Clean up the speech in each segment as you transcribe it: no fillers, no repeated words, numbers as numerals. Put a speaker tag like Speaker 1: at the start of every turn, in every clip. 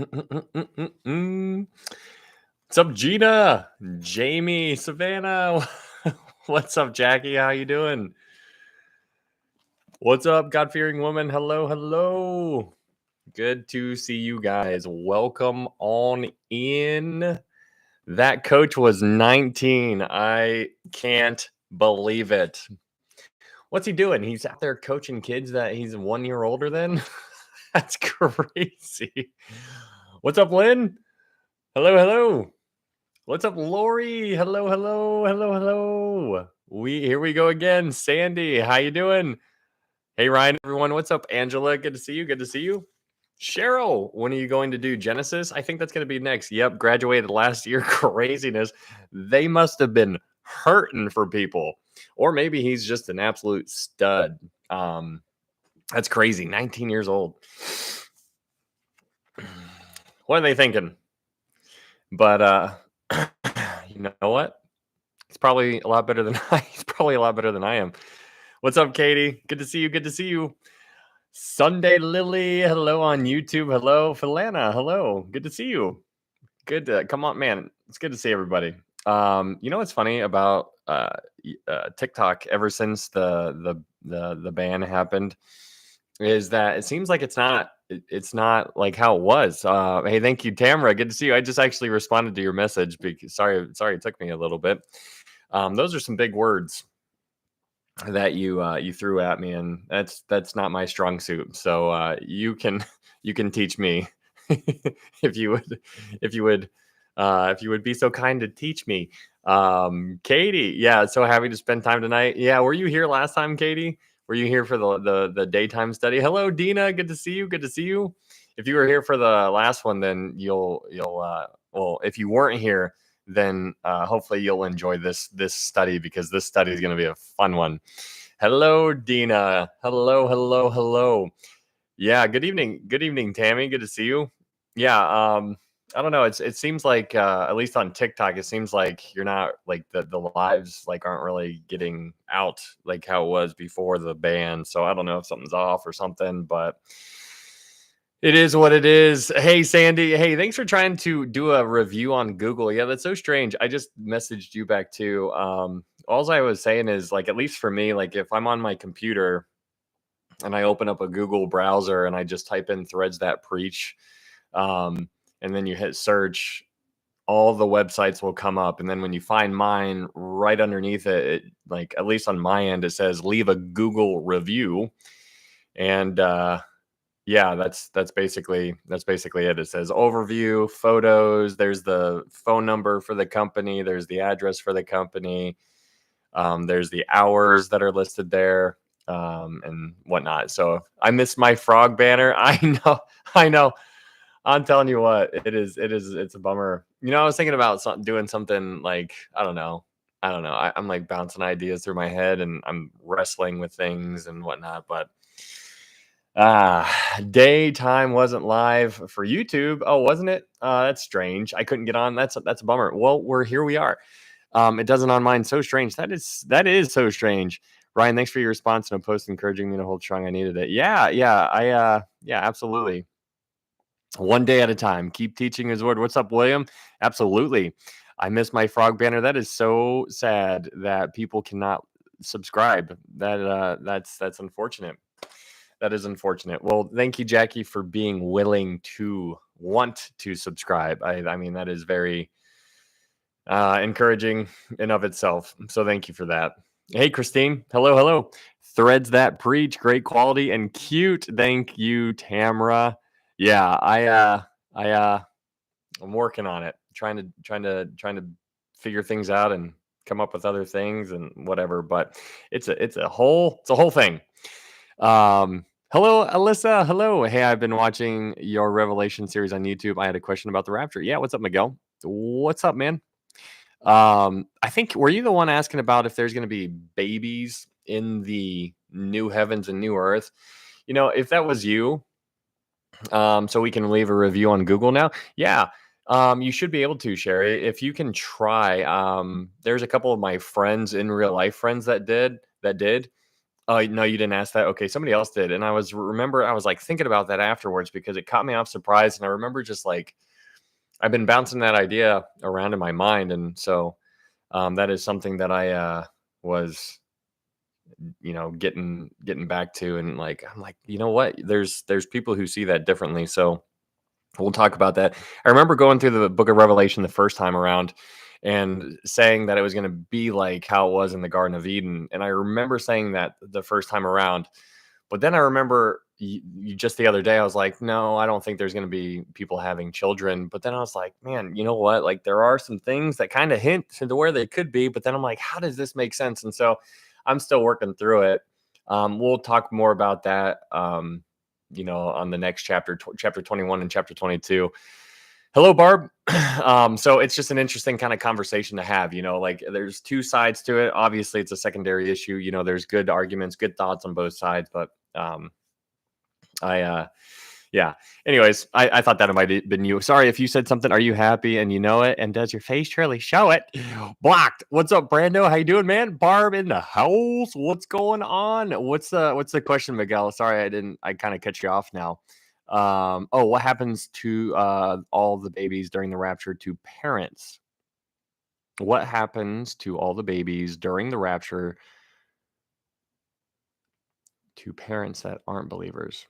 Speaker 1: What's up, Gina? Jamie, Savannah? What's up, Jackie? How you doing? What's up, God-fearing woman? Hello, hello. Good to see you guys. Welcome on in. That coach was 19. I can't believe it. What's he doing? He's out there coaching kids that he's 1 year older than? That's crazy. What's up, Lynn? Hello, hello. What's up, Lori? Hello, hello, hello, hello. Here we go again. Sandy, how you doing? Hey, Ryan, everyone. What's up, Angela? Good to see you. Good to see you. Cheryl, when are you going to do Genesis? I think that's going to be next. Yep, graduated last year. Craziness. They must have been hurting for people. Or maybe he's just an absolute stud. That's crazy. 19 years old. What are they thinking? But you know what? He's probably a lot better than I am. What's up, Katie? Good to see you. Good to see you. Sunday Lily, hello on YouTube. Hello, Philana. Hello. Good to see you. Good to come on, man. It's good to see everybody. You know what's funny about TikTok ever since the ban happened is that it seems like it's not like how it was. Hey, thank you, Tamara. Good to see you. I just actually responded to your message because sorry, it took me a little bit. Those are some big words that you threw at me, and that's not my strong suit. So you can teach me if you would be so kind to teach me. Katie, yeah, so happy to spend time tonight. Yeah, were you here last time, Katie? Were you here for the daytime study? Hello, Dina. Good to see you. Good to see you. If you were here for the last one, then you'll well, if you weren't here, then hopefully you'll enjoy this study because this study is going to be a fun one. Hello, Dina. Hello, hello, hello. Yeah, good evening, Tammy. Good to see you. Yeah, I don't know. It seems like at least on TikTok, it seems like you're not like the lives like aren't really getting out like how it was before the ban. So I don't know if something's off or something, but it is what it is. Hey, Sandy. Hey, thanks for trying to do a review on Google. Yeah, that's so strange. I just messaged you back too. All I was saying is like, at least for me, like if I'm on my computer and I open up a Google browser and I just type in threads that preach, and then you hit search, all the websites will come up. And then when you find mine, right underneath it, like at least on my end, it says leave a Google review. And yeah, that's basically it. It says overview, photos, there's the phone number for the company, there's the address for the company, there's the hours that are listed there, and whatnot. So I missed my frog banner. I know. I'm telling you what, it's a bummer. You know, I was thinking about doing something like, I don't know. I'm like bouncing ideas through my head and I'm wrestling with things and whatnot, but daytime wasn't live for YouTube. Oh, wasn't it? That's strange. I couldn't get on. That's a bummer. Well, here we are. It doesn't on mine. So strange. That is so strange. Ryan, thanks for your response and a post encouraging me to hold strong. I needed it. Yeah, absolutely. One day at a time. Keep teaching his word. What's up, William? Absolutely. I miss my frog banner. That is so sad that people cannot subscribe. That's unfortunate. That is unfortunate. Well, thank you, Jackie, for being willing to want to subscribe. I mean, that is very encouraging in of itself. So thank you for that. Hey, Christine. Hello, hello. Threads that preach, great quality and cute. Thank you, Tamara. Yeah, I'm working on it, trying to figure things out and come up with other things and whatever. But it's a whole thing. Hello, Alyssa. Hello. Hey, I've been watching your Revelation series on YouTube. I had a question about the Rapture. Yeah, what's up, Miguel? What's up, man? I think, were you the one asking about if there's going to be babies in the new heavens and new earth? You know, if that was you, so we can leave a review on Google now. Yeah, you should be able to, Sherry, if you can try. There's a couple of my friends in real life friends that did. Oh, no, you didn't ask that? Okay, somebody else did, and I was like, thinking about that afterwards because it caught me off surprise, and I remember just, like, I've been bouncing that idea around in my mind, and so, that is something that I, was, getting back to, and, like, I'm like, "You know what? There's people who see that differently," so we'll talk about that. I remember going through the book of Revelation the first time around and saying that it was going to be like how it was in the Garden of Eden. And I remember saying that the first time around. But then I remember just the other day, I was like, no, I don't think there's going to be people having children. But then I was like, man, you know what? Like, there are some things that kind of hint to where they could be. But then I'm like, how does this make sense? And so I'm still working through it. We'll talk more about that. On the next chapter, chapter 21 and chapter 22. Hello, Barb. So it's just an interesting kind of conversation to have. Like, there's two sides to it. Obviously, it's a secondary issue. There's good arguments, good thoughts on both sides, but I yeah. Anyways, I thought that might have been you. Sorry if you said something. Are you happy and you know it? And does your face truly show it? Blocked. What's up, Brando? How you doing, man? Barb in the house. What's going on? What's the question, Miguel? Sorry, I kind of cut you off now. What happens to all the babies during the rapture to parents? What happens to all the babies during the rapture to parents that aren't believers?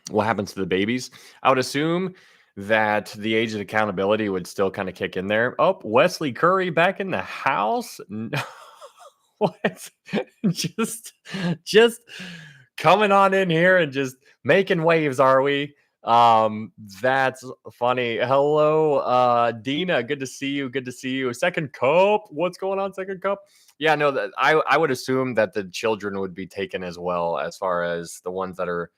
Speaker 1: What happens to the babies? I would assume that the age of accountability would still kind of kick in there. Oh, Wesley Curry back in the house. No, what? just, just coming on in here and just making waves, are we? That's funny. Hello, Dina. Good to see you. Good to see you. Second Cup. What's going on, Second Cup? Yeah, no, that I would assume that the children would be taken as well, as far as the ones that are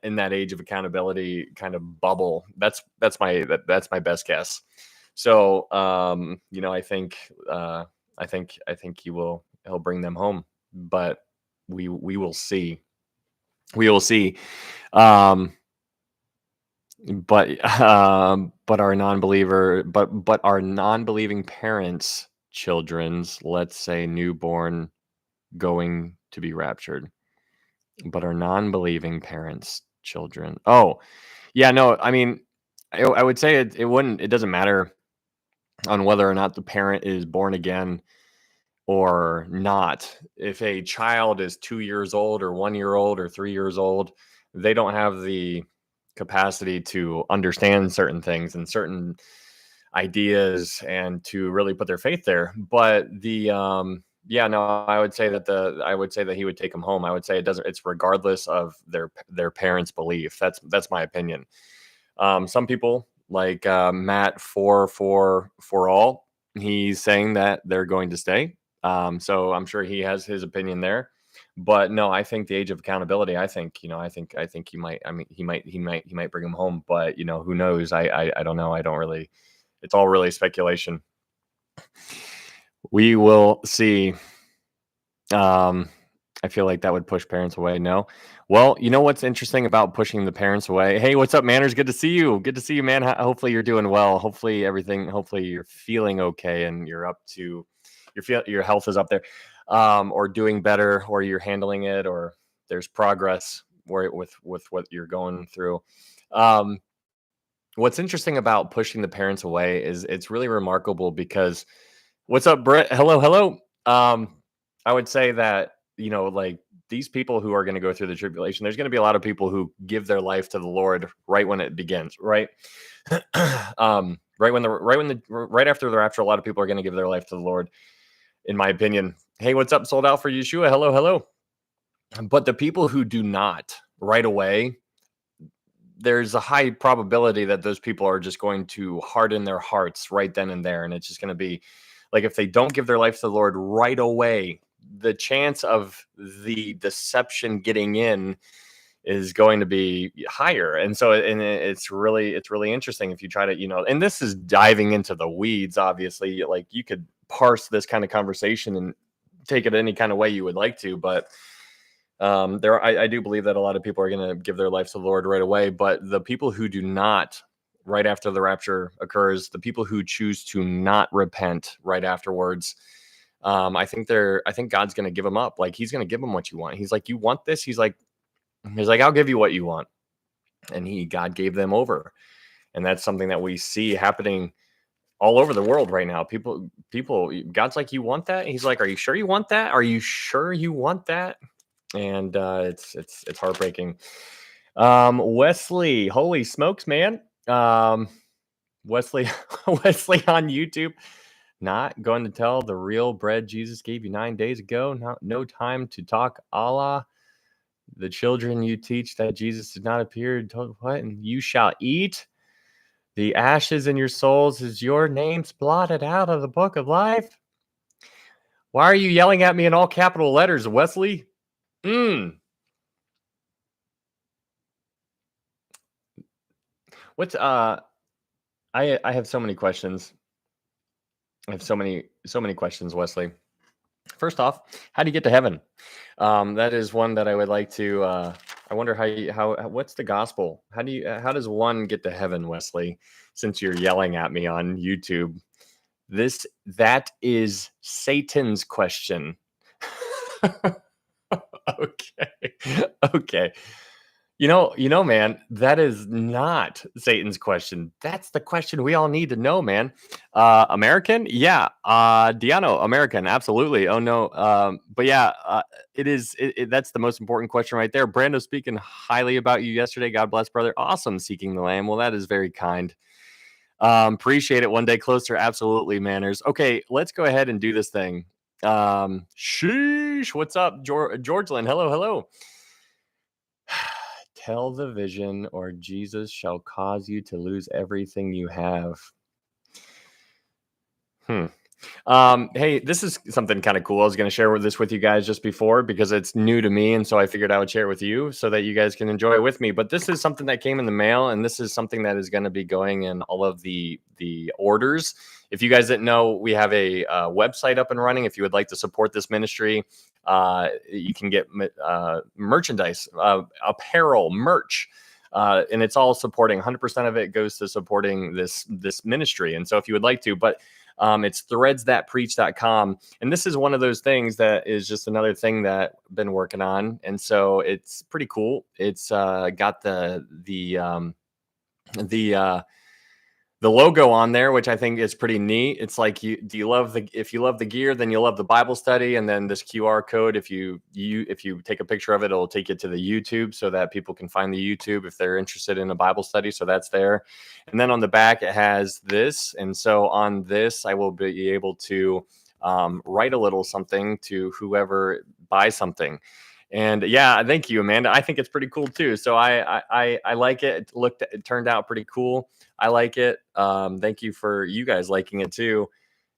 Speaker 1: in that age of accountability kind of bubble. That's my best guess. So I think he'll bring them home, but we will see. We will see. But our non-believing parents, children's, let's say newborn, going to be raptured. But our non-believing parents, children. Oh, yeah, no, I mean, I would say it doesn't matter on whether or not the parent is born again or not. If a child is 2 years old or 1 year old or 3 years old, they don't have the capacity to understand certain things and certain ideas and to really put their faith there. But yeah, no, I would say that he would take them home. I would say it's regardless of their parents' belief. That's my opinion. Some people like Matt for all, he's saying that they're going to stay. So I'm sure he has his opinion there. But no, I think the age of accountability. I think he might. I mean, he might bring him home. But who knows? I don't know. I don't really. It's all really speculation. We will see. I feel like that would push parents away. No. Well, you know what's interesting about pushing the parents away? Hey, what's up, Manners? Good to see you. Good to see you, man. Hopefully you're doing well. Hopefully you're feeling okay and you're up to your health is up there, or doing better, or you're handling it, or there's progress with what you're going through. What's interesting about pushing the parents away is it's really remarkable because what's up, Brett? Hello, hello. I would say that, like these people who are going to go through the tribulation, there's going to be a lot of people who give their life to the Lord right when it begins, right? Right after the rapture, a lot of people are going to give their life to the Lord, in my opinion. Hey, what's up? Sold out for Yeshua. Hello, hello. But the people who do not right away, there's a high probability that those people are just going to harden their hearts right then and there. And it's just going to be like, if they don't give their life to the Lord right away, the chance of the deception getting in is going to be higher. And so, it's really interesting if you try to, and this is diving into the weeds, obviously. Like, you could parse this kind of conversation and take it any kind of way you would like to, but I do believe that a lot of people are going to give their life to the Lord right away. But the people who do not, right after the rapture occurs, the people who choose to not repent right afterwards, I think God's going to give them up. Like he's going to give them what you want. He's like, you want this? He's like, I'll give you what you want. And God gave them over. And that's something that we see happening all over the world right now. People, God's like, you want that? He's like, are you sure you want that? Are you sure you want that? And it's heartbreaking. Wesley, holy smokes, man. Wesley, Wesley on YouTube, not going to tell the real bread Jesus gave you 9 days ago. No time to talk Allah. The children you teach that Jesus did not appear. What? And you shall eat the ashes in your souls as your names blotted out of the book of life. Why are you yelling at me in all capital letters, Wesley? What's I have so many questions. I have so many questions, Wesley. First off, how do you get to heaven? That is one that I would like to. I wonder how what's the gospel? How does one get to heaven, Wesley? Since you're yelling at me on YouTube, that is Satan's question. Okay. You know, man, that is not Satan's question. That's the question we all need to know, man. American? Yeah. Diano, American, absolutely. Oh no. But yeah, it is. That's the most important question right there. Brando speaking highly about you yesterday. God bless, brother. Awesome, seeking the lamb. Well, that is very kind. Appreciate it. One day closer. Absolutely, manners. Okay, let's go ahead and do this thing. Sheesh. What's up, Georgeland? Hello. Tell the vision, or Jesus shall cause you to lose everything you have. Hey, this is something kind of cool. I was going to share this with you guys just before because it's new to me, and so I figured I would share it with you so that you guys can enjoy it with me. But this is something that came in the mail, and this is something that is going to be going in all of the orders. If you guys didn't know, we have a website up and running. If you would like to support this ministry, you can get merchandise, apparel, merch. And it's all supporting 100% of it goes to supporting this ministry. And so if you would like to, but it's threadsthatpreach.com. And this is one of those things that is just another thing that I've been working on. And so it's pretty cool. It's got the logo on there, which I think is pretty neat. It's like, if you love the gear, then you'll love the Bible study. And then this QR code, if you take a picture of it, it'll take you to the YouTube so that people can find the YouTube if they're interested in a Bible study. So that's there. And then on the back, it has this. And so on this, I will be able to write a little something to whoever buys something. And yeah, thank you, Amanda. I think it's pretty cool too. So I like it. It turned out pretty cool. I like it. Thank you for you guys liking it too.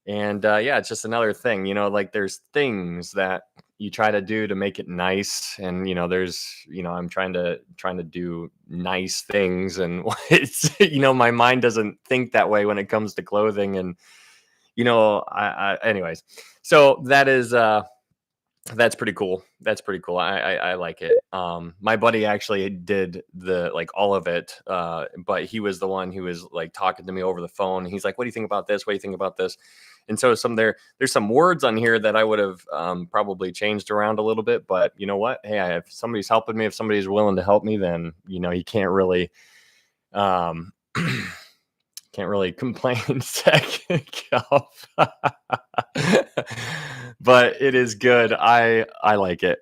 Speaker 1: And yeah, it's just another thing, like there's things that you try to do to make it nice. And, I'm trying to do nice things, and it's, my mind doesn't think that way when it comes to clothing. And, anyways, so that's pretty cool. I like it. My buddy actually did all of it. But he was the one who was like talking to me over the phone. He's like, what do you think about this? What do you think about this? And so there's some words on here that I would have probably changed around a little bit, but you know what? Hey, if somebody's helping me, if somebody's willing to help me, then, you can't really, can't really complain. Second off. But it is good. I like it.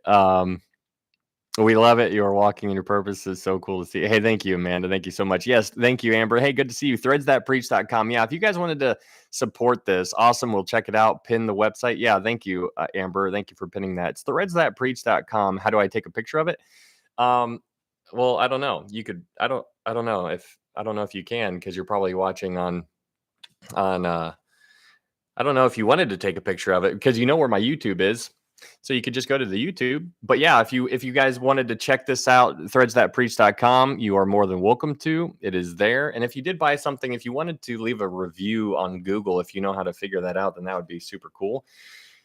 Speaker 1: We love it. You are walking in your purpose is so cool to see. Hey, thank you, Amanda. Thank you so much. Yes, thank you, Amber. Hey, good to see you. Threadsthatpreach.com. Yeah, if you guys wanted to support this, awesome. We'll check it out. Pin the website. Yeah, thank you, Amber. Thank you for pinning that. It's threadsthatpreach.com. How do I take a picture of it? Well, I don't know. You could. I don't know if you can, because you're probably watching on. I don't know if you wanted to take a picture of it, because you know where my YouTube is. So you could just go to the YouTube. But yeah, if you guys wanted to check this out, threadsthatpreach.com, you are more than welcome to. It is there. And if you did buy something, if you wanted to leave a review on Google, if you know how to figure that out, then that would be super cool.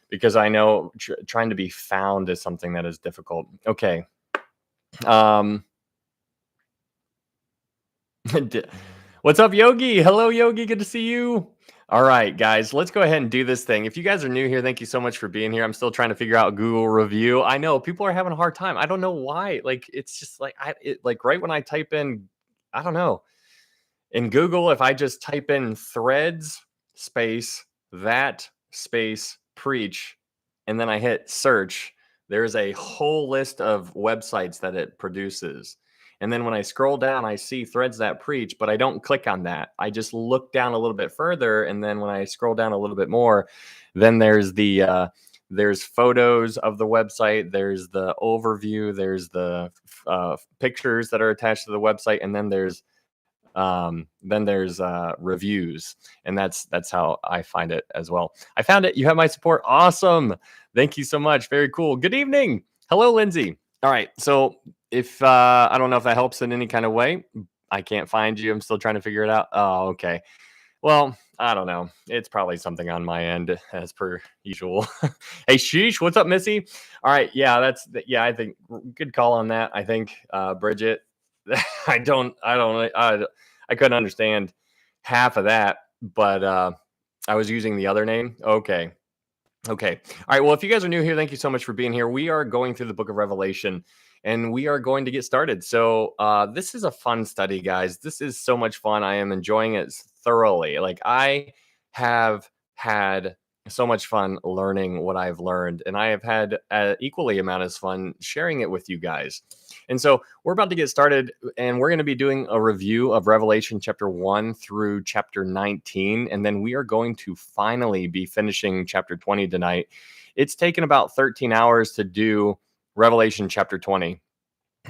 Speaker 1: Because I know trying to be found is something that is difficult. Okay. What's up, Yogi? Hello, Yogi. Good to see you. All right, guys, let's go ahead and do this thing. If you guys are new here, thank you so much for being here. I'm still trying to figure out Google review. I know people are having a hard time. I don't know why. Like, it's just like like right when I type in, I don't know, in Google, if I just type in threads space that space preach, and then I hit search, there's a whole list of websites that it produces. And then when I scroll down, I see threads that preach, but I don't click on that. I just look down a little bit further. And then when I scroll down a little bit more, then there's photos of the website, there's the overview, there's the pictures that are attached to the website, and then there's reviews, and that's how I find it as well. I found it. You have my support. Awesome. Thank you so much. Very cool. Good evening. Hello, Lindsay. All right. So if I don't know if that helps in any kind of way. I can't find you. I'm still trying to figure it out. Oh, okay. Well, I don't know. It's probably something on my end as per usual. Hey, sheesh. What's up, Missy? All right. Yeah, I think good call on that. I think, Bridget, I couldn't understand half of that, but I was using the other name. Okay. Okay. All right. Well, if you guys are new here, thank you so much for being here. We are going through the book of Revelation and we are going to get started. So this is a fun study, guys. This is so much fun. I am enjoying it thoroughly. Like, I have had so much fun learning what I've learned, and I have had equally amount of fun sharing it with you guys. And so we're about to get started, and we're going to be doing a review of Revelation chapter 1 through chapter 19. And then we are going to finally be finishing chapter 20 tonight. It's taken about 13 hours to do Revelation chapter 20.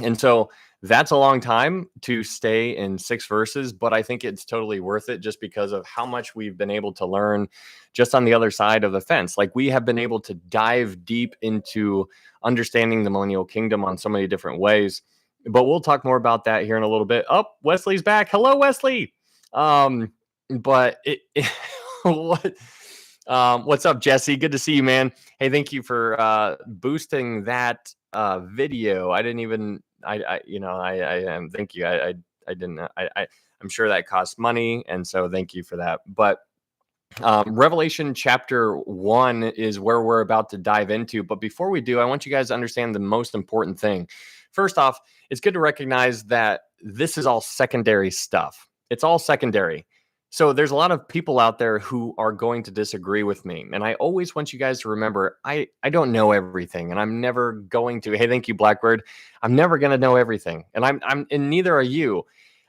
Speaker 1: And so that's a long time to stay in 6 verses, but I think it's totally worth it just because of how much we've been able to learn just on the other side of the fence. Like, we have been able to dive deep into understanding the millennial kingdom on so many different ways. But we'll talk more about that here in a little bit. Oh, Wesley's back. Hello, Wesley. But what? What's up, Jesse? Good to see you, man. Hey, thank you for boosting that video. I didn't even. I thank you. I didn't. I'm sure that costs money, and so thank you for that. But Revelation chapter 1 is where we're about to dive into. But before we do, I want you guys to understand the most important thing. First off, it's good to recognize that this is all secondary stuff. It's all secondary. So there's a lot of people out there who are going to disagree with me. And I always want you guys to remember, I don't know everything, and I'm never going to. Hey, thank you, Blackbird. I'm never going to know everything. And and neither are you.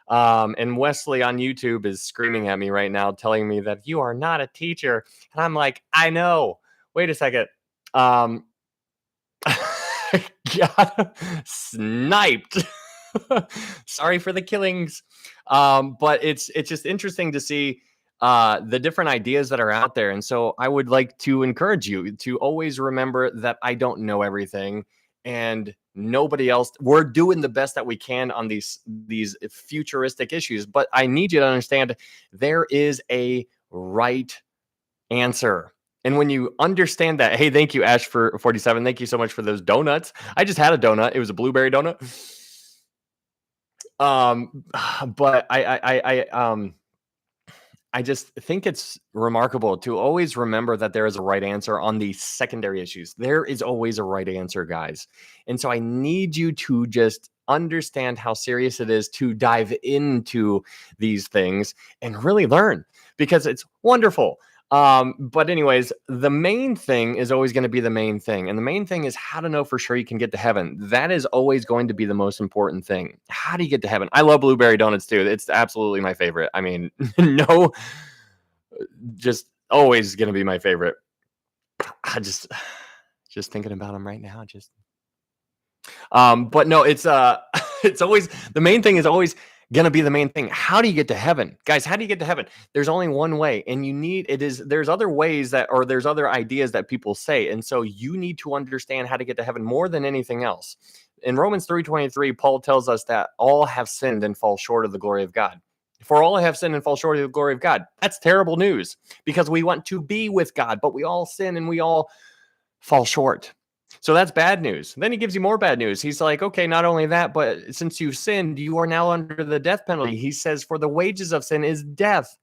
Speaker 1: And Wesley on YouTube is screaming at me right now, telling me that you are not a teacher. And I'm like, I know. Wait a second. Got sniped. Sorry for the killings. But it's just interesting to see the different ideas that are out there. And so I would like to encourage you to always remember that I don't know everything, and nobody else. We're doing the best that we can on these futuristic issues, but I need you to understand there is a right answer. And when you understand that, hey, thank you, Ash, for 47. Thank you so much for those donuts. I just had a donut. It was a blueberry donut. But I just think it's remarkable to always remember that there is a right answer on the secondary issues. There is always a right answer, guys. And so I need you to just understand how serious it is to dive into these things and really learn, because it's wonderful. But anyways, the main thing is always going to be the main thing. And the main thing is how to know for sure you can get to heaven. That is always going to be the most important thing. How do you get to heaven? I love blueberry donuts too. It's absolutely my favorite. I mean, no, just always going to be my favorite. I just thinking about them right now. But no, it's it's always the main thing is always going to be the main thing. How do you get to heaven? Guys, how do you get to heaven? There's only one way, and there's other ways there's other ideas that people say. And so you need to understand how to get to heaven more than anything else. In Romans 3:23, Paul tells us that all have sinned and fall short of the glory of God. For all have sinned and fall short of the glory of God. That's terrible news, because we want to be with God, but we all sin and we all fall short. So that's bad news. Then he gives you more bad news. He's like, okay, not only that, but since you've sinned, you are now under the death penalty. He says, for the wages of sin is death.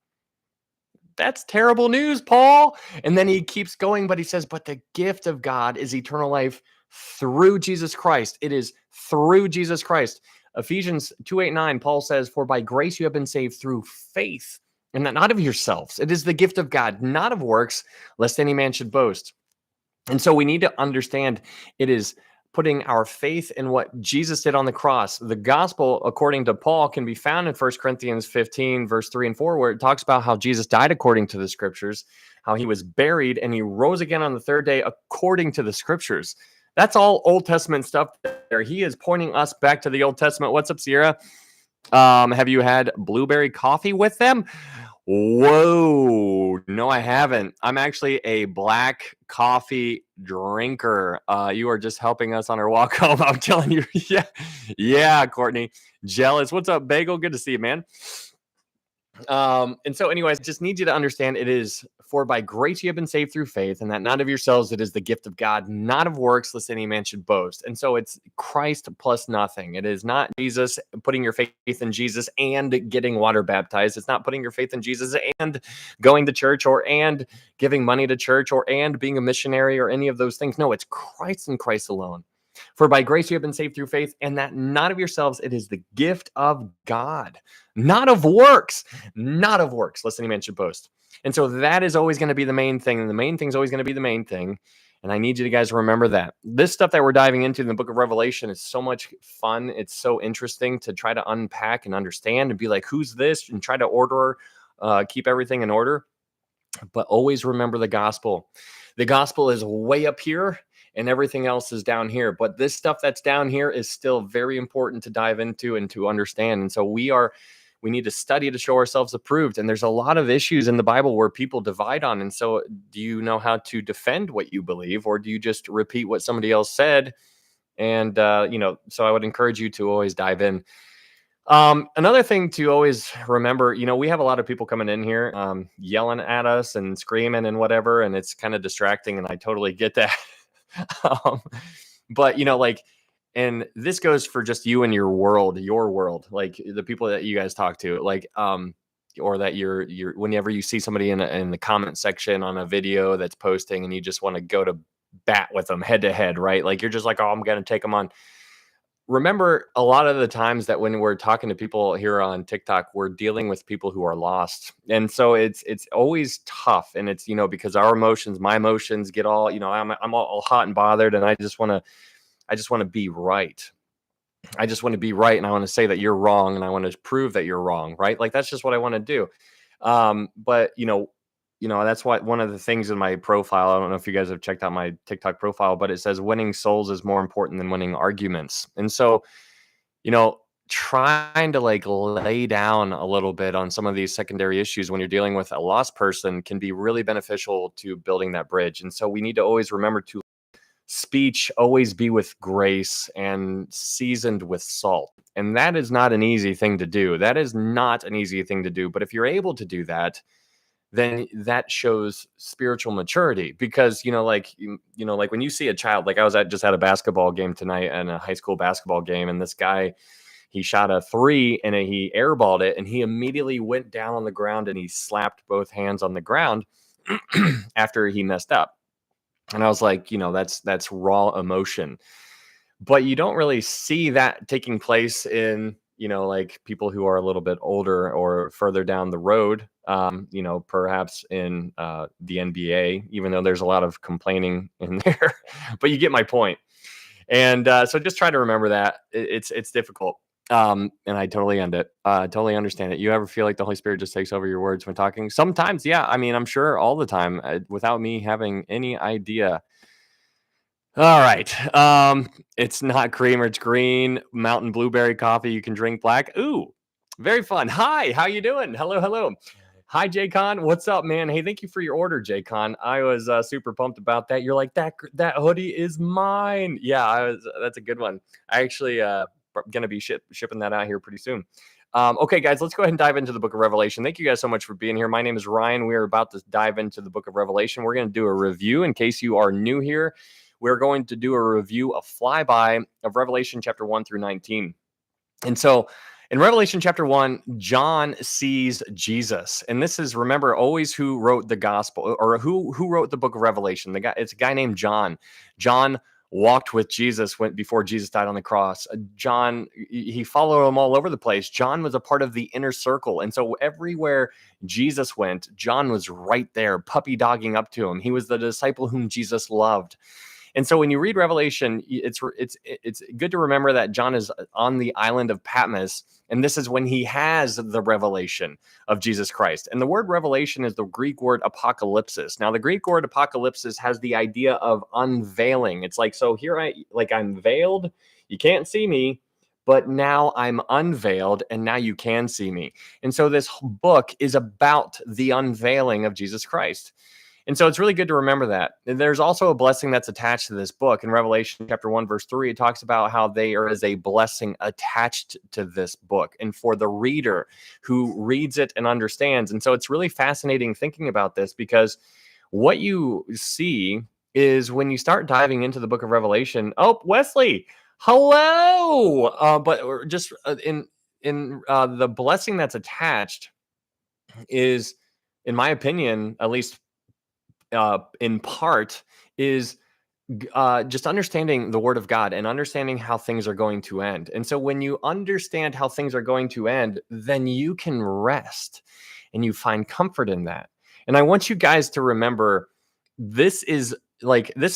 Speaker 1: That's terrible news, Paul. And then he keeps going, but he says, but the gift of God is eternal life through Jesus Christ. It is through Jesus Christ. Ephesians 2:8-9, Paul says, for by grace you have been saved through faith, and that not of yourselves. It is the gift of God, not of works, lest any man should boast. And so we need to understand it is putting our faith in what Jesus did on the cross. The gospel, according to Paul, can be found in 1 Corinthians 15, verse 3 and 4, where it talks about how Jesus died according to the scriptures, how he was buried, and he rose again on the third day according to the scriptures. That's all Old Testament stuff there. He is pointing us back to the Old Testament. What's up, Sierra? Have you had blueberry coffee with them? Whoa, no, I haven't. I'm actually a black coffee drinker. You are just helping us on our walk home. I'm telling you. Yeah, Courtney. Jealous. What's up, Bagel? Good to see you, man. And so anyways, just need you to understand it is for by grace you have been saved through faith, and that not of yourselves, it is the gift of God, not of works, lest any man should boast. And so it's Christ plus nothing. It is not Jesus putting your faith in Jesus and getting water baptized. It's not putting your faith in Jesus and going to church or and giving money to church or and being a missionary or any of those things. No, it's Christ and Christ alone. For by grace you have been saved through faith, and that not of yourselves, it is the gift of God, not of works, lest any man should boast. And so that is always going to be the main thing, and the main thing is always going to be the main thing. And I need you guys to remember that. This stuff that we're diving into in the book of Revelation is so much fun. It's so interesting to try to unpack and understand and be like, who's this? And try to keep everything in order. But always remember the gospel. The gospel is way up here, and everything else is down here. But this stuff that's down here is still very important to dive into and to understand. And so we need to study to show ourselves approved. And there's a lot of issues in the Bible where people divide on. And so do you know how to defend what you believe, or do you just repeat what somebody else said? And, so I would encourage you to always dive in. Another thing to always remember, we have a lot of people coming in here, yelling at us and screaming and whatever, and it's kind of distracting. And I totally get that. But and this goes for just you and your world, like the people that you guys talk to, or that you're whenever you see somebody in the comment section on a video that's posting and you just want to go to bat with them head to head, right? Like you're just like, oh, I'm going to take them on. Remember, a lot of the times that when we're talking to people here on TikTok, we're dealing with people who are lost. And so it's always tough. And it's, because my emotions get all, I'm all hot and bothered, and I just want to be right. I just want to be right. And I want to say that you're wrong, and I want to prove that you're wrong. Right. Like, that's just what I want to do. But that's why one of the things in my profile, I don't know if you guys have checked out my TikTok profile, but it says winning souls is more important than winning arguments. And so, trying to lay down a little bit on some of these secondary issues when you're dealing with a lost person can be really beneficial to building that bridge. And so we need to always remember to speech always be with grace and seasoned with salt. And that is not an easy thing to do. But if you're able to do that, then that shows spiritual maturity. Because like when you see a child, like I was just at a basketball game tonight, and a high school basketball game, and this guy, he shot a 3 and he airballed it, and he immediately went down on the ground and he slapped both hands on the ground after he messed up. And I was like, that's raw emotion. But you don't really see that taking place in people who are a little bit older or further down the road, perhaps in the NBA, even though there's a lot of complaining in there. But you get my point. And so just try to remember that. It's difficult. And I totally totally understand it. You ever feel like the Holy Spirit just takes over your words when talking? Sometimes, yeah. I mean, I'm sure all the time, without me having any idea. All right. It's not cream, or it's green. Mountain blueberry coffee. You can drink black. Ooh, very fun. Hi, how you doing? Hello. Hi, J-Con. What's up, man? Hey, thank you for your order, J-Con. I was super pumped about that. You're like, that hoodie is mine. Yeah, that's a good one. I actually going to be shipping that out here pretty soon. Okay, guys, let's go ahead and dive into the book of Revelation. Thank you guys so much for being here. My name is Ryan. We are about to dive into the book of Revelation. We're going to do a review. In case you are new here, we're going to do a review, a flyby of Revelation chapter 1 through 19. And so In Revelation chapter 1, John sees Jesus. And this is, remember, always who wrote the gospel, or who wrote the book of Revelation. It's a guy named John. John walked with Jesus before Jesus died on the cross. John, he followed him all over the place. John was a part of the inner circle. And so everywhere Jesus went, John was right there, puppy dogging up to him. He was the disciple whom Jesus loved. And so when you read Revelation, it's good to remember that John is on the island of Patmos, and this is when he has the revelation of Jesus Christ. And the word revelation is the Greek word apocalypsis. Now, the Greek word apocalypsis has the idea of unveiling. It's like, so here I'm veiled, you can't see me, but now I'm unveiled, and now you can see me. And so this book is about the unveiling of Jesus Christ. And so it's really good to remember that. And there's also a blessing that's attached to this book. In Revelation chapter 1, verse 3, it talks about how there is a blessing attached to this book and for the reader who reads it and understands. And so it's really fascinating thinking about this, because what you see is when you start diving into the book of Revelation. Oh, Wesley, hello. But just in the blessing that's attached is, in my opinion, at least in part, is just understanding the word of God and understanding how things are going to end. And so when you understand how things are going to end, then you can rest and you find comfort in that. And I want you guys to remember, this is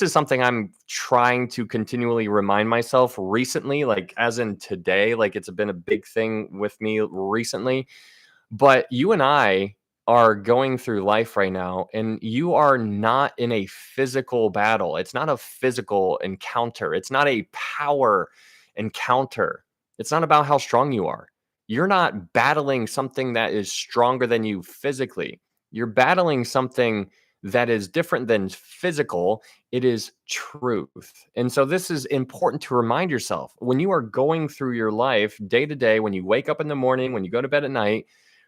Speaker 1: something I'm trying to continually remind myself recently, like as in today, like it's been a big thing with me recently. But you and I are going through life right now, and you are not in a physical battle. It's not a physical encounter. It's not a power encounter. It's not about how strong you are. You're not battling something that is stronger than you physically. You're battling something that is different than physical. It is truth. And so this is important to remind yourself when you are going through your life day to day, when you wake up in the morning, when you go to bed at night.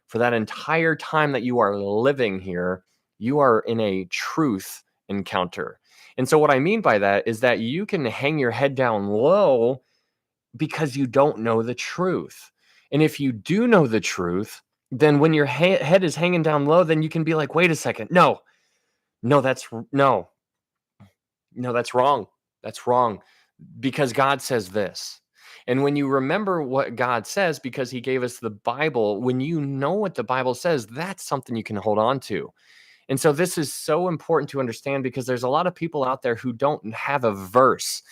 Speaker 1: For that entire time that you are living here, you are in a truth encounter. And so what I mean by that is that you can hang your head down low because you don't know the truth. And if you do know the truth, then when your head is hanging down low, then you can be like, wait a second. No, that's wrong. That's wrong, because God says this. And when you remember what God says, because he gave us the Bible, when you know what the Bible says, that's something you can hold on to. And so this is so important to understand, because there's a lot of people out there who don't have a verse.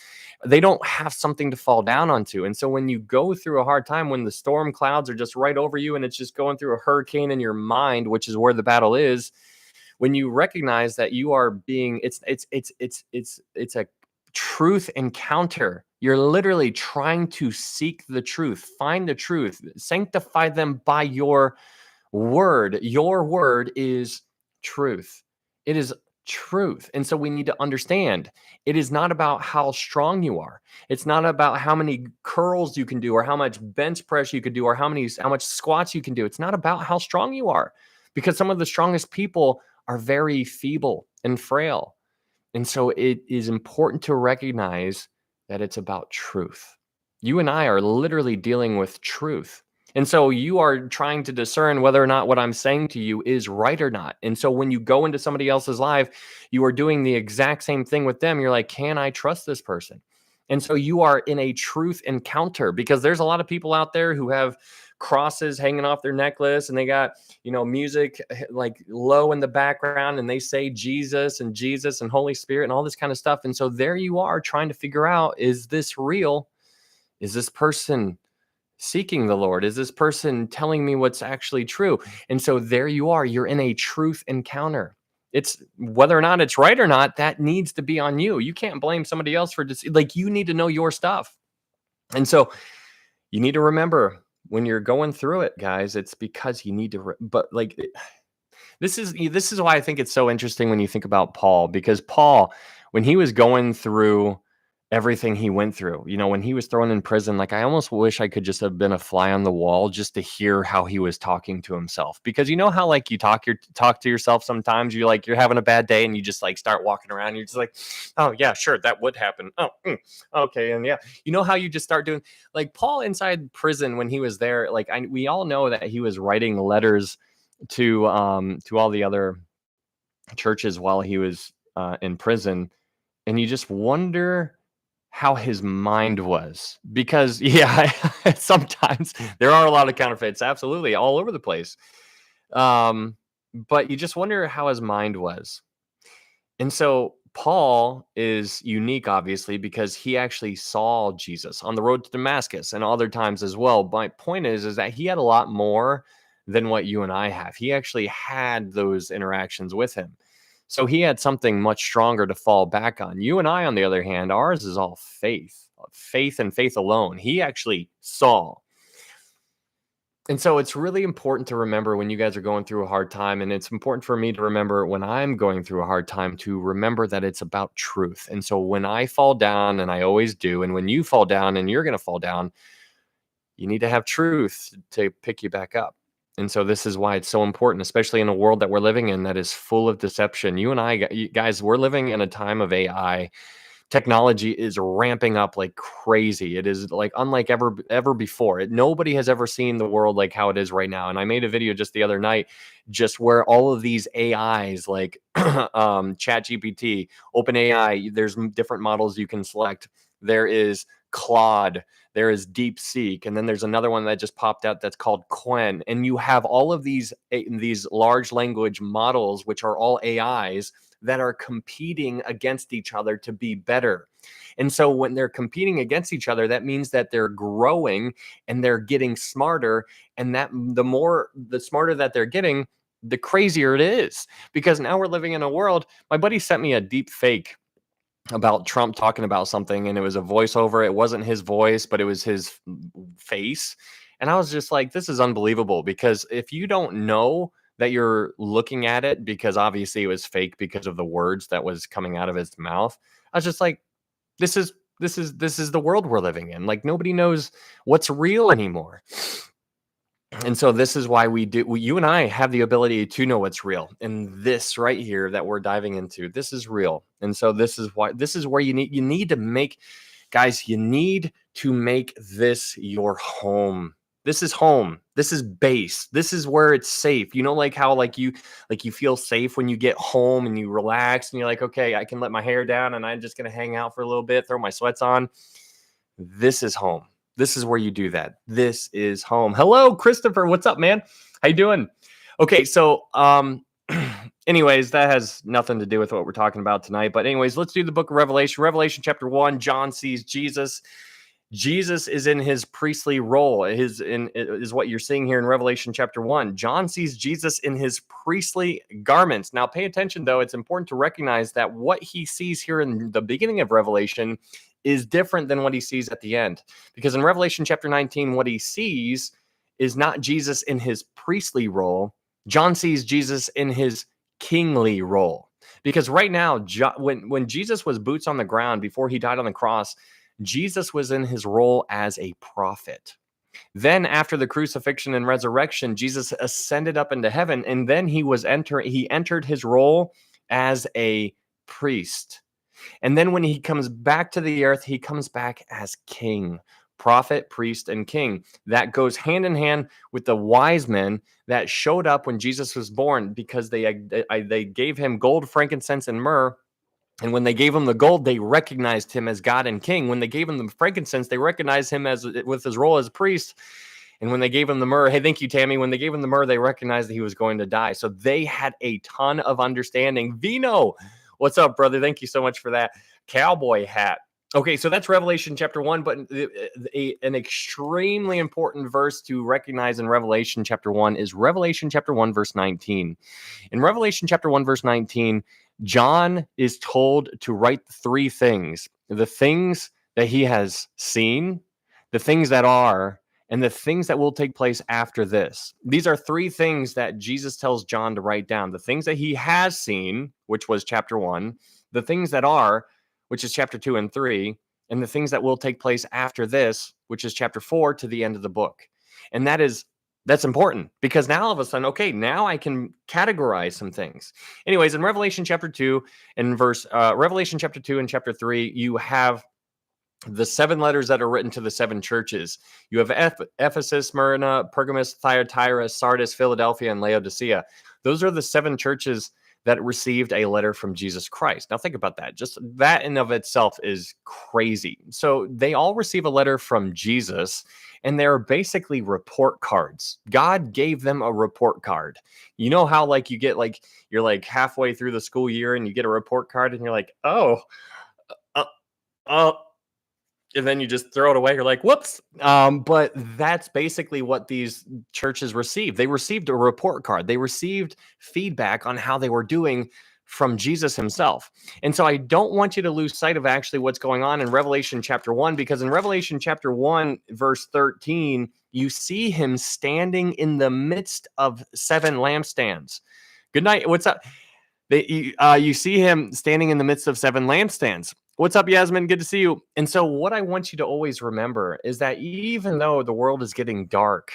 Speaker 1: They don't have something to fall down onto. And so when you go through a hard time, when the storm clouds are just right over you and it's just going through a hurricane in your mind, which is where the battle is, when you recognize that you are being, it's a truth encounter. You're literally trying to seek the truth, find the truth, sanctify them by your word. Your word is truth. It is truth. And so we need to understand, it is not about how strong you are. It's not about how many curls you can do, or how much bench press you can do, or how much squats you can do. It's not about how strong you are, because some of the strongest people are very feeble and frail. And so it is important to recognize that it's about truth. You and I are literally dealing with truth. And so you are trying to discern whether or not what I'm saying to you is right or not. And so when you go into somebody else's life, you are doing the exact same thing with them. You're like, can I trust this person? And so you are in a truth encounter, because there's a lot of people out there who have crosses hanging off their necklace, and they got, music like low in the background, and they say Jesus and Holy Spirit and all this kind of stuff. And so there you are trying to figure out, is this real? Is this person seeking the Lord? Is this person telling me what's actually true? And so there you are, you're in a truth encounter. It's whether or not it's right or not, that needs to be on you. You can't blame somebody else for you need to know your stuff. And so you need to remember, when you're going through it, guys, it's because you need to, this is why I think it's so interesting when you think about Paul, because Paul, when he was going through everything he went through. You know, when he was thrown in prison, like I almost wish I could just have been a fly on the wall just to hear how he was talking to himself. Because you know how like you talk to yourself sometimes, you're having a bad day and you just like start walking around, you're just like, oh yeah, sure, that would happen. Oh, okay, and yeah, you know how you just start doing like Paul inside prison when he was there. Like we all know that he was writing letters to all the other churches while he was in prison, and you just wonder how his mind was, because yeah, sometimes there are a lot of counterfeits, absolutely, all over the place. um but you just wonder how his mind was. And so Paul is unique, obviously, because he actually saw Jesus on the road to Damascus and other times as well. My point is that he had a lot more than what you and I have. He actually had those interactions with him. So he had something much stronger to fall back on. You and I, on the other hand, ours is all faith, faith and faith alone. He actually saw. And so it's really important to remember when you guys are going through a hard time. And it's important for me to remember when I'm going through a hard time to remember that it's about truth. And so when I fall down, and I always do, and when you fall down and you're going to fall down, you need to have truth to pick you back up. And so this is why it's so important, especially in a world that we're living in that is full of deception. You and I, you guys, we're living in a time of AI. Technology is ramping up like crazy. It is like unlike ever before. Nobody has ever seen the world like how it is right now. And I made a video just the other night, just where all of these AIs like Chat GPT, OpenAI, there's different models you can select. There is Claude, there is DeepSeek, and then there's another one that just popped out that's called Quen. And you have all of these large language models, which are all AIs that are competing against each other to be better. And so when they're competing against each other, that means that they're growing and they're getting smarter. And that the smarter that they're getting, the crazier it is. Because now we're living in a world. My buddy sent me a deep fake about Trump talking about something, and it was a voiceover. It wasn't his voice, but it was his face. And I was just like, this is unbelievable, because if you don't know that you're looking at it, because obviously it was fake because of the words that was coming out of his mouth, I was just like, this is the world we're living in. Like nobody knows what's real anymore. And so this is why you and I have the ability to know what's real. And this right here that we're diving into, this is real. And so this is where you need to make, guys, you need to make this your home. This is home. This is base. This is where it's safe. You know, like how you feel safe when you get home and you relax and you're like, okay, I can let my hair down and I'm just going to hang out for a little bit, throw my sweats on. This is home. This is where you do that. This is home. Hello, Christopher. What's up, man? How you doing? Okay, so anyways, that has nothing to do with what we're talking about tonight. But anyways, let's do the book of Revelation. Revelation chapter 1, John sees Jesus. Jesus is in his priestly role. Is what you're seeing here in Revelation chapter 1. John sees Jesus in his priestly garments. Now, pay attention, though. It's important to recognize that what he sees here in the beginning of Revelation is different than what he sees at the end. Because in Revelation chapter 19, what he sees is not Jesus in his priestly role. John sees Jesus in his kingly role. Because right now, when Jesus was boots on the ground before he died on the cross, Jesus was in his role as a prophet. Then after the crucifixion and resurrection, Jesus ascended up into heaven, and then he entered his role as a priest. And then when he comes back to the earth, he comes back as king, prophet, priest, and king. That goes hand in hand with the wise men that showed up when Jesus was born, because they gave him gold, frankincense, and myrrh. And when they gave him the gold, they recognized him as God and king. When they gave him the frankincense, they recognized him as with his role as a priest. And when they gave him the myrrh, hey, thank you, Tammy. When they gave him the myrrh, they recognized that he was going to die. So they had a ton of understanding. Vino, what's up, brother? Thank you so much for that cowboy hat. Okay, so that's Revelation chapter 1, but an extremely important verse to recognize in Revelation chapter 1 is Revelation chapter 1, verse 19. In Revelation chapter 1, verse 19, John is told to write three things: the things that he has seen, the things that are, and the things that will take place after this. These are three things that Jesus tells John to write down: the things that he has seen, which was chapter 1, the things that are, which is chapter 2 and 3, and the things that will take place after this, which is chapter 4 to the end of the book. And that's important, because now all of a sudden, okay, now I can categorize some things. Anyways, in Revelation chapter 2 and Revelation chapter 2 and chapter 3, you have the 7 letters that are written to the 7 churches. You have Ephesus, Smyrna, Pergamos, Thyatira, Sardis, Philadelphia, and Laodicea. Those are the 7 churches that received a letter from Jesus Christ. Now think about that. Just that in of itself is crazy. So they all receive a letter from Jesus, and they're basically report cards. God gave them a report card. You know how like you get like, you're like halfway through the school year and you get a report card and you're like, oh, and then you just throw it away. You're like, whoops. But that's basically what these churches received. They received a report card. They received feedback on how they were doing from Jesus himself. And so I don't want you to lose sight of actually what's going on in Revelation chapter 1, because in Revelation chapter 1, verse 13, you see him standing in the midst of 7 lampstands. Good night. What's up? You see him standing in the midst of 7 lampstands. What's up, Yasmin? Good to see you. And so what I want you to always remember is that even though the world is getting dark,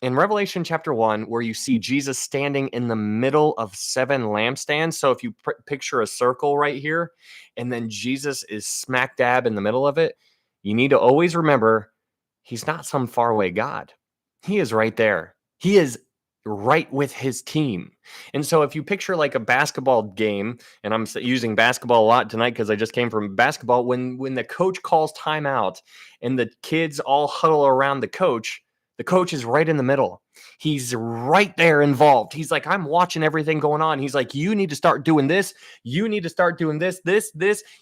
Speaker 1: in Revelation chapter 1, where you see Jesus standing in the middle of 7 lampstands. So if you picture a circle right here, and then Jesus is smack dab in the middle of it, you need to always remember he's not some faraway God. He is right there. He is right with his team. And so if you picture like a basketball game, and I'm using basketball a lot tonight because I just came from basketball, when the coach calls timeout and the kids all huddle around the coach is right in the middle. He's right there involved. He's like, I'm watching everything going on. He's like, you need to start doing this. You need to start doing this.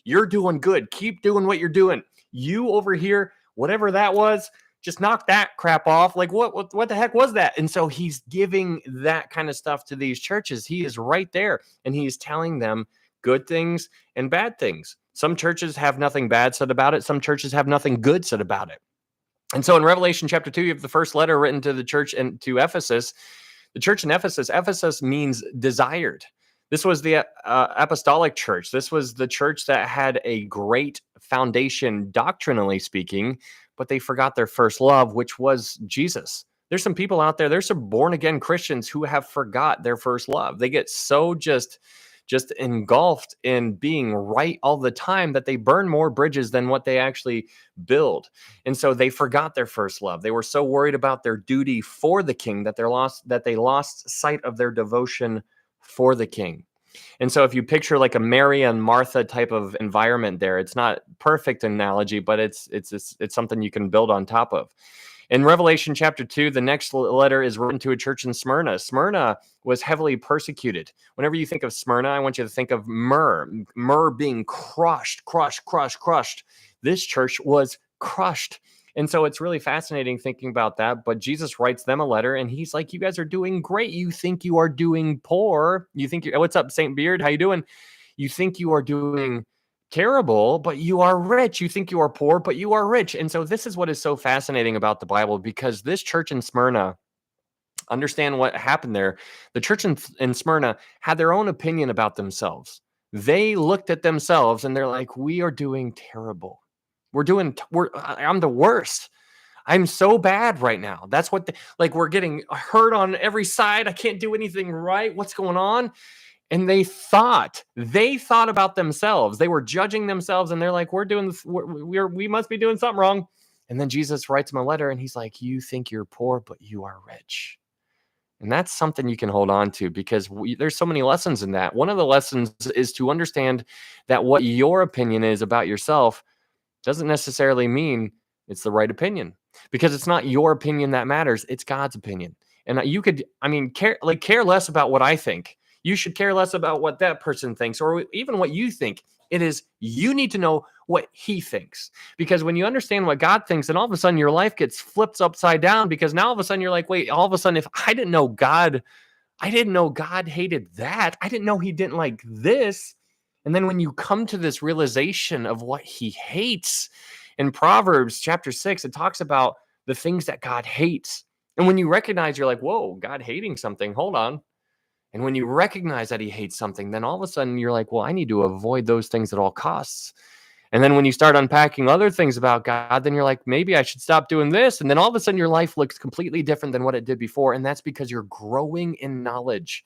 Speaker 1: You're doing good. Keep doing what you're doing. You over here, whatever that was, just knock that crap off. Like, what the heck was that? And so he's giving that kind of stuff to these churches. He is right there, and he's telling them good things and bad things. Some churches have nothing bad said about it. Some churches have nothing good said about it. And so in Revelation chapter 2, you have the first letter written to the church and to Ephesus. The church in Ephesus means desired. This was the apostolic church. This was the church that had a great foundation, doctrinally speaking, but they forgot their first love, which was Jesus. There's some people out there, there's some born again Christians who have forgot their first love. They get so just engulfed in being right all the time that they burn more bridges than what they actually build. And so they forgot their first love. They were so worried about their duty for the king that they lost sight of their devotion for the king. And so if you picture like a Mary and Martha type of environment there, it's not perfect analogy, but it's something you can build on top of. In Revelation chapter 2, the next letter is written to a church in Smyrna. Smyrna was heavily persecuted. Whenever you think of Smyrna, I want you to think of myrrh being crushed. This church was crushed. And so it's really fascinating thinking about that. But Jesus writes them a letter, and he's like, you guys are doing great. You think you are doing poor. You think, what's up, St. Beard? How you doing? You think you are doing terrible, but you are rich. You think you are poor, but you are rich. And so this is what is so fascinating about the Bible, because this church in Smyrna, understand what happened there. The church in Smyrna had their own opinion about themselves. They looked at themselves and they're like, we are doing terrible. I'm the worst. I'm so bad right now. That's what, we're getting hurt on every side. I can't do anything right. What's going on? And they thought about themselves. They were judging themselves, and they're like, we're doing this. We must be doing something wrong. And then Jesus writes them a letter, and he's like, you think you're poor, but you are rich. And that's something you can hold on to, because there's so many lessons in that. One of the lessons is to understand that what your opinion is about yourself doesn't necessarily mean it's the right opinion, because it's not your opinion that matters. It's God's opinion. And you could, care less about what I think. You should care less about what that person thinks, or even what you think. It is, you need to know what he thinks. Because when you understand what God thinks, then all of a sudden your life gets flipped upside down, because now all of a sudden you're like, wait, all of a sudden, if I didn't know God hated that. I didn't know he didn't like this. And then when you come to this realization of what he hates, in Proverbs chapter 6, it talks about the things that God hates. And when you recognize, you're like, whoa, God hating something, hold on. And when you recognize that he hates something, then all of a sudden you're like, well, I need to avoid those things at all costs. And then when you start unpacking other things about God, then you're like, maybe I should stop doing this. And then all of a sudden your life looks completely different than what it did before. And that's because you're growing in knowledge.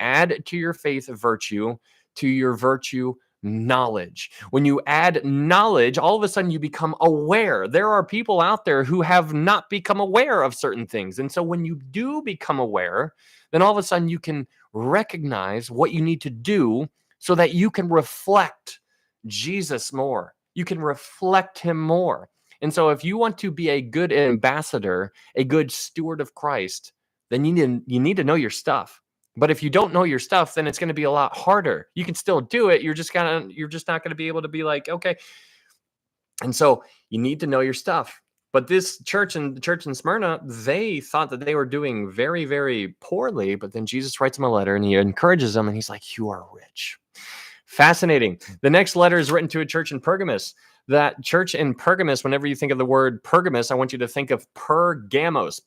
Speaker 1: Add to your faith virtue, to your virtue knowledge. When you add knowledge, all of a sudden you become aware. There are people out there who have not become aware of certain things. And so when you do become aware, then all of a sudden you can recognize what you need to do so that you can reflect Jesus more. You can reflect him more. And so if you want to be a good ambassador, a good steward of Christ, then you need to know your stuff. But if you don't know your stuff, then it's going to be a lot harder. You can still do it. You're just not going to be able to be like, okay. And so you need to know your stuff. But this church and the church in Smyrna, they thought that they were doing very, very poorly. But then Jesus writes them a letter and he encourages them and he's like, you are rich. Fascinating. The next letter is written to a church in Pergamos. That church in Pergamos, whenever you think of the word Pergamos, I want you to think of Pergamos.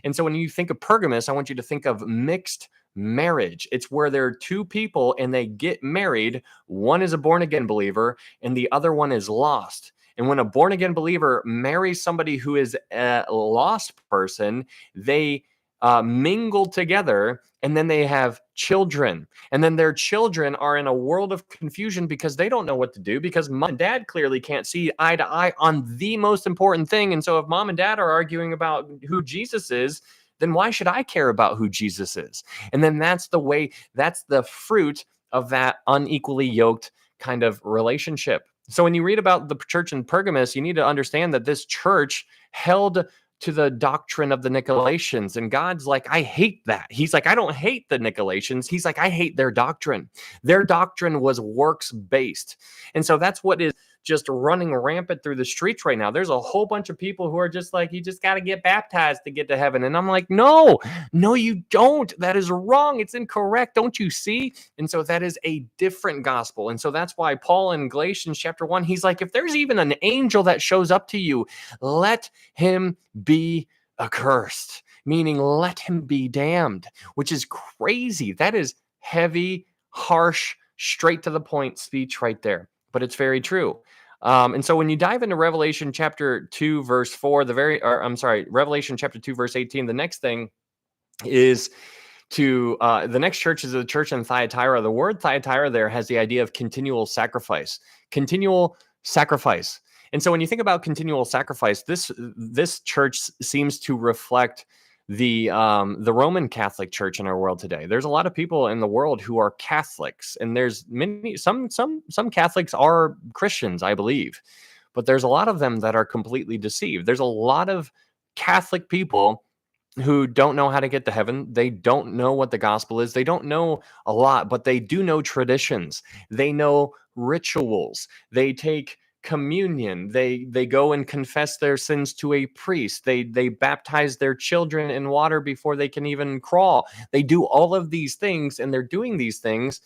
Speaker 1: And so when you think of Pergamos, I want you to think of mixed marriage. It's where there are two people and they get married. One is a born again believer and the other one is lost. And when a born again believer marries somebody who is a lost person, they mingle together and then they have children. And then their children are in a world of confusion because they don't know what to do because mom and dad clearly can't see eye to eye on the most important thing. And so if mom and dad are arguing about who Jesus is, then why should I care about who Jesus is? And then that's the fruit of that unequally yoked kind of relationship. So when you read about the church in Pergamos, you need to understand that this church held to the doctrine of the Nicolaitans. And God's like, I hate that. He's like, I don't hate the Nicolaitans. He's like, I hate their doctrine. Their doctrine was works based. And so that's what is just running rampant through the streets right now. There's a whole bunch of people who are just like, you just got to get baptized to get to heaven. And I'm like, no, you don't. That is wrong. It's incorrect. Don't you see? And so that is a different gospel. And so that's why Paul in Galatians chapter 1, he's like, if there's even an angel that shows up to you, let him be accursed, meaning let him be damned, which is crazy. That is heavy, harsh, straight to the point speech right there. But it's very true. And so when you dive into Revelation chapter 2, verse 4, Revelation chapter 2, verse 18, the next thing is the next church is a church in Thyatira. The word Thyatira there has the idea of continual sacrifice. And so when you think about continual sacrifice, this church seems to reflect the Roman Catholic Church in our world today. There's a lot of people in the world who are Catholics, and there's some Catholics are Christians, I believe, but there's a lot of them that are completely deceived. There's a lot of Catholic people who don't know how to get to heaven. They don't know what the gospel is. They don't know a lot, but they do know traditions. They know rituals. They take communion. They go and confess their sins to a priest. They baptize their children in water before they can even crawl. They do all of these things, and they're doing these things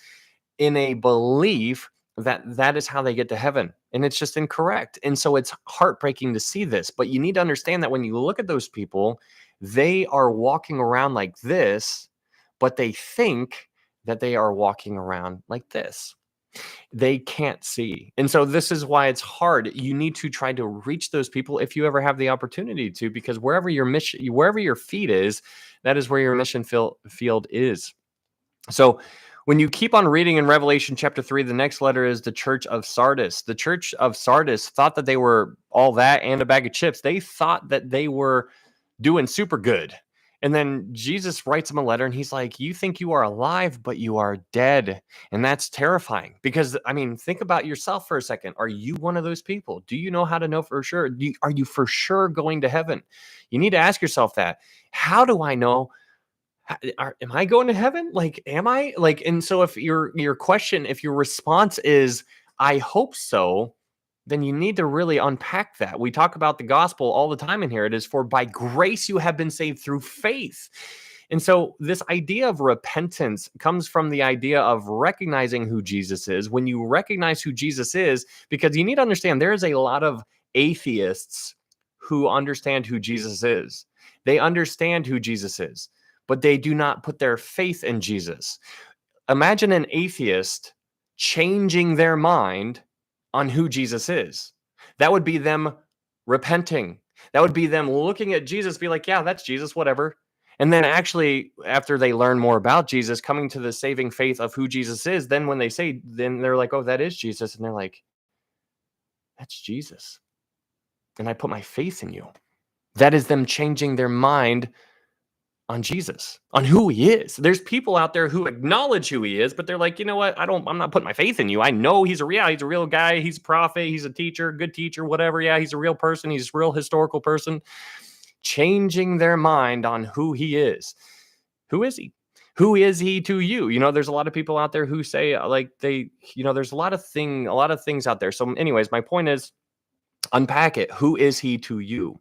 Speaker 1: in a belief that is how they get to heaven. And it's just incorrect. And so it's heartbreaking to see this. But you need to understand that when you look at those people, they are walking around like this, but they think that they are walking around like this. They can't see. And so this is why it's hard. You need to try to reach those people if you ever have the opportunity to, because wherever your feet is, that is where your mission field is. So when you keep on reading in Revelation chapter 3, the next letter is the church of Sardis. The church of Sardis thought that they were all that and a bag of chips. They thought that they were doing super good. And then Jesus writes them a letter and he's like, you think you are alive, but you are dead. And that's terrifying because, I mean, think about yourself for a second. Are you one of those people? Do you know how to know for sure? Are you for sure going to heaven? You need to ask yourself that. How do I know? Am I going to heaven? Like, am I? Like, and so if your response is, I hope so, then you need to really unpack that. We talk about the gospel all the time in here. It is for by grace you have been saved through faith. And so this idea of repentance comes from the idea of recognizing who Jesus is. When you recognize who Jesus is, because you need to understand there is a lot of atheists who understand who Jesus is. They understand who Jesus is, but they do not put their faith in Jesus. Imagine an atheist changing their mind on who Jesus is. That would be them repenting. That would be them looking at Jesus, be like, yeah, that's Jesus, whatever. And then actually, after they learn more about Jesus, coming to the saving faith of who Jesus is, then when they say, then they're like, oh, that is Jesus. And they're like, that's Jesus. And I put my faith in you. That is them changing their mind on Jesus, on who he is. There's people out there who acknowledge who he is, but they're like, you know what? I'm not putting my faith in you. I know he's a real guy. He's a prophet. He's a teacher, good teacher, whatever. Yeah, he's a real person. He's a real historical person. Changing their mind on who he is. Who is he? Who is he to you? You know, there's a lot of people out there who say there's a lot of things out there. So anyways, my point is, unpack it. Who is he to you?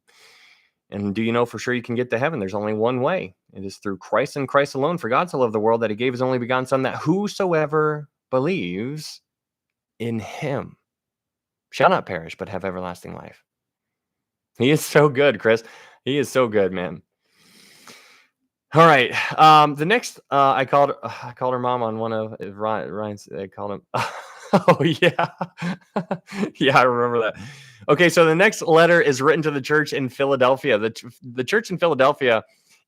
Speaker 1: And do you know for sure you can get to heaven? There's only one way. It is through Christ and Christ alone. For God so loved the world that he gave his only begotten son, that whosoever believes in him shall not perish, but have everlasting life. He is so good, Chris. He is so good, man. All right. The next, I called her mom on one of Ryan's. I called him. Oh yeah, yeah, I remember that. Okay, so the next letter is written to the church in Philadelphia. The church in Philadelphia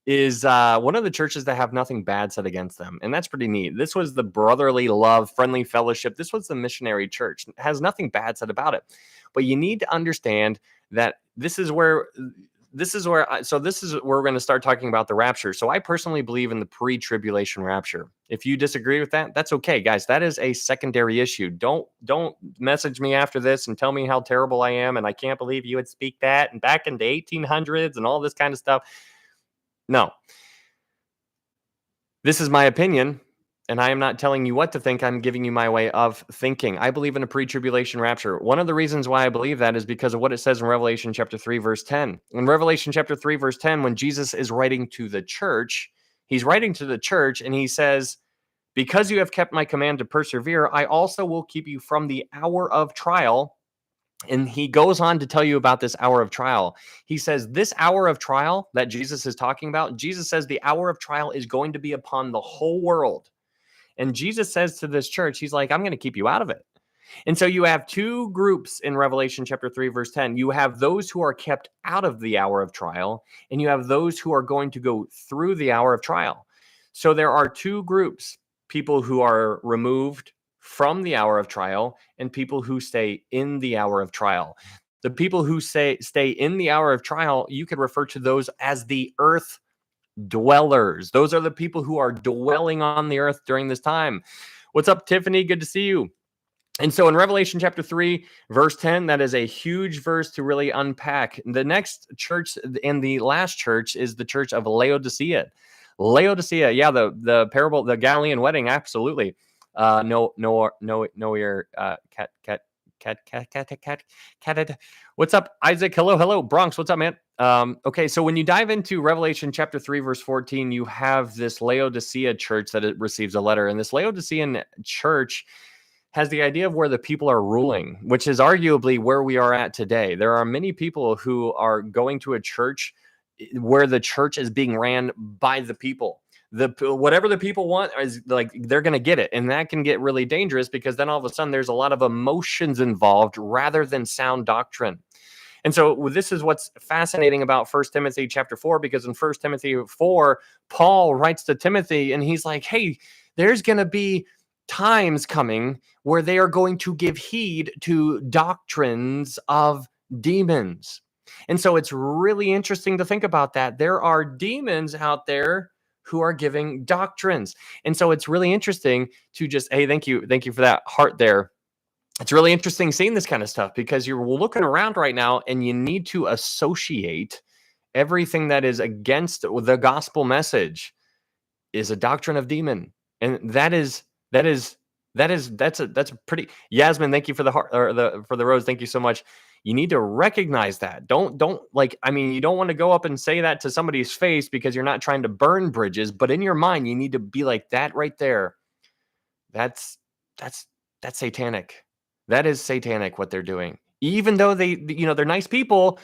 Speaker 1: is one of the churches that have nothing bad said against them, and that's pretty neat. This was the brotherly love, friendly fellowship. This was the missionary church. It has nothing bad said about it, but you need to understand that this is where we're going to start talking about the rapture. So I personally believe in the pre-tribulation rapture. If you disagree with that, that's okay, guys. That is a secondary issue. Don't message me after this and tell me how terrible I am and I can't believe you would speak that and back in the 1800s and all this kind of stuff. No. This is my opinion, and I am not telling you what to think. I'm giving you my way of thinking. I believe in a pre-tribulation rapture. One of the reasons why I believe that is because of what it says in Revelation chapter 3, verse 10. In Revelation chapter 3, verse 10, when Jesus is writing to the church, he's writing to the church, and he says, because you have kept my command to persevere, I also will keep you from the hour of trial. And he goes on to tell you about this hour of trial. He says this hour of trial that Jesus is talking about, Jesus says the hour of trial is going to be upon the whole world. And Jesus says to this church, he's like, I'm going to keep you out of it. And so you have two groups in Revelation chapter 3, verse 10. You have those who are kept out of the hour of trial, and you have those who are going to go through the hour of trial. So there are two groups, people who are removed from the hour of trial and people who stay in the hour of trial. The people who stay in the hour of trial, you could refer to those as the earth dwellers. Those are the people who are dwelling on the earth during this time. What's up, Tiffany? Good to see you. And so in Revelation chapter 3, verse 10, that is a huge verse to really unpack. The next church and the last church is the church of Laodicea. Laodicea, yeah, the parable, the Galilean wedding, absolutely. Cat. What's up, Isaac? Hello, Bronx. What's up, man? Okay, so when you dive into Revelation chapter 3, verse 14, you have this Laodicea church that it receives a letter, and this Laodicean church has the idea of where the people are ruling, which is arguably where we are at today. There are many people who are going to a church where the church is being ran by the people. Whatever the people want is like they're going to get it, and that can get really dangerous because then all of a sudden there's a lot of emotions involved rather than sound doctrine. And so this is what's fascinating about 1 Timothy chapter 4, because in 1 Timothy 4, Paul writes to Timothy and he's like, hey, there's going to be times coming where they are going to give heed to doctrines of demons. And so it's really interesting to think about that. There are demons out there who are giving doctrines. And so it's really interesting to just, hey, thank you for that heart there. It's really interesting seeing this kind of stuff because you're looking around right now and you need to associate everything that is against the gospel message is a doctrine of demon. And that's a pretty, Yasmin, thank you for the heart or for the rose. Thank you so much. You need to recognize that. Don't you don't want to go up and say that to somebody's face because you're not trying to burn bridges, but in your mind, you need to be like that right there. That's satanic. That is satanic what they're doing. Even though they're nice people,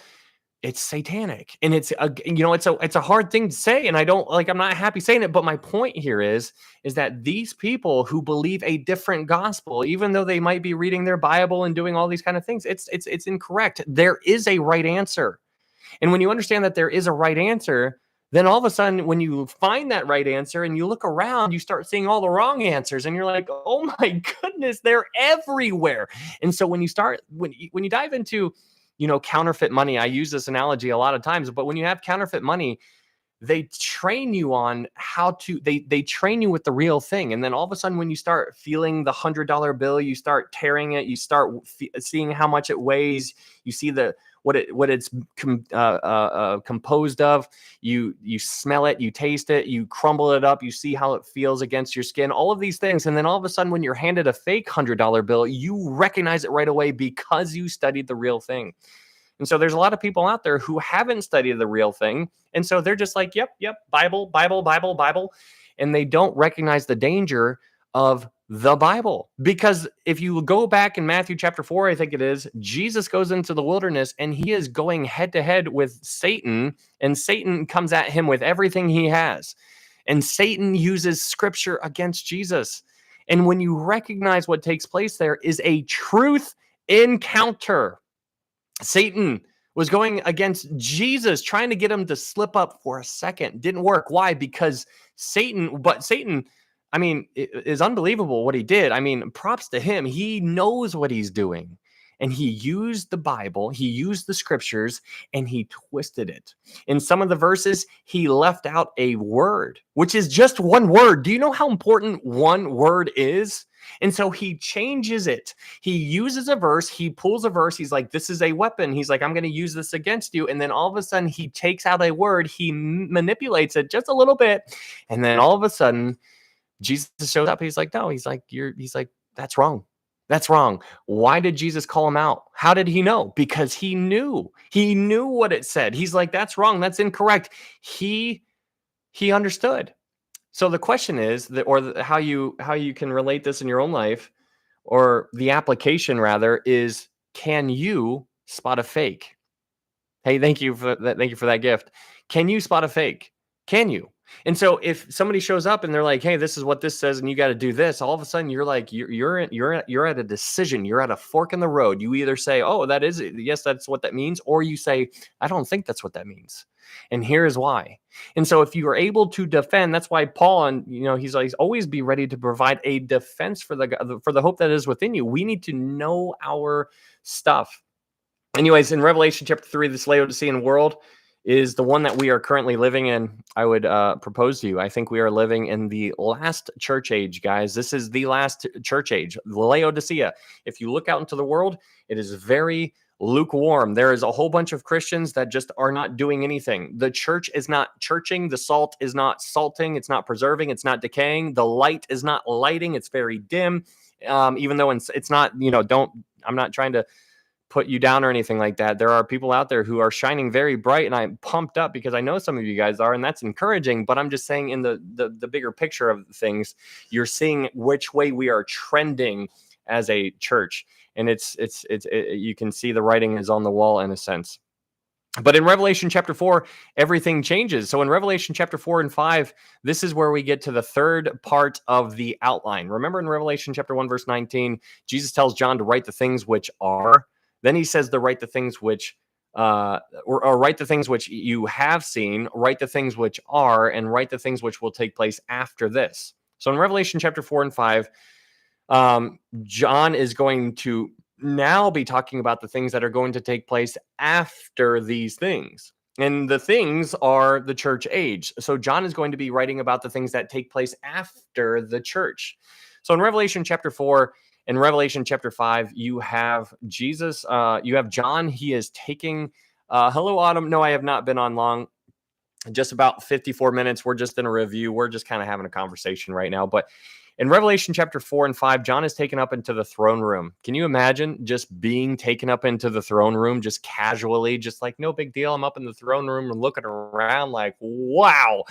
Speaker 1: It's satanic, and it's a hard thing to say, and I'm not happy saying it, but my point here is that these people who believe a different gospel, even though they might be reading their Bible and doing all these kind of things, it's incorrect. There is a right answer. And when you understand that there is a right answer, then all of a sudden, when you find that right answer and you look around, you start seeing all the wrong answers, and you're like, "Oh my goodness, they're everywhere." And so when you dive into, counterfeit money, I use this analogy a lot of times, but when you have counterfeit money, they train you on how to they train you with the real thing, and then all of a sudden when you start feeling the $100 bill, you start tearing it, you start seeing how much it weighs, you see what it's composed of, you smell it, you taste it, you crumble it up, you see how it feels against your skin, all of these things, and then all of a sudden when you're handed a fake $100 bill, you recognize it right away because you studied the real thing. And so there's a lot of people out there who haven't studied the real thing. And so they're just like, yep, Bible, Bible, Bible, Bible. And they don't recognize the danger of the Bible. Because if you go back in Matthew chapter 4, I think it is, Jesus goes into the wilderness and he is going head to head with Satan. And Satan comes at him with everything he has. And Satan uses scripture against Jesus. And when you recognize what takes place there is a truth encounter. Satan was going against Jesus, trying to get him to slip up for a second. Didn't work. Why? Because Satan, I mean, it is unbelievable what he did. I mean, props to him. He knows what he's doing. And he used the Bible, he used the scriptures, and he twisted it. In some of the verses, he left out a word, which is just one word. Do you know how important one word is? And so he changes it. He uses a verse, he pulls a verse, he's like, this is a weapon. He's like, I'm going to use this against you. And then all of a sudden, he takes out a word, he manipulates it just a little bit. And then all of a sudden, Jesus shows up. He's like, no, he's like, that's wrong. That's wrong. Why did Jesus call him out? How did he know? Because he knew what it said. He's like, that's wrong. That's incorrect. He understood. So the question is how you can relate this in your own life, or the application rather, is, can you spot a fake? Hey, thank you for that. Thank you for that gift. Can you spot a fake? Can you? And so if somebody shows up and they're like, hey, this is what this says, and you got to do this, all of a sudden you're like, you're at a decision. You're at a fork in the road. You either say, oh, that is it. Yes, that's what that means. Or you say, I don't think that's what that means. And here is why. And so if you are able to defend, that's why Paul, and he's always be ready to provide a defense for the hope that is within you. We need to know our stuff. Anyways, in Revelation chapter 3, this Laodicean world is the one that we are currently living in. I would propose to you, I think we are living in the last church age, guys. This is the last church age, Laodicea. If you look out into the world, it is very lukewarm. There is a whole bunch of Christians that just are not doing anything. The church is not churching. The salt is not salting. It's not preserving. It's not decaying. The light is not lighting. It's very dim. Even though it's not, I'm not trying to put you down or anything like that. There are people out there who are shining very bright, and I'm pumped up because I know some of you guys are, and that's encouraging. But I'm just saying, in the bigger picture of things, you're seeing which way we are trending as a church, and it's you can see the writing is on the wall in a sense. But in Revelation chapter 4, everything changes. So in Revelation chapter 4 and 5, this is where we get to the third part of the outline. Remember in Revelation chapter 1, verse 19, Jesus tells John to write the things which are. Then he says to write the things which, or write the things which you have seen, write the things which are, and write the things which will take place after this. So in Revelation chapter 4 and 5, John is going to now be talking about the things that are going to take place after these things. And the things are the church age. So John is going to be writing about the things that take place after the church. So in Revelation chapter 4, in Revelation chapter 5, you have Jesus, you have John. He is taking, hello, Autumn. No, I have not been on long, just about 54 minutes. We're just in a review. We're just kind of having a conversation right now. But in Revelation chapter 4 and 5, John is taken up into the throne room. Can you imagine just being taken up into the throne room, just casually, just like, no big deal. I'm up in the throne room and looking around like, wow,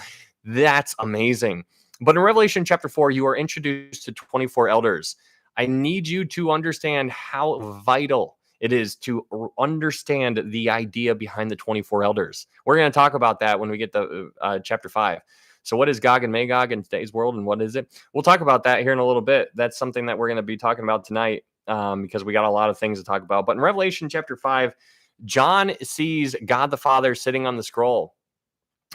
Speaker 1: that's amazing. But in Revelation chapter 4, you are introduced to 24 elders. I need you to understand how vital It is to understand the idea behind the 24 elders. We're going to talk about that when we get to chapter 5. So what is Gog and Magog in today's world, and what is it? We'll talk about that here in a little bit. That's something that we're going to be talking about tonight, because we got a lot of things to talk about. But in Revelation chapter 5, John sees God the Father sitting on the scroll.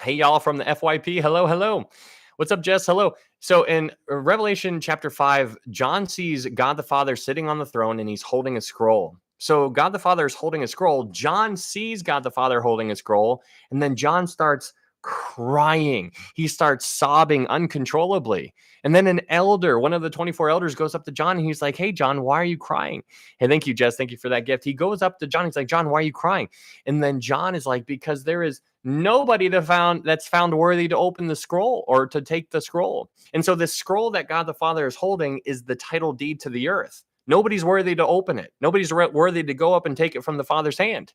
Speaker 1: Hey, y'all from the FYP. Hello, hello. What's up, Jess? Hello. So in Revelation chapter 5, John sees God the Father sitting on the throne, and he's holding a scroll. So God the Father is holding a scroll. John sees God the Father holding a scroll, and then John starts crying. He starts sobbing uncontrollably. And then an elder, one of the 24 elders, goes up to John, and he's like, hey, John, why are you crying? Hey, thank you, Jess. Thank you for that gift. He goes up to John. He's like, John, why are you crying? And then John is like, because there is nobody that's found worthy to open the scroll or to take the scroll. And so this scroll that God the Father is holding is the title deed to the earth. Nobody's worthy to open it. Nobody's worthy to go up and take it from the Father's hand.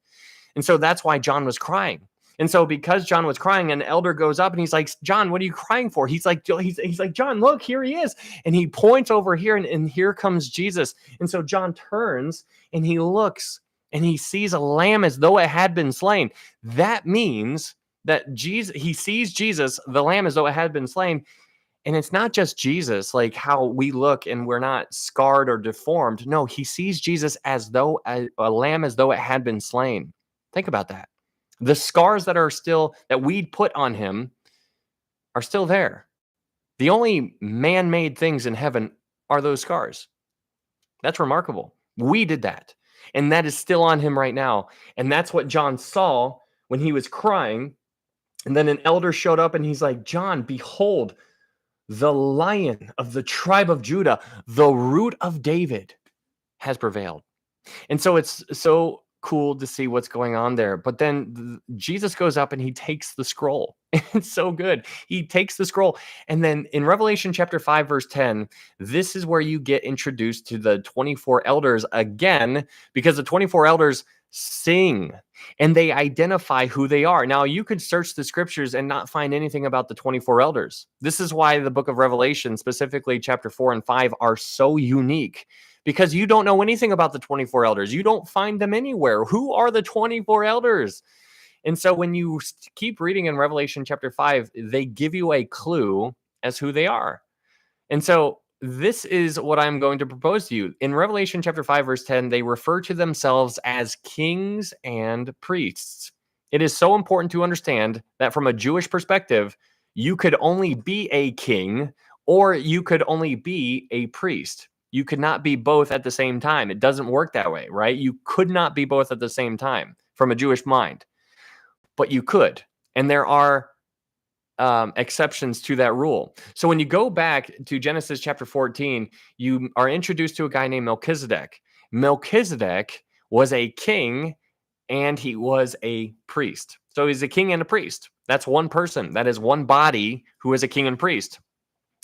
Speaker 1: And so that's why John was crying. And so because John was crying, an elder goes up and he's like, John, what are you crying for? He's like, John, look, here he is. And he points over here, and here comes Jesus. And so John turns and he looks and he sees a lamb as though it had been slain. That means that he sees Jesus, the lamb, as though it had been slain. And it's not just Jesus, like how we look and we're not scarred or deformed. No, he sees Jesus as though a lamb, as though it had been slain. Think about that. The scars that we put on him are still there. The only man-made things in heaven are those scars. That's remarkable. We did that. And that is still on him right now. And that's what John saw when he was crying. And then an elder showed up and he's like, John, behold, the Lion of the tribe of Judah, the Root of David, has prevailed. And so it's so cool to see what's going on there. But then Jesus goes up and he takes the scroll. It's so good. He takes the scroll. And then in Revelation chapter 5, verse 10, this is where you get introduced to the 24 elders again, because the 24 elders sing and they identify who they are. Now, you could search the scriptures and not find anything about the 24 elders. This is why the book of Revelation, specifically chapter 4 and 5, are so unique, because you don't know anything about the 24 elders. You don't find them anywhere. Who are the 24 elders? And so when you keep reading in Revelation chapter 5, they give you a clue as who they are. And so this is what I'm going to propose to you. In Revelation chapter 5, verse 10, they refer to themselves as kings and priests. It is so important to understand that from a Jewish perspective, you could only be a king or you could only be a priest. You could not be both at the same time. It doesn't work that way, right? You could not be both at the same time from a Jewish mind, but you could. And there are exceptions to that rule. So when you go back to Genesis chapter 14, you are introduced to a guy named Melchizedek. Melchizedek was a king and he was a priest. So he's a king and a priest. That's one person. That is one body who is a king and priest.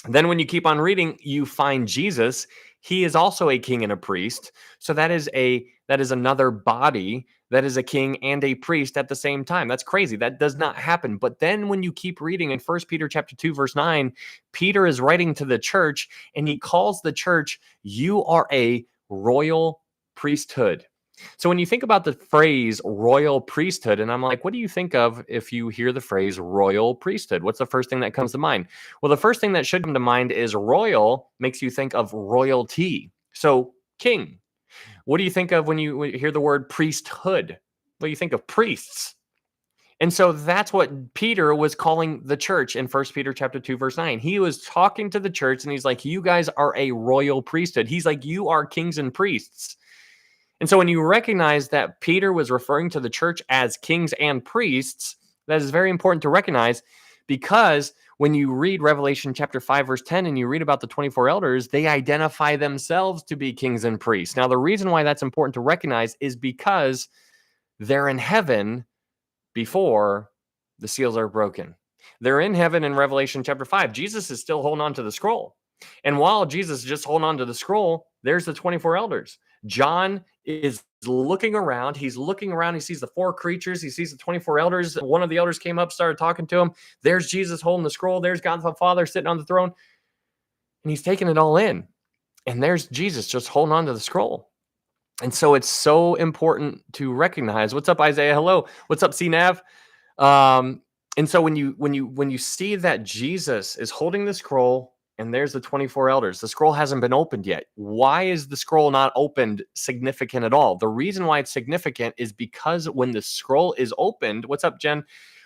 Speaker 1: Then when you keep on reading, you find Jesus. He is also a king and a priest. So that is another body that is a king and a priest at the same time. That's crazy. That does not happen. But then when you keep reading in 1 Peter chapter 2, verse 9, Peter is writing to the church and he calls the church, you are a royal priesthood. So when you think about the phrase royal priesthood, and I'm like, what do you think of if you hear the phrase royal priesthood? What's the first thing that comes to mind? Well, the first thing that should come to mind is royal makes you think of royalty. So king. What do you think of when you hear the word priesthood? Well, you think of priests. And so that's what Peter was calling the church in 1 Peter chapter 2, verse 9. He was talking to the church and he's like, you guys are a royal priesthood. He's like, you are kings and priests. And so when you recognize that Peter was referring to the church as kings and priests, that is very important to recognize, because when you read Revelation chapter 5, verse 10, and you read about the 24 elders, they identify themselves to be kings and priests. Now, the reason why that's important to recognize is because they're in heaven before the seals are broken. They're in heaven in Revelation chapter 5. Jesus is still holding on to the scroll. And while Jesus is just holding on to the scroll, there's the 24 elders. John is looking around. He's looking around. He sees the four creatures. He sees the 24 elders. One of the elders came up, started talking to him. There's Jesus holding the scroll. There's God the Father sitting on the throne. And he's taking it all in. And there's Jesus just holding on to the scroll. And so it's so important to recognize. What's up, Isaiah? Hello. What's up, CNAV? Um, and so when you see that Jesus is holding the scroll and there's the 24 elders, the scroll hasn't been opened yet. Why is the scroll not opened significant at all? The reason why it's significant is because when the scroll is opened, what's up, Jen?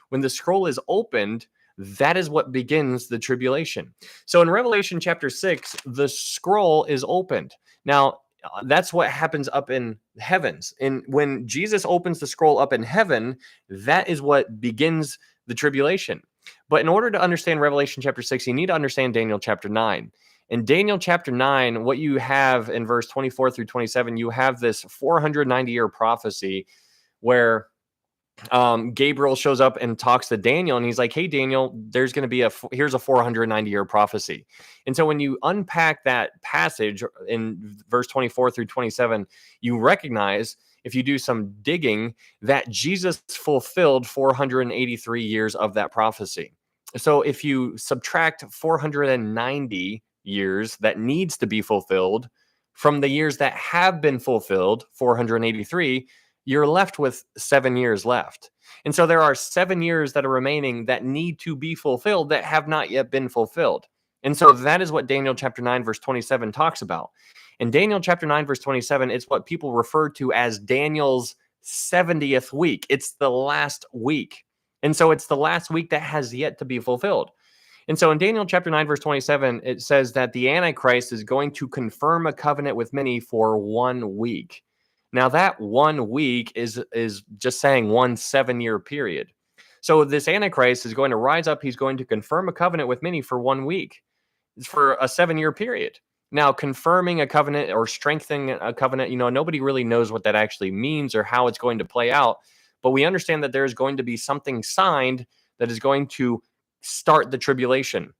Speaker 1: When the scroll is opened, that is what begins the tribulation. So in Revelation chapter 6, the scroll is opened. Now, that's what happens up in heavens. And when Jesus opens the scroll up in heaven, that is what begins the tribulation. But in order to understand Revelation chapter 6, you need to understand Daniel chapter 9. In Daniel chapter 9, what you have in verse 24 through 27, you have this 490-year prophecy where Gabriel shows up and talks to Daniel, and he's like, "Hey, Daniel, there's going to be here's a 490-year prophecy." And so when you unpack that passage in verse 24 through 27, you recognize, if you do some digging, that Jesus fulfilled 483 years of that prophecy. So if you subtract 490 years that needs to be fulfilled from the years that have been fulfilled, 483, you're left with 7 years left. And so there are 7 years that are remaining that need to be fulfilled that have not yet been fulfilled. And so that is what Daniel chapter 9, verse 27 talks about. In Daniel chapter 9, verse 27, it's what people refer to as Daniel's 70th week. It's the last week. And so it's the last week that has yet to be fulfilled. And so in Daniel chapter 9, verse 27, it says that the Antichrist is going to confirm a covenant with many for 1 week. Now, that 1 week is just saying 1 7-year period. So this Antichrist is going to rise up. He's going to confirm a covenant with many for 1 week. It's for a 7-year period. Now, confirming a covenant or strengthening a covenant, nobody really knows what that actually means or how it's going to play out. But we understand that there's going to be something signed that is going to start the tribulation.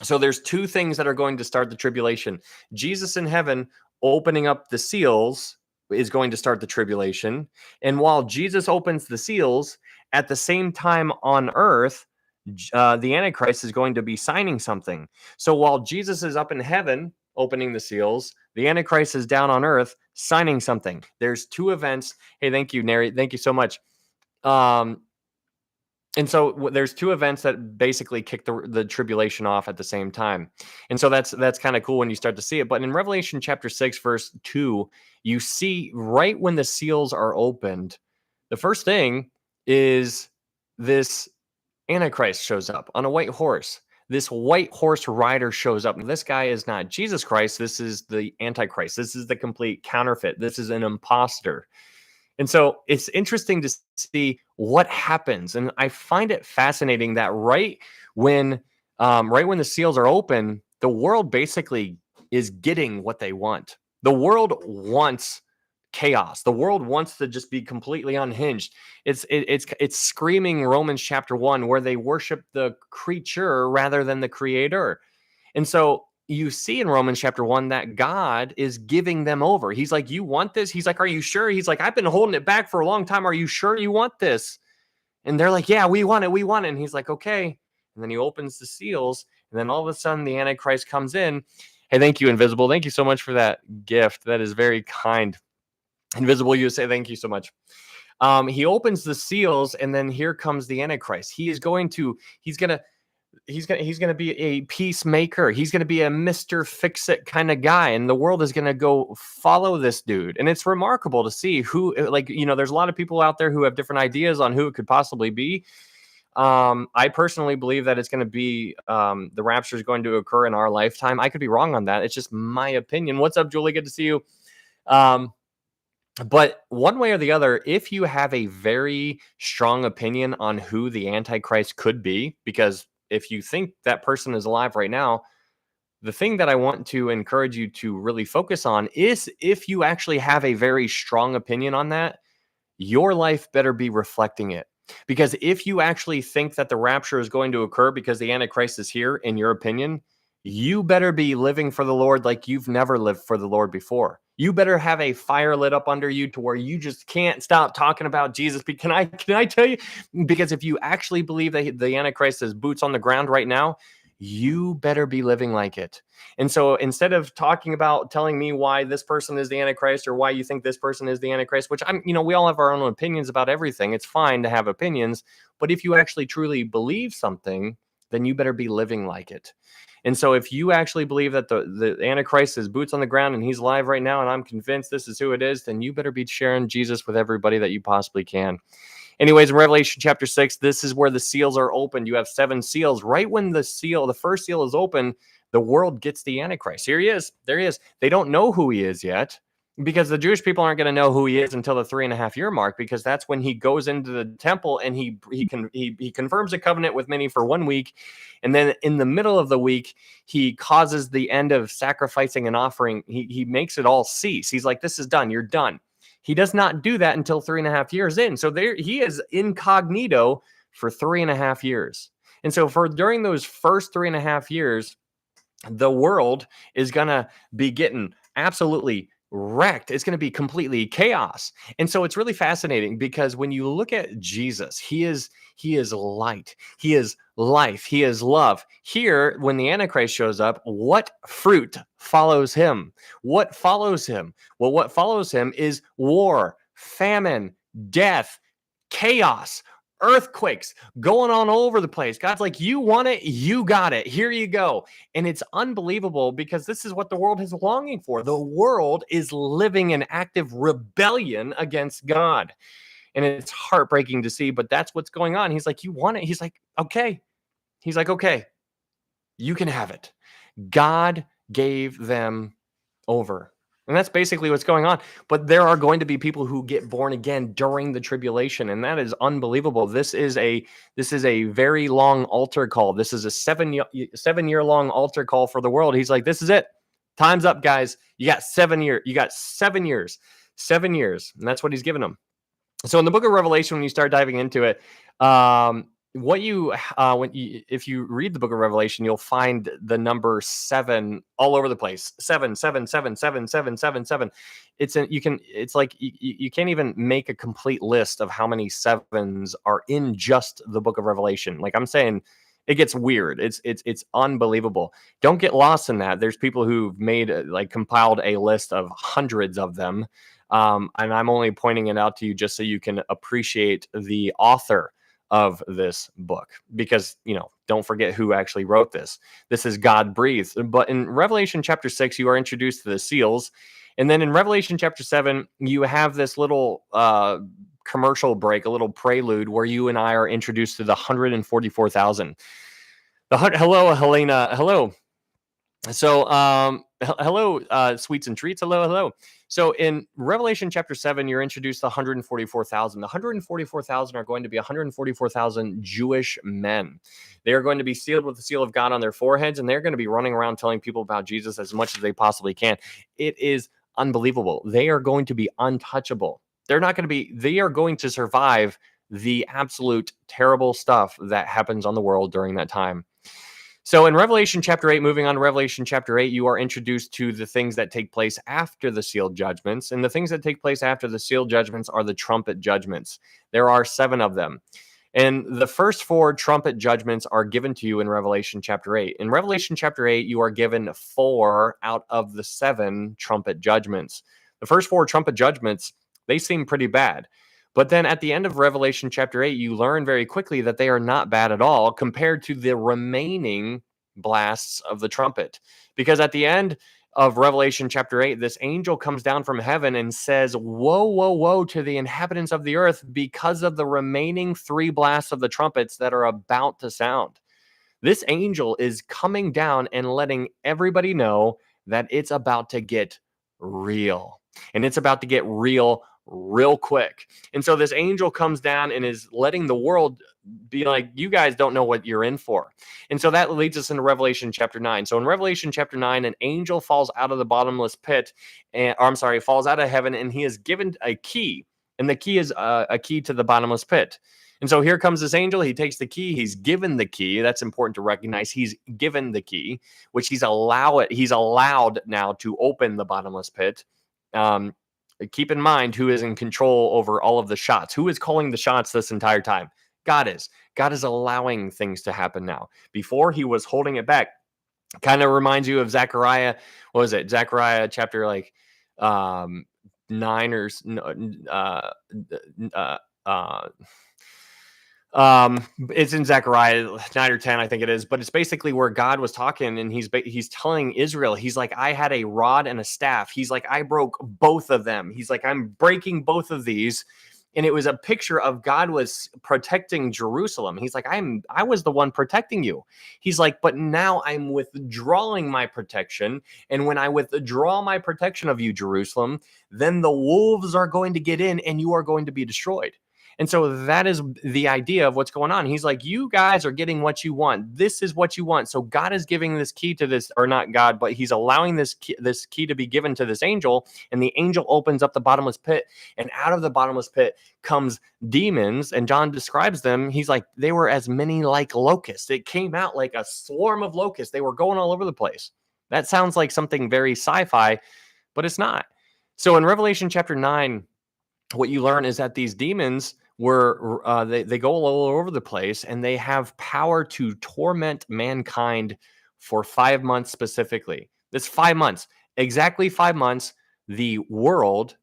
Speaker 1: So there's 2 things that are going to start the tribulation. Jesus in heaven opening up the seals is going to start the tribulation. And while Jesus opens the seals, at the same time on earth, the Antichrist is going to be signing something. So while Jesus is up in heaven opening the seals, the Antichrist is down on earth signing something. There's 2 events. Hey, thank you, Neri. Thank you so much. And so there's 2 events that basically kick the tribulation off at the same time. And so that's kind of cool when you start to see it. But in Revelation chapter 6, verse 2, you see right when the seals are opened, the first thing is this Antichrist shows up on a white horse. This white horse rider shows up. This guy is not Jesus Christ. This is the Antichrist. This is the complete counterfeit. This is an imposter. And so it's interesting to see what happens. And I find it fascinating that right when the seals are open, the world basically is getting what they want. The world wants chaos. The world wants to just be completely unhinged. It's screaming Romans chapter 1, where they worship the creature rather than the creator. And so you see in Romans chapter 1 that God is giving them over. He's like, "You want this?" He's like, "Are you sure?" He's like, "I've been holding it back for a long time. Are you sure you want this?" And they're like, "Yeah, we want it. We want it." And he's like, "Okay." And then he opens the seals. And then all of a sudden the Antichrist comes in. Hey, thank you, Invisible. Thank you so much for that gift. That is very kind. Invisible USA, thank you so much. He opens the seals, and then here comes the Antichrist. He's gonna be a peacemaker. He's gonna be a Mr. Fix-It kind of guy, and the world is gonna go follow this dude. And it's remarkable to see who, there's a lot of people out there who have different ideas on who it could possibly be. I personally believe that it's going to be the rapture is going to occur in our lifetime. I could be wrong on that. It's just my opinion. What's up, Julie? Good to see you. But one way or the other, if you have a very strong opinion on who the Antichrist could be, because if you think that person is alive right now, the thing that I want to encourage you to really focus on is, if you actually have a very strong opinion on that, your life better be reflecting it. Because if you actually think that the rapture is going to occur because the Antichrist is here, in your opinion, you better be living for the Lord like you've never lived for the Lord before. You better have a fire lit up under you to where you just can't stop talking about Jesus. Can I tell you? Because if you actually believe that the Antichrist has boots on the ground right now, you better be living like it. And so instead of talking about telling me why this person is the Antichrist or why you think this person is the Antichrist, which we all have our own opinions about everything. It's fine to have opinions, but if you actually truly believe something, then you better be living like it. And so if you actually believe that the Antichrist is boots on the ground and he's alive right now, and I'm convinced this is who it is, then you better be sharing Jesus with everybody that you possibly can. Anyways, in Revelation chapter 6, this is where the seals are opened. You have 7 seals. Right when the first seal is open, the world gets the Antichrist. Here he is. There he is. They don't know who he is yet, because the Jewish people aren't going to know who he is until the 3.5-year mark, because that's when he goes into the temple and he confirms a covenant with many for 1 week. And then in the middle of the week, he causes the end of sacrificing and offering. He makes it all cease. He's like, this is done. You're done. He does not do that until 3.5 years in. So there he is incognito for 3.5 years. And so during those first 3.5 years, the world is going to be getting absolutely wrecked. It's going to be completely chaos. And so it's really fascinating, because when you look at Jesus, he is light, he is life, he is love. Here, when the Antichrist shows up, what fruit follows him? What follows him? Well, what follows him is war, famine, death, chaos, earthquakes going on all over the place. God's like, you want it, you got it. Here you go. And it's unbelievable, because this is what the world is longing for. The world is living in active rebellion against God. And it's heartbreaking to see, but that's what's going on. He's like, you want it? He's like, okay. He's like, okay, you can have it. God gave them over. And that's basically what's going on. But there are going to be people who get born again during the tribulation, and that is unbelievable. This is a very long altar call. This is a 7-year long altar call for the world. He's like, this is it. Time's up, guys. You got 7 years. You got 7 years. 7 years. And that's what he's given them. So in the book of Revelation, when you start diving into it, if you read the book of Revelation, you'll find the number 7 all over the place. 7, 7, 7, 7, 7, 7, 7. It's like you can't even make a complete list of how many 7s are in just the book of Revelation. Like I'm saying, it gets weird. It's unbelievable. Don't get lost in that. There's people who've compiled a list of hundreds of them. And I'm only pointing it out to you just so you can appreciate the author of this book, because, don't forget who actually wrote this. This is God breathed. But in Revelation chapter 6, you are introduced to the seals. And then in Revelation chapter 7, you have this little commercial break, a little prelude where you and I are introduced to the 144,000. Hello, Helena. Hello. So, hello, sweets and treats. Hello. So in Revelation chapter 7, you're introduced to 144,000. The 144,000 are going to be 144,000 Jewish men. They are going to be sealed with the seal of God on their foreheads, and they're going to be running around telling people about Jesus as much as they possibly can. It is unbelievable. They are going to be untouchable. They are going to survive the absolute terrible stuff that happens on the world during that time. So in Revelation chapter 8, moving on to Revelation chapter 8, you are introduced to the things that take place after the sealed judgments. And the things that take place after the sealed judgments are the trumpet judgments. There are 7 of them. And the first 4 trumpet judgments are given to you in Revelation chapter 8. In Revelation chapter 8, you are given 4 out of the 7 trumpet judgments. The first 4 trumpet judgments, they seem pretty bad. But then at the end of Revelation chapter 8, you learn very quickly that they are not bad at all compared to the remaining blasts of the trumpet. Because at the end of Revelation chapter 8, this angel comes down from heaven and says, woe, woe, woe to the inhabitants of the earth because of the remaining 3 blasts of the trumpets that are about to sound. This angel is coming down and letting everybody know that it's about to get real. And it's about to get real quick. And so this angel comes down and is letting the world be like, you guys don't know what you're in for. And so that leads us into Revelation chapter 9. So in Revelation chapter 9, an angel falls out of the bottomless pit, falls out of heaven, and he is given a key. And the key is a key to the bottomless pit. And so here comes this angel. He takes the key. He's given the key. That's important to recognize. He's given the key, which he's allowed now to open the bottomless pit. Keep in mind who is in control over all of the shots. Who is calling the shots this entire time? God is. God is allowing things to happen now. Before, he was holding it back. Kind of reminds you of Zechariah. What was it? Zechariah chapter 9 or uh, it's in Zechariah 9 or 10, I think it is, but it's basically where God was talking, and he's telling Israel, he's like, I had a rod and a staff. He's like, I broke both of them. He's like, I'm breaking both of these. And it was a picture of God was protecting Jerusalem. He's like, I was the one protecting you. He's like, but now I'm withdrawing my protection. And when I withdraw my protection of you, Jerusalem, then the wolves are going to get in and you are going to be destroyed. And so that is the idea of what's going on. He's like, you guys are getting what you want. This is what you want. So God is giving this key to this, or not God, but he's allowing this key to be given to this angel. And the angel opens up the bottomless pit. And out of the bottomless pit comes demons. And John describes them. He's like, they were as many like locusts. It came out like a swarm of locusts. They were going all over the place. That sounds like something very sci-fi, but it's not. So in Revelation chapter 9, what you learn is that these demons were they go all over the place, and they have power to torment mankind for 5 months specifically. That's 5 months, exactly 5 months. The world,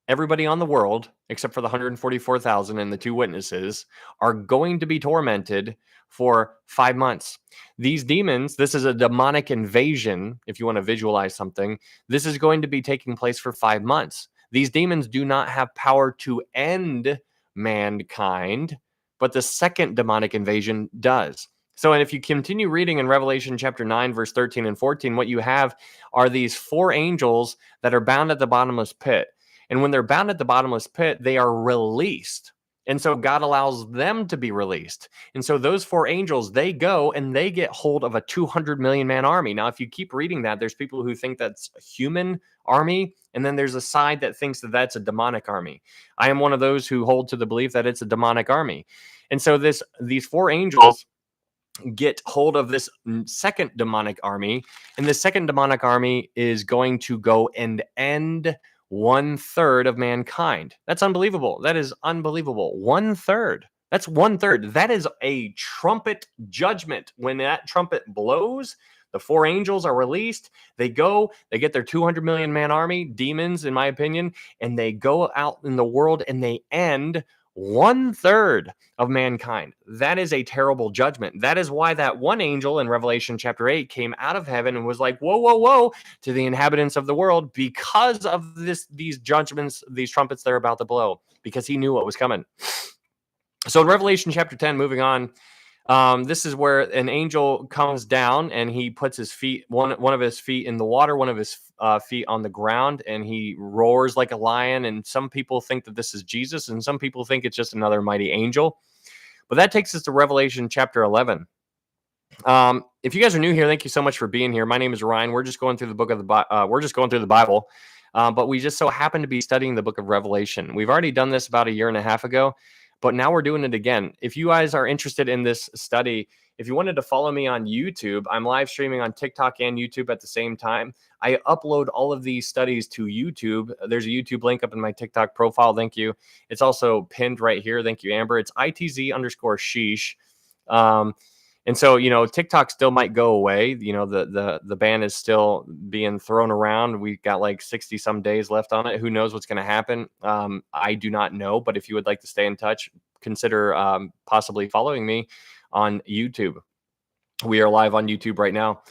Speaker 1: everybody on the world, except for the 144,000 and the 2 witnesses, are going to be tormented for 5 months. These demons, this is a demonic invasion. If you want to visualize something, this is going to be taking place for 5 months. These demons do not have power to end mankind, but the second demonic invasion does. So, and if you continue reading in Revelation chapter 9, verse 13 and 14, what you have are these 4 angels that are bound at the bottomless pit. And when they're bound at the bottomless pit, they are released. And so God allows them to be released. And so those 4 angels, they go and they get hold of a 200 million man army. Now, if you keep reading that, there's people who think that's a human army. And then there's a side that thinks that that's a demonic army. I am one of those who hold to the belief that it's a demonic army. And so these 4 angels get hold of this second demonic army. And the second demonic army is going to go and end 1/3 of mankind. That's unbelievable. That is unbelievable. 1/3. That's 1/3. That is a trumpet judgment. When that trumpet blows, the 4 angels are released. They go, they get their 200 million man army, demons, in my opinion, and they go out in the world and they end 1/3 of mankind. That is a terrible judgment. That is why that one angel in Revelation chapter 8 came out of heaven and was like, whoa, whoa, whoa, to the inhabitants of the world, because of these judgments, these trumpets they're about to blow, because he knew what was coming. So in Revelation chapter 10, moving on, this is where an angel comes down and he puts his feet, one of his feet in the water, one of his feet on the ground, and he roars like a lion. And some people think that this is Jesus, and some people think it's just another mighty angel. But that takes us to Revelation chapter 11. If you guys are new here, thank you so much for being here. My name is Ryan. We're just going through the book of we're just going through the Bible, but we just so happen to be studying the book of Revelation. We've already done this about 1.5 years ago. But now we're doing it again. If you guys are interested in this study, if you wanted to follow me on YouTube, I'm live streaming on TikTok and YouTube at the same time. I upload all of these studies to YouTube. There's a YouTube link up in my TikTok profile. Thank you. It's also pinned right here. Thank you, Amber. It's ITZ_sheesh. And so, TikTok still might go away. The ban is still being thrown around. We've got like 60 some days left on it. Who knows what's going to happen? I do not know. But if you would like to stay in touch, consider possibly following me on YouTube. We are live on YouTube right now.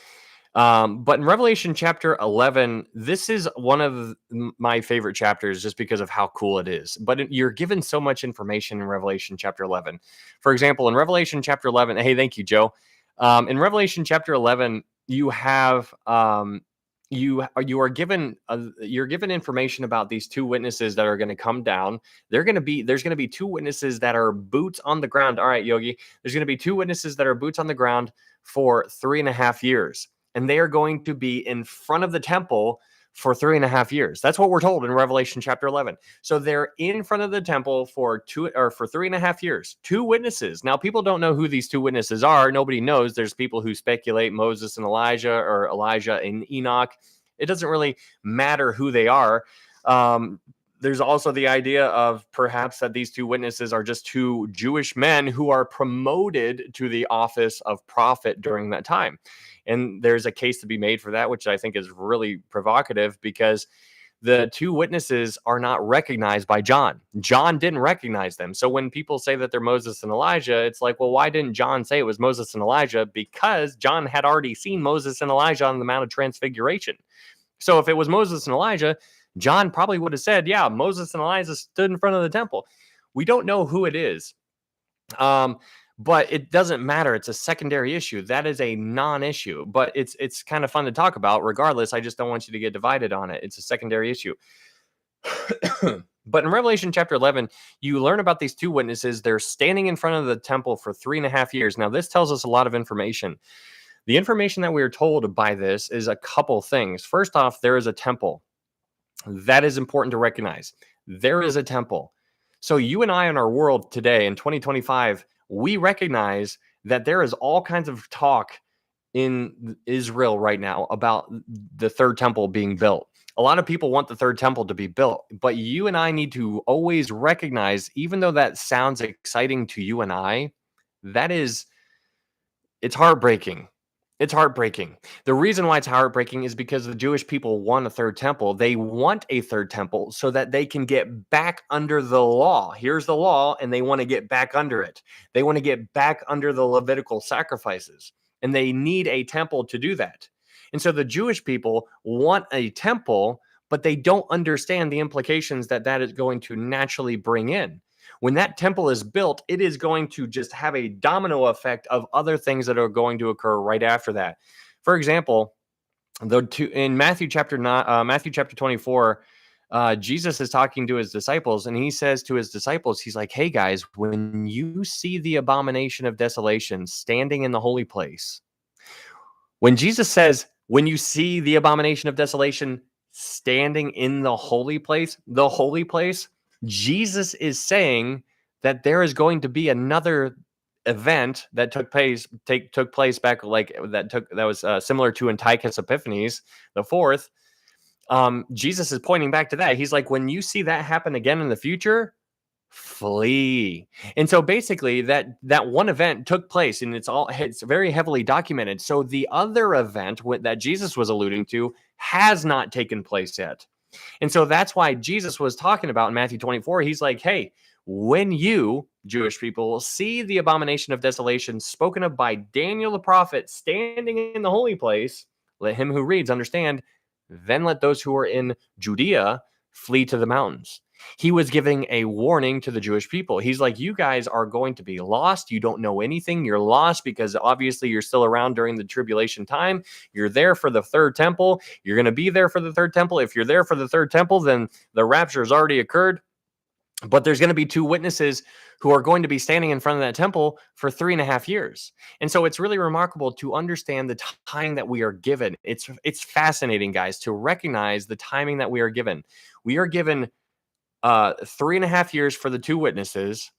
Speaker 1: But in Revelation chapter 11, this is one of my favorite chapters just because of how cool it is. But you're given so much information in Revelation chapter 11. For example, in Revelation chapter 11, hey, thank you, Joe. In Revelation chapter 11, you have you're given information about these 2 witnesses that are going to come down. There's going to be 2 witnesses that are boots on the ground. All right, Yogi, there's going to be 2 witnesses that are boots on the ground for 3.5 years. And they are going to be in front of the temple for 3.5 years. That's what we're told in Revelation chapter 11. So they're in front of the temple for 3.5 years. 2 witnesses. Now, people don't know who these 2 witnesses are. Nobody knows. There's people who speculate Moses and Elijah, or Elijah and Enoch. It doesn't really matter who they are. There's also the idea of perhaps that these two witnesses are just two Jewish men who are promoted to the office of prophet during that time. And there's a case to be made for that, which I think is really provocative because the two witnesses are not recognized by John. John didn't recognize them. So when people say that they're Moses and Elijah, it's like, well, why didn't John say it was Moses and Elijah? Because John had already seen Moses and Elijah on the Mount of Transfiguration. So if it was Moses and Elijah, John probably would have said, yeah, Moses and Elijah stood in front of the temple. We don't know who it is. But it doesn't matter. It's a secondary issue. That is a non-issue, but it's kind of fun to talk about regardless. I just don't want you to get divided on it. It's a secondary issue. But in Revelation chapter 11, you learn about these two witnesses. They're standing in front of the temple for 3.5 years. Now, this tells us a lot of information. The information that we are told by this is a couple things. First off, there is a temple. That is important to recognize. There is a temple. So you and I in our world today in 2025, we recognize that there is all kinds of talk in Israel right now about the third temple being built. A lot of people want the third temple to be built, but you and I need to always recognize, even though that sounds exciting to you and I, it's heartbreaking. It's heartbreaking. The reason why it's heartbreaking is because the Jewish people want a third temple. They want a third temple so that they can get back under the law. Here's the law, and they want to get back under it. They want to get back under the Levitical sacrifices, and they need a temple to do that. And so the Jewish people want a temple, but they don't understand the implications that that is going to naturally bring in. When that temple is built, it is going to just have a domino effect of other things that are going to occur right after that. For example, in Matthew chapter 24, Jesus is talking to his disciples, and he says to his disciples, he's like, hey guys, when you see the abomination of desolation standing in the holy place, when Jesus says, when you see the abomination of desolation standing in the holy place, Jesus is saying that there is going to be another event that took place back that was similar to Antiochus Epiphanes the fourth. Jesus is pointing back to that. He's like, when you see that happen again in the future, flee. And so basically that one event took place, and it's very heavily documented. So the other event that Jesus was alluding to has not taken place yet. And so that's why Jesus was talking about in Matthew 24. He's like, hey, when you, Jewish people, see the abomination of desolation spoken of by Daniel the prophet standing in the holy place, let him who reads understand, then let those who are in Judea flee to the mountains. He was giving a warning to the Jewish people. He's like, you guys are going to be lost. You don't know anything. You're lost because obviously you're still around during the tribulation time. You're there for the third temple. You're going to be there for the third temple. If you're there for the third temple, then the rapture has already occurred. But there's going to be two witnesses who are going to be standing in front of that temple for 3.5 years. And so it's really remarkable to understand the time that we are given. It's fascinating, guys, to recognize the timing that we are given. We are given 3.5 years for the two witnesses,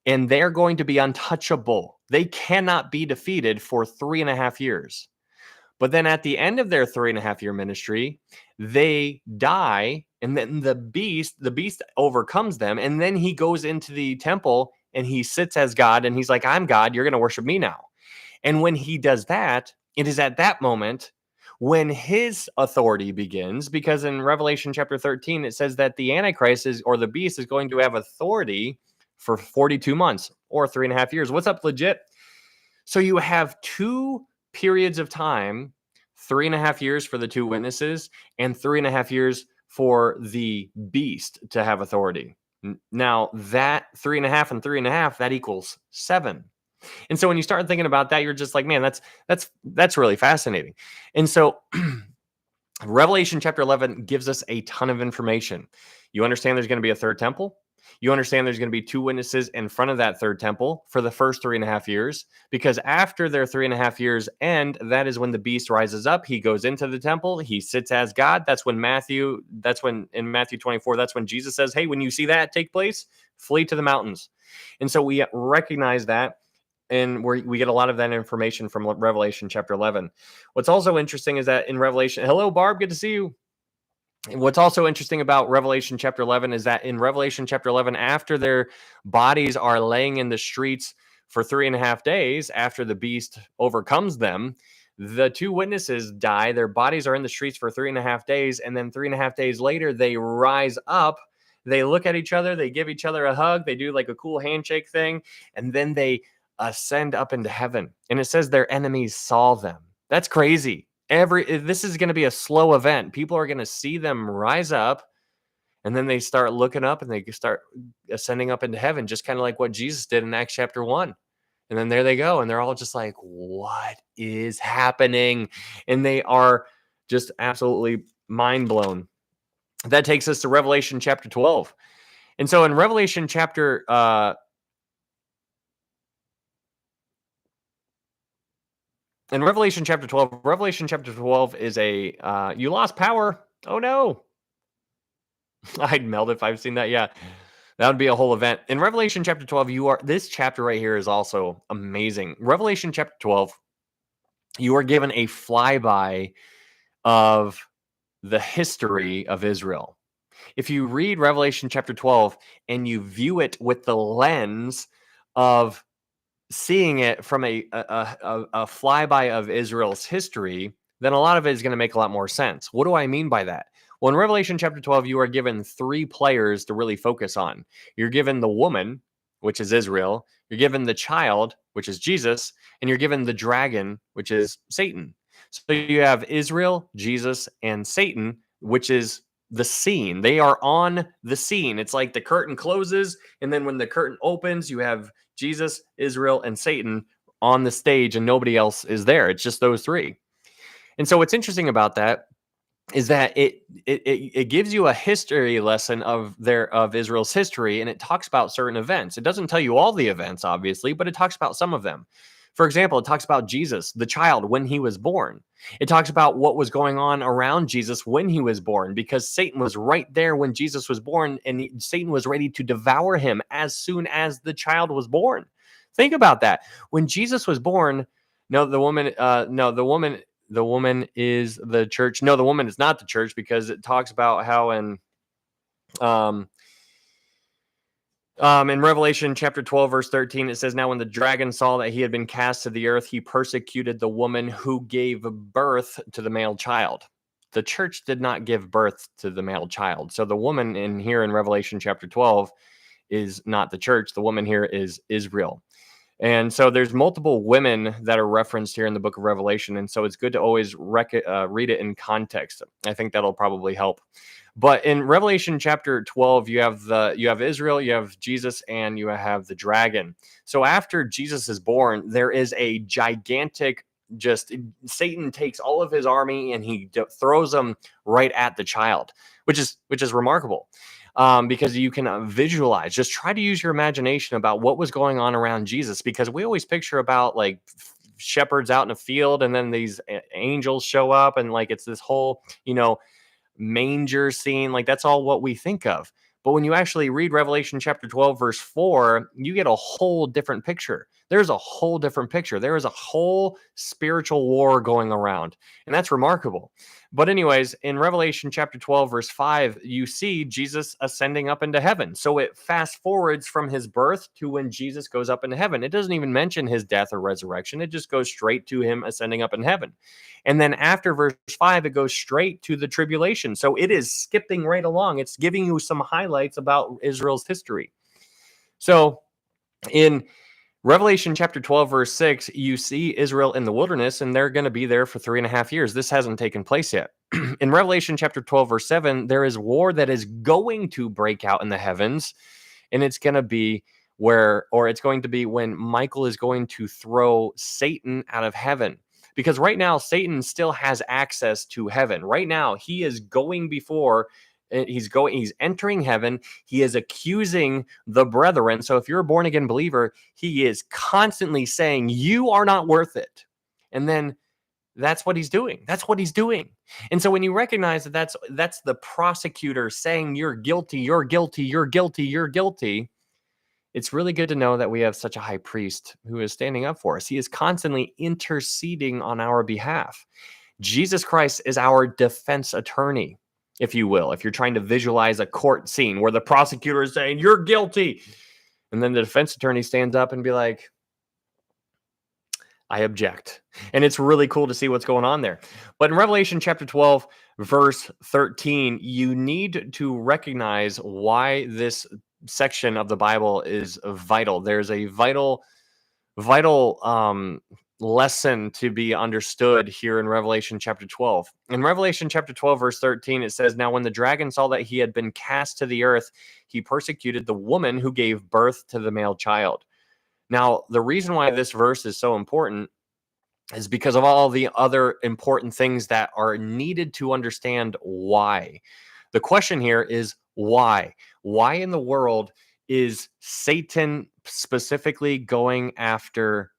Speaker 1: and they're going to be untouchable. They cannot be defeated for 3.5 years. But then at the end of their 3.5 year ministry, they die, and then the beast overcomes them, and then he goes into the temple and he sits as God, and he's like, I'm God, you're going to worship me now. And when he does that, it is at that moment when his authority begins, because in Revelation chapter 13, it says that the Antichrist or the beast is going to have authority for 42 months or 3.5 years. What's up, legit? So you have two periods of time, 3.5 years for the two witnesses and 3.5 years for the beast to have authority. Now that 3.5 and 3.5, that equals 7. And so when you start thinking about that, you're just like, man, that's really fascinating. And so Revelation chapter 11 gives us a ton of information. You understand there's going to be a third temple. You understand there's going to be two witnesses in front of that third temple for the first 3.5 years, because after their 3.5 years end, that is when the beast rises up. He goes into the temple. He sits as God. That's when in Matthew 24, that's when Jesus says, hey, when you see that take place, flee to the mountains. And so we recognize that. And we get a lot of that information from Revelation chapter 11. What's also interesting is that in Revelation, hello, Barb, good to see you. What's also interesting about Revelation chapter 11 is that in Revelation chapter 11, after their bodies are laying in the streets for 3.5 days, after the beast overcomes them, the two witnesses die. Their bodies are in the streets for 3.5 days. And then 3.5 days later, they rise up. They look at each other. They give each other a hug. They do like a cool handshake thing. And then they ascend up into heaven. And it says their enemies saw them. That's crazy. This is going to be a slow event. People are going to see them rise up, and then they start looking up and they start ascending up into heaven, just kind of like what Jesus did in Acts chapter 1. And then there they go, and they're all just like, what is happening? And they are just absolutely mind blown. That takes us to Revelation chapter 12. And so in Revelation chapter 12 Revelation chapter 12 is a you lost power. Oh no. I'd melt if I've seen that. Yeah. That would be a whole event. In Revelation chapter 12, this chapter right here is also amazing. Revelation chapter 12, you are given a flyby of the history of Israel. If you read Revelation chapter 12 and you view it with the lens of seeing it from a flyby of Israel's history, then a lot of it is going to make a lot more sense. What do I mean by that? Well, in Revelation chapter 12, you are given 3 players to really focus on. You're given the woman, which is Israel. You're given the child, which is Jesus. And you're given the dragon, which is Satan. So you have Israel, Jesus, and Satan, which is the scene. They are on the scene. It's like the curtain closes, and then when the curtain opens, you have Jesus, Israel, and Satan on the stage, and nobody else is there. It's just those 3. And so what's interesting about that is that it gives you a history lesson of Israel's history, and it talks about certain events. It doesn't tell you all the events, obviously, but it talks about some of them. For example, it talks about Jesus, the child, when he was born. It talks about what was going on around Jesus when he was born, because Satan was right there when Jesus was born, and Satan was ready to devour him as soon as the child was born. Think about that. When Jesus was born, the woman is the church. No, the woman is not the church, because it talks about how in Revelation chapter 12, verse 13, it says, now when the dragon saw that he had been cast to the earth, he persecuted the woman who gave birth to the male child. The church did not give birth to the male child. So the woman here in Revelation chapter 12 is not the church. The woman here is Israel. And so there's multiple women that are referenced here in the book of Revelation. And so it's good to always read it in context. I think that'll probably help. But in Revelation chapter 12, you have Israel, you have Jesus, and you have the dragon. So after Jesus is born, there is a gigantic, Satan takes all of his army and he throws them right at the child, which is remarkable. Because you can visualize, just try to use your imagination about what was going on around Jesus, because we always picture about like shepherds out in a field, and then these angels show up, and like it's this whole, manger scene. Like that's all what we think of. But when you actually read Revelation chapter 12, verse 4, you get a whole different picture. There's a whole different picture. There is a whole spiritual war going around, and that's remarkable. But anyways, in Revelation chapter 12, verse 5, you see Jesus ascending up into heaven. So it fast forwards from his birth to when Jesus goes up into heaven. It doesn't even mention his death or resurrection. It just goes straight to him ascending up in heaven. And then after verse 5, it goes straight to the tribulation. So it is skipping right along. It's giving you some highlights about Israel's history. So in Revelation chapter 12, verse 6, you see Israel in the wilderness, and they're going to be there for 3.5 years. This hasn't taken place yet. In Revelation chapter 12, verse 7, there is war that is going to break out in the heavens, and it's going to be when Michael is going to throw Satan out of heaven. Because right now, Satan still has access to heaven. Right now, he is going before... He's entering heaven. He is accusing the brethren. So if you're a born again believer, he is constantly saying, you are not worth it. And then that's what he's doing. That's what he's doing. And so when you recognize that that's the prosecutor saying, you're guilty, you're guilty, you're guilty, you're guilty, it's really good to know that we have such a high priest who is standing up for us. He is constantly interceding on our behalf. Jesus Christ is our defense attorney. if you will, if you're trying to visualize a court scene where the prosecutor is saying, you're guilty. And then the defense attorney stands up and be like, I object. And it's really cool to see what's going on there. But in Revelation chapter 12, verse 13, you need to recognize why this section of the Bible is vital. There's a vital lesson to be understood here in Revelation chapter 12. In Revelation chapter 12, verse 13, it says, now when the dragon saw that he had been cast to the earth, he persecuted the woman who gave birth to the male child. Now, the reason why this verse is so important is because of all the other important things that are needed to understand why. The question here is why? Why in the world is Satan specifically going after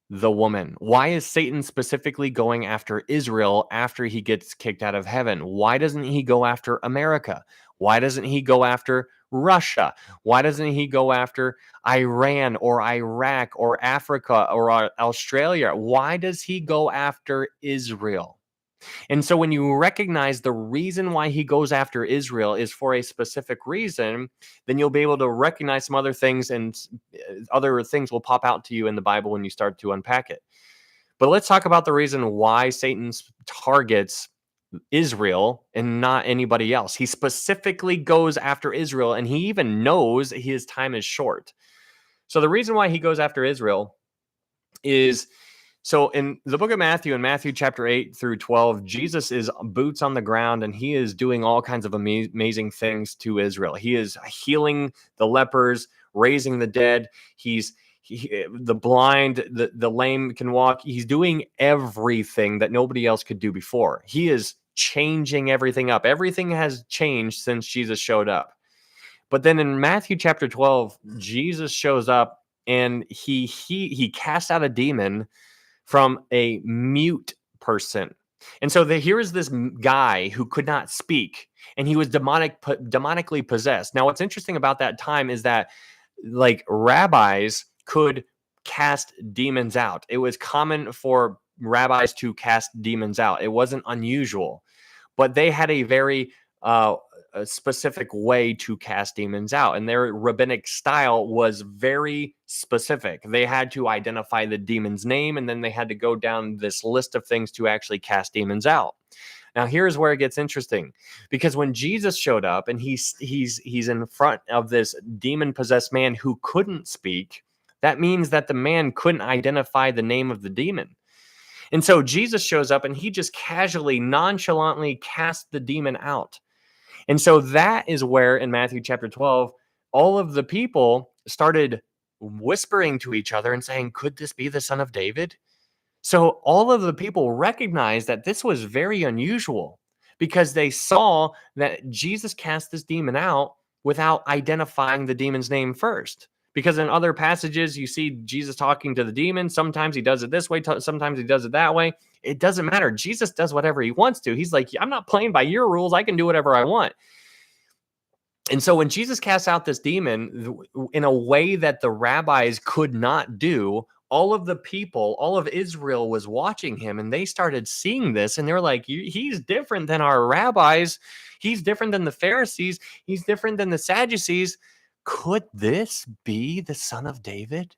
Speaker 1: the woman? Why is Satan specifically going after Israel after he gets kicked out of heaven? Why doesn't he go after America? Why doesn't he go after Russia? Why doesn't he go after Iran or Iraq or Africa or Australia? Why does he go after Israel? And so when you recognize the reason why he goes after Israel is for a specific reason, then you'll be able to recognize some other things, and other things will pop out to you in the Bible when you start to unpack it. But let's talk about the reason why Satan targets Israel and not anybody else. He specifically goes after Israel, and he even knows his time is short. So the reason why he goes after Israel is, so in the book of Matthew, in Matthew chapter 8 through 12, Jesus is boots on the ground, and he is doing all kinds of amazing things to Israel. He is healing the lepers, raising the dead. The blind, the lame can walk. He's doing everything that nobody else could do before. He is changing everything up. Everything has changed since Jesus showed up. But then in Matthew chapter 12, Jesus shows up, and he casts out a demon from a mute person. And so here is this guy who could not speak, and he was demonically possessed. Now, what's interesting about that time is that, like, rabbis could cast demons out. It was common for rabbis to cast demons out. It wasn't unusual, but they had a very a specific way to cast demons out, and their rabbinic style was very specific. They had to identify the demon's name, and then they had to go down this list of things to actually cast demons out. Now, here's where it gets interesting, because when Jesus showed up and he's in front of this demon-possessed man who couldn't speak, that means that the man couldn't identify the name of the demon. And so Jesus shows up and he just casually, nonchalantly casts the demon out. And so that is where in Matthew chapter 12, all of the people started whispering to each other and saying, could this be the son of David? So all of the people recognized that this was very unusual, because they saw that Jesus cast this demon out without identifying the demon's name first. Because in other passages, you see Jesus talking to the demon. Sometimes he does it this way, sometimes he does it that way. It doesn't matter. Jesus does whatever he wants to. He's like, I'm not playing by your rules. I can do whatever I want. And so when Jesus casts out this demon in a way that the rabbis could not do, all of the people, all of Israel was watching him, and they started seeing this, and they're like, he's different than our rabbis. He's different than the Pharisees. He's different than the Sadducees. Could this be the son of David?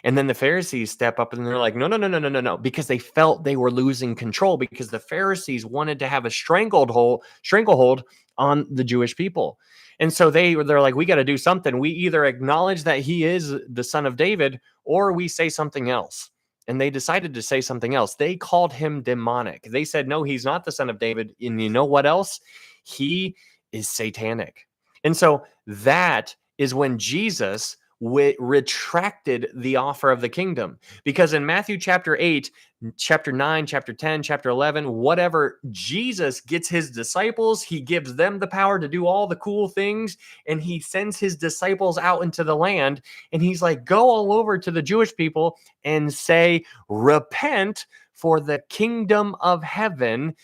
Speaker 1: And then the Pharisees step up and they're like, no, because they felt they were losing control, because the Pharisees wanted to have a stranglehold on the Jewish people. And so they're like, we got to do something. We either acknowledge that he is the son of David, or we say something else. And they decided to say something else. They called him demonic. They said, no, he's not the son of David. And you know what else? He is satanic. And so that is when Jesus retracted the offer of the kingdom. Because in Matthew chapter 8, chapter 9, chapter 10, chapter 11, whatever, Jesus gets his disciples, he gives them the power to do all the cool things, and he sends his disciples out into the land, and he's like, go all over to the Jewish people and say, repent, for the kingdom of heaven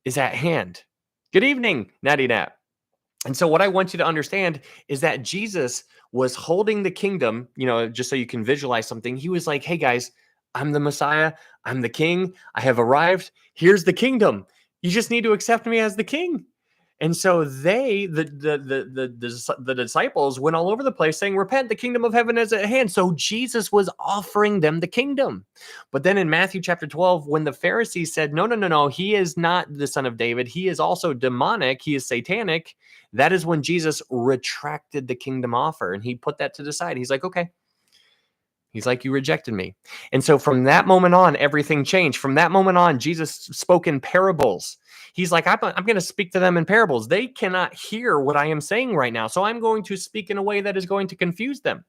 Speaker 1: is at hand. Good evening, Natty Nat. And so what I want you to understand is that Jesus was holding the kingdom, just so you can visualize something. He was like, hey guys, I'm the Messiah. I'm the king. I have arrived. Here's the kingdom. You just need to accept me as the king. And so the disciples went all over the place saying, repent, the kingdom of heaven is at hand. So Jesus was offering them the kingdom. But then in Matthew chapter 12, when the Pharisees said, no, no, no, no, he is not the son of David. He is also demonic. He is satanic. That is when Jesus retracted the kingdom offer. And he put that to the side. He's like, okay. He's like, you rejected me. And so from that moment on, everything changed. From that moment on, Jesus spoke in parables. He's like, I'm going to speak to them in parables. They cannot hear what I am saying right now. So I'm going to speak in a way that is going to confuse them.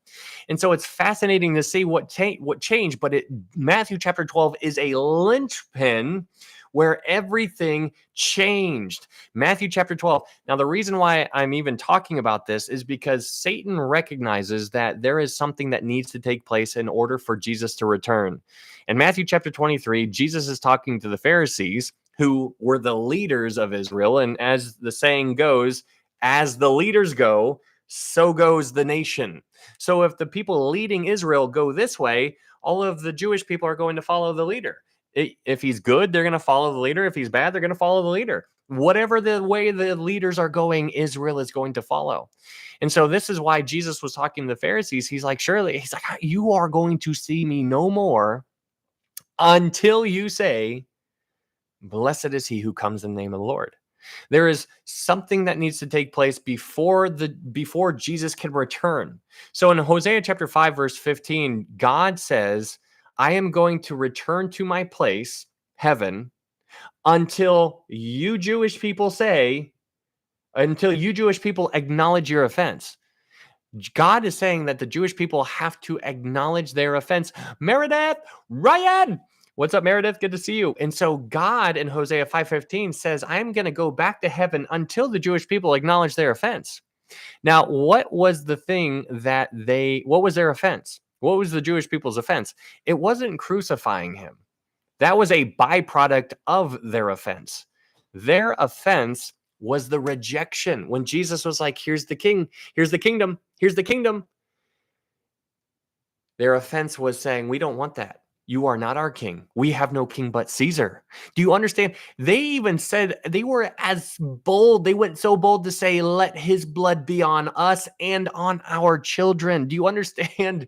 Speaker 1: And so it's fascinating to see what changed. But Matthew chapter 12 is a linchpin where everything changed. Matthew chapter 12. Now, the reason why I'm even talking about this is because Satan recognizes that there is something that needs to take place in order for Jesus to return. In Matthew chapter 23, Jesus is talking to the Pharisees, who were the leaders of Israel. And as the saying goes, as the leaders go, so goes the nation. So if the people leading Israel go this way, all of the Jewish people are going to follow the leader. If he's good, they're going to follow the leader. If he's bad, they're going to follow the leader. Whatever the way the leaders are going, Israel is going to follow. And so this is why Jesus was talking to the Pharisees. He's like, surely, he's like, you are going to see me no more until you say, blessed is he who comes in the name of the Lord. There is something that needs to take place before Jesus can return. So in Hosea chapter 5, verse 15, God says, I am going to return to my place, heaven, until you Jewish people acknowledge your offense. God is saying that the Jewish people have to acknowledge their offense. Meredith, Ryan, what's up, Meredith? Good to see you. And so God in Hosea 5:15 says, I'm going to go back to heaven until the Jewish people acknowledge their offense. Now, what was their offense? What was the Jewish people's offense? It wasn't crucifying him. That was a byproduct of their offense. Their offense was the rejection. When Jesus was like, here's the king, here's the kingdom, here's the kingdom. Their offense was saying, we don't want that. You are not our king. We have no king but Caesar. Do you understand? They even said, they were as bold. They went so bold to say, let his blood be on us and on our children. Do you understand?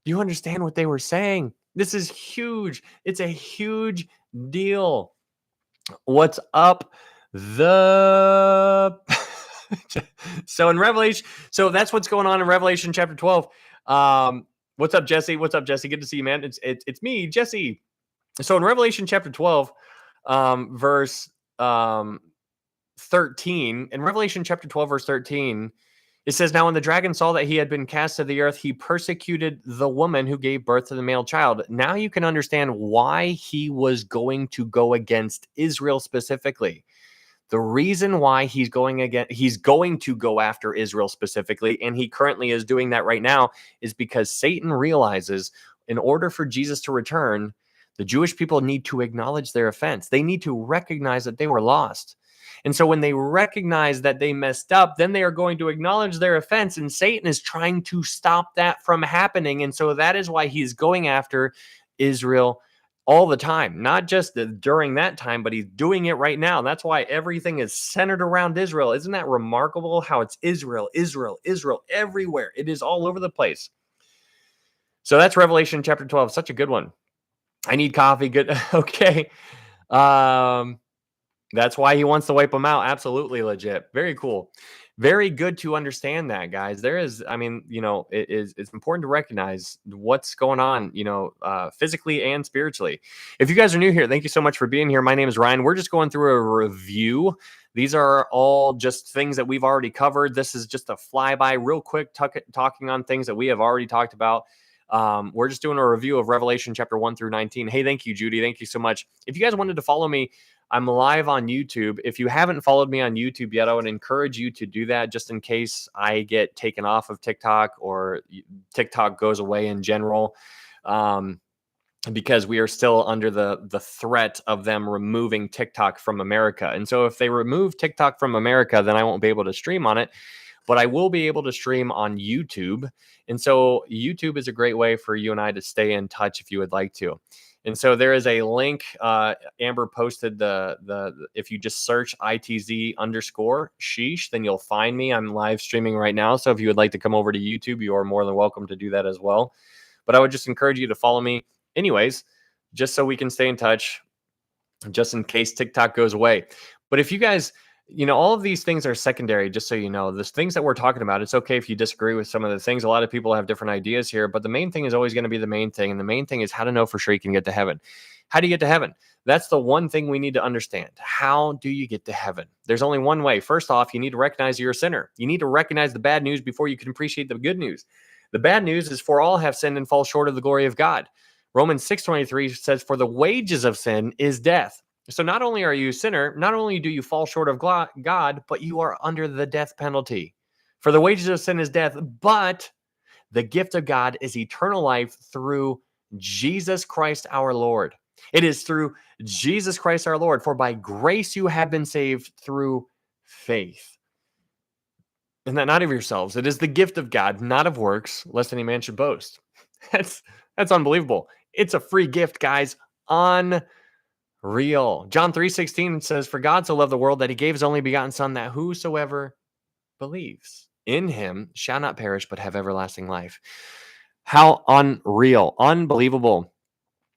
Speaker 1: Do you understand what they were saying? This is huge. It's a huge deal. What's up? So in Revelation, so that's what's going on in Revelation chapter 12. What's up, Jesse? What's up, Jesse? Good to see you, man. It's me, Jesse. So in Revelation chapter 12, verse 13, in Revelation chapter 12, verse 13, it says, now when the dragon saw that he had been cast to the earth, he persecuted the woman who gave birth to the male child. Now you can understand why he was going to go against Israel specifically. The reason why he's going to go after Israel specifically, and he currently is doing that right now, is because Satan realizes in order for Jesus to return, the Jewish people need to acknowledge their offense. They need to recognize that they were lost. And so when they recognize that they messed up, then they are going to acknowledge their offense, and Satan is trying to stop that from happening. And so that is why he's going after Israel all the time, not just during that time, but he's doing it right now. That's why everything is centered around Israel. Isn't that remarkable how it's Israel, Israel, Israel everywhere? It is all over the place. So that's Revelation chapter 12. Such a good one. I need coffee. Good. Okay. That's why he wants to wipe them out. Absolutely legit. Very cool. Very good to understand that, guys. It's important to recognize what's going on, physically and spiritually. If you guys are new here, thank you so much for being here. My name is Ryan. We're just going through a review. These are all just things that we've already covered. This is just a flyby, real quick, talking on things that we have already talked about. We're just doing a review of Revelation chapter 1 through 19. Hey, thank you, Judy. Thank you so much. If you guys wanted to follow me, I'm live on YouTube. If you haven't followed me on YouTube yet, I would encourage you to do that just in case I get taken off of TikTok or TikTok goes away in general, because we are still under the threat of them removing TikTok from America. And so if they remove TikTok from America, then I won't be able to stream on it. but I will be able to stream on YouTube. And so YouTube is a great way for you and I to stay in touch if you would like to. And so there is a link. Amber posted if you just search ITZ_sheesh, then you'll find me. I'm live streaming right now. So if you would like to come over to YouTube, you are more than welcome to do that as well. But I would just encourage you to follow me anyways, just so we can stay in touch, just in case TikTok goes away. But if you guys, all of these things are secondary, just so you know. The things that we're talking about, it's okay if you disagree with some of the things. A lot of people have different ideas here, but the main thing is always going to be the main thing. And the main thing is how to know for sure you can get to heaven. How do you get to heaven? That's the one thing we need to understand. How do you get to heaven? There's only one way. First off, you need to recognize you're a sinner. You need to recognize the bad news before you can appreciate the good news. The bad news is for all have sinned and fall short of the glory of God. Romans 6:23 says, for the wages of sin is death. So not only are you a sinner, not only do you fall short of God, but you are under the death penalty. For the wages of sin is death, but the gift of God is eternal life through Jesus Christ our Lord. It is through Jesus Christ our Lord. For by grace you have been saved through faith. And that not of yourselves. It is the gift of God, not of works, lest any man should boast. That's unbelievable. It's a free gift, guys. Unreal. John 3:16 says, for God so loved the world that he gave his only begotten son, that whosoever believes in him shall not perish, but have everlasting life. How unreal, unbelievable.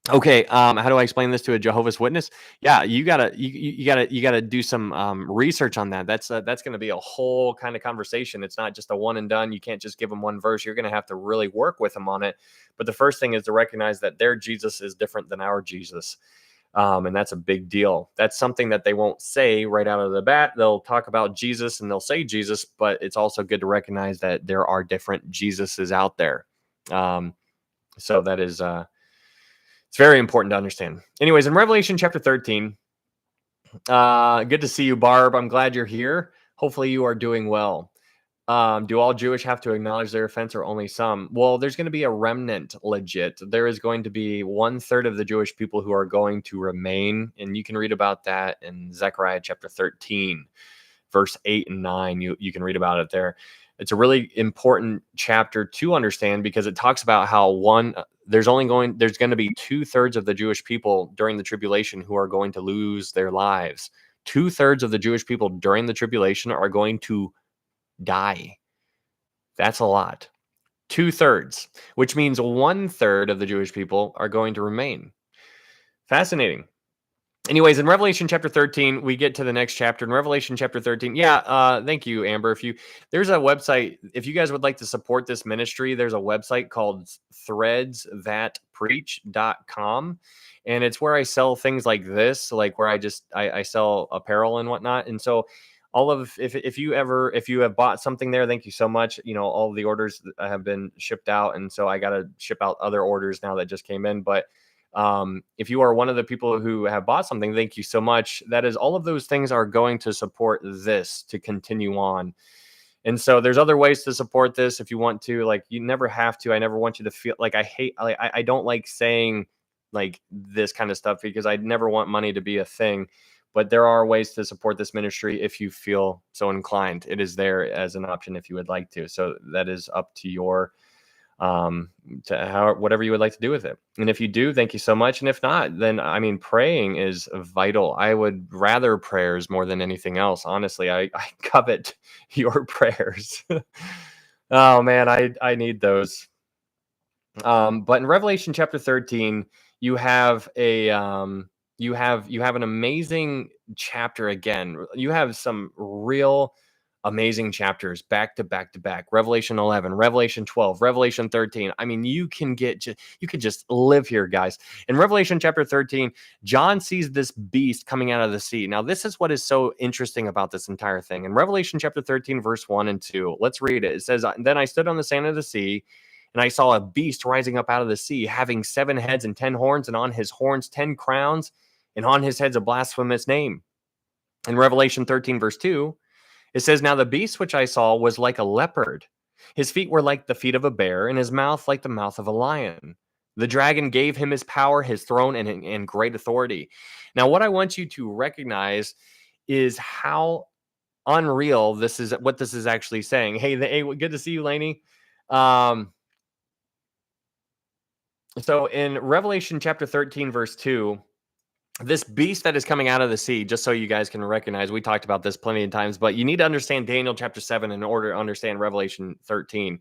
Speaker 1: Okay, how do I explain this to a Jehovah's Witness? Yeah, you gotta do some research on that. That's going to be a whole kind of conversation. It's not just a one and done. You can't just give them one verse. You're going to have to really work with them on it. But the first thing is to recognize that their Jesus is different than our Jesus, and that's a big deal. That's something that they won't say right out of the bat. They'll talk about Jesus and they'll say Jesus, but it's also good to recognize that there are different Jesuses out there. So that is. It's very important to understand. Anyways, in Revelation chapter 13, good to see you, Barb. I'm glad you're here. Hopefully you are doing well. Do all Jewish have to acknowledge their offense or only some? Well, there's going to be a remnant legit. There is going to be 1/3 of the Jewish people who are going to remain. And you can read about that in Zechariah chapter 13, verse 8 and 9. You can read about it there. It's a really important chapter to understand because it talks about how there's going to be 2/3 of the Jewish people during the tribulation who are going to lose their lives. 2/3 of the Jewish people during the tribulation are going to die. That's a lot. 2/3, which means 1/3 of the Jewish people are going to remain. Fascinating. Anyways, in Revelation chapter 13, we get to the next chapter. In Revelation chapter 13, thank you, Amber. There's a website, if you guys would like to support this ministry, there's a website called threadsthatpreach.com. And it's where I sell things like this, like where I sell apparel and whatnot. And so if you have bought something there, thank you so much. All of the orders have been shipped out. And so I got to ship out other orders now that just came in. But if you are one of the people who have bought something, thank you so much. That is, all of those things are going to support this to continue on. And so there's other ways to support this if you want to. Like, you never have to. I never want you to feel like I don't like saying like this kind of stuff because I never want money to be a thing. But there are ways to support this ministry if you feel so inclined. It is there as an option if you would like to. So that is up to your whatever you would like to do with it. And if you do, thank you so much. And if not, then praying is vital. I would rather prayers more than anything else. Honestly, I covet your prayers. Oh man, I need those. But in Revelation chapter 13, you have an amazing chapter again. You have some real amazing chapters back to back to back. Revelation 11, Revelation 12, Revelation 13. You can just live here, guys. In Revelation chapter 13, John sees this beast coming out of the sea. Now, this is what is so interesting about this entire thing. In Revelation chapter 13, verse 1 and 2, let's read it. It says, then I stood on the sand of the sea, and I saw a beast rising up out of the sea, having 7 heads and 10 horns, and on his horns 10 crowns, and on his heads a blasphemous name. In Revelation 13, verse 2, it says, now the beast which I saw was like a leopard. His feet were like the feet of a bear, and his mouth like the mouth of a lion. The dragon gave him his power, his throne, and great authority. Now, what I want you to recognize is how unreal this is what this is actually saying. Hey, good to see you, Lainey. So in Revelation chapter 13, verse 2, this beast that is coming out of the sea, just so you guys can recognize, we talked about this plenty of times, but you need to understand Daniel chapter 7 in order to understand Revelation 13.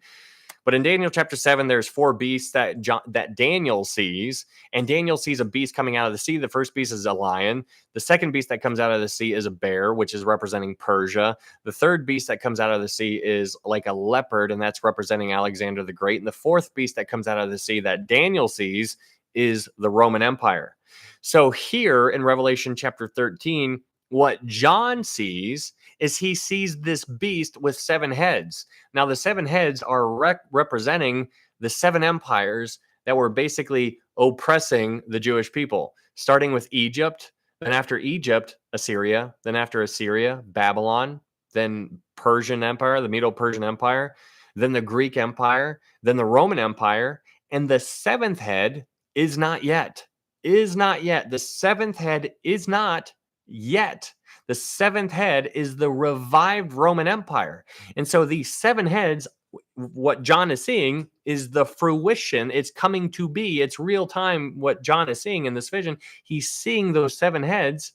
Speaker 1: But in Daniel chapter 7, there's 4 beasts that Daniel sees, and Daniel sees a beast coming out of the sea. The first beast is a lion. The second beast that comes out of the sea is a bear, which is representing Persia. The third beast that comes out of the sea is like a leopard, and that's representing Alexander the Great. And the fourth beast that comes out of the sea that Daniel sees is the Roman Empire. So here in Revelation chapter 13, what John sees is he sees this beast with 7 heads. Now, the 7 heads are representing the 7 empires that were basically oppressing the Jewish people, starting with Egypt, then after Egypt, Assyria, then after Assyria, Babylon, then Persian Empire, the Medo-Persian Empire, then the Greek Empire, then the Roman Empire, and the 7th head is not yet. Is not yet. The 7th head is not yet. The 7th head is the revived Roman Empire. And so these 7 heads, what John is seeing is the fruition. It's coming to be. It's real time what John is seeing in this vision. He's seeing those 7 heads,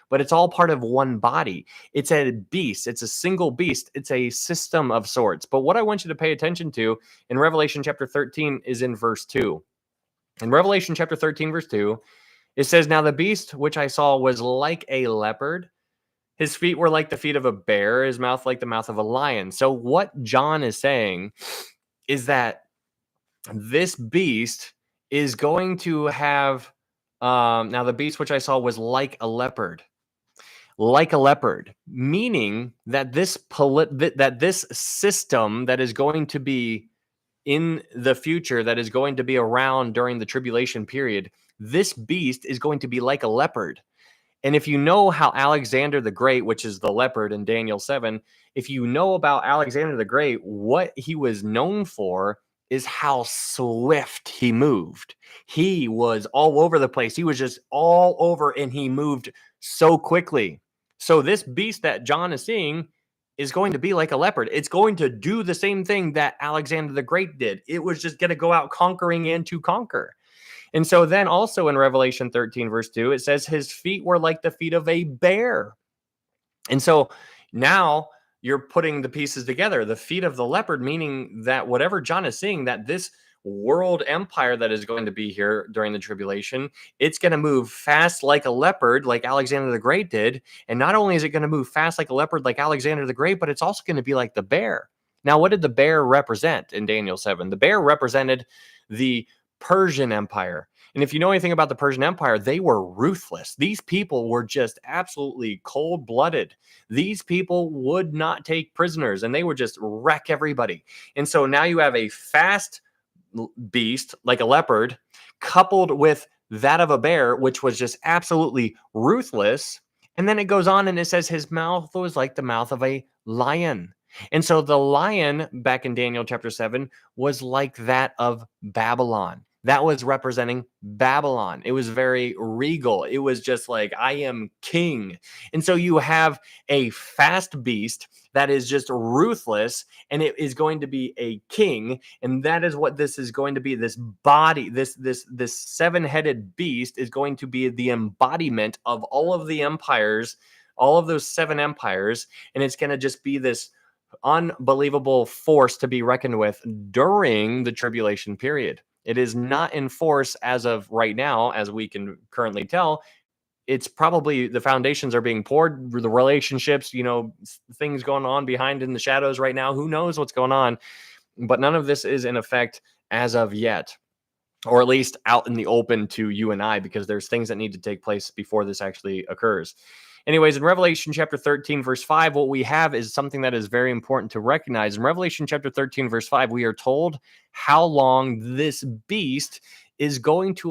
Speaker 1: but it's all part of one body. It's a beast. It's a single beast. It's a system of sorts. But what I want you to pay attention to in Revelation chapter 13 is in verse 2. In Revelation chapter 13, verse 2, it says, "Now the beast which I saw was like a leopard. His feet were like the feet of a bear, his mouth like the mouth of a lion." So what John is saying is that this beast is going to have, now the beast which I saw was like a leopard. Like a leopard, meaning that this system that is going to be in the future, that is going to be around during the tribulation period, this beast is going to be like a leopard. And if you know how Alexander the Great, which is the leopard in Daniel 7, if you know about Alexander the Great, what he was known for is how swift he moved. He was all over the place. He was just all over, and he moved so quickly. So this beast that John is seeing is going to be like a leopard. It's going to do the same thing that Alexander the Great did. It was just going to go out conquering and to conquer. And so then also in Revelation 13, verse 2, it says his feet were like the feet of a bear. And so now you're putting the pieces together. The feet of the leopard, meaning that whatever John is seeing, that this world empire that is going to be here during the tribulation, it's going to move fast like a leopard, like Alexander the Great did. And not only is it going to move fast like a leopard, like Alexander the Great, but it's also going to be like the bear. Now, what did the bear represent in Daniel 7? The bear represented the Persian Empire. And if you know anything about the Persian Empire, they were ruthless. These people were just absolutely cold-blooded. These people would not take prisoners, and they would just wreck everybody. And so now you have a fast beast like a leopard coupled with that of a bear, which was just absolutely ruthless. And then it goes on and it says his mouth was like the mouth of a lion. And so the lion back in Daniel chapter 7 was like that of Babylon. That was representing Babylon. It was very regal. It was just like, I am king. And so you have a fast beast that is just ruthless, and it is going to be a king. And that is what this is going to be. This body, this 7-headed beast is going to be the embodiment of all of the empires, all of those 7 empires. And it's going to just be this unbelievable force to be reckoned with during the tribulation period. It is not in force as of right now, as we can currently tell. It's probably the foundations are being poured, the relationships, things going on behind in the shadows right now. Who knows what's going on? But none of this is in effect as of yet, or at least out in the open to you and I, because there's things that need to take place before this actually occurs. Anyways, in Revelation chapter 13, verse 5, what we have is something that is very important to recognize. In Revelation chapter 13, verse 5, we are told how long this beast is going to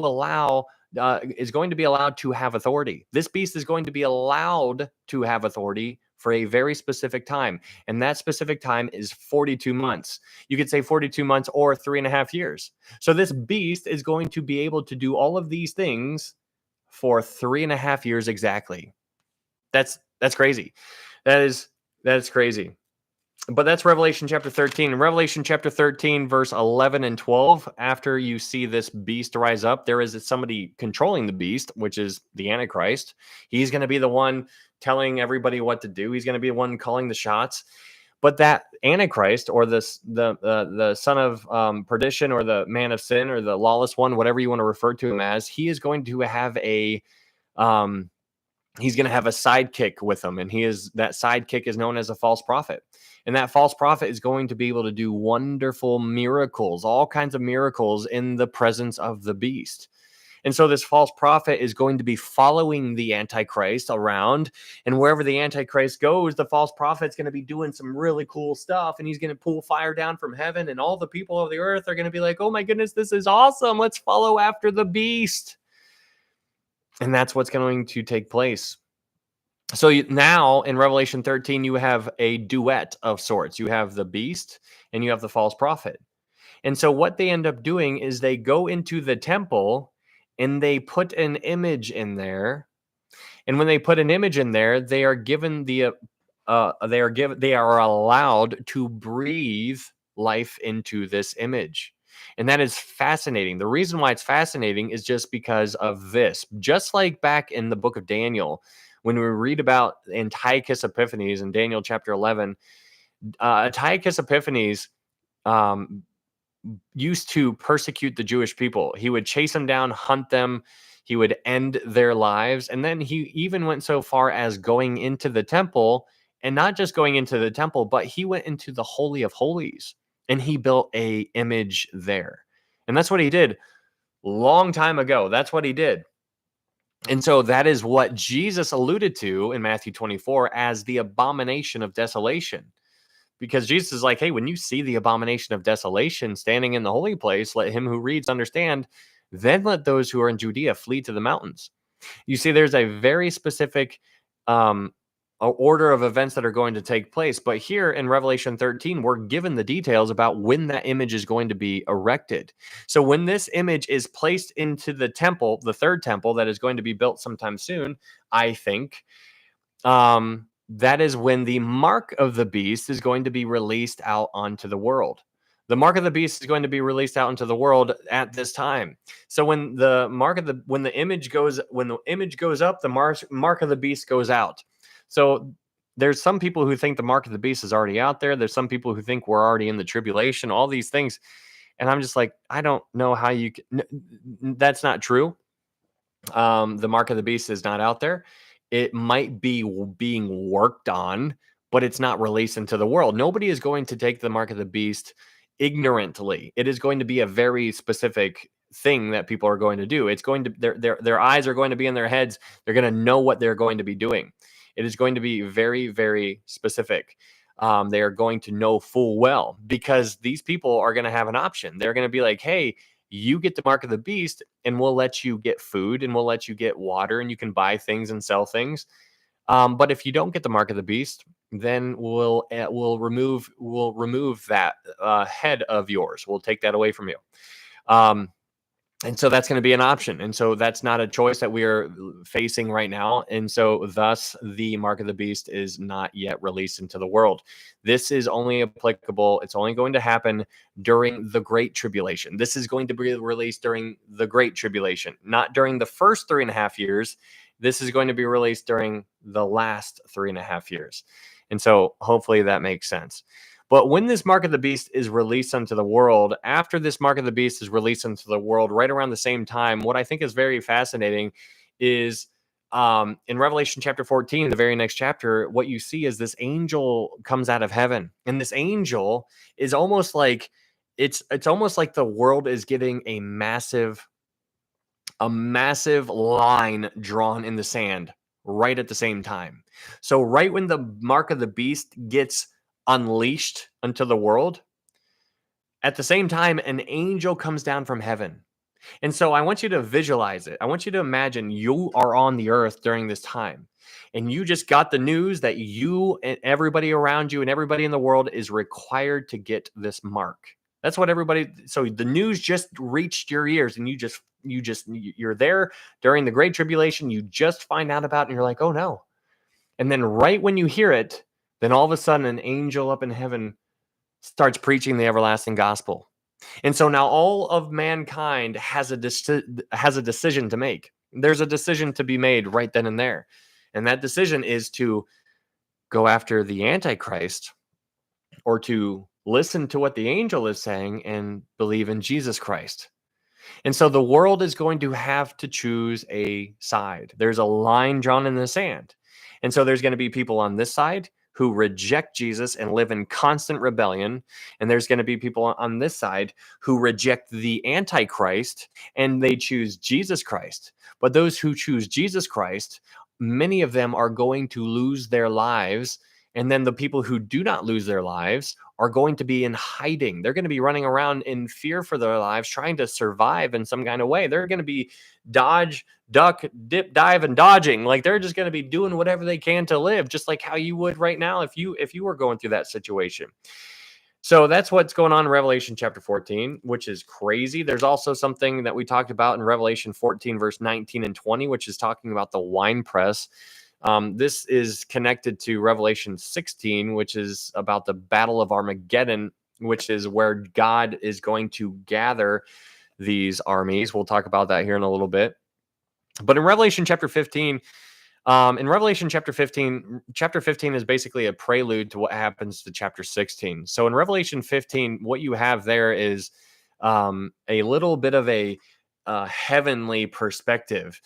Speaker 1: be allowed to have authority. This beast is going to be allowed to have authority for a very specific time. And that specific time is 42 months. You could say 42 months or 3.5 years. So this beast is going to be able to do all of these things for 3.5 years exactly. That's crazy. That That's crazy. But that's Revelation chapter 13. In Revelation chapter 13, verse 11 and 12, after you see this beast rise up, there is somebody controlling the beast, which is the Antichrist. He's going to be the one telling everybody what to do. He's going to be the one calling the shots. But that Antichrist, or the son of perdition, or the man of sin, or the lawless one, whatever you want to refer to him as, he is going to have a he's going to have a sidekick with him, and that sidekick is known as a false prophet. And that false prophet is going to be able to do wonderful miracles, all kinds of miracles in the presence of the beast. And so this false prophet is going to be following the Antichrist around, and wherever the Antichrist goes, the false prophet's going to be doing some really cool stuff, and he's going to pull fire down from heaven, and all the people of the earth are going to be like, oh my goodness, this is awesome. Let's follow after the beast. And that's what's going to take place. So now in Revelation 13, you have a duet of sorts. You have the beast and you have the false prophet. And so what they end up doing is they go into the temple and they put an image in there. And when they put an image in there, they are given they are allowed to breathe life into this image. And that is fascinating. The reason why it's fascinating is just because of this. Just like back in the book of Daniel, when we read about Antiochus Epiphanes in Daniel chapter 11, Antiochus Epiphanes used to persecute the Jewish people. He would chase them down, hunt them. He would end their lives. And then he even went so far as going into the temple, and not just going into the temple, but he went into the Holy of Holies and he built a image there. And that's what he did long time ago. That's what he did. And so that is what Jesus alluded to in Matthew 24 as the abomination of desolation. Because Jesus is like, hey, when you see the abomination of desolation standing in the holy place, let him who reads understand, then let those who are in Judea flee to the mountains. You see, there's a very specific order of events that are going to take place. But here in Revelation 13, we're given the details about when that image is going to be erected. So when this image is placed into the temple, the third temple that is going to be built sometime soon, I think, that is when the mark of the beast is going to be released out onto the world. The mark of the beast is going to be released out into the world at this time. So when the image goes up, the mark of the beast goes out. So there's some people who think the mark of the beast is already out there. There's some people who think we're already in the tribulation, all these things. And I'm just like, I don't know how you can. That's not true. The mark of the beast is not out there. It might be being worked on, but it's not released into the world. Nobody is going to take the mark of the beast ignorantly. It is going to be a very specific thing that people are going to do. It's going to their eyes are going to be in their heads. They're going to know what they're going to be doing. It is going to be very, very specific. They are going to know full well, because these people are going to have an option. They're going to be like, hey, you get the mark of the beast and we'll let you get food and we'll let you get water and you can buy things and sell things. But if you don't get the mark of the beast, then we'll remove that head of yours. We'll take that away from you. And so that's going to be an option. And so that's not a choice that we are facing right now. And so thus the mark of the beast is not yet released into the world. This is only applicable. It's only going to happen during the Great Tribulation. This is going to be released during the Great Tribulation, not during the first 3.5 years. This is going to be released during the last 3.5 years. And so hopefully that makes sense. But when this mark of the beast is released unto the world, after this mark of the beast is released into the world, right around the same time, what I think is very fascinating is in Revelation chapter 14, the very next chapter, what you see is this angel comes out of heaven. And this angel is almost like, it's almost like the world is getting a massive line drawn in the sand right at the same time. So right when the mark of the beast gets unleashed unto the world, at the same time, an angel comes down from heaven. And so I want you to visualize it. I want you to imagine you are on the earth during this time, and you just got the news that you and everybody around you and everybody in the world is required to get this mark. That's what so the news just reached your ears, and you're there during the Great Tribulation. You just find out about it and you're like, oh no. And then right when you hear it, Then all of a sudden, an angel up in heaven starts preaching the everlasting gospel. And so now all of mankind has a decision to make. There's a decision to be made right then and there. And that decision is to go after the Antichrist or to listen to what the angel is saying and believe in Jesus Christ. And so the world is going to have to choose a side. There's a line drawn in the sand. And so there's going to be people on this side who reject Jesus and live in constant rebellion. And there's going to be people on this side who reject the Antichrist and they choose Jesus Christ. But those who choose Jesus Christ, many of them are going to lose their lives. And then the people who do not lose their lives are going to be in hiding. They're going to be running around in fear for their lives, trying to survive in some kind of way. They're going to be dodge, duck, dip, dive, and dodging. Like they're just going to be doing whatever they can to live, just like how you would right now if you were going through that situation. So that's what's going on in Revelation chapter 14, which is crazy. There's also something that we talked about in Revelation 14, verse 19 and 20, which is talking about the winepress. This is connected to Revelation 16, which is about the Battle of Armageddon, which is where God is going to gather these armies. We'll talk about that here in a little bit. But in Revelation chapter 15, chapter 15 is basically a prelude to what happens to chapter 16. So in Revelation 15, what you have there is a little bit of a heavenly perspective.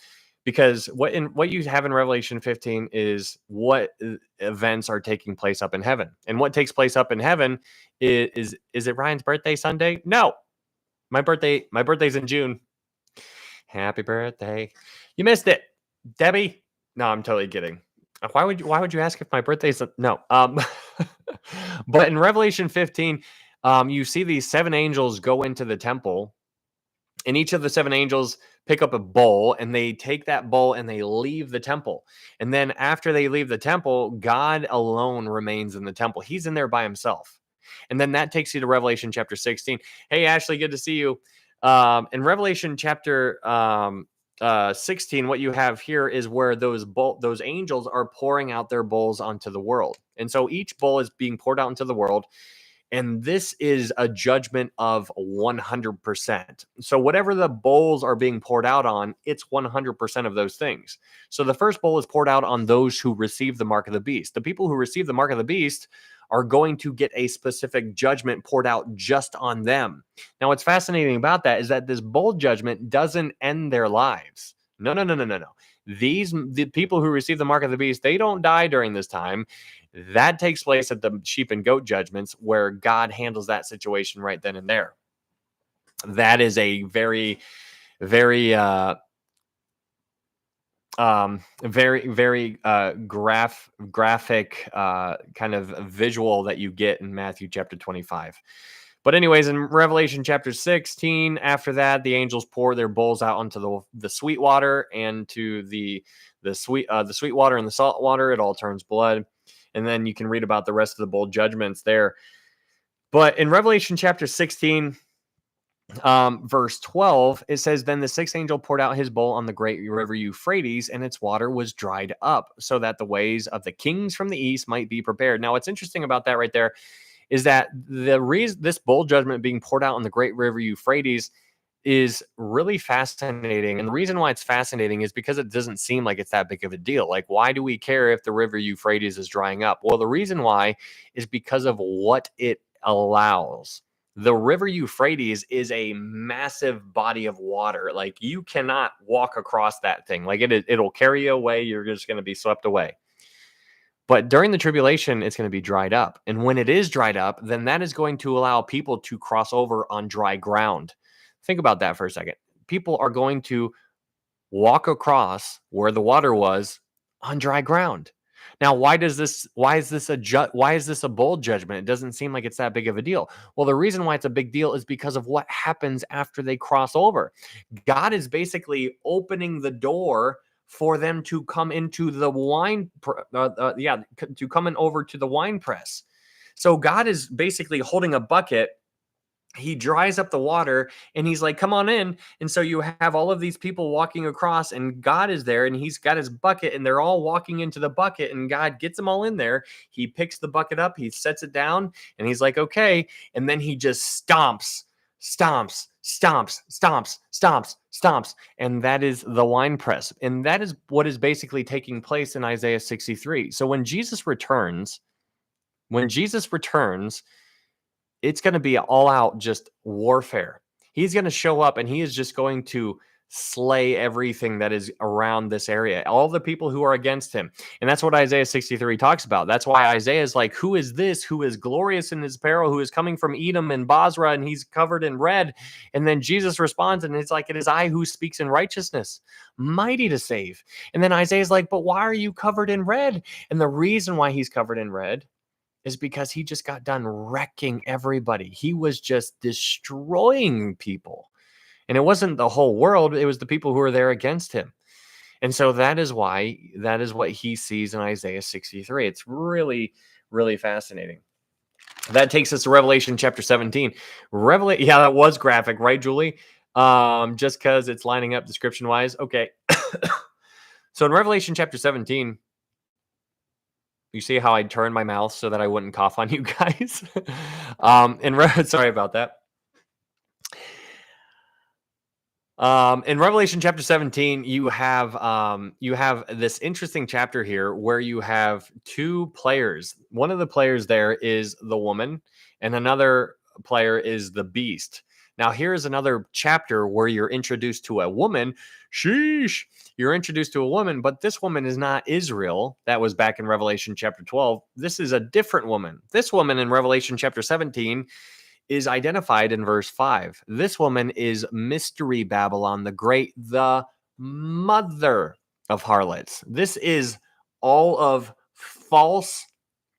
Speaker 1: Because what you have in Revelation 15 is what events are taking place up in heaven. And what takes place up in heaven is it Ryan's birthday Sunday? No. My birthday's in June. Happy birthday. You missed it. Debbie. No, I'm totally kidding. Why would you ask if my birthday's no. But in Revelation 15, you see these 7 angels go into the temple. And each of the 7 angels pick up a bowl and they take that bowl and they leave the temple. And then after they leave the temple, God alone remains in the temple. He's in there by himself. And then that takes you to Revelation chapter 16. Hey, Ashley, good to see you. In Revelation chapter 16, what you have here is where those angels are pouring out their bowls onto the world. And so each bowl is being poured out into the world. And this is a judgment of 100%. So whatever the bowls are being poured out on, it's 100% of those things. So the first bowl is poured out on those who receive the mark of the beast. The people who receive the mark of the beast are going to get a specific judgment poured out just on them. Now, what's fascinating about that is that this bowl judgment doesn't end their lives. No. The people who receive the mark of the beast, they don't die during this time. That takes place at the sheep and goat judgments where God handles that situation right then and there. That is a very, very, graphic kind of visual that you get in Matthew chapter 25. But anyways, in Revelation chapter 16, after that, the angels pour their bowls out onto the sweet water and to the sweet water and the salt water. It all turns blood. And then you can read about the rest of the bowl judgments there. But in Revelation chapter 16, verse 12, it says, Then the 6th angel poured out his bowl on the great river Euphrates, and its water was dried up, so that the ways of the kings from the east might be prepared. Now, what's interesting about that right there is that the reason this bowl judgment being poured out on the great river Euphrates is really fascinating. And the reason why it's fascinating is because it doesn't seem like it's that big of a deal. Like, why do we care if the river Euphrates is drying up? Well, the reason why is because of what it allows. The river Euphrates is a massive body of water. Like, you cannot walk across that thing. Like, it'll carry you away. You're just going to be swept away. But during the tribulation, it's going to be dried up. And when it is dried up, then that is going to allow people to cross over on dry ground. Think about that for a second. People are going to walk across where the water was on dry ground. Now, why is this a bold judgment? It doesn't seem like it's that big of a deal. Well, the reason why it's a big deal is because of what happens after they cross over. God is basically opening the door for them to come into the to come in over to the wine press. So God is basically holding a bucket he dries up the water and he's like, come on in. And so you have all of these people walking across, and God is there, and he's got his bucket, and they're all walking into the bucket, and God gets them all in there. He picks the bucket up, he sets it down, and he's like, okay. And then he just stomps, stomps, stomps, stomps, stomps, stomps. And that is the wine press. And that is what is basically taking place in Isaiah 63. So when Jesus returns, it's going to be all out just warfare. He's going to show up, and he is just going to slay everything that is around this area, all the people who are against him. And that's what Isaiah 63 talks about. That's why Isaiah is like, who is this who is glorious in his apparel, who is coming from Edom and Basra, and he's covered in red? And then Jesus responds, and it's like, it is I who speaks in righteousness, mighty to save. And then Isaiah's like, but why are you covered in red? And the reason why he's covered in red is because he just got done wrecking everybody. He was just destroying people. And it wasn't the whole world, it was the people who were there against him. And so that is what he sees in Isaiah 63. It's really, really fascinating. That takes us to Revelation chapter 17. Yeah, that was graphic, right, Julie? Just because it's lining up description-wise. Okay. So in Revelation chapter 17, you see how I turned my mouth so that I wouldn't cough on you guys? Sorry about that. In Revelation chapter 17, you have this interesting chapter here where you have two players. One of the players there is the woman, and another player is the beast. Now, here's another chapter where you're introduced to a woman. Sheesh. You're introduced to a woman, but this woman is not Israel. That was back in Revelation chapter 12. This is a different woman. This woman in Revelation chapter 17 is identified in verse 5. This woman is Mystery Babylon the Great, the mother of harlots. This is all of false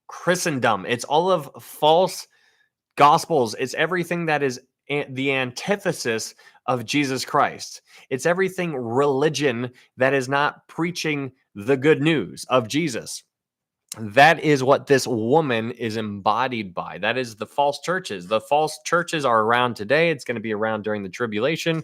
Speaker 1: Christendom. It's all of false gospels. It's everything that is the antithesis of Jesus Christ. It's everything religion that is not preaching the good news of Jesus. That is what this woman is embodied by. That is the false churches. The false churches are around today. It's going to be around during the tribulation.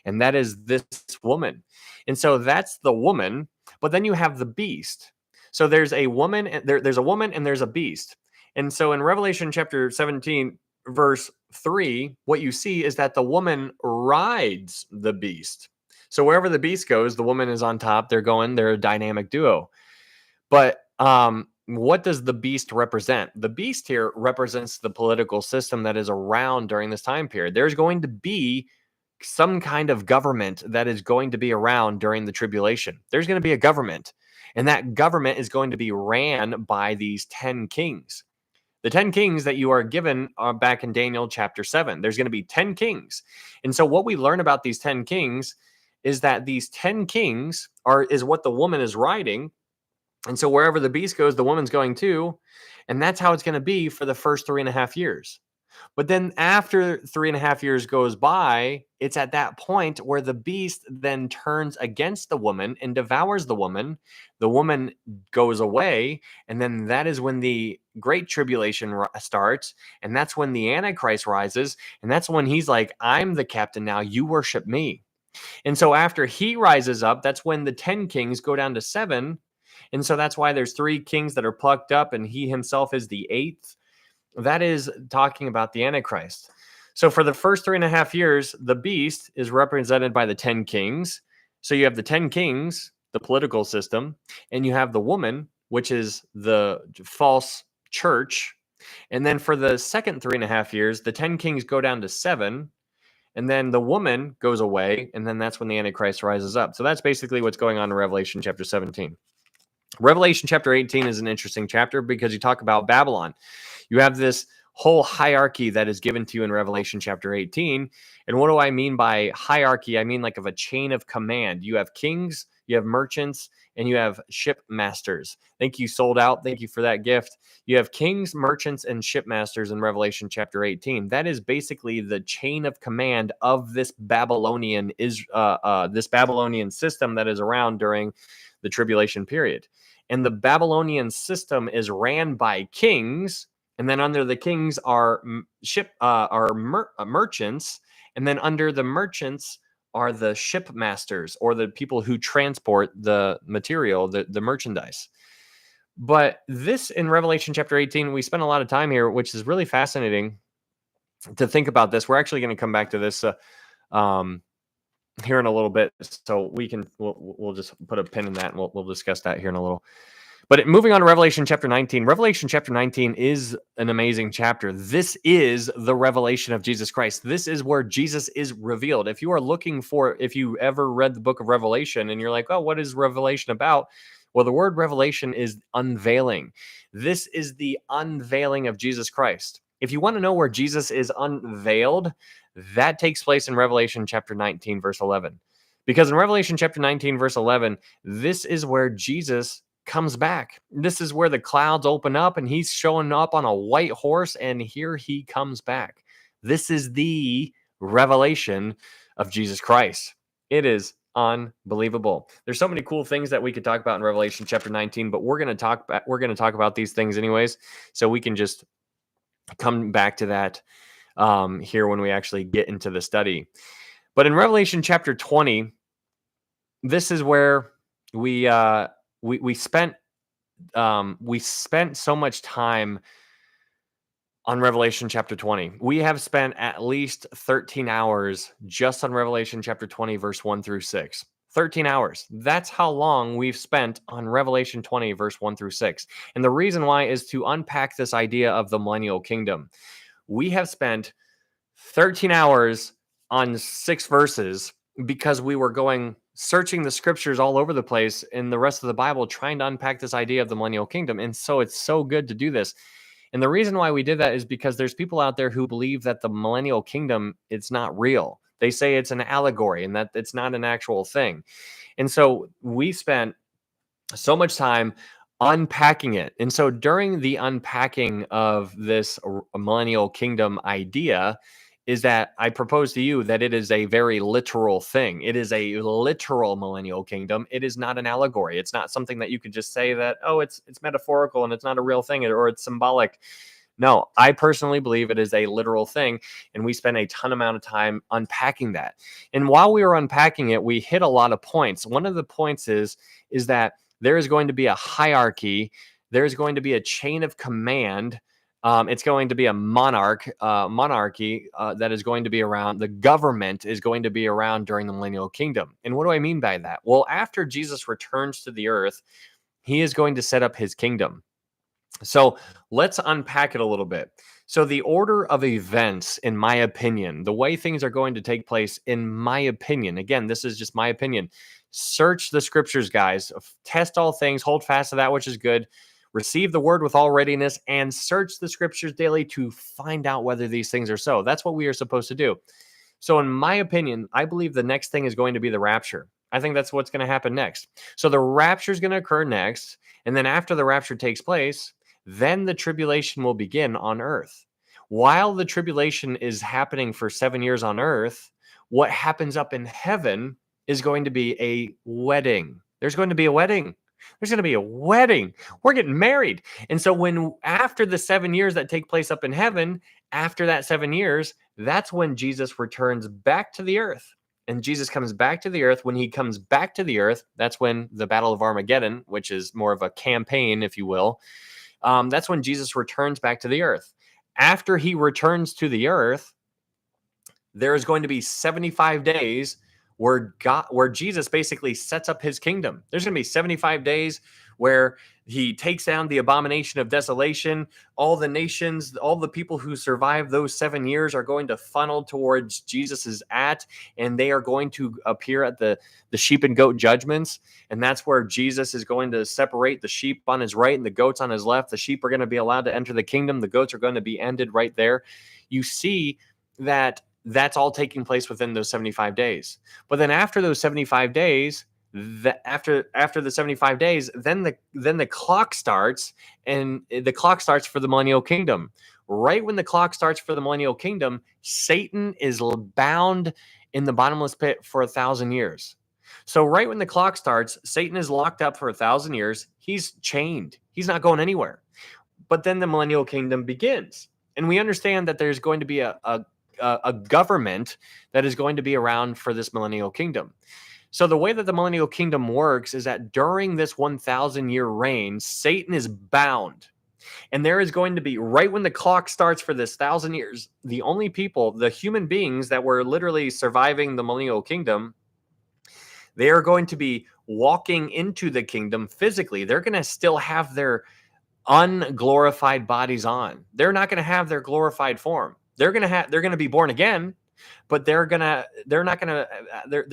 Speaker 1: And that is this woman. And so that's the woman. But then you have the beast. So there's a woman, there's a woman and there's a beast. And so in Revelation chapter 17, verse 3, what you see is that the woman rides the beast. So wherever the beast goes, the woman is on top. They're a dynamic duo. But what does the beast represent? The beast here represents the political system that is around during this time period. There's going to be some kind of government that is going to be around during the tribulation. There's going to be a government, and that government is going to be ran by these 10 kings. The 10 kings that you are given are back in Daniel chapter 7. There's going to be 10 kings. And so what we learn about these 10 kings is that these 10 kings is what the woman is riding. And so wherever the beast goes, the woman's going too. And that's how it's going to be for the first 3.5 years. But then after 3.5 years goes by, it's at that point where the beast then turns against the woman and devours the woman. The woman goes away. And then that is when the great tribulation starts. And that's when the Antichrist rises. And that's when he's like, I'm the captain now. You worship me. And so after he rises up, that's when the 10 kings go down to 7. And so that's why there's 3 kings that are plucked up, and he himself is the 8th. That is talking about the Antichrist. So for the first 3.5 years, the beast is represented by the 10 kings. So you have the 10 kings, the political system, and you have the woman, which is the false church. And then for the second 3.5 years, the 10 kings go down to 7. And then the woman goes away, and then that's when the Antichrist rises up. So that's basically what's going on in Revelation chapter 17. Revelation chapter 18 is an interesting chapter because you talk about Babylon. You have this whole hierarchy that is given to you in Revelation chapter 18. And what do I mean by hierarchy? I mean like of a chain of command. You have kings, you have merchants, and you have shipmasters. Thank you, Sold Out. Thank you for that gift. You have kings, merchants, and shipmasters in Revelation chapter 18. That is basically the chain of command of this Babylonian system that is around during the tribulation period. And the Babylonian system is ran by kings And then under the kings are merchants, and then under the merchants are the shipmasters, or the people who transport the material, the merchandise. But this, in Revelation chapter 18, we spent a lot of time here, which is really fascinating to think about this. We're actually going to come back to this um, here in a little bit, so we'll just put a pin in that, and we'll discuss that here in a little. But moving on to Revelation chapter 19, Revelation chapter 19 is an amazing chapter. This is the revelation of Jesus Christ. This is where Jesus is revealed. If you ever read the book of Revelation and you're like, oh, what is Revelation about? Well, the word revelation is unveiling. This is the unveiling of Jesus Christ. If you want to know where Jesus is unveiled, that takes place in Revelation chapter 19, verse 11. Because in Revelation chapter 19, verse 11, this is where Jesus comes back. This is where the clouds open up and he's showing up on a white horse, and here he comes back. This is the revelation of Jesus Christ. It is unbelievable. There's so many cool things that we could talk about in Revelation chapter 19, but we're going to talk about these things anyways, so we can just come back to that here when we actually get into the study. But in Revelation chapter 20, this is where we spent so much time on Revelation chapter 20. We have spent at least 13 hours just on Revelation chapter 20, verse 1 through 6. 13 hours. That's how long we've spent on Revelation 20, verse 1 through 6. And the reason why is to unpack this idea of the millennial kingdom. We have spent 13 hours on 6 verses because we were searching the scriptures all over the place in the rest of the Bible, trying to unpack this idea of the millennial kingdom. And so it's so good to do this. And the reason why we did that is because there's people out there who believe that the millennial kingdom, it's not real. They say it's an allegory and that it's not an actual thing. And so we spent so much time unpacking it. And so during the unpacking of this millennial kingdom idea, is that I propose to you that it is a very literal thing. It is a literal millennial kingdom. It is not an allegory. It's not something that you could just say that, oh, it's metaphorical and it's not a real thing, or it's symbolic. No, I personally believe it is a literal thing, and we spent a ton amount of time unpacking that. And while we were unpacking it, we hit a lot of points. One of the points is that there is going to be a hierarchy. There's going to be a chain of command. It's going to be a monarchy that is going to be around. The government is going to be around during the millennial kingdom. And what do I mean by that? Well, after Jesus returns to the earth, he is going to set up his kingdom. So let's unpack it a little bit. So the order of events, in my opinion, the way things are going to take place, in my opinion, again, this is just my opinion. Search the scriptures, guys. Test all things. Hold fast to that which is good. Receive the word with all readiness, and search the scriptures daily to find out whether these things are so. That's what we are supposed to do. So in my opinion, I believe the next thing is going to be the rapture. I think that's what's going to happen next. So the rapture is going to occur next. And then after the rapture takes place, then the tribulation will begin on earth. While the tribulation is happening for 7 years on earth, what happens up in heaven is going to be a wedding. There's going to be a wedding. There's going to be a wedding. We're getting married. And so after the 7 years that take place up in heaven, after that 7 years, that's when Jesus returns back to the earth. And Jesus comes back to the earth. When he comes back to the earth, that's when the Battle of Armageddon, which is more of a campaign, if you will, that's when Jesus returns back to the earth. After he returns to the earth, there is going to be 75 days where Jesus basically sets up his kingdom. There's going to be 75 days where he takes down the abomination of desolation. All the nations, all the people who survive those 7 years are going to funnel towards Jesus's and they are going to appear at the sheep and goat judgments. And that's where Jesus is going to separate the sheep on his right and the goats on his left. The sheep are going to be allowed to enter the kingdom. The goats are going to be ended right there. You see that that's all taking place within those 75 days. But then after those 75 days, after the 75 days, then the clock starts, and the clock starts for the millennial kingdom. Right when the clock starts for the millennial kingdom, Satan is bound in the bottomless pit for 1,000 years. So right when the clock starts, Satan is locked up for 1,000 years. He's chained. He's not going anywhere. But then the millennial kingdom begins. And we understand that there's going to be a government that is going to be around for this millennial kingdom. So the way that the millennial kingdom works is that during this 1,000-year reign, Satan is bound. And there is going to be, right when the clock starts for this 1,000 years, the only people, the human beings that were literally surviving the millennial kingdom, they are going to be walking into the kingdom physically. They're going to still have their unglorified bodies on. They're not going to have their glorified form. They're going to be born again, but they're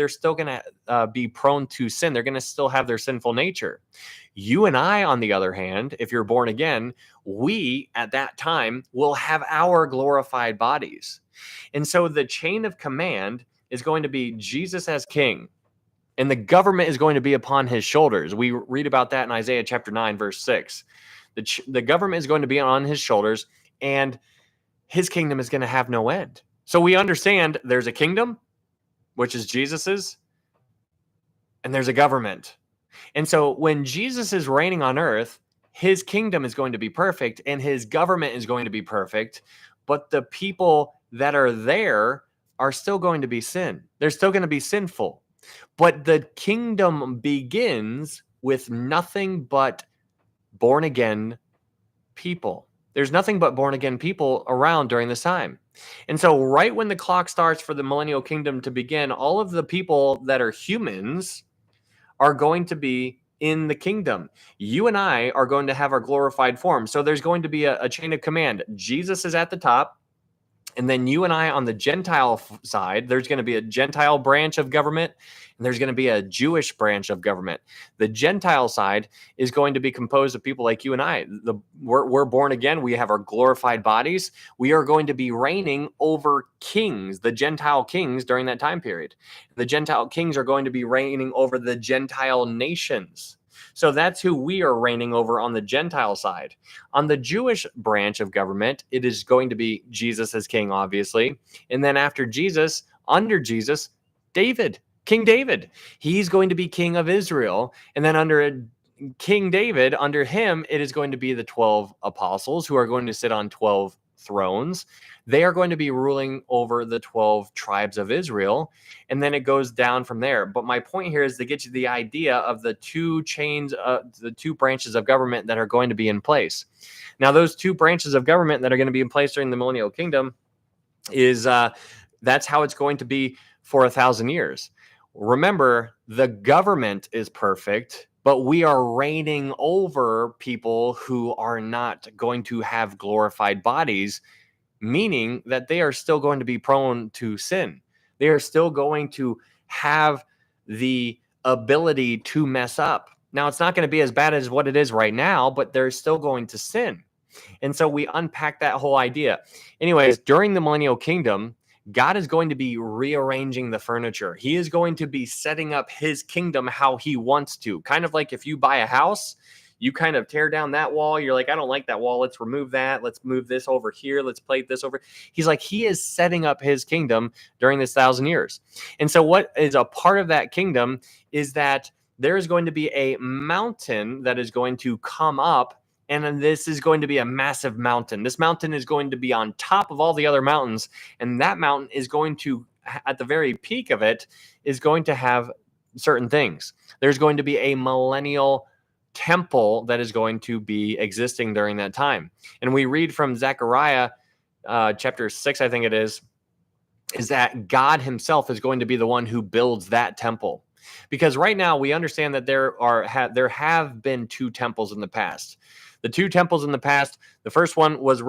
Speaker 1: still going to be prone to sin. They're going to still have their sinful nature. You and I, on the other hand, if you're born again, we at that time will have our glorified bodies. And so the chain of command is going to be Jesus as king, and the government is going to be upon his shoulders. We read about that in Isaiah chapter 9, verse 6. The government is going to be on his shoulders, and his kingdom is going to have no end. So we understand there's a kingdom, which is Jesus's, and there's a government. And so when Jesus is reigning on earth, his kingdom is going to be perfect and his government is going to be perfect. But the people that are there are still going to be sin. They're still going to be sinful. But the kingdom begins with nothing but born again people. There's nothing but born again people around during this time. And so right when the clock starts for the millennial kingdom to begin, all of the people that are humans are going to be in the kingdom. You and I are going to have our glorified form. So there's going to be a chain of command. Jesus is at the top. And then you and I on the Gentile side, there's going to be a Gentile branch of government, and there's going to be a Jewish branch of government. The Gentile side is going to be composed of people like you and I. We're born again. We have our glorified bodies. We are going to be reigning over kings, the Gentile kings during that time period. The Gentile kings are going to be reigning over the Gentile nations. So that's who we are reigning over on the Gentile side. On the Jewish branch of government, it is going to be Jesus as king, obviously. And then after Jesus, under Jesus, King David. He's going to be king of Israel. And then under King David, under him, it is going to be the 12 apostles who are going to sit on 12 thrones. They are going to be ruling over the 12 tribes of Israel. And then it goes down from there. But my point here is to get you the idea of the two branches of government that are going to be in place. Now, those two branches of government that are going to be in place during the millennial kingdom is that's how it's going to be for 1,000 years. Remember, the government is perfect, but we are reigning over people who are not going to have glorified bodies, meaning that they are still going to be prone to sin. They are still going to have the ability to mess up. Now, it's not going to be as bad as what it is right now, but they're still going to sin. And so we unpack that whole idea. Anyways, during the millennial kingdom, God is going to be rearranging the furniture. He is going to be setting up his kingdom how he wants to. Kind of like if you buy a house, you kind of tear down that wall. You're like, I don't like that wall. Let's remove that. Let's move this over here. Let's plate this over. He's like, he is setting up his kingdom during this 1,000 years. And so what is a part of that kingdom is that there is going to be a mountain that is going to come up. And this is going to be a massive mountain. This mountain is going to be on top of all the other mountains. And that mountain is going to, at the very peak of it, is going to have certain things. There's going to be a millennial temple that is going to be existing during that time. And we read from Zechariah chapter 6, I think it is that God himself is going to be the one who builds that temple. Because right now we understand that there have been two temples in the past. The two temples in the past, the first one was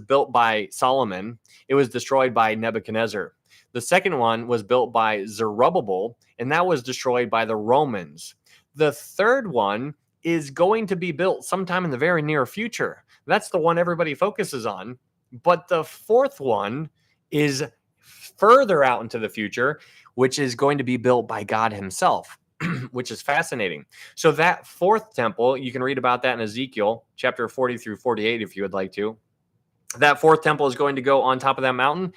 Speaker 1: built by Solomon. It was destroyed by Nebuchadnezzar. The second one was built by Zerubbabel, and that was destroyed by the Romans. The third one is going to be built sometime in the very near future. That's the one everybody focuses on. But the fourth one is further out into the future, which is going to be built by God himself. Which is fascinating. So that fourth temple, you can read about that in Ezekiel chapter 40 through 48 if you would like to. That fourth temple is going to go on top of that mountain,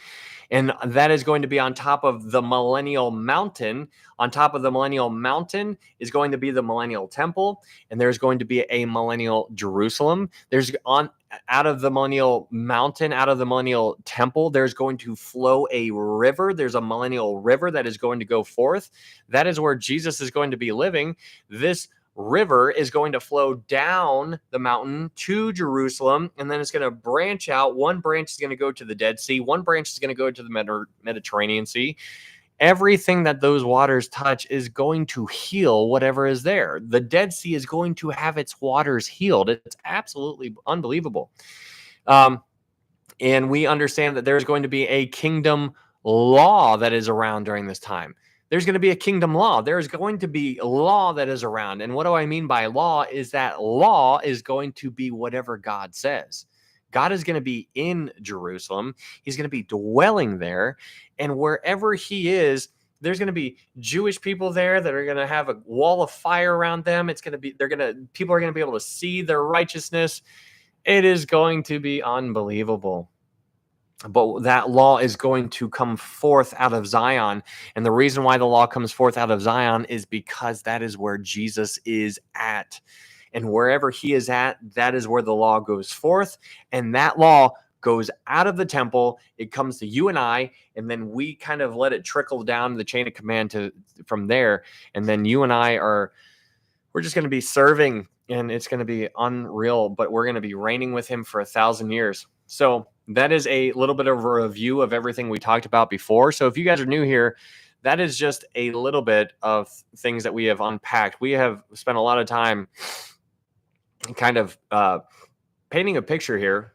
Speaker 1: and that is going to be on top of the millennial mountain. On top of the millennial mountain is going to be the millennial temple, and there's going to be a millennial Jerusalem. There's on out of the millennial mountain, out of the millennial temple, there's going to flow a river. There's a millennial river that is going to go forth. That is where Jesus is going to be living. This river is going to flow down the mountain to Jerusalem, and then it's going to branch out. One branch is going to go to the Dead Sea. One branch is going to go to the Mediterranean Sea. Everything that those waters touch is going to heal whatever is there. The Dead Sea is going to have its waters healed. It's absolutely unbelievable. And we understand that there's going to be a kingdom law that is around during this time. There's going to be a kingdom law. There's going to be law that is around. And what do I mean by law is that law is going to be whatever God says. God is going to be in Jerusalem. He's going to be dwelling there. And wherever he is, there's going to be Jewish people there that are going to have a wall of fire around them. It's going to be, people are going to be able to see their righteousness. It is going to be unbelievable. But that law is going to come forth out of Zion. And the reason why the law comes forth out of Zion is because that is where Jesus is at. And wherever he is at, that is where the law goes forth. And that law goes out of the temple. It comes to you and I, and then we kind of let it trickle down the chain of command from there. And then you and I we're just going to be serving, and it's going to be unreal, but we're going to be reigning with him for 1,000 years. So that is a little bit of a review of everything we talked about before. So if you guys are new here, that is just a little bit of things that we have unpacked. We have spent a lot of time kind of painting a picture here,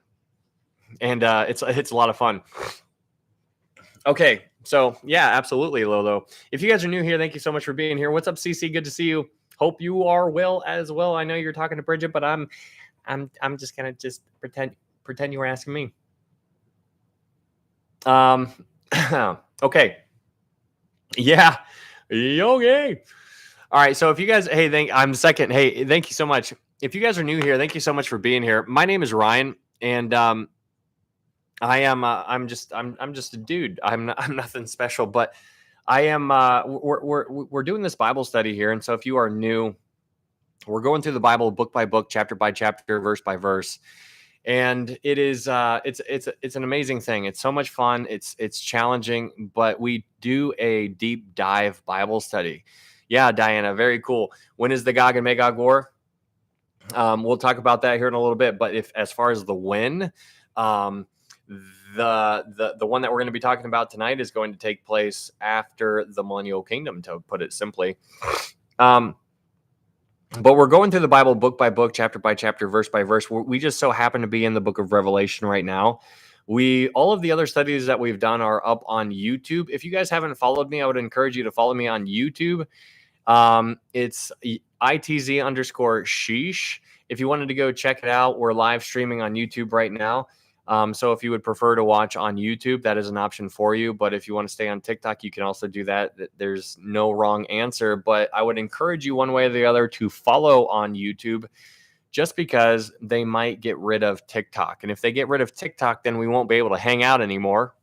Speaker 1: and it's a lot of fun. Okay, so yeah, absolutely, Lolo. If you guys are new here, thank you so much for being here. What's up, CC? Good to see you. Hope you are well as well. I know you're talking to Bridget, but I'm just gonna pretend you were asking me. Okay. Yeah. Okay. All right. So if you guys, I'm second. Hey, thank you so much. If you guys are new here, thank you so much for being here. My name is Ryan, and I'm just a dude. I'm nothing special, but I am. We're doing this Bible study here, and so if you are new, we're going through the Bible book by book, chapter by chapter, verse by verse. And it is it's an amazing thing. It's so much fun. It's challenging, but we do a deep dive Bible study. Yeah, Diana, very cool. When is the Gog and Magog war? We'll talk about that here in a little bit. But as far as the when, the one that we're going to be talking about tonight is going to take place after the millennial kingdom, to put it simply. But we're going through the Bible book by book, chapter by chapter, verse by verse. We just so happen to be in the book of Revelation right now. All of the other studies that we've done are up on YouTube. If you guys haven't followed me, I would encourage you to follow me on YouTube. It's ITZ_sheesh. If you wanted to go check it out, we're live streaming on YouTube right now. So if you would prefer to watch on YouTube, that is an option for you. But if you want to stay on TikTok, you can also do that. There's no wrong answer, but I would encourage you one way or the other to follow on YouTube, just because they might get rid of TikTok. And if they get rid of TikTok, then we won't be able to hang out anymore.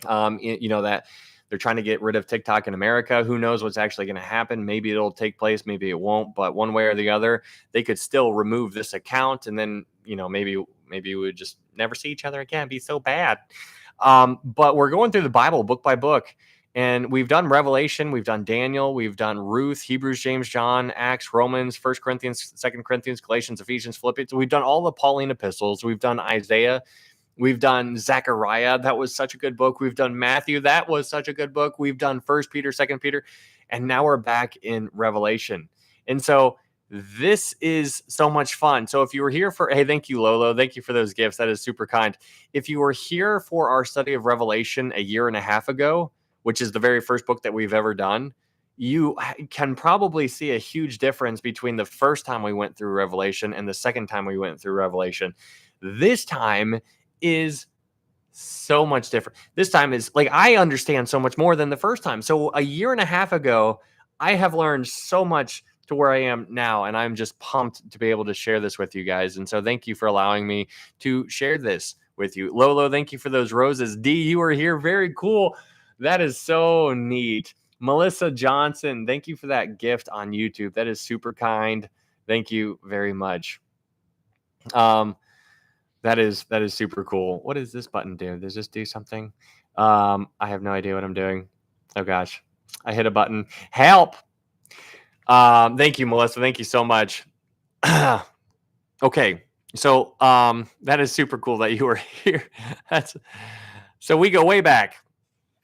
Speaker 1: That they're trying to get rid of TikTok in America. Who knows what's actually going to happen? Maybe it'll take place, maybe it won't. But one way or the other, they could still remove this account, and then maybe we would just never see each other again. It'd be so bad. But we're going through the Bible book by book, and we've done Revelation, we've done Daniel, we've done Ruth, Hebrews, James, John, Acts, Romans, 1 Corinthians, 2 Corinthians, Galatians, Ephesians, Philippians. We've done all the Pauline epistles. We've done Isaiah. We've done Zechariah. That was such a good book. We've done Matthew. That was such a good book. We've done 1 Peter, 2 Peter, and now we're back in Revelation. And so this is so much fun. So if you were here hey, thank you, Lolo. Thank you for those gifts. That is super kind. If you were here for our study of Revelation a year and a half ago, which is the very first book that we've ever done, you can probably see a huge difference between the first time we went through Revelation and the second time we went through Revelation. This time is so much different. This time is I understand so much more than the first time. So a year and a half ago, I have learned so much to where I am now, and I'm just pumped to be able to share this with you guys. And so thank you for allowing me to share this with you. Lolo, thank you for those roses. D, you are here. Very cool. That is so neat. Melissa Johnson, thank you for that gift on YouTube. That is super kind. Thank you very much. That is super cool. What does this button do? Does this do something? I have no idea what I'm doing. Oh gosh, I hit a button. Help. Thank you, Melissa. Thank you so much. Okay, so that is super cool that you were here. So we go way back.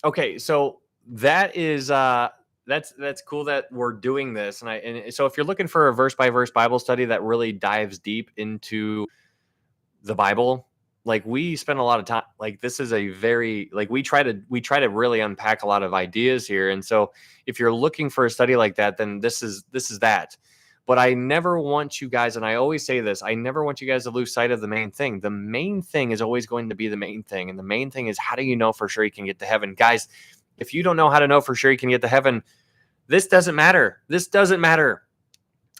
Speaker 1: Okay, so that is that's cool that we're doing this, and so if you're looking for a verse by verse Bible study that really dives deep into the Bible, like we spend a lot of time, like this is a very, like we try to really unpack a lot of ideas here. And so if you're looking for a study like that, then this is that. But I never want you guys, and I always say this, I never want you guys to lose sight of the main thing. The main thing is always going to be the main thing. And the main thing is, how do you know for sure you can get to heaven? Guys, if you don't know how to know for sure you can get to heaven, this doesn't matter. This doesn't matter.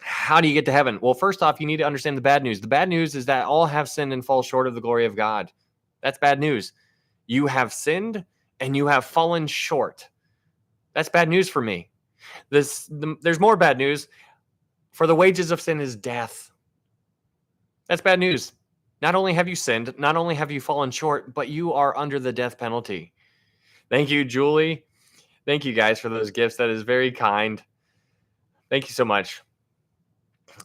Speaker 1: How do you get to heaven? Well, first off, you need to understand the bad news. The bad news is that all have sinned and fall short of the glory of God. That's bad news. You have sinned and you have fallen short. That's bad news for me. There's more bad news. For the wages of sin is death. That's bad news. Not only have you sinned, not only have you fallen short, but you are under the death penalty. Thank you, Julie. Thank you guys for those gifts. That is very kind. Thank you so much.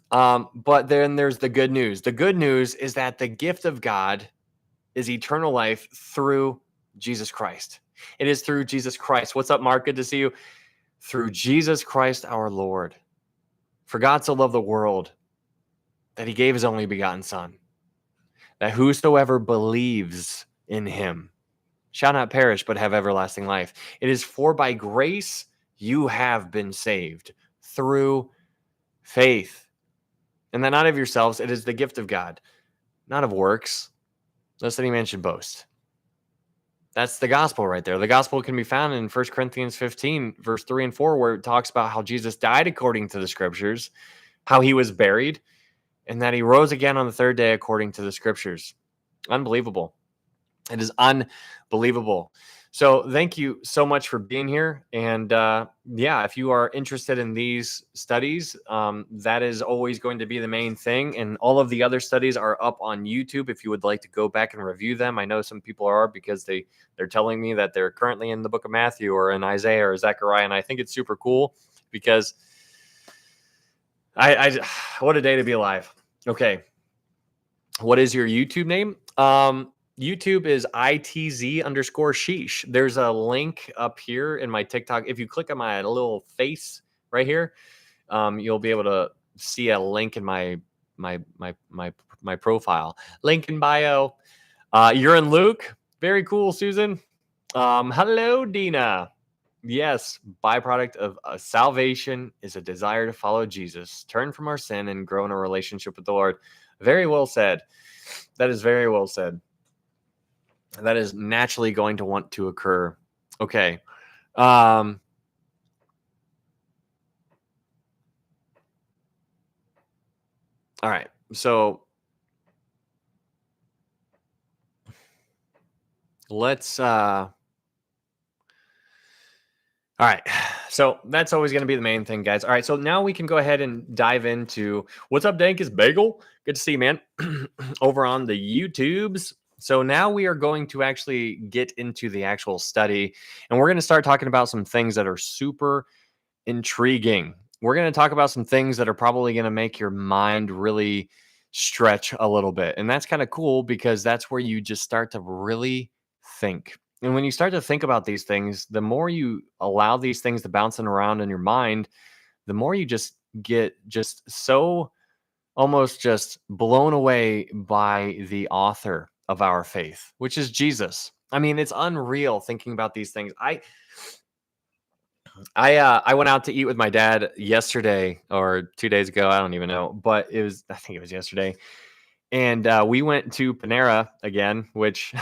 Speaker 1: But then there's the good news. The good news is that the gift of God is eternal life through Jesus Christ. It is through Jesus Christ. What's up, Mark? Good to see you. Through Jesus Christ, our Lord. For God so loved the world that he gave his only begotten Son, that whosoever believes in him shall not perish, but have everlasting life. It is for by grace you have been saved through faith. And that not of yourselves, it is the gift of God, not of works, lest any man should boast. That's the gospel right there. The gospel can be found in 1 Corinthians 15, verse 3 and 4, where it talks about how Jesus died according to the scriptures, how he was buried, and that he rose again on the third day according to the scriptures. Unbelievable. It is unbelievable. So thank you so much for being here. And yeah, if you are interested in these studies, that is always going to be the main thing. And all of the other studies are up on YouTube if you would like to go back and review them. I know some people are, because they're telling me that they're currently in the book of Matthew or in Isaiah or Zechariah. And I think it's super cool because I what a day to be alive. Okay. What is your YouTube name? YouTube is ITZ_sheesh. There's a link up here in my TikTok. If you click on my little face right here, you'll be able to see a link in my profile. Link in bio. You're in Luke. Very cool, Susan. Hello, Dina. Yes, byproduct of salvation is a desire to follow Jesus, turn from our sin, and grow in a relationship with the Lord. Very well said. That is very well said. That is naturally going to want to occur. Okay. All right. So let's all right. So that's always going to be the main thing, guys. All right. So now we can go ahead and dive into what's up, Dank is Bagel. Good to see you, man. Over on the YouTubes. So now we are going to actually get into the actual study, and we're going to start talking about some things that are super intriguing. We're going to talk about some things that are probably going to make your mind really stretch a little bit. And that's kind of cool because that's where you just start to really think. And when you start to think about these things, the more you allow these things to bouncing around in your mind, the more you just get just so almost just blown away by the author of our faith, which is Jesus. I mean, it's unreal thinking about these things. I went out to eat with my dad yesterday or 2 days ago. I don't even know, but I think it was yesterday. And we went to Panera again, which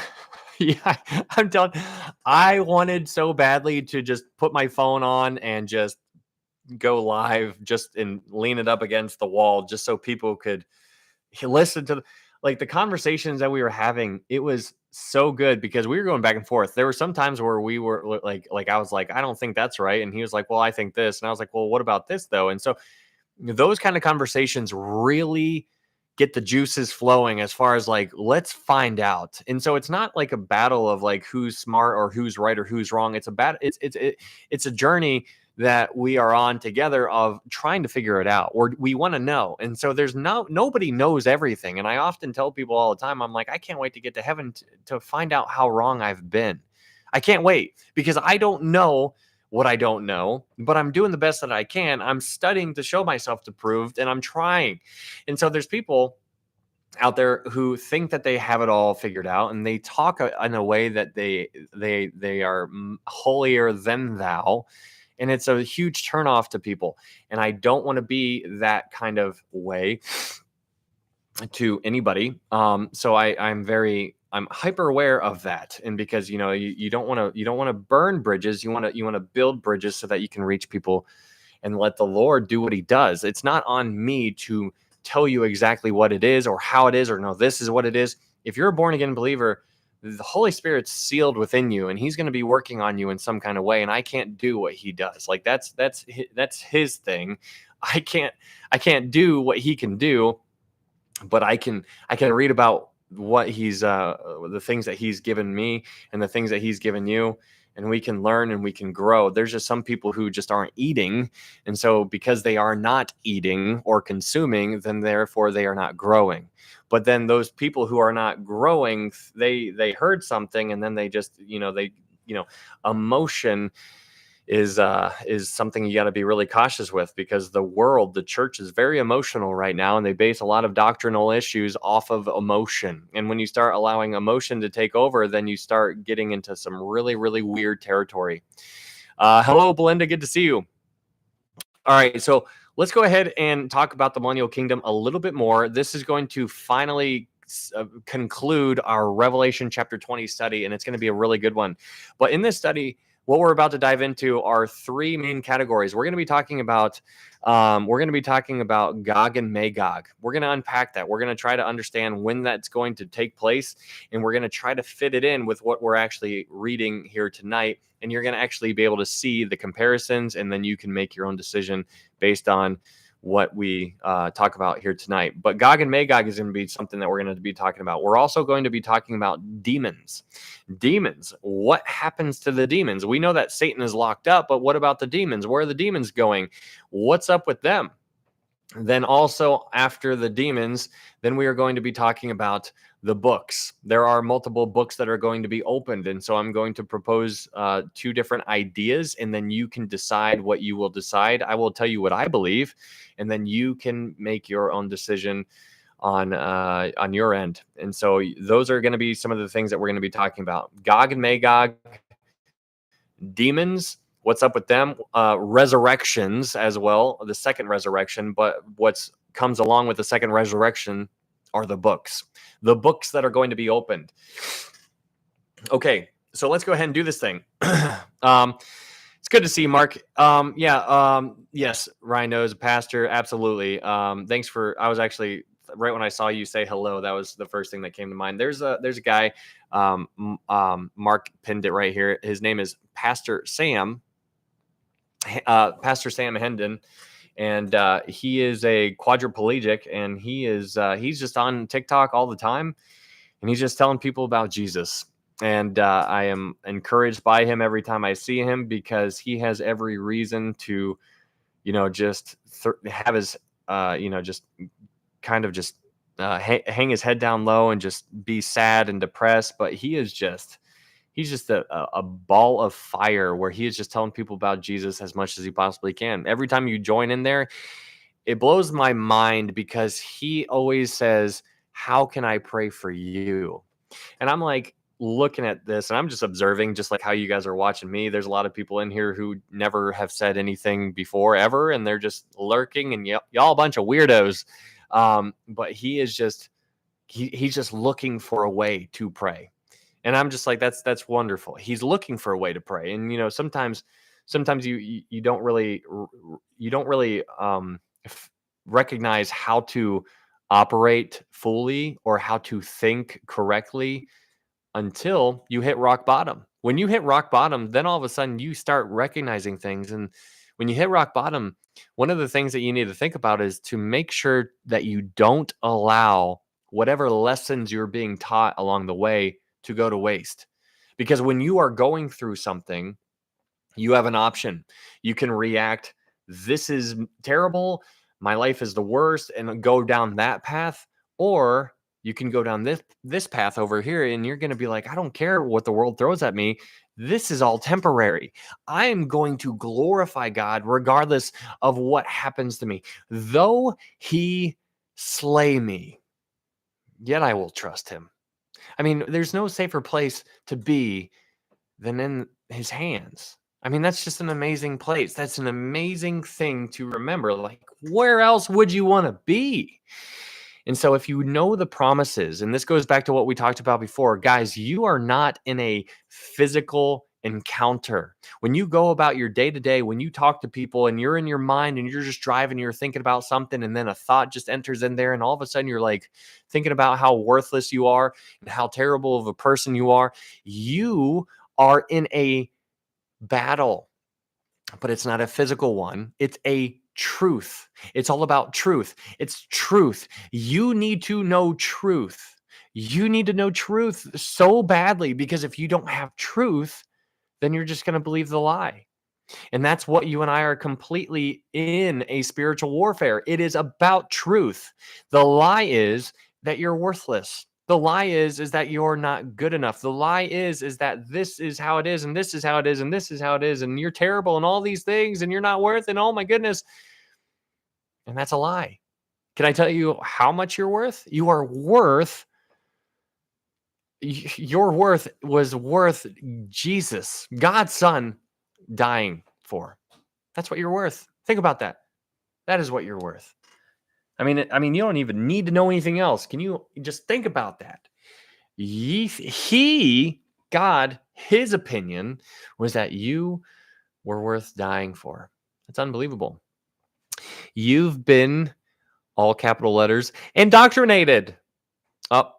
Speaker 1: yeah, I'm telling, I wanted so badly to just put my phone on and just go live, just and lean it up against the wall, just so people could listen to. like the conversations that we were having, it was so good because we were going back and forth. There were some times where we were like I was like, I don't think that's right. And he was like, well, I think this. And I was like, well, what about this though? And so those kind of conversations really get the juices flowing as far as like, let's find out. And so it's not like a battle of like who's smart or who's right or who's wrong. It's a it's a journey that we are on together of trying to figure it out, or we want to know. And so there's nobody knows everything. And I often tell people all the time, I'm like, I can't wait to get to heaven to find out how wrong I've been. I can't wait because I don't know what I don't know, but I'm doing the best that I can. I'm studying to show myself approved, and I'm trying. And so there's people out there who think that they have it all figured out, and they talk in a way that they are holier than thou, and it's a huge turnoff to people. And I don't want to be that kind of way to anybody. So I'm hyper aware of that. And because, you don't want to burn bridges. You want to build bridges so that you can reach people and let the Lord do what he does. It's not on me to tell you exactly what it is or how it is, or no, this is what it is. If you're a born again believer, the Holy Spirit's sealed within you, and he's going to be working on you in some kind of way. And I can't do what he does. Like that's his thing. I can't do what he can do, but I can read about what he's the things that he's given me and the things that he's given you, and we can learn and we can grow. There's just some people who just aren't eating, and so because they are not eating or consuming, then therefore they are not growing. But then those people who are not growing, they heard something, and then they just emotion is something you got to be really cautious with, because the church is very emotional right now, and they base a lot of doctrinal issues off of emotion. And when you start allowing emotion to take over, then you start getting into some really, really weird territory. Hello, Belinda. Good to see you. All right. So let's go ahead and talk about the millennial kingdom a little bit more. This is going to finally conclude our Revelation chapter 20 study, and it's going to be a really good one. But in this study, what we're about to dive into are three main categories. We're going to be talking about Gog and Magog. We're going to unpack that. We're going to try to understand when that's going to take place, and we're going to try to fit it in with what we're actually reading here tonight. And you're going to actually be able to see the comparisons, and then you can make your own decision based on what we talk about here tonight. But Gog and Magog is going to be something that we're going to be talking about. We're also going to be talking about demons. Demons. What happens to the demons? We know that Satan is locked up, but what about the demons? Where are the demons going? What's up with them? Then also after the demons, then we are going to be talking about the books. There are multiple books that are going to be opened. And so I'm going to propose two different ideas, and then you can decide what you will decide. I will tell you what I believe, and then you can make your own decision on your end. And so those are going to be some of the things that we're going to be talking about. Gog and Magog, demons, what's up with them, resurrections as well, the second resurrection. But what's comes along with the second resurrection are the books that are going to be opened. Okay, so let's go ahead and do this thing. It's good to see you, Mark. Yes, Ryan knows, pastor, absolutely. Thanks for, I was actually, right when I saw you say hello, that was the first thing that came to mind. There's a guy, Mark pinned it right here. His name is Pastor Sam Hendon, and he is a quadriplegic, and he's just on TikTok all the time, and he's just telling people about Jesus. And I am encouraged by him every time I see him, because he has every reason to, just have his, just kind of just hang his head down low and just be sad and depressed. But he's just a ball of fire, where he is just telling people about Jesus as much as he possibly can. Every time you join in there, it blows my mind, because he always says, how can I pray for you? And I'm like, looking at this, and I'm just observing, just like how you guys are watching me. There's a lot of people in here who never have said anything before ever, and they're just lurking, and y'all a bunch of weirdos. But he is just, he's just looking for a way to pray. And I'm just like, that's wonderful. He's looking for a way to pray. And, sometimes you don't really recognize how to operate fully or how to think correctly until you hit rock bottom. When you hit rock bottom, then all of a sudden you start recognizing things. And when you hit rock bottom, one of the things that you need to think about is to make sure that you don't allow whatever lessons you're being taught along the way to go to waste. Because when you are going through something, you have an option. You can react, this is terrible, my life is the worst, and go down that path, or you can go down this path over here, and you're going to be like, I don't care what the world throws at me. This is all temporary. I am going to glorify God regardless of what happens to me. Though he slay me, yet I will trust him. I mean, there's no safer place to be than in his hands. I mean, that's just an amazing place. That's an amazing thing to remember. Like, where else would you want to be? And so if you know the promises, and this goes back to what we talked about before, guys, you are not in a physical encounter. When you go about your day to day, when you talk to people and you're in your mind and you're just driving, you're thinking about something, and then a thought just enters in there, and all of a sudden you're like thinking about how worthless you are and how terrible of a person you are. You are in a battle, but it's not a physical one. It's a truth. It's all about truth. It's truth. You need to know truth. You need to know truth so badly, because if you don't have truth, then you're just going to believe the lie. And that's what you and I are completely in a spiritual warfare. It is about truth. The lie is that you're worthless. The lie is that you're not good enough. The lie is that this is how it is, and this is how it is, and this is how it is, and you're terrible and all these things, and you're not worth it. Oh my goodness. And that's a lie. Can I tell you how much you're worth? You are worth, your worth was worth Jesus, God's son, dying for. That's what you're worth. Think about that. That is what you're worth. I mean, you don't even need to know anything else. Can you just think about that? God, his opinion was that you were worth dying for. That's unbelievable. You've been, all capital letters, indoctrinated. Oh,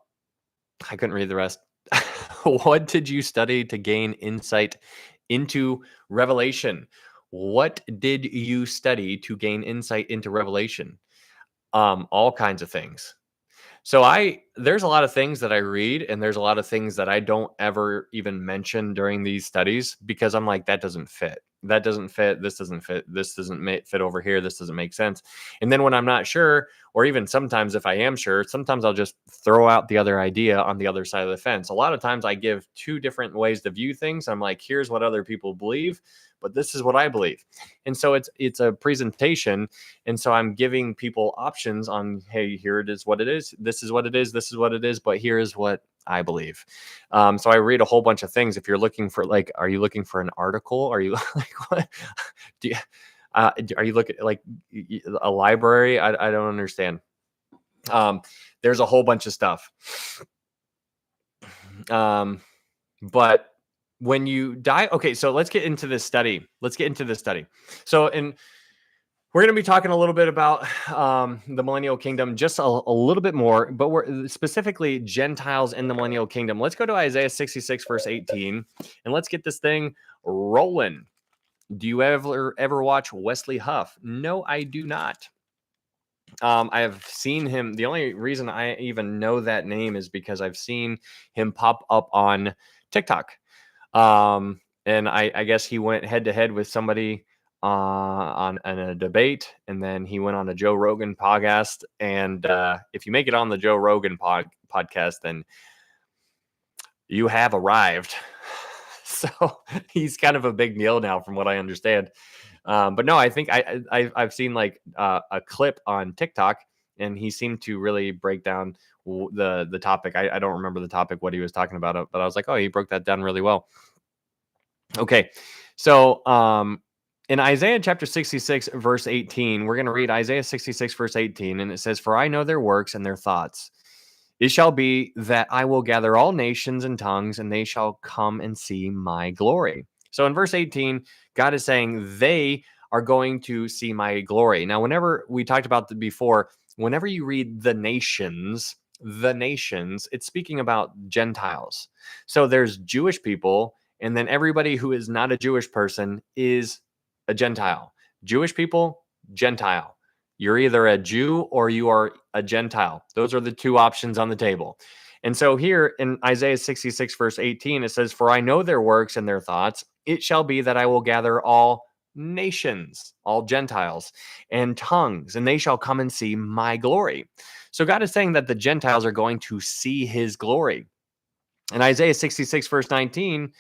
Speaker 1: I couldn't read the rest. What did you study to gain insight into Revelation? What did you study to gain insight into Revelation? All kinds of things. So there's a lot of things that I read, and there's a lot of things that I don't ever even mention during these studies, because I'm like, that doesn't fit. That doesn't fit. This doesn't fit. This doesn't fit over here. This doesn't make sense. And then when I'm not sure, or even sometimes if I am sure, sometimes I'll just throw out the other idea on the other side of the fence. A lot of times I give two different ways to view things. I'm like, here's what other people believe, but this is what I believe. And so it's a presentation. And so I'm giving people options on, hey, here it is, what it is. This is what it is. This is what it is. But here is what I believe. So I read a whole bunch of things. If you're looking for, like, are you looking for an article? Are you like, what? Are you looking like a library? I don't understand. There's a whole bunch of stuff. But when you die, okay, so let's get into this study. So, we're going to be talking a little bit about the millennial kingdom, just a little bit more, but we're specifically Gentiles in the millennial kingdom. Let's go to Isaiah 66, verse 18, and let's get this thing rolling. Do you ever watch Wesley Huff? No, I do not. I have seen him. The only reason I even know that name is because I've seen him pop up on TikTok. And I guess he went head to head with somebody on a debate, and then he went on a Joe Rogan podcast. And if you make it on the Joe Rogan podcast, then you have arrived. So he's kind of a big deal now, from what I understand. But no, I think I've seen like a clip on TikTok, and he seemed to really break down the topic. I don't remember the topic, what he was talking about, but I was like, oh, he broke that down really well. Okay, so in Isaiah chapter 66, verse 18, we're going to read Isaiah 66, verse 18, and it says, "For I know their works and their thoughts. It shall be that I will gather all nations and tongues, and they shall come and see my glory." So in verse 18, God is saying they are going to see my glory. Now, whenever we talked about the before, whenever you read the nations, it's speaking about Gentiles. So there's Jewish people, and then everybody who is not a Jewish person is a Gentile. Jewish people, Gentile. You're either a Jew or you are a Gentile. Those are the two options on the table. And so here in Isaiah 66, verse 18, it says, "For I know their works and their thoughts. It shall be that I will gather all nations, all Gentiles, and tongues, and they shall come and see my glory." So God is saying that the Gentiles are going to see his glory. In Isaiah 66, verse 19,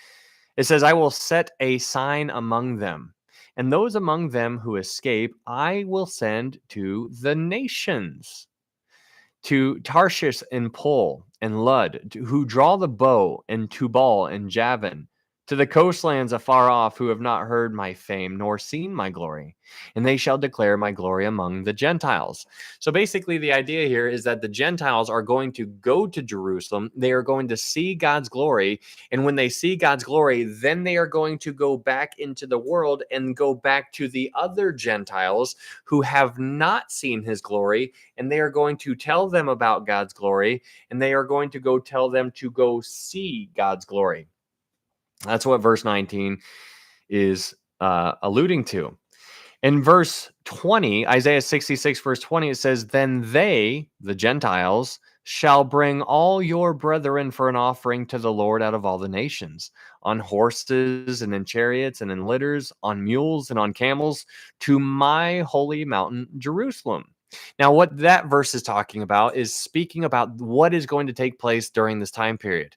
Speaker 1: it says, "I will set a sign among them, and those among them who escape, I will send to the nations, to Tarshish and Pul and Lud, who draw the bow, and Tubal and Javan, to the coastlands afar off, who have not heard my fame nor seen my glory, and they shall declare my glory among the Gentiles." So basically, the idea here is that the Gentiles are going to go to Jerusalem. They are going to see God's glory. And when they see God's glory, then they are going to go back into the world and go back to the other Gentiles who have not seen his glory. And they are going to tell them about God's glory. And they are going to go tell them to go see God's glory. That's what verse 19 is alluding to. In verse 20, Isaiah 66, verse 20, it says, "Then they, the Gentiles, shall bring all your brethren for an offering to the Lord out of all the nations, on horses and in chariots and in litters, on mules and on camels, to my holy mountain, Jerusalem." Now, what that verse is talking about is speaking about what is going to take place during this time period.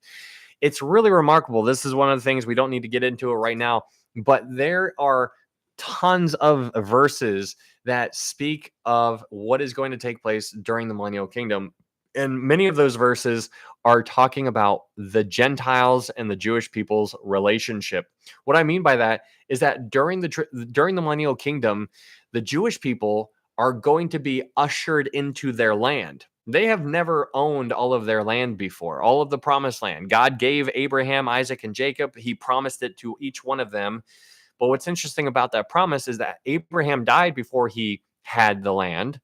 Speaker 1: It's really remarkable. This is one of the things, we don't need to get into it right now, but there are tons of verses that speak of what is going to take place during the millennial kingdom. And many of those verses are talking about the Gentiles and the Jewish people's relationship. What I mean by that is that during the millennial kingdom, the Jewish people are going to be ushered into their land. They have never owned all of their land before, all of the promised land. God gave Abraham, Isaac, and Jacob. He promised it to each one of them. But what's interesting about that promise is that Abraham died before he had the land.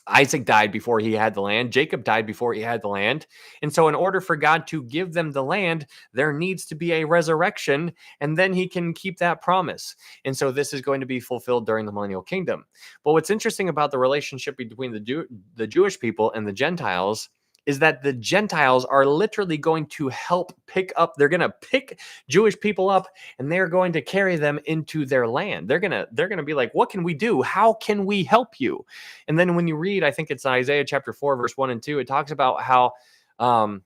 Speaker 1: Isaac died before he had the land. Jacob died before he had the land. And so in order for God to give them the land, there needs to be a resurrection, and then he can keep that promise. And so this is going to be fulfilled during the millennial kingdom. But what's interesting about the relationship between the Jewish people and the Gentiles is that the Gentiles are literally going to help they're going to pick Jewish people up, and they're going to carry them into their land. They're going to be like, "What can we do? How can we help you?" And then when you read, I think it's Isaiah chapter 4, verse 1 and 2, it talks about how the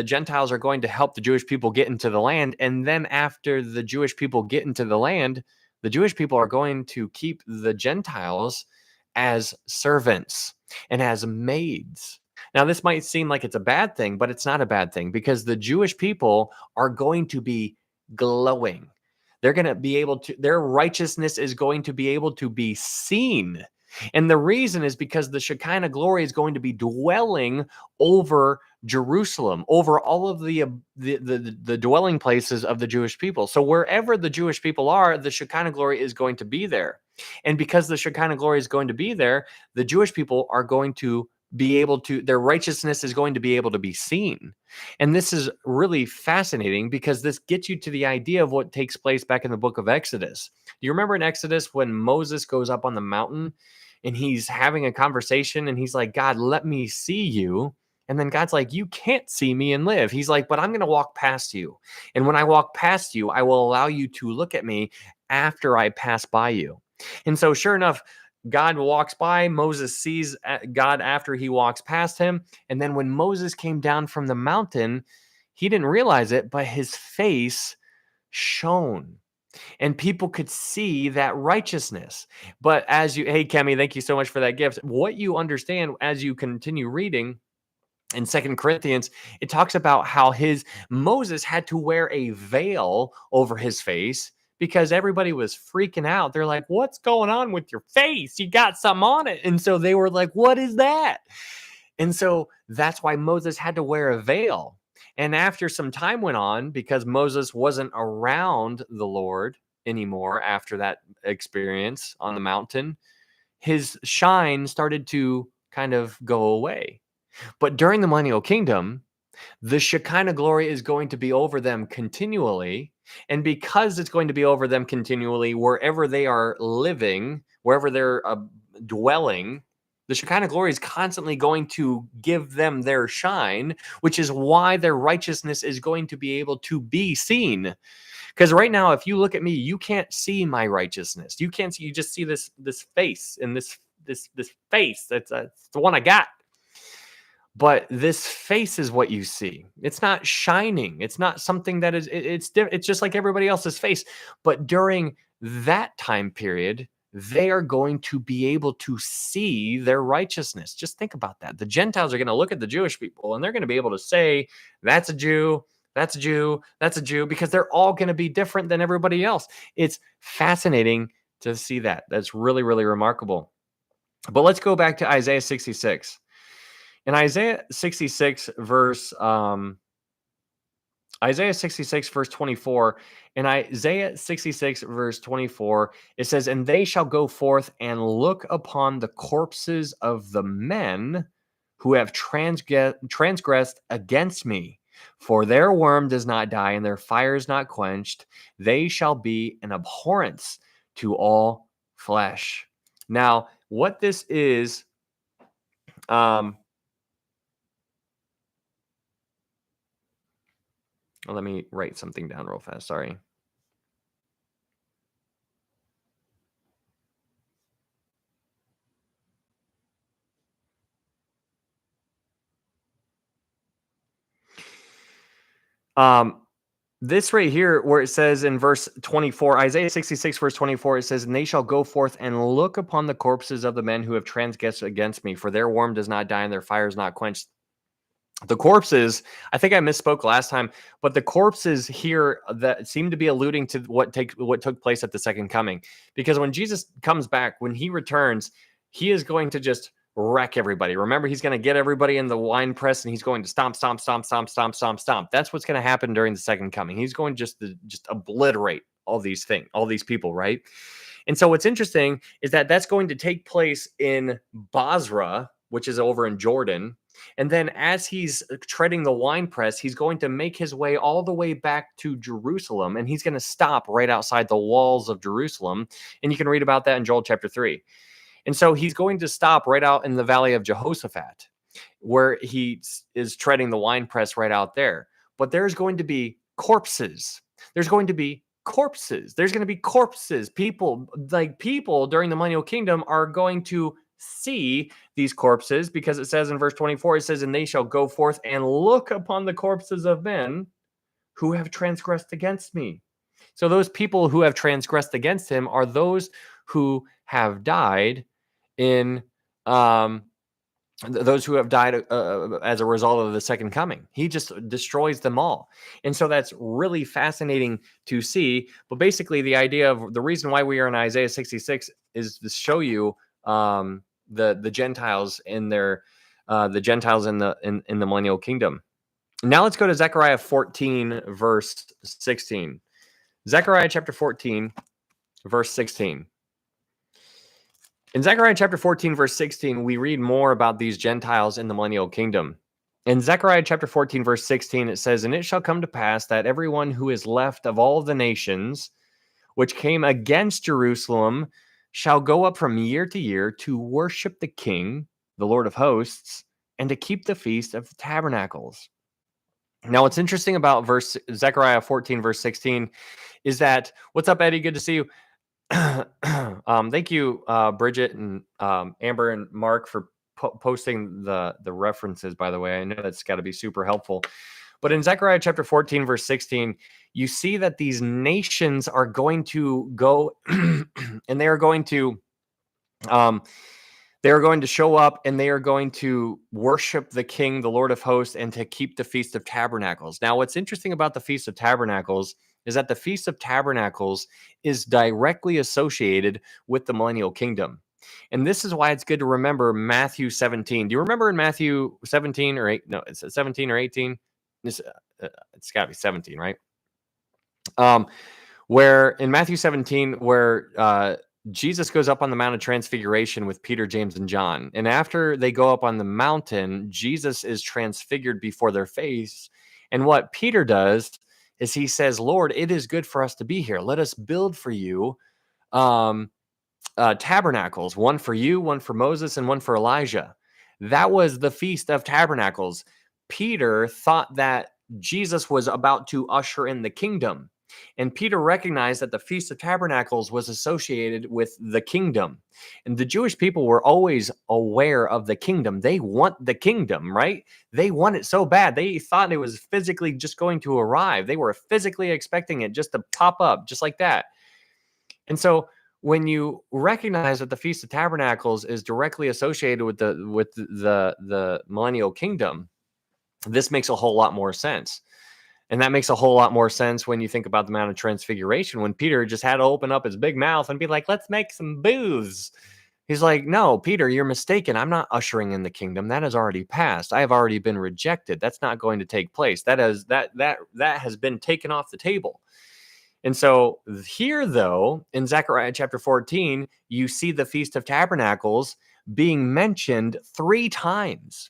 Speaker 1: Gentiles are going to help the Jewish people get into the land. And then after the Jewish people get into the land, the Jewish people are going to keep the Gentiles as servants and as maids. Now, this might seem like it's a bad thing, but it's not a bad thing, because the Jewish people are going to be glowing. They're going to be able to, their righteousness is going to be able to be seen. And the reason is because the Shekinah glory is going to be dwelling over Jerusalem, over all of the dwelling places of the Jewish people. So wherever the Jewish people are, the Shekinah glory is going to be there. And because the Shekinah glory is going to be there, the Jewish people are going to be able to, their righteousness is going to be able to be seen. And this is really fascinating, because this gets you to the idea of what takes place back in the book of Exodus. Do you remember in Exodus when Moses goes up on the mountain and he's having a conversation and he's like, "God, let me see you." And then God's like, "You can't see me and live." He's like, "But I'm going to walk past you. And when I walk past you, I will allow you to look at me after I pass by you." And so sure enough, God walks by, Moses sees God after he walks past him. And then when Moses came down from the mountain, he didn't realize it, but his face shone. And people could see that righteousness. But hey, Kemi, thank you so much for that gift. What you understand as you continue reading in 2 Corinthians, it talks about how Moses had to wear a veil over his face because everybody was freaking out. They're like, "What's going on with your face? You got something on it." And so they were like, "What is that?" And so that's why Moses had to wear a veil. And after some time went on, because Moses wasn't around the Lord anymore after that experience on the mountain, his shine started to kind of go away. But during the millennial kingdom, the Shekinah glory is going to be over them continually. And because it's going to be over them continually, wherever they are living, wherever they're dwelling, the Shekinah glory is constantly going to give them their shine, which is why their righteousness is going to be able to be seen. Because right now, if you look at me, you can't see my righteousness. You can't see. You just see this face and this face. That's the one I got. But this face is what you see. It's not shining. It's not something that is. It's just like everybody else's face. But during that time period, they are going to be able to see their righteousness. Just think about that. The Gentiles are going to look at the Jewish people and they're going to be able to say, "That's a Jew. That's a Jew. That's a Jew," because they're all going to be different than everybody else. It's fascinating to see that. That's really, really remarkable. But let's go back to Isaiah 66. In Isaiah 66, verse 24, in Isaiah 66, verse 24, it says, "And they shall go forth and look upon the corpses of the men who have transgressed against me. For their worm does not die, and their fire is not quenched. They shall be an abhorrence to all flesh." Now, what this is, let me write something down real fast. Sorry. This right here, where it says in verse 24, Isaiah 66, verse 24, it says, "And they shall go forth and look upon the corpses of the men who have transgressed against me, for their worm does not die and their fire is not quenched." The corpses, I think I misspoke last time, but the corpses here that seem to be alluding to what took place at the second coming. Because when Jesus comes back, when he returns, he is going to just wreck everybody. Remember, he's going to get everybody in the wine press and he's going to stomp, stomp, stomp, stomp, stomp, stomp, stomp. That's what's going to happen during the second coming. He's going to just obliterate all these things, all these people, right? And so what's interesting is that that's going to take place in Basra, which is over in Jordan. And then as he's treading the winepress, he's going to make his way all the way back to Jerusalem. And he's going to stop right outside the walls of Jerusalem. And you can read about that in Joel chapter 3. And so he's going to stop right out in the valley of Jehoshaphat, where he is treading the winepress right out there. But there's going to be corpses. There's going to be corpses. There's going to be corpses. People during the millennial kingdom are going to see these corpses, because it says in verse 24, it says, "And they shall go forth and look upon the corpses of men who have transgressed against me." So those people who have transgressed against him are those who have died in those who have died as a result of the second coming. He just destroys them all. And so that's really fascinating to see. But basically, the idea of the reason why we are in Isaiah 66 is to show you the Gentiles in their the Gentiles in the millennial kingdom. Now let's go to Zechariah 14, verse 16. Zechariah chapter 14, verse 16. In Zechariah chapter 14, verse 16, we read more about these Gentiles in the millennial kingdom. In Zechariah chapter 14, verse 16, it says, "And it shall come to pass that everyone who is left of all the nations which came against Jerusalem shall go up from year to year to worship the King, the Lord of hosts, and to keep the feast of tabernacles." Now, what's interesting about Zechariah 14, verse 16, is that, what's up, Eddie? Good to see you. Thank you, Bridget and Amber and Mark, for posting the references, by the way. I know that's got to be super helpful. But in Zechariah chapter 14, verse 16, you see that these nations are going to go and they are going to show up and they are going to worship the King, the Lord of hosts, and to keep the Feast of Tabernacles. Now, what's interesting about the Feast of Tabernacles is that the Feast of Tabernacles is directly associated with the millennial kingdom. And this is why it's good to remember Matthew 17. Do you remember in Matthew 17 or 8? No, it's 17 or 18. It's got to be 17, right? Where in Matthew 17, where Jesus goes up on the Mount of Transfiguration with Peter, James, and John. And after they go up on the mountain, Jesus is transfigured before their face. And what Peter does is he says, Lord, it is good for us to be here. Let us build for you tabernacles, one for you, one for Moses, and one for Elijah. That was the Feast of Tabernacles. Peter thought that Jesus was about to usher in the kingdom. And Peter recognized that the Feast of Tabernacles was associated with the kingdom. And the Jewish people were always aware of the kingdom. They want the kingdom, right? They want it so bad. They thought it was physically just going to arrive. They were physically expecting it just to pop up, just like that. And so when you recognize that the Feast of Tabernacles is directly associated with the millennial kingdom, this makes a whole lot more sense. And that makes a whole lot more sense when you think about the Mount of Transfiguration, when Peter just had to open up his big mouth and be like, let's make some booths. He's like, no, Peter, you're mistaken. I'm not ushering in the kingdom. That has already passed. I have already been rejected. That's not going to take place. That has been taken off the table. And so here, though, in Zechariah chapter 14, you see the Feast of Tabernacles being mentioned three times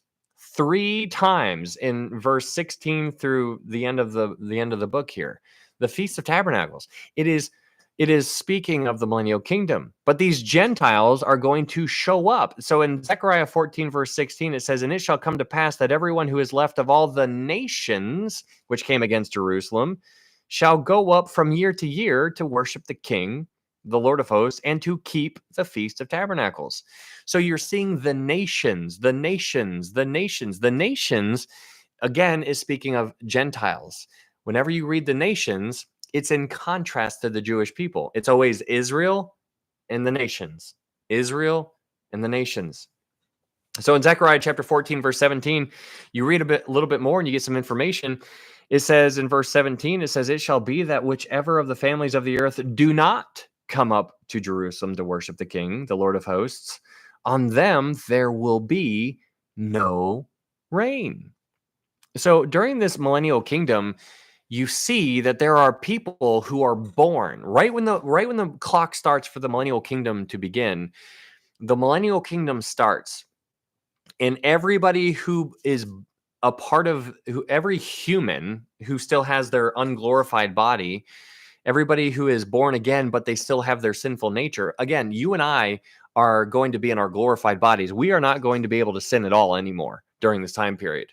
Speaker 1: in verse 16 through the end of the book here. The Feast of Tabernacles. It is speaking of the millennial kingdom, but these Gentiles are going to show up. So in Zechariah 14, verse 16, it says, and it shall come to pass that everyone who is left of all the nations which came against Jerusalem shall go up from year to year to worship the King, the Lord of hosts, and to keep the Feast of Tabernacles. So you're seeing the nations, again, is speaking of Gentiles. Whenever you read the nations, it's in contrast to the Jewish people. It's always Israel and the nations. Israel and the nations. So in Zechariah chapter 14, verse 17, you read a little bit more and you get some information. It says in verse 17, it says, it shall be that whichever of the families of the earth do not come up to Jerusalem to worship the King, the Lord of hosts, on them there will be no rain. So during this millennial kingdom, you see that there are people who are born right when the clock starts for the millennial kingdom to begin. The millennial kingdom starts, and everybody who is a part of every human who still has their unglorified body, everybody who is born again, but they still have their sinful nature. Again, you and I are going to be in our glorified bodies. We are not going to be able to sin at all anymore during this time period.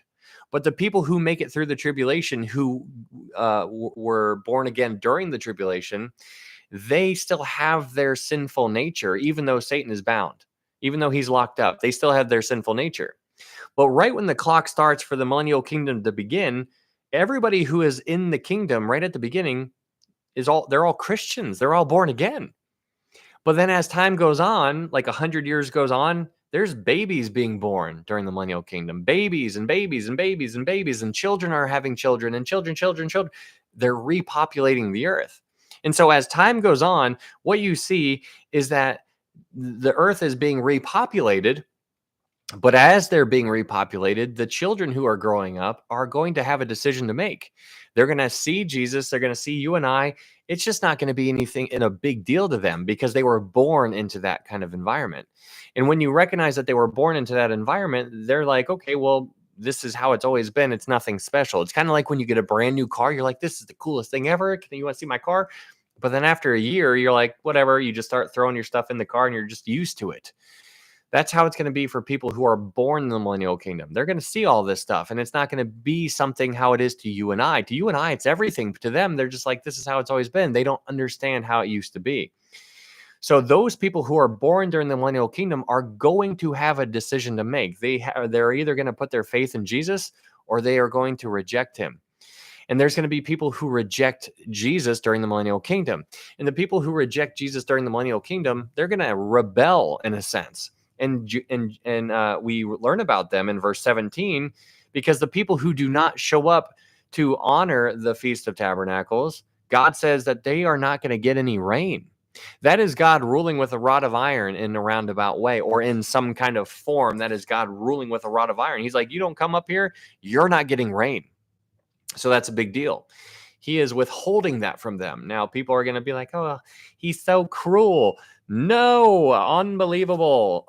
Speaker 1: But the people who make it through the tribulation, who were born again during the tribulation, they still have their sinful nature, even though Satan is bound, even though he's locked up. They still have their sinful nature. But right when the clock starts for the millennial kingdom to begin, everybody who is in the kingdom right at the beginning they're all Christians. They're all born again. But then as time goes on, like 100 years goes on, there's babies being born during the millennial kingdom. Babies and babies and babies and babies, and children are having children and children. They're repopulating the earth. And so as time goes on, what you see is that the earth is being repopulated. But as they're being repopulated, the children who are growing up are going to have a decision to make. They're going to see Jesus. They're going to see you and I. It's just not going to be anything in a big deal to them because they were born into that kind of environment. And when you recognize that they were born into that environment, they're like, okay, well, this is how it's always been. It's nothing special. It's kind of like when you get a brand new car, you're like, this is the coolest thing ever. You want to see my car? But then after a year, you're like, whatever. You just start throwing your stuff in the car and you're just used to it. That's how it's going to be for people who are born in the millennial kingdom. They're going to see all this stuff, and it's not going to be something how it is to you and I. To you and I, it's everything. To them, they're just like, this is how it's always been. They don't understand how it used to be. So those people who are born during the millennial kingdom are going to have a decision to make. They're either going to put their faith in Jesus or they are going to reject him. And there's going to be people who reject Jesus during the millennial kingdom. And the people who reject Jesus during the millennial kingdom, they're going to rebel in a sense. And we learn about them in verse 17, because the people who do not show up to honor the Feast of Tabernacles, God says that they are not going to get any rain. That is God ruling with a rod of iron in a roundabout way, or in some kind of form. That is God ruling with a rod of iron. He's like, you don't come up here, you're not getting rain. So that's a big deal. He is withholding that from them. Now, people are going to be like, oh, he's so cruel. No, unbelievable.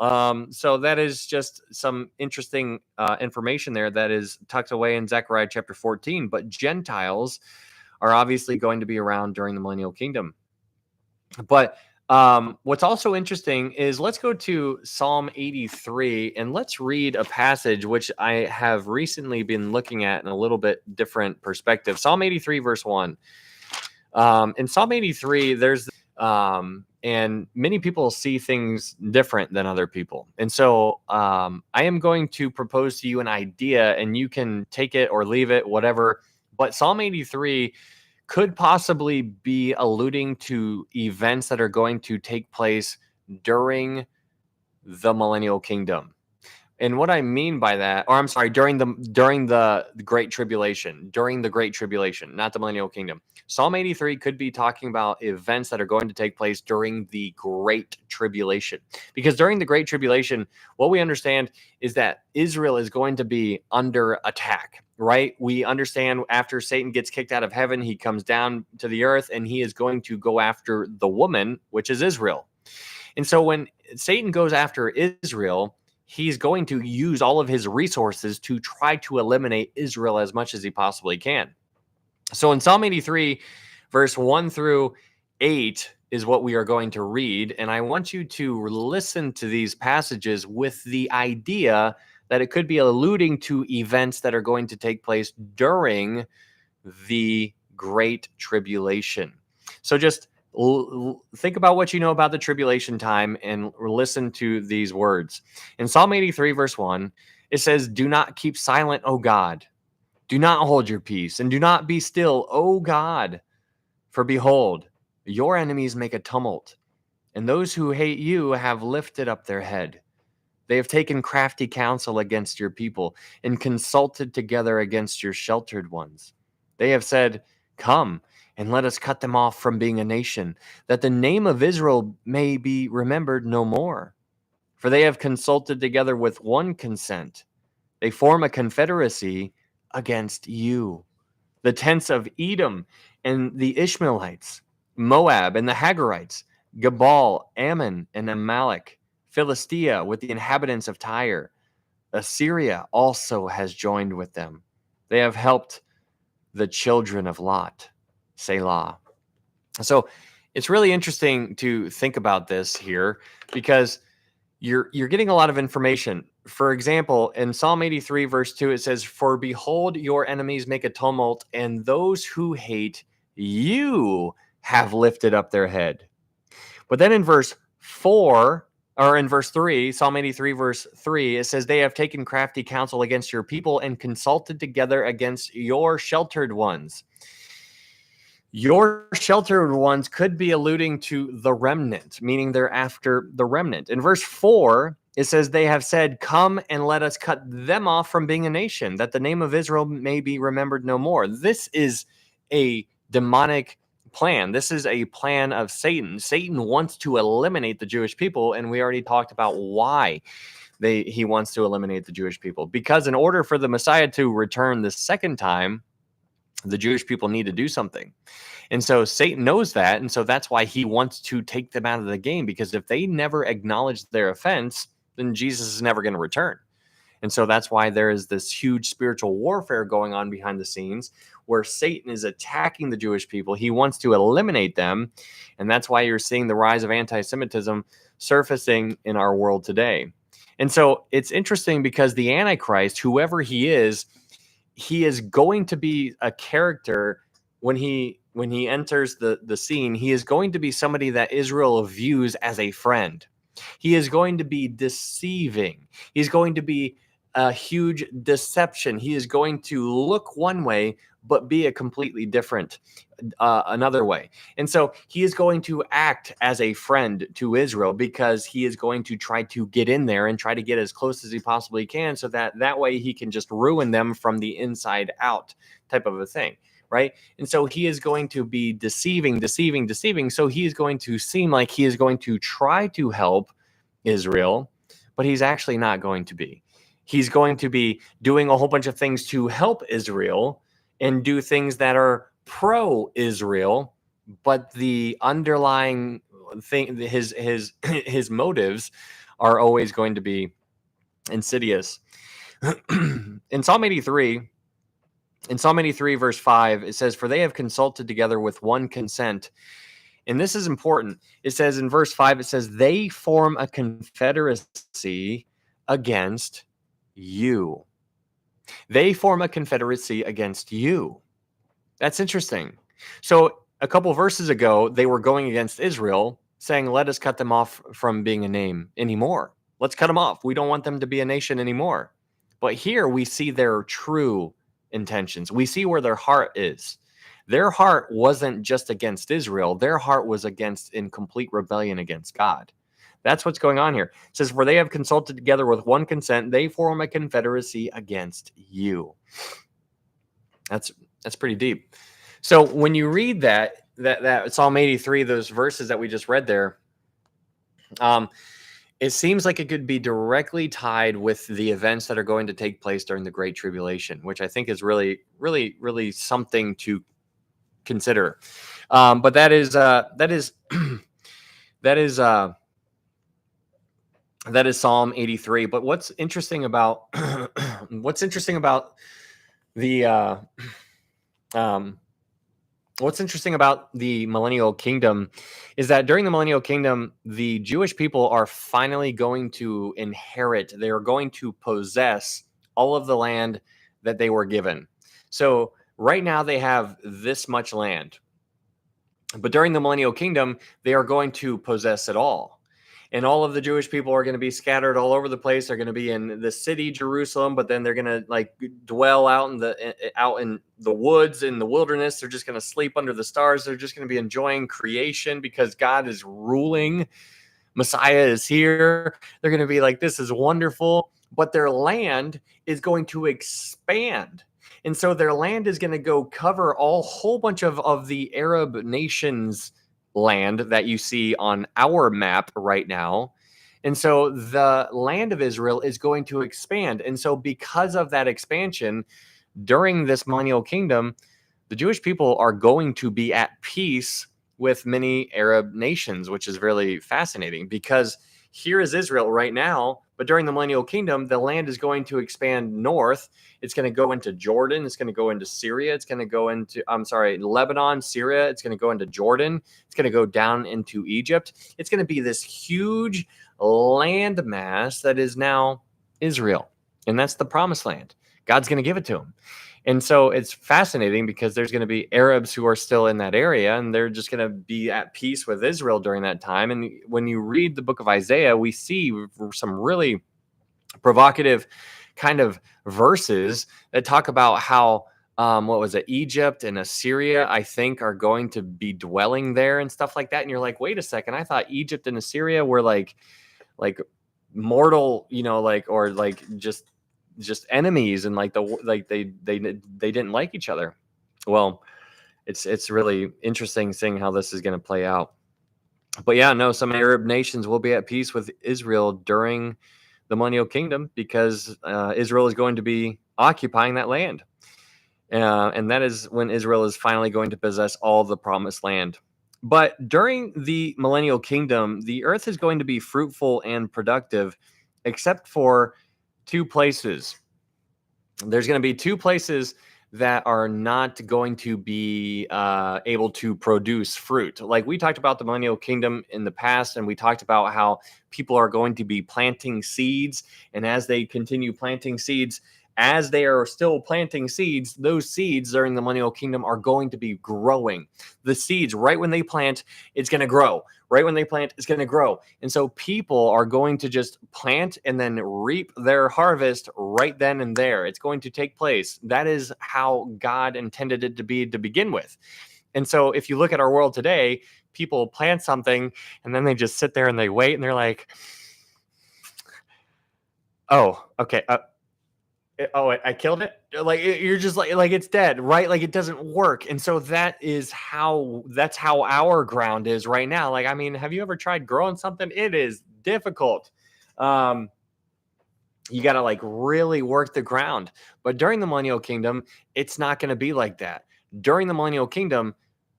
Speaker 1: So that is just some interesting information there that is tucked away in Zechariah chapter 14. But Gentiles are obviously going to be around during the millennial kingdom. But what's also interesting is let's go to Psalm 83 and let's read a passage which I have recently been looking at in a little bit different perspective. Psalm 83, verse 1. In Psalm 83, there's and many people see things different than other people. And so I am going to propose to you an idea, and you can take it or leave it, whatever. But Psalm 83 could possibly be alluding to events that are going to take place during the millennial kingdom. And what I mean by that, or I'm sorry, during the Great Tribulation, not the millennial kingdom. Psalm 83 could be talking about events that are going to take place during the Great Tribulation. Because during the Great Tribulation, what we understand is that Israel is going to be under attack, right? We understand after Satan gets kicked out of heaven, he comes down to the earth and he is going to go after the woman, which is Israel. And so when Satan goes after Israel, he's going to use all of his resources to try to eliminate Israel as much as he possibly can. So in Psalm 83, verse 1 through 8 is what we are going to read. And I want you to listen to these passages with the idea that it could be alluding to events that are going to take place during the Great Tribulation. So just think about what you know about the tribulation time and listen to these words. In Psalm 83, verse 1, it says, "Do not keep silent, O God. Do not hold your peace, and do not be still, O God. For behold, your enemies make a tumult, and those who hate you have lifted up their head. They have taken crafty counsel against your people and consulted together against your sheltered ones. They have said, 'Come, and let us cut them off from being a nation, that the name of Israel may be remembered no more. For they have consulted together with one consent. They form a confederacy against you. The tents of Edom and the Ishmaelites, Moab and the Hagarites, Gebal, Ammon, and Amalek, Philistia with the inhabitants of Tyre. Assyria also has joined with them. They have helped the children of Lot. Selah." So it's really interesting to think about this here because you're getting a lot of information. For example, in Psalm 83, verse 2, it says, "For behold, your enemies make a tumult, and those who hate you have lifted up their head." But then in verse 4, or in verse 3, Psalm 83, verse 3, it says, "They have taken crafty counsel against your people and consulted together against your sheltered ones." Your sheltered ones could be alluding to the remnant, meaning they're after the remnant. In verse 4, it says, "They have said, 'Come and let us cut them off from being a nation, that the name of Israel may be remembered no more.'" This is a demonic plan. This is a plan of Satan. Satan wants to eliminate the Jewish people, and we already talked about why he wants to eliminate the Jewish people. Because in order for the Messiah to return the second time, the Jewish people need to do something. And so Satan knows that. And so that's why he wants to take them out of the game, because if they never acknowledge their offense, then Jesus is never going to return. And so that's why there is this huge spiritual warfare going on behind the scenes where Satan is attacking the Jewish people. He wants to eliminate them. And that's why you're seeing the rise of anti-Semitism surfacing in our world today. And so it's interesting because the Antichrist, whoever he is going to be a character when he enters the scene. He is going to be somebody that Israel views as a friend. He is going to be deceiving. He's going to be a huge deception. He is going to look one way but be a completely different another way. And so he is going to act as a friend to Israel because he is going to try to get in there and try to get as close as he possibly can so that way he can just ruin them from the inside out type of a thing, right? And so he is going to be deceiving. So he is going to seem like he is going to try to help Israel, but he's actually not going to be. He's going to be doing a whole bunch of things to help Israel, and do things that are pro-Israel, but the underlying thing, his motives are always going to be insidious. In Psalm 83, verse 5, it says, "For they have consulted together with one consent." And this is important. It says in verse 5, it says, "They form a confederacy against you." They form a confederacy against you. That's interesting. So a couple verses ago, they were going against Israel, saying, "Let us cut them off from being a name anymore. Let's cut them off. We don't want them to be a nation anymore." But here we see their true intentions. We see where their heart is. Their heart wasn't just against Israel. Their heart was against in complete rebellion against God. That's what's going on here. It says, "For they have consulted together with one consent, they form a confederacy against you." That's pretty deep. So when you read that Psalm 83, those verses that we just read there, it seems like it could be directly tied with the events that are going to take place during the Great Tribulation, which I think is really, really, really something to consider. But that is Psalm 83. But what's interesting about the what's interesting about the millennial kingdom is that during the millennial kingdom, the Jewish people are finally going to inherit, they are going to possess all of the land that they were given. So right now they have this much land, but during the millennial kingdom, they are going to possess it all. And all of the Jewish people are going to be scattered all over the place. They're going to be in the city, Jerusalem, but then they're going to like dwell out in the woods, in the wilderness. They're just going to sleep under the stars. They're just going to be enjoying creation because God is ruling. Messiah is here. They're going to be like, this is wonderful. But their land is going to expand. And so their land is going to go cover a whole bunch of the Arab nations' land that you see on our map right now. And so the land of Israel is going to expand. And so because of that expansion during this millennial kingdom, the Jewish people are going to be at peace with many Arab nations, which is really fascinating because here is Israel right now, but during the millennial kingdom, the land is going to expand north. It's going to go into Jordan. It's going to go into Syria. It's going to go into, Lebanon, Syria. It's going to go into Jordan. It's going to go down into Egypt. It's going to be this huge land mass that is now Israel. And that's the promised land. God's going to give it to them. And so it's fascinating because there's going to be Arabs who are still in that area, and they're just going to be at peace with Israel during that time. And when you read the book of Isaiah, we see some really provocative kind of verses that talk about how, Egypt and Assyria, I think, are going to be dwelling there and stuff like that. And you're like, wait a second, I thought Egypt and Assyria were like mortal, or just enemies, and they didn't like each other. Well, it's really interesting seeing how this is going to play out. But yeah, no, some Arab nations will be at peace with Israel during the millennial kingdom because Israel is going to be occupying that land. And that is when Israel is finally going to possess all the promised land. But during the millennial kingdom, the earth is going to be fruitful and productive, except for two places. There's going to be two places that are not going to be able to produce fruit. Like we talked about the millennial kingdom in the past, and we talked about how people are going to be planting seeds. And as they continue planting seeds, as they are still planting seeds, those seeds during the millennial kingdom are going to be growing. The seeds, right when they plant, it's going to grow. Right when they plant, it's going to grow. And so people are going to just plant and then reap their harvest right then and there. It's going to take place. That is how God intended it to be to begin with. And so if you look at our world today, people plant something and then they just sit there and they wait and they're like, oh, okay. I killed it. Like you're just like it's dead, right? Like it doesn't work. And so that's how our ground is right now. Like, I mean, have you ever tried growing something? It is difficult. You got to like really work the ground. But during the millennial kingdom, it's not going to be like that. During the millennial kingdom,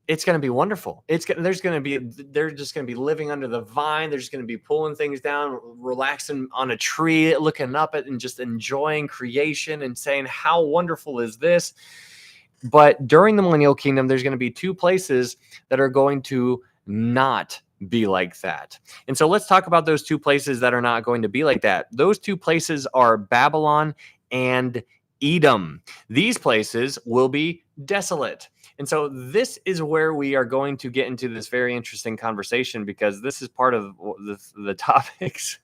Speaker 1: it's going to be wonderful. They're just going to be living under the vine. They're just going to be pulling things down, relaxing on a tree, looking up at and just enjoying creation and saying, how wonderful is this? But during the millennial kingdom, there's going to be two places that are going to not be like that. And so let's talk about those two places that are not going to be like that. Those two places are Babylon and Edom. These places will be desolate. And so this is where we are going to get into this very interesting conversation, because this is part of the topics.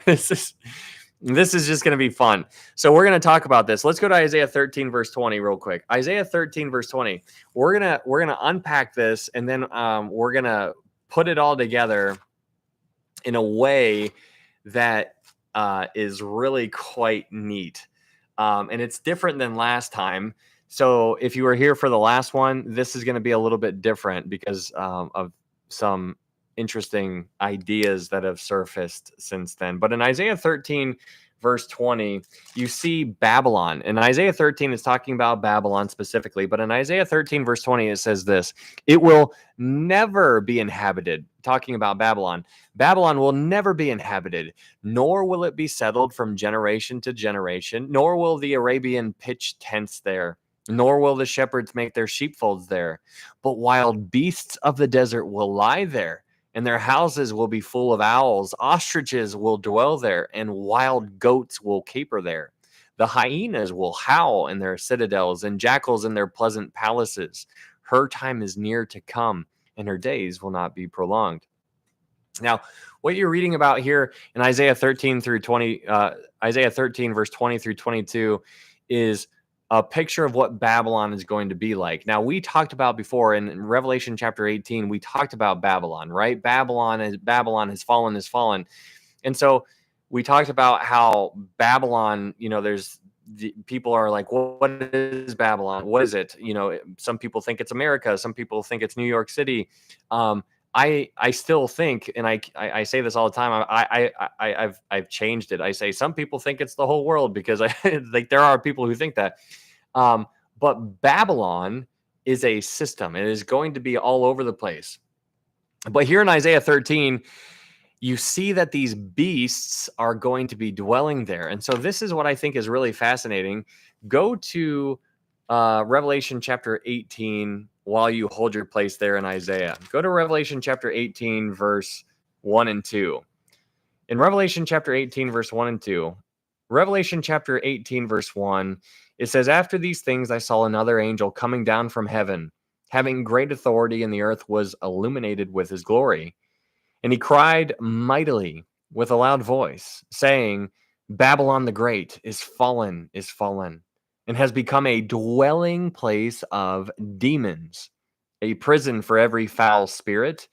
Speaker 1: this is just going to be fun. So we're going to talk about this. Let's go to Isaiah 13 verse 20 real quick. Isaiah 13 verse 20. We're going to unpack this, and then we're going to put it all together in a way that is really quite neat. And it's different than last time. So if you were here for the last one, this is going to be a little bit different because of some interesting ideas that have surfaced since then. But in Isaiah 13, verse 20, you see Babylon. And Isaiah 13 is talking about Babylon specifically. But in Isaiah 13, verse 20, it says this: it will never be inhabited. Talking about Babylon. Babylon will never be inhabited, nor will it be settled from generation to generation, nor will the Arabian pitch tents there, nor will the shepherds make their sheepfolds there. But wild beasts of the desert will lie there, and their houses will be full of owls. Ostriches will dwell there, and wild goats will caper there. The hyenas will howl in their citadels, and jackals in their pleasant palaces. Her time is near to come, and her days will not be prolonged. Now, what you're reading about here in Isaiah 13 through 20, Isaiah 13 verse 20 through 22 is a picture of what Babylon is going to be like. Now, we talked about before in Revelation chapter 18, we talked about Babylon, right? Babylon has fallen. And so we talked about how Babylon, people are like, well, what is Babylon? What is it? Some people think it's America. Some people think it's New York City. I still think, and I say this all the time. I've changed it. I say some people think it's the whole world, because there are people who think that. But Babylon is a system. It is going to be all over the place. But here in Isaiah 13, you see that these beasts are going to be dwelling there. And so this is what I think is really fascinating. Go to Revelation chapter 18 while you hold your place there in Isaiah. Go to Revelation chapter 18, verse 1 and 2. In Revelation chapter 18, verse 1 and 2, Revelation chapter 18, verse 1, it says, after these things I saw another angel coming down from heaven, having great authority, and the earth was illuminated with his glory. And he cried mightily with a loud voice, saying, Babylon the Great is fallen, and has become a dwelling place of demons, a prison for every foul spirit,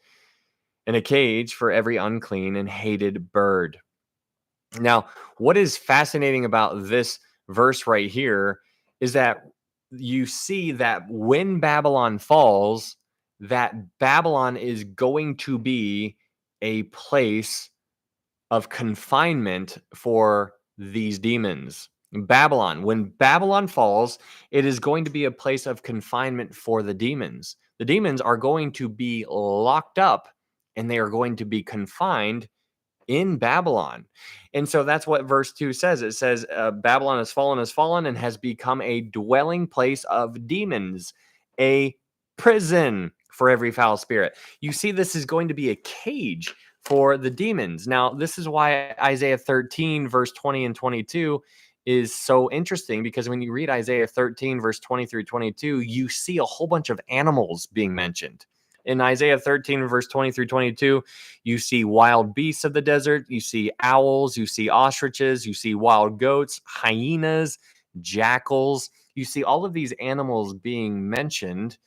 Speaker 1: and a cage for every unclean and hated bird. Now, what is fascinating about this verse right here is that you see that when Babylon falls, that Babylon is going to be a place of confinement for these demons. Babylon, when Babylon falls, it is going to be a place of confinement for the demons. The demons are going to be locked up, and they are going to be confined in Babylon. And so that's what verse 2 says. It says, Babylon has fallen, and has become a dwelling place of demons, a prison for every foul spirit. You see, this is going to be a cage for the demons. Now, this is why Isaiah 13, verse 20 and 22 is so interesting, because when you read Isaiah 13, verse 20 through 22, you see a whole bunch of animals being mentioned. In Isaiah 13, verse 20 through 22, you see wild beasts of the desert, you see owls, you see ostriches, you see wild goats, hyenas, jackals. You see all of these animals being mentioned,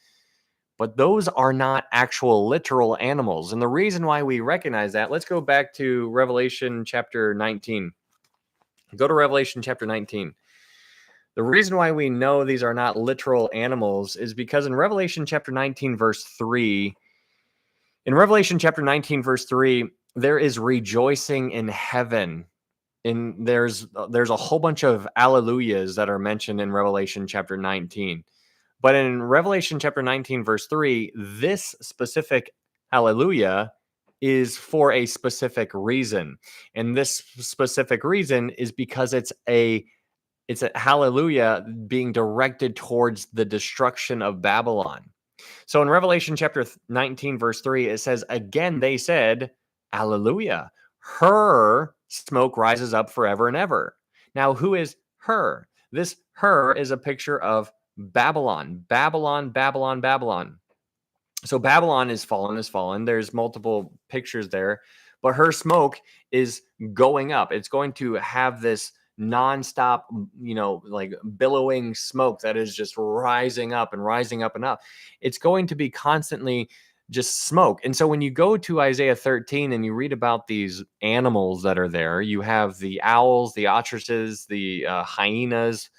Speaker 1: but those are not actual literal animals. And the reason why we recognize that, let's go back to Revelation chapter 19. Go to Revelation chapter 19. The reason why we know these are not literal animals is because in Revelation chapter 19, verse 3, there is rejoicing in heaven And there's a whole bunch of alleluias that are mentioned in Revelation chapter 19. But in Revelation chapter 19, verse 3, this specific hallelujah is for a specific reason. And this specific reason is because it's a hallelujah being directed towards the destruction of Babylon. So in Revelation chapter 19, verse 3, it says, again, they said, Alleluia. Her smoke rises up forever and ever. Now, who is her? This her is a picture of Babylon. Babylon, Babylon, Babylon. So Babylon is fallen. There's multiple pictures there, but her smoke is going up. It's going to have this nonstop, like billowing smoke that is just rising up and rising up and up. It's going to be constantly just smoke. And so when you go to Isaiah 13 and you read about these animals that are there, you have the owls, the ostriches, the hyenas.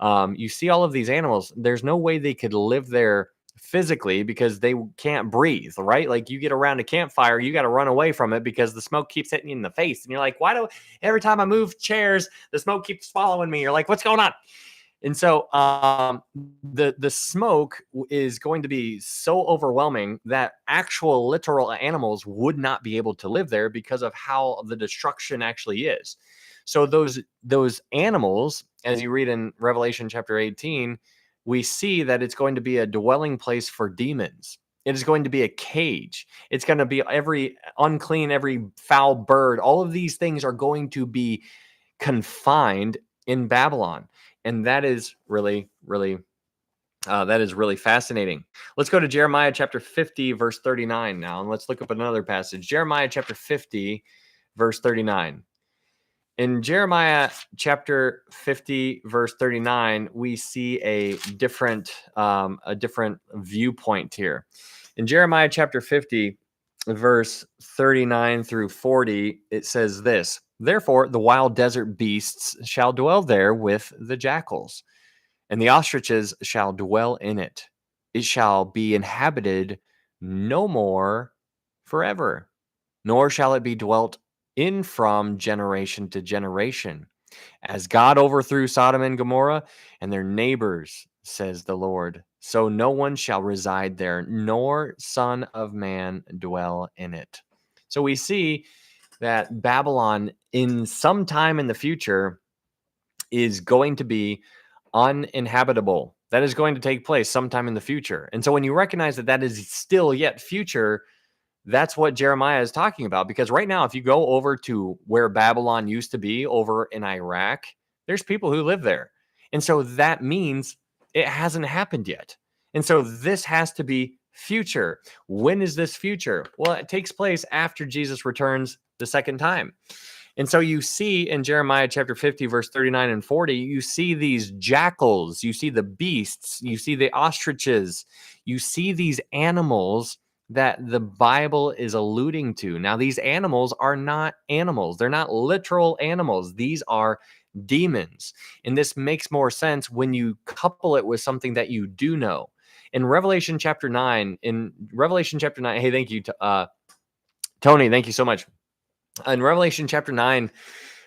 Speaker 1: You see all of these animals. There's no way they could live there physically because they can't breathe, right? Like you get around a campfire, you got to run away from it because the smoke keeps hitting you in the face. And you're like, why do every time I move chairs, the smoke keeps following me? You're like, what's going on? And so the smoke is going to be so overwhelming that actual literal animals would not be able to live there because of how the destruction actually is. So those animals, as you read in Revelation chapter 18, we see that it's going to be a dwelling place for demons. It is going to be a cage. It's going to be every unclean, every foul bird. All of these things are going to be confined in Babylon. And that is really, really, fascinating. Let's go to Jeremiah chapter 50, verse 39 now. And let's look up another passage. Jeremiah chapter 50, verse 39. In Jeremiah chapter 50, verse 39, we see a different viewpoint here. In Jeremiah chapter 50, verse 39 through 40, it says this: Therefore, the wild desert beasts shall dwell there with the jackals, and the ostriches shall dwell in it. It shall be inhabited no more forever, nor shall it be dwelt in from generation to generation. As God overthrew Sodom and Gomorrah and their neighbors, says the Lord, so no one shall reside there, nor son of man dwell in it. So we see that Babylon, in some time in the future, is going to be uninhabitable. That is going to take place sometime in the future. And so when you recognize that that is still yet future, that's what Jeremiah is talking about. Because right now, if you go over to where Babylon used to be over in Iraq, there's people who live there. And so that means it hasn't happened yet. And so this has to be future. When is this future? Well, it takes place after Jesus returns the second time. And so you see in Jeremiah chapter 50, verse 39 and 40, you see these jackals, you see the beasts, you see the ostriches, you see these animals that the Bible is alluding to. Now, these animals are not animals. They're not literal animals. These are demons. And this makes more sense when you couple it with something that you do know. In Revelation chapter 9, hey, thank you, Tony, thank you so much. In Revelation chapter 9,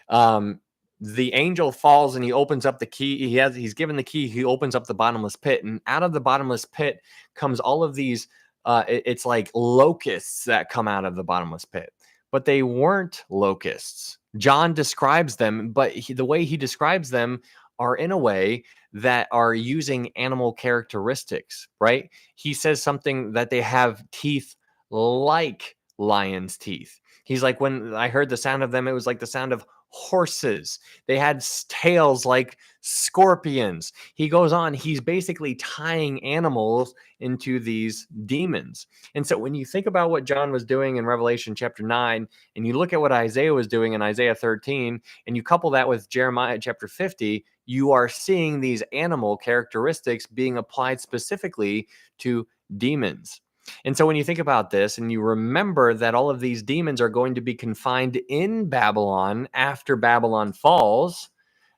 Speaker 1: the angel falls and he opens up the key. He's given the key. He opens up the bottomless pit, and out of the bottomless pit comes all of these. It's like locusts that come out of the bottomless pit, but they weren't locusts. John describes them, but the way he describes them are in a way that are using animal characteristics, right? He says something that they have teeth like lion's teeth. He's like, when I heard the sound of them, it was like the sound of horses. They had tails like scorpions. He goes on, he's basically tying animals into these demons. And so when you think about what John was doing in Revelation chapter 9, and you look at what Isaiah was doing in Isaiah 13, and you couple that with Jeremiah chapter 50, you are seeing these animal characteristics being applied specifically to demons. And so when you think about this and you remember that all of these demons are going to be confined in Babylon after Babylon falls,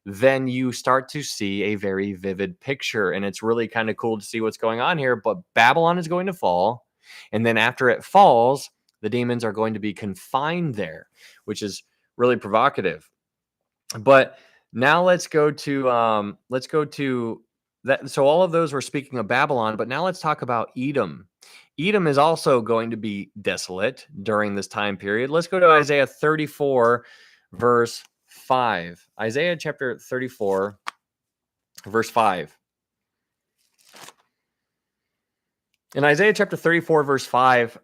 Speaker 1: then you start to see a very vivid picture. And it's really kind of cool to see what's going on here. But Babylon is going to fall. And then after it falls, the demons are going to be confined there, which is really provocative. But now let's go to that. So all of those were speaking of Babylon, but now let's talk about Edom. Edom is also going to be desolate during this time period. Let's go to Isaiah 34, verse 5. Isaiah chapter 34, verse 5. In Isaiah chapter 34, verse 5,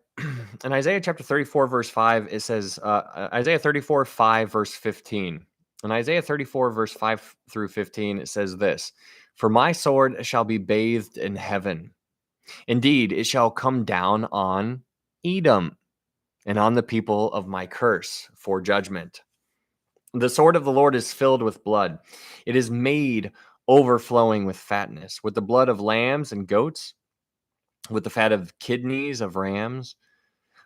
Speaker 1: in Isaiah chapter 34, verse 5, it says, Isaiah 34, 5, verse 15. In Isaiah 34, verse 5 through 15, it says this: For my sword shall be bathed in heaven. Indeed, it shall come down on Edom and on the people of my curse for judgment. The sword of the Lord is filled with blood. It is made overflowing with fatness, with the blood of lambs and goats, with the fat of kidneys of rams.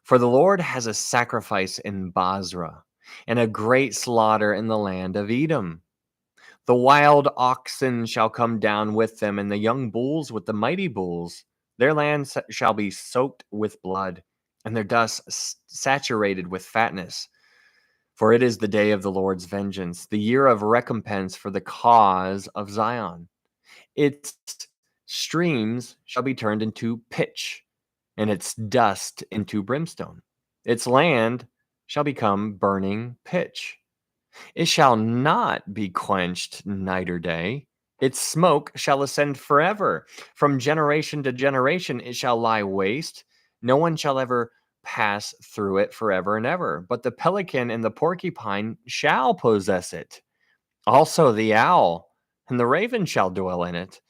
Speaker 1: For the Lord has a sacrifice in Basra, and a great slaughter in the land of Edom. The wild oxen shall come down with them, and the young bulls with the mighty bulls. Their land shall be soaked with blood, and their dust saturated with fatness. For it is the day of the Lord's vengeance, the year of recompense for the cause of Zion. Its streams shall be turned into pitch, and its dust into brimstone. Its land shall become burning pitch. It shall not be quenched night or day. Its smoke shall ascend forever. From generation to generation it shall lie waste. No one shall ever pass through it forever and ever. But the pelican and the porcupine shall possess it. Also the owl and the raven shall dwell in it.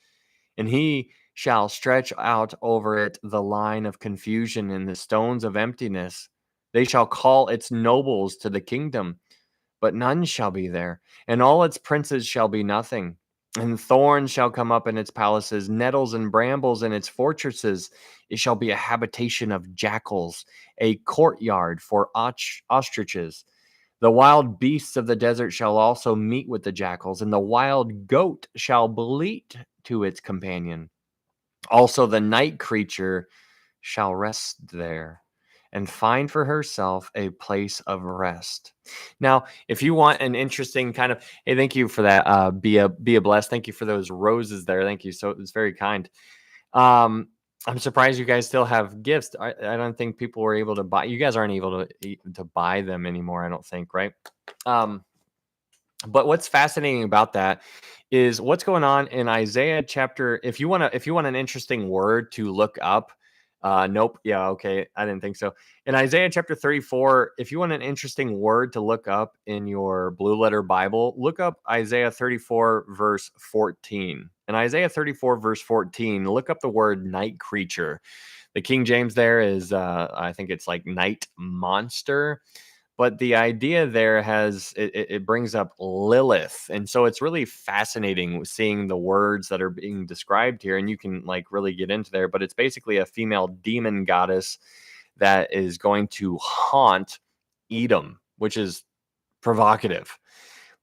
Speaker 1: And he shall stretch out over it the line of confusion and the stones of emptiness. They shall call its nobles to the kingdom, but none shall be there, and all its princes shall be nothing. And thorns shall come up in its palaces, nettles and brambles in its fortresses. It shall be a habitation of jackals, a courtyard for ostriches. The wild beasts of the desert shall also meet with the jackals, and the wild goat shall bleat to its companion. Also, the night creature shall rest there and find for herself a place of rest. Now, if you want an interesting kind of, hey, thank you for that. Be a blessed. Thank you for those roses there. Thank you. So it's very kind. I'm surprised you guys still have gifts. I don't think people were able to buy. You guys aren't able to buy them anymore. I don't think, right? But what's fascinating about that is what's going on in Isaiah chapter. If you want an interesting word to look up, nope, yeah, okay, I didn't think so. In Isaiah chapter 34, if you want an interesting word to look up in your Blue Letter Bible, look up Isaiah 34 verse 14. In Isaiah 34 verse 14, look up the word night creature. The King James there is, I think it's like night monster. But the idea there it brings up Lilith. And so it's really fascinating seeing the words that are being described here. And you can like really get into there, but it's basically a female demon goddess that is going to haunt Edom, which is provocative.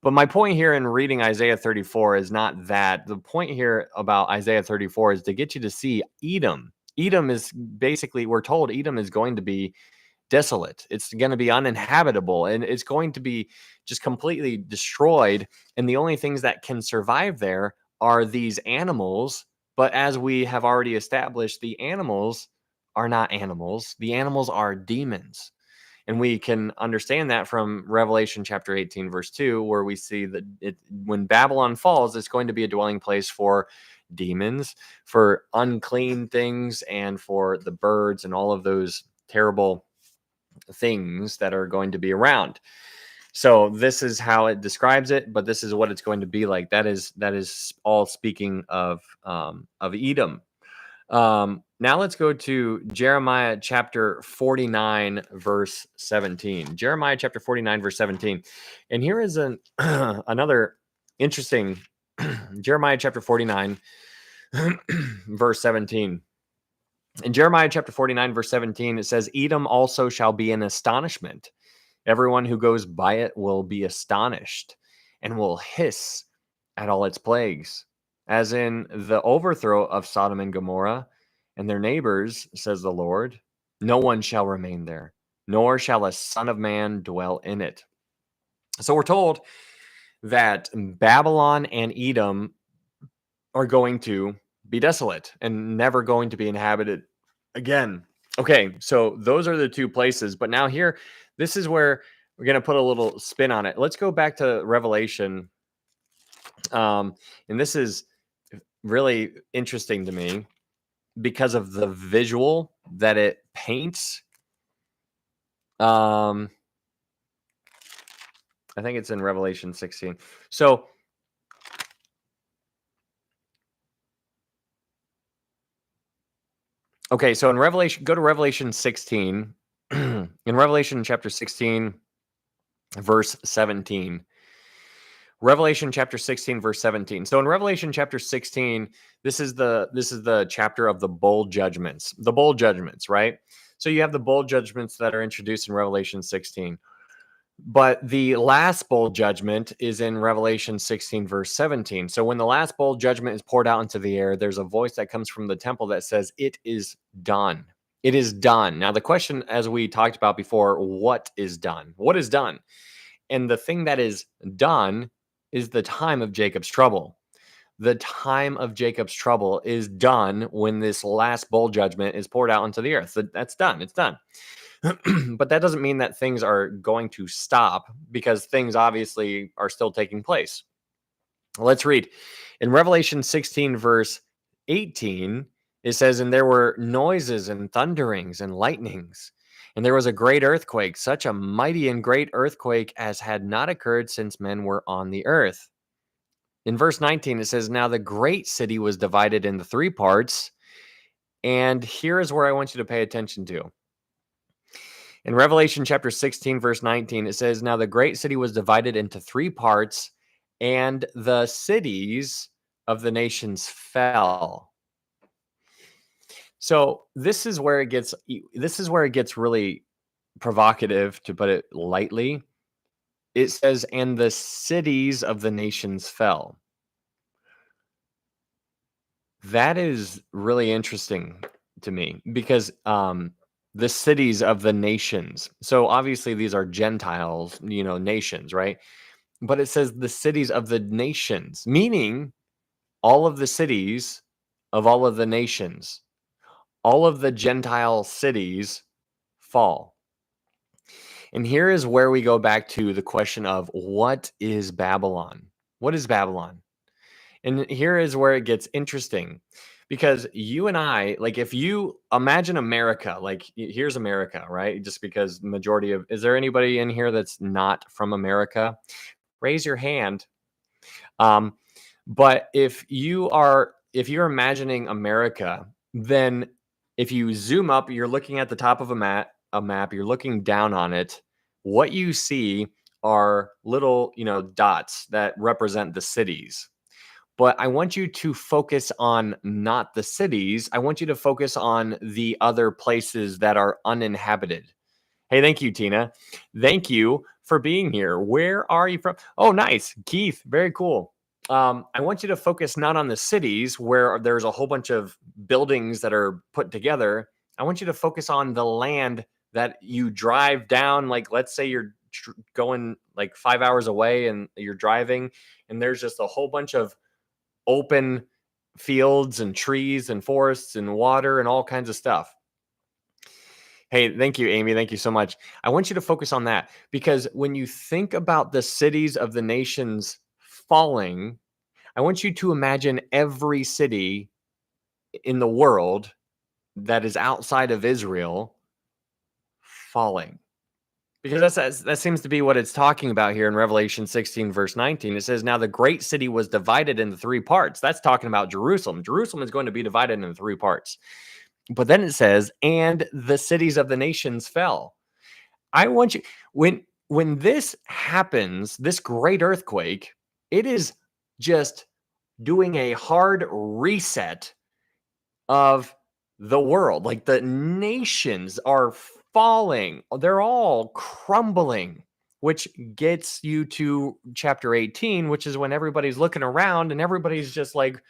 Speaker 1: But my point here in reading Isaiah 34 is not that. The point here about Isaiah 34 is to get you to see Edom. Edom is basically, we're told Edom is going to be desolate. It's going to be uninhabitable, and it's going to be just completely destroyed. And the only things that can survive there are these animals. But as we have already established, the animals are not animals. The animals are demons. And we can understand that from Revelation chapter 18, verse 2, where we see that when Babylon falls, it's going to be a dwelling place for demons, for unclean things, and for the birds and all of those terrible things that are going to be around. So this is how it describes it, but this is what it's going to be like. That is all speaking of Edom. Now let's go to Jeremiah chapter 49, verse 17. Jeremiah chapter 49, verse 17. And here is another interesting Jeremiah chapter 49, verse 17. In Jeremiah chapter 49, verse 17, it says, Edom also shall be an astonishment. Everyone who goes by it will be astonished and will hiss at all its plagues, as in the overthrow of Sodom and Gomorrah and their neighbors, says the Lord. No one shall remain there, nor shall a son of man dwell in it. So we're told that Babylon and Edom are going to be desolate and never going to be inhabited again. Okay, so those are the two places. But now here, this is where we're going to put a little spin on it. Let's go back to Revelation. And this is really interesting to me because of the visual that it paints. I think it's in Revelation 16. So, okay, so in Revelation, go to Revelation 16. In Revelation chapter 16, verse 17. Revelation chapter 16, verse 17. So in Revelation chapter 16, this is the chapter of the bowl judgments. The bowl judgments, right? So you have the bowl judgments that are introduced in Revelation 16. But the last bowl judgment is in Revelation 16, verse 17. So when the last bowl judgment is poured out into the air, there's a voice that comes from the temple that says, "It is done." It is done. Now, the question, as we talked about before, what is done? What is done? And the thing that is done is the time of Jacob's trouble. The time of Jacob's trouble is done when this last bowl judgment is poured out into the earth. That's done. It's done. But that doesn't mean that things are going to stop, because things obviously are still taking place. Let's read. In Revelation 16, verse 18, it says, "And there were noises and thunderings and lightnings, and there was a great earthquake, such a mighty and great earthquake as had not occurred since men were on the earth." In verse 19, it says, "Now the great city was divided into three parts." And here is where I want you to pay attention to. In Revelation chapter 16, verse 19, it says, "Now the great city was divided into three parts, and the cities of the nations fell." So this is where it gets really provocative, to put it lightly. It says, "And the cities of the nations fell." That is really interesting to me, because the cities of the nations. So obviously these are Gentiles, nations, right? But it says the cities of the nations, meaning all of the cities of all of the nations, all of the Gentile cities fall. And here is where we go back to the question of, what is Babylon? What is Babylon? And here is where it gets interesting, because you and I, like, if you imagine America, like, here's America, right? Just because is there anybody in here that's not from America? Raise your hand. But if you're imagining America, then if you zoom up, you're looking at the top of a map, you're looking down on it. What you see are little, dots that represent the cities. But I want you to focus on not the cities. I want you to focus on the other places that are uninhabited. Hey, thank you, Tina. Thank you for being here. Where are you from? Oh, nice. Keith, very cool. I want you to focus not on the cities where there's a whole bunch of buildings that are put together. I want you to focus on the land that you drive down. Like, let's say you're going like 5 hours away and you're driving, and there's just a whole bunch of open fields and trees and forests and water and all kinds of stuff. Hey, thank you, Amy. Thank you so much. I want you to focus on that, because when you think about the cities of the nations falling, I want you to imagine every city in the world that is outside of Israel falling. Because that seems to be what it's talking about here in Revelation 16, verse 19. It says, "Now the great city was divided into three parts." That's talking about Jerusalem. Jerusalem is going to be divided into three parts. But then it says, "And the cities of the nations fell." I want you, when this happens, this great earthquake, it is just doing a hard reset of the world. Like, the nations are falling, they're all crumbling, which gets you to chapter 18, which is when everybody's looking around and everybody's just like,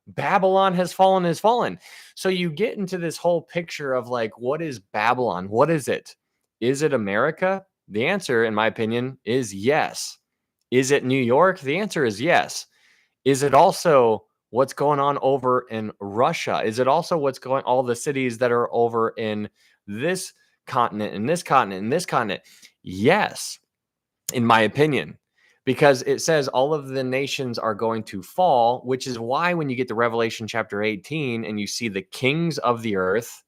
Speaker 1: Babylon has fallen, has fallen. So you get into this whole picture of, like, what is Babylon? What is it? Is it America? The answer, in my opinion, is yes. Is it New York? The answer is yes. Is it also what's going on over in Russia? Is it also what's going all the cities that are over in this continent and this continent and this continent? Yes, in my opinion, because it says all of the nations are going to fall, which is why when you get to Revelation chapter 18 and you see the kings of the earth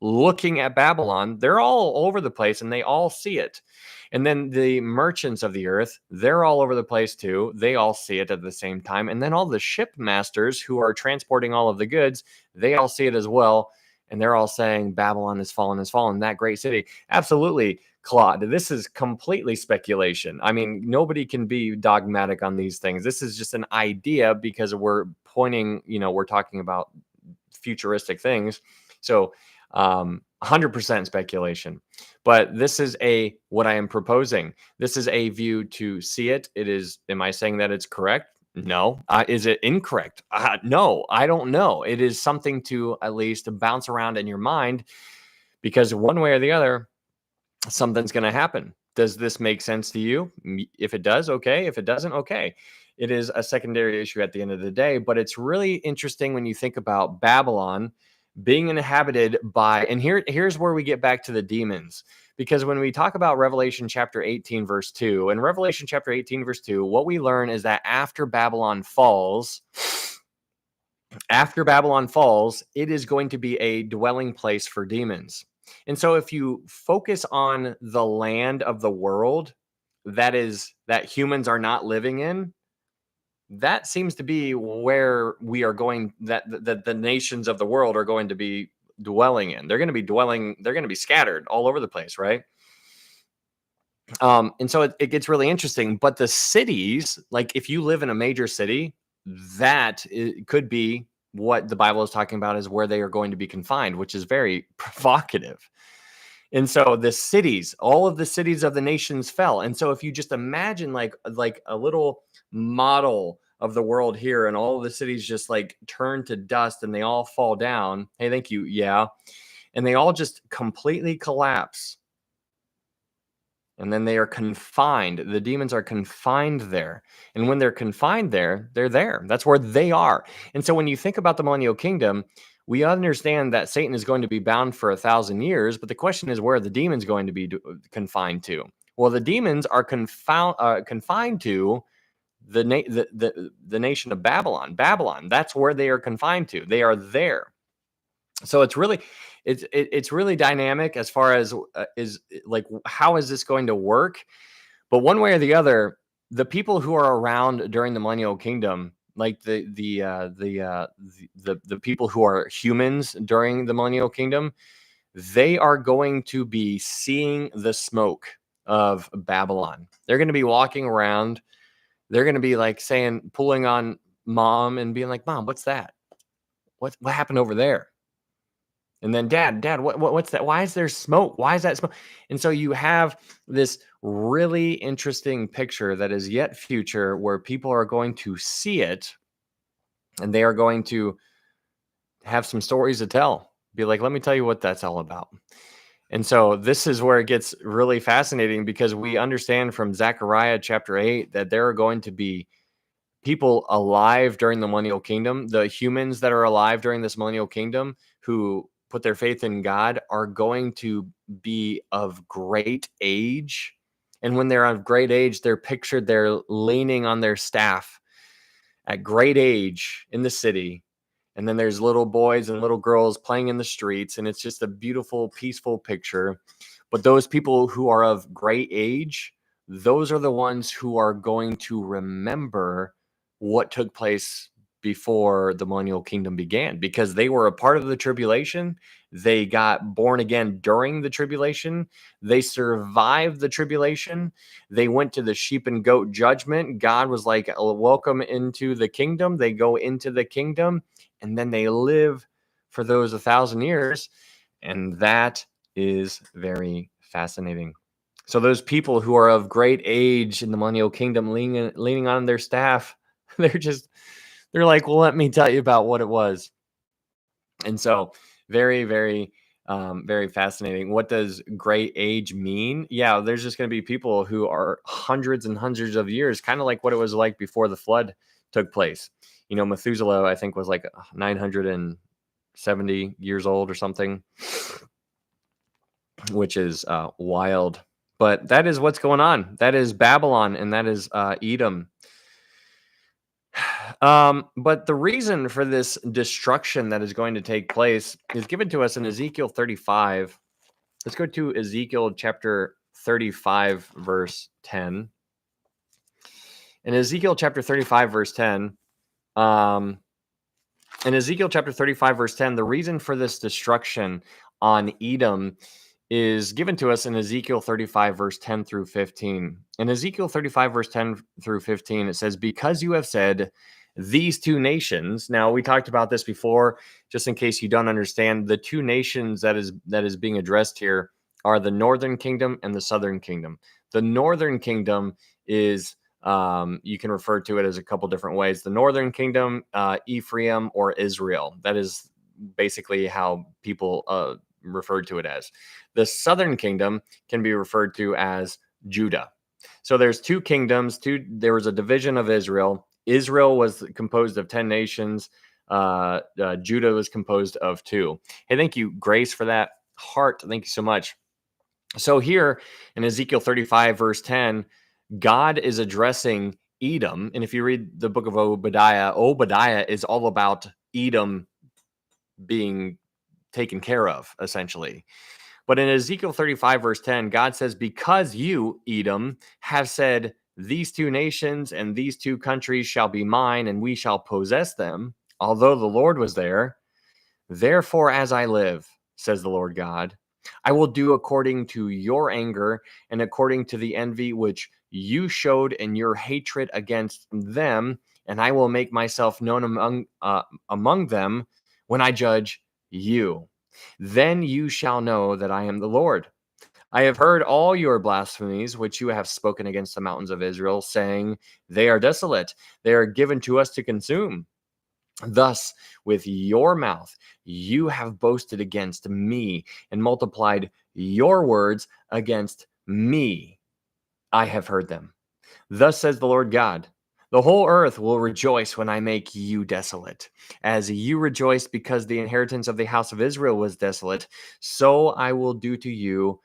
Speaker 1: looking at Babylon, they're all over the place and they all see it. And then the merchants of the earth, they're all over the place too. They all see it at the same time. And then all the ship masters who are transporting all of the goods, they all see it as well. And they're all saying Babylon has fallen, that great city. Absolutely, Claude. This is completely speculation. I mean, nobody can be dogmatic on these things. This is just an idea because we're pointing, we're talking about futuristic things. So 100% speculation, but this is what I am proposing. This is a view to see it. It is. Am I saying that it's correct? No. Is it incorrect? No, I don't know. It is something to at least bounce around in your mind, because one way or the other, something's going to happen. Does this make sense to you? If it does, okay. If it doesn't, okay. It is a secondary issue at the end of the day, but it's really interesting when you think about Babylon being inhabited by, and here's where we get back to the demons, because when we talk about Revelation chapter 18 verse 2, and Revelation chapter 18 verse 2, what we learn is that after Babylon falls, it is going to be a dwelling place for demons. And so if you focus on the land of the world that humans are not living in, that seems to be where we are going, that the nations of the world are going to be dwelling in. They're going to be scattered all over the place, right? And so it gets really interesting. But the cities, like if you live in a major city, it could be what the Bible is talking about is where they are going to be confined, which is very provocative. And so the cities, all of the cities of the nations fell. And so if you just imagine like a little model of the world here, and all of the cities just like turn to dust and they all fall down. Hey, thank you. Yeah. And they all just completely collapse. And then they are confined. The demons are confined there. And when they're confined there, they're there. That's where they are. And so when you think about the millennial kingdom, we understand that Satan is going to be bound for 1,000 years. But the question is, where are the demons going to be confined to? Well, the demons are confined to the nation of Babylon. Babylon, that's where they are confined to. They are there. So it's really dynamic as far as is like, how is this going to work? But one way or the other, the people who are around during the millennial kingdom, like the people who are humans during the millennial kingdom, they are going to be seeing the smoke of Babylon. They're going to be walking around. They're going to be like pulling on mom and being like, "Mom, what's that? What happened over there?" And then dad, what's that? Why is there smoke? Why is that smoke? And so you have this really interesting picture that is yet future, where people are going to see it and they are going to have some stories to tell. Be like, let me tell you what that's all about. And so this is where it gets really fascinating, because we understand from Zechariah chapter 8 that there are going to be people alive during the millennial kingdom. The humans that are alive during this millennial kingdom who put their faith in God are going to be of great age. And when they're of great age, they're pictured, they're leaning on their staff at great age in the city. And then there's little boys and little girls playing in the streets. And it's just a beautiful, peaceful picture. But those people who are of great age, those are the ones who are going to remember what took place before the millennial kingdom began, because they were a part of the tribulation. They got born again during the tribulation. They survived the tribulation. They went to the sheep and goat judgment. God was like, welcome into the kingdom. They go into the kingdom, and then they live for those 1,000 years. And that is very fascinating. So those people who are of great age in the millennial kingdom, leaning on their staff, they're like, well, let me tell you about what it was. And so very, very Very fascinating. What does great age mean? Yeah, there's just going to be people who are hundreds and hundreds of years, kind of like what it was like before the flood took place. Methuselah, I think, was like 970 years old or something, which is wild. But that is what's going on. That is Babylon, and that is Edom. But the reason for this destruction that is going to take place is given to us in Ezekiel 35. Let's go to Ezekiel chapter 35, verse 10. In Ezekiel chapter 35, verse 10, in Ezekiel chapter 35, verse 10, the reason for this destruction on Edom is given to us in Ezekiel 35, verse 10 through 15. In Ezekiel 35, verse 10 through 15, it says, because you have said, these two nations. Now, we talked about this before, just in case you don't understand. The two nations that is being addressed here are the northern kingdom and the southern kingdom. The northern kingdom is, you can refer to it as a couple different ways. The northern kingdom, Ephraim or Israel. That is basically how people referred to it as. The southern kingdom can be referred to as Judah. So there's two kingdoms. There was a division of Israel. Israel was composed of 10 nations. Judah was composed of 2. Hey, thank you, Grace, for that heart. Thank you so much. So here in Ezekiel 35, verse 10, God is addressing Edom. And if you read the book of Obadiah is all about Edom being taken care of, essentially. But in Ezekiel 35, verse 10, God says, because you, Edom, have said, these two nations and these two countries shall be mine, and we shall possess them, although the Lord was there. Therefore, as I live, says the Lord God, I will do according to your anger and according to the envy which you showed in your hatred against them, and I will make myself known among them when I judge you. Then you shall know that I am the Lord. I have heard all your blasphemies, which you have spoken against the mountains of Israel, saying, they are desolate. They are given to us to consume. Thus, with your mouth, you have boasted against me and multiplied your words against me. I have heard them. Thus says the Lord God, the whole earth will rejoice when I make you desolate. As you rejoiced because the inheritance of the house of Israel was desolate, so I will do to you.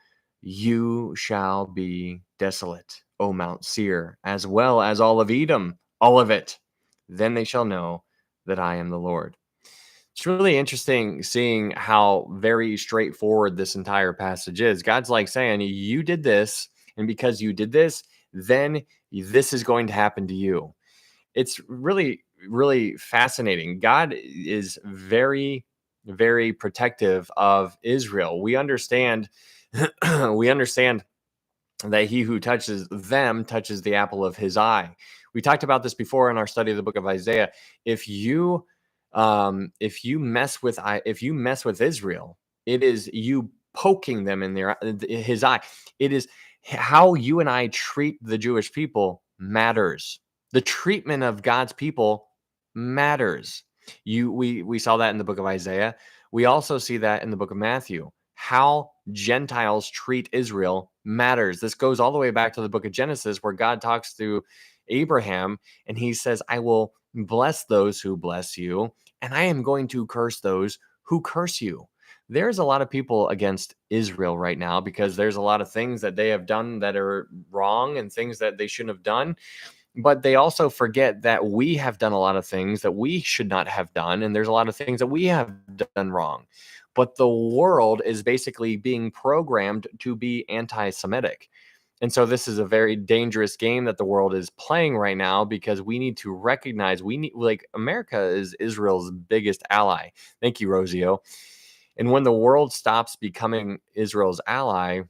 Speaker 1: You shall be desolate, O Mount Seir, as well as all of Edom, all of it. Then they shall know that I am the Lord. It's really interesting seeing how very straightforward this entire passage is. God's like saying, you did this, and because you did this, then this is going to happen to you. It's really, really fascinating. God is very, very protective of Israel. We understand that he who touches them touches the apple of his eye. We talked about this before in our study of the book of Isaiah. If you mess with Israel, it is you poking them in his eye. It is how you and I treat the Jewish people matters. The treatment of God's people matters. We saw that in the book of Isaiah. We also see that in the book of Matthew. How Gentiles treat Israel matters. This goes all the way back to the book of Genesis, where God talks to Abraham and he says, I will bless those who bless you, and I am going to curse those who curse you. There's a lot of people against Israel right now because there's a lot of things that they have done that are wrong and things that they shouldn't have done. But they also forget that we have done a lot of things that we should not have done. And there's a lot of things that we have done wrong. But the world is basically being programmed to be anti-Semitic. And so this is a very dangerous game that the world is playing right now, because we need to recognize America is Israel's biggest ally. Thank you, Rosio. And when the world stops becoming Israel's ally,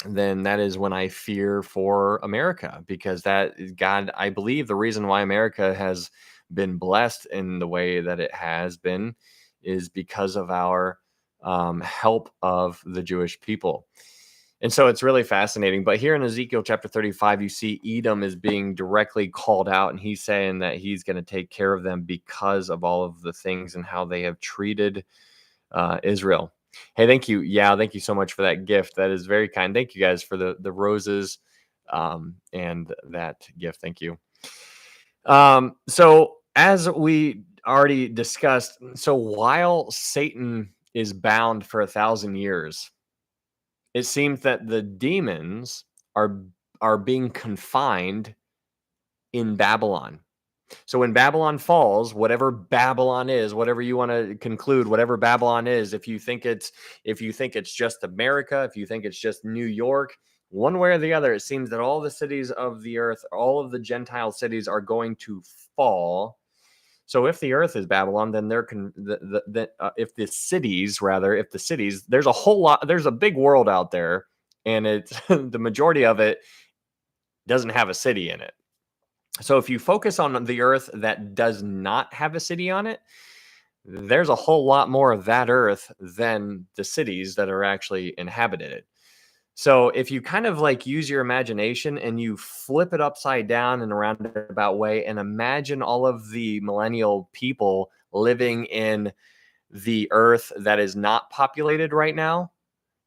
Speaker 1: then that is when I fear for America, because I believe the reason why America has been blessed in the way that it has been is because of our help of the Jewish people. And so it's really fascinating. But here in Ezekiel chapter 35, you see Edom is being directly called out, and he's saying that he's going to take care of them because of all of the things and how they have treated Israel. Hey, thank you. Yeah, thank you so much for that gift. That is very kind. Thank you guys for the roses and that gift. Thank you. So as we already discussed, so while Satan is bound for 1,000 years, it seems that the demons are are being confined in Babylon. So when Babylon falls, whatever Babylon is, whatever you want to conclude, whatever Babylon is, if you think it's just America, if you think it's just New York, one way or the other, it seems that all the cities of the earth, all of the Gentile cities are going to fall. So if the earth is Babylon, then there can if the cities, rather, if the cities, there's a whole lot, there's a big world out there, and it's the majority of it doesn't have a city in it. So if you focus on the earth that does not have a city on it, there's a whole lot more of that earth than the cities that are actually inhabited. So if you kind of like use your imagination and you flip it upside down in a roundabout way and imagine all of the millennial people living in the earth that is not populated right now,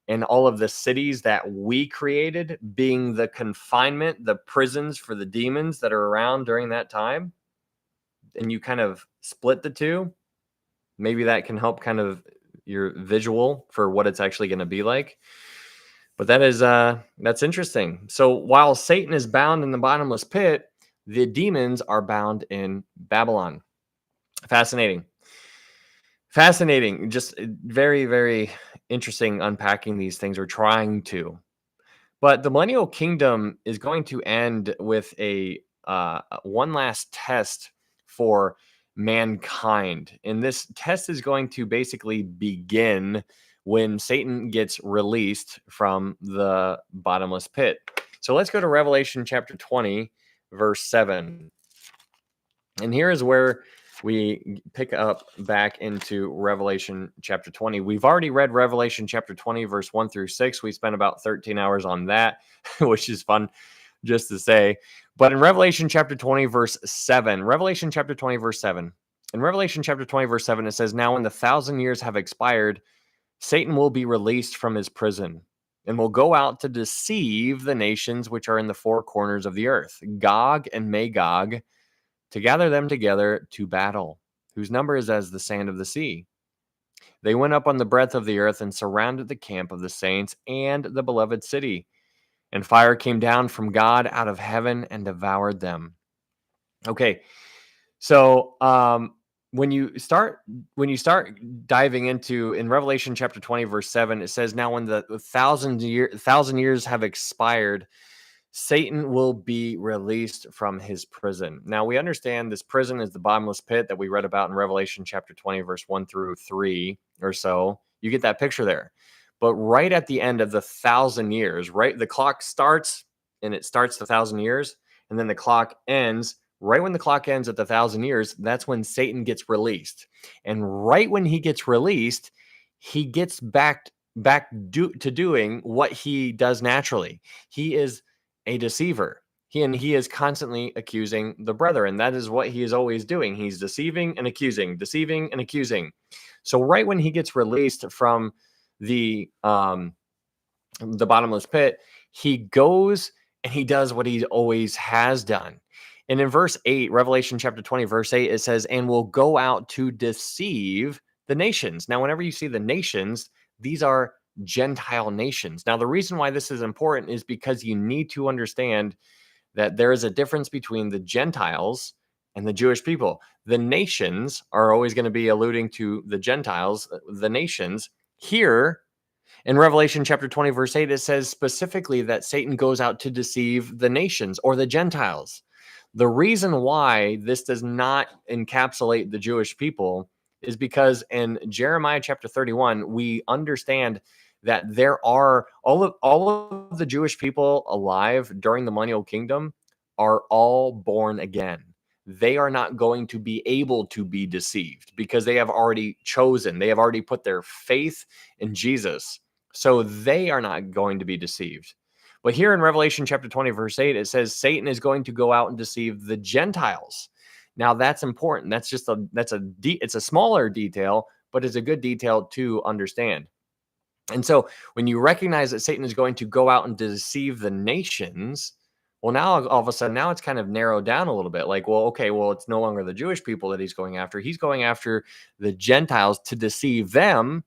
Speaker 1: and all of the cities that we created being the confinement, the prisons for the demons that are around during that time, and you kind of split the two, maybe that can help kind of your visual for what it's actually going to be like. But that's interesting. So while Satan is bound in the bottomless pit, the demons are bound in Babylon. Fascinating. Fascinating. Just very, very interesting unpacking these things or trying to. But the millennial kingdom is going to end with a one last test for mankind, and this test is going to basically begin when Satan gets released from the bottomless pit. So let's go to Revelation chapter 20, verse 7. And here is where we pick up back into Revelation chapter 20. We've already read Revelation chapter 20, verse 1 through 6. We spent about 13 hours on that, which is fun just to say. But in Revelation chapter 20, verse 7, Revelation chapter 20, verse 7, in Revelation chapter 20, verse 7, it says, "Now when the 1,000 years have expired, Satan will be released from his prison and will go out to deceive the nations which are in the four corners of the earth, Gog and Magog, to gather them together to battle, whose number is as the sand of the sea. They went up on the breadth of the earth and surrounded the camp of the saints and the beloved city. And fire came down from God out of heaven and devoured them." Okay, so when you start diving into in Revelation chapter 20, verse 7, it says, "Now when the 1,000 years have expired, Satan will be released from his prison." Now we understand this prison is the bottomless pit that we read about in Revelation chapter 20, verse 1 through 3 or so. You get that picture there. But right at the end of the 1,000 years, right, the clock starts and it starts the 1,000 years, and then the clock ends. Right when the clock ends at the 1,000 years, that's when Satan gets released. And right when he gets released, he gets to doing what he does naturally. He is a deceiver. He is constantly accusing the brethren. That is what he is always doing. He's deceiving and accusing, deceiving and accusing. So right when he gets released from the bottomless pit, he goes and he does what he always has done. And in verse 8, Revelation chapter 20, verse 8, it says, "And will go out to deceive the nations." Now, whenever you see the nations, these are Gentile nations. Now, the reason why this is important is because you need to understand that there is a difference between the Gentiles and the Jewish people. The nations are always going to be alluding to the Gentiles, the nations. Here in Revelation chapter 20, verse 8, it says specifically that Satan goes out to deceive the nations or the Gentiles. The reason why this does not encapsulate the Jewish people is because in Jeremiah chapter 31, we understand that there are all of the Jewish people alive during the millennial kingdom are all born again. They are not going to be able to be deceived because they have already chosen, they have already put their faith in Jesus. So they are not going to be deceived. But here in Revelation chapter 20, verse 8, it says Satan is going to go out and deceive the Gentiles. Now that's important. It's a smaller detail, but it's a good detail to understand. And so when you recognize that Satan is going to go out and deceive the nations, well, now all of a sudden, now it's kind of narrowed down a little bit. Like, well, okay, well, it's no longer the Jewish people that he's going after. He's going after the Gentiles to deceive them.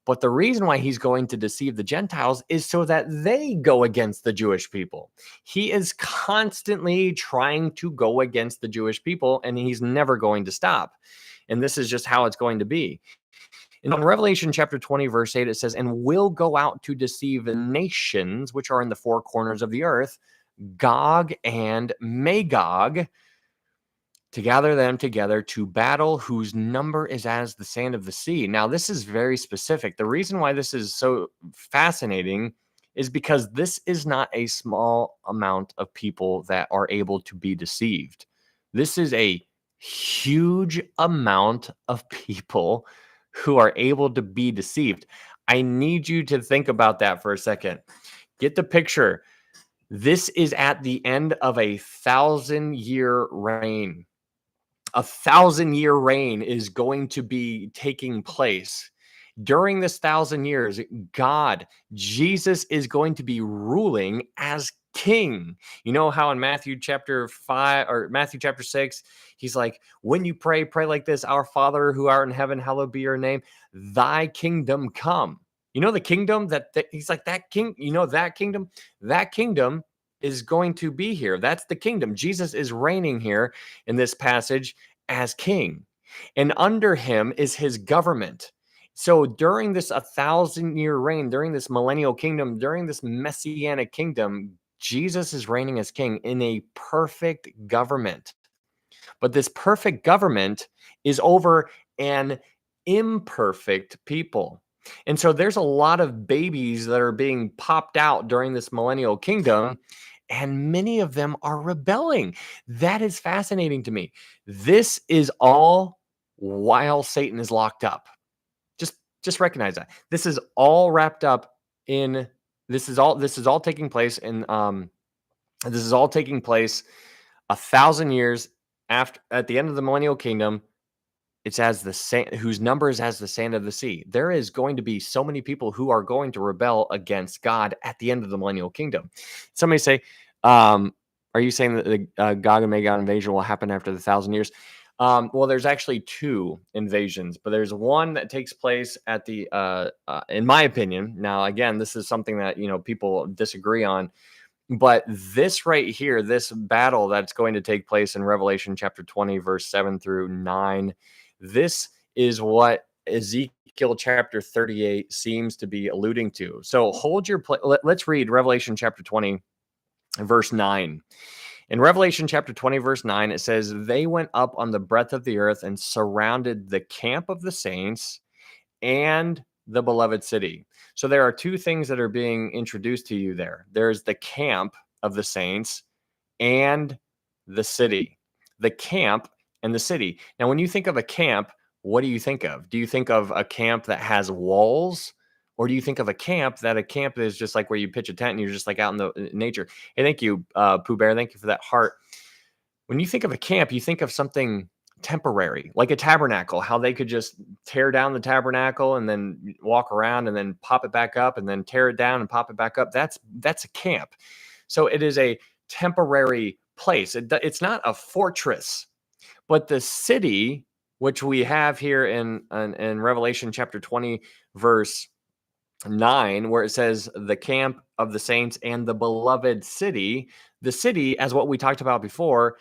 Speaker 1: But the reason why he's going to deceive the Gentiles is so that they go against the Jewish people. He is constantly trying to go against the Jewish people, and he's never going to stop. And this is just how it's going to be. And in Revelation chapter 20, verse 8, it says, and will go out to deceive the nations which are in the four corners of the earth, Gog and Magog, to gather them together to battle, whose number is as the sand of the sea. Now, this is very specific. The reason why this is so fascinating is because this is not a small amount of people that are able to be deceived. This is a huge amount of people who are able to be deceived. I need you to think about that for a second. Get the picture. This is at the end of a 1,000-year reign. A 1,000-year reign is going to be taking place. During this 1,000 years, God, Jesus is going to be ruling as king. You know how in Matthew chapter 5 or Matthew chapter 6, he's like, when you pray, pray like this, our Father who art in heaven, hallowed be your name, thy kingdom come. You know the kingdom that he's like, that king, you know that kingdom is going to be here. That's the kingdom. Jesus is reigning here in this passage as king, and under him is his government. So during this 1,000-year reign, during this millennial kingdom, during this messianic kingdom, Jesus is reigning as king in a perfect government. But this perfect government is over an imperfect people. And so there's a lot of babies that are being popped out during this millennial kingdom, and many of them are rebelling. That is fascinating to me. This is all while Satan is locked up. Just recognize that. This is all wrapped up in this is all taking place in this is all taking place 1,000 years after, at the end of the millennial kingdom. It's as the sand, whose number is as the sand of the sea. There is going to be so many people who are going to rebel against God at the end of the millennial kingdom. Somebody say, are you saying that the Gog and Magog invasion will happen after the 1,000 years? Well, there's actually two invasions, but there's one that takes place at the, in my opinion. Now, again, this is something that people disagree on. But this right here, this battle that's going to take place in Revelation chapter 20, verse 7 through 9, this is what Ezekiel chapter 38 seems to be alluding to. So hold your place. Let's read Revelation chapter 20, verse 9. In Revelation chapter 20, verse 9, it says, they went up on the breadth of the earth and surrounded the camp of the saints and the beloved city. So there are two things that are being introduced to you there. There's the camp of the saints and the city. The camp and the city. Now, when you think of a camp, what do you think of? Do you think of a camp that has walls? Or do you think of a camp is just like where you pitch a tent and you're just like out in the nature? Hey, thank you, Pooh Bear. Thank you for that heart. When you think of a camp, you think of something temporary, like a tabernacle, how they could just tear down the tabernacle and then walk around and then pop it back up and then tear it down and pop it back up. That's a camp. So it is a temporary place. It's not a fortress, but the city, which we have here in Revelation chapter 20, verse 9, where it says the camp of the saints and the beloved city, the city, as what we talked about before,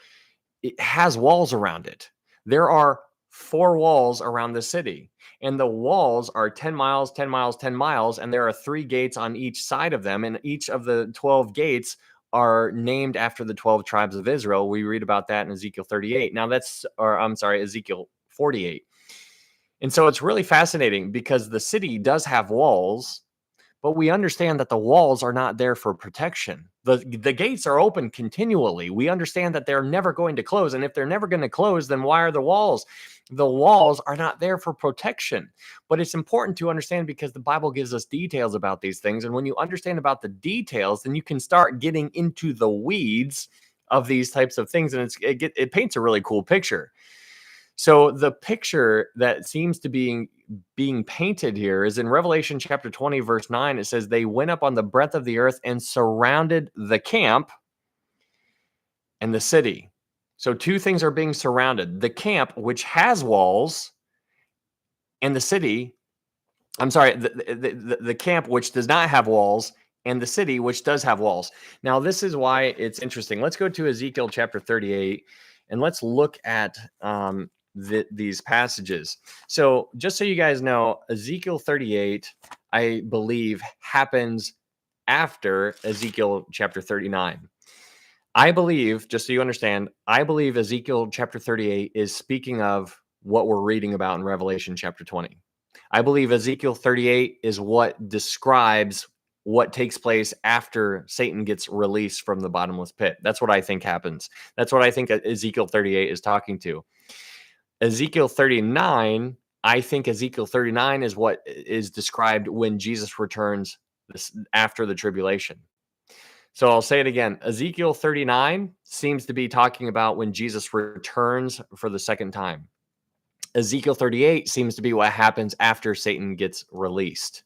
Speaker 1: it has walls around it. There are 4 walls around the city, and the walls are 10 miles, 10 miles, 10 miles, and there are 3 gates on each side of them, and each of the 12 gates are named after the 12 tribes of Israel. We read about that in Ezekiel 38. Now Ezekiel 48. And so it's really fascinating because the city does have walls, but we understand that the walls are not there for protection. The gates are open continually. We understand that they're never going to close. And if they're never going to close, then why are the walls? The walls are not there for protection. But it's important to understand because the Bible gives us details about these things. And when you understand about the details, then you can start getting into the weeds of these types of things. And it paints a really cool picture. So the picture that seems to be being painted here is in Revelation chapter 20, verse 9. It says, they went up on the breadth of the earth and surrounded the camp and the city. So two things are being surrounded. The camp, which has walls, and the city, I'm sorry, the camp, which does not have walls, and the city, which does have walls. Now, this is why it's interesting. Let's go to Ezekiel chapter 38, and let's look at these passages. So just so you guys know, Ezekiel 38, I believe, happens after Ezekiel chapter 39. I believe, just so you understand, I believe Ezekiel chapter 38 is speaking of what we're reading about in Revelation chapter 20. I believe Ezekiel 38 is what describes what takes place after Satan gets released from the bottomless pit. That's what I think happens. That's what I think Ezekiel 38 is talking to. Ezekiel 39, I think Ezekiel 39 is what is described when Jesus returns after the tribulation. So I'll say it again. Ezekiel 39 seems to be talking about when Jesus returns for the second time. Ezekiel 38 seems to be what happens after Satan gets released.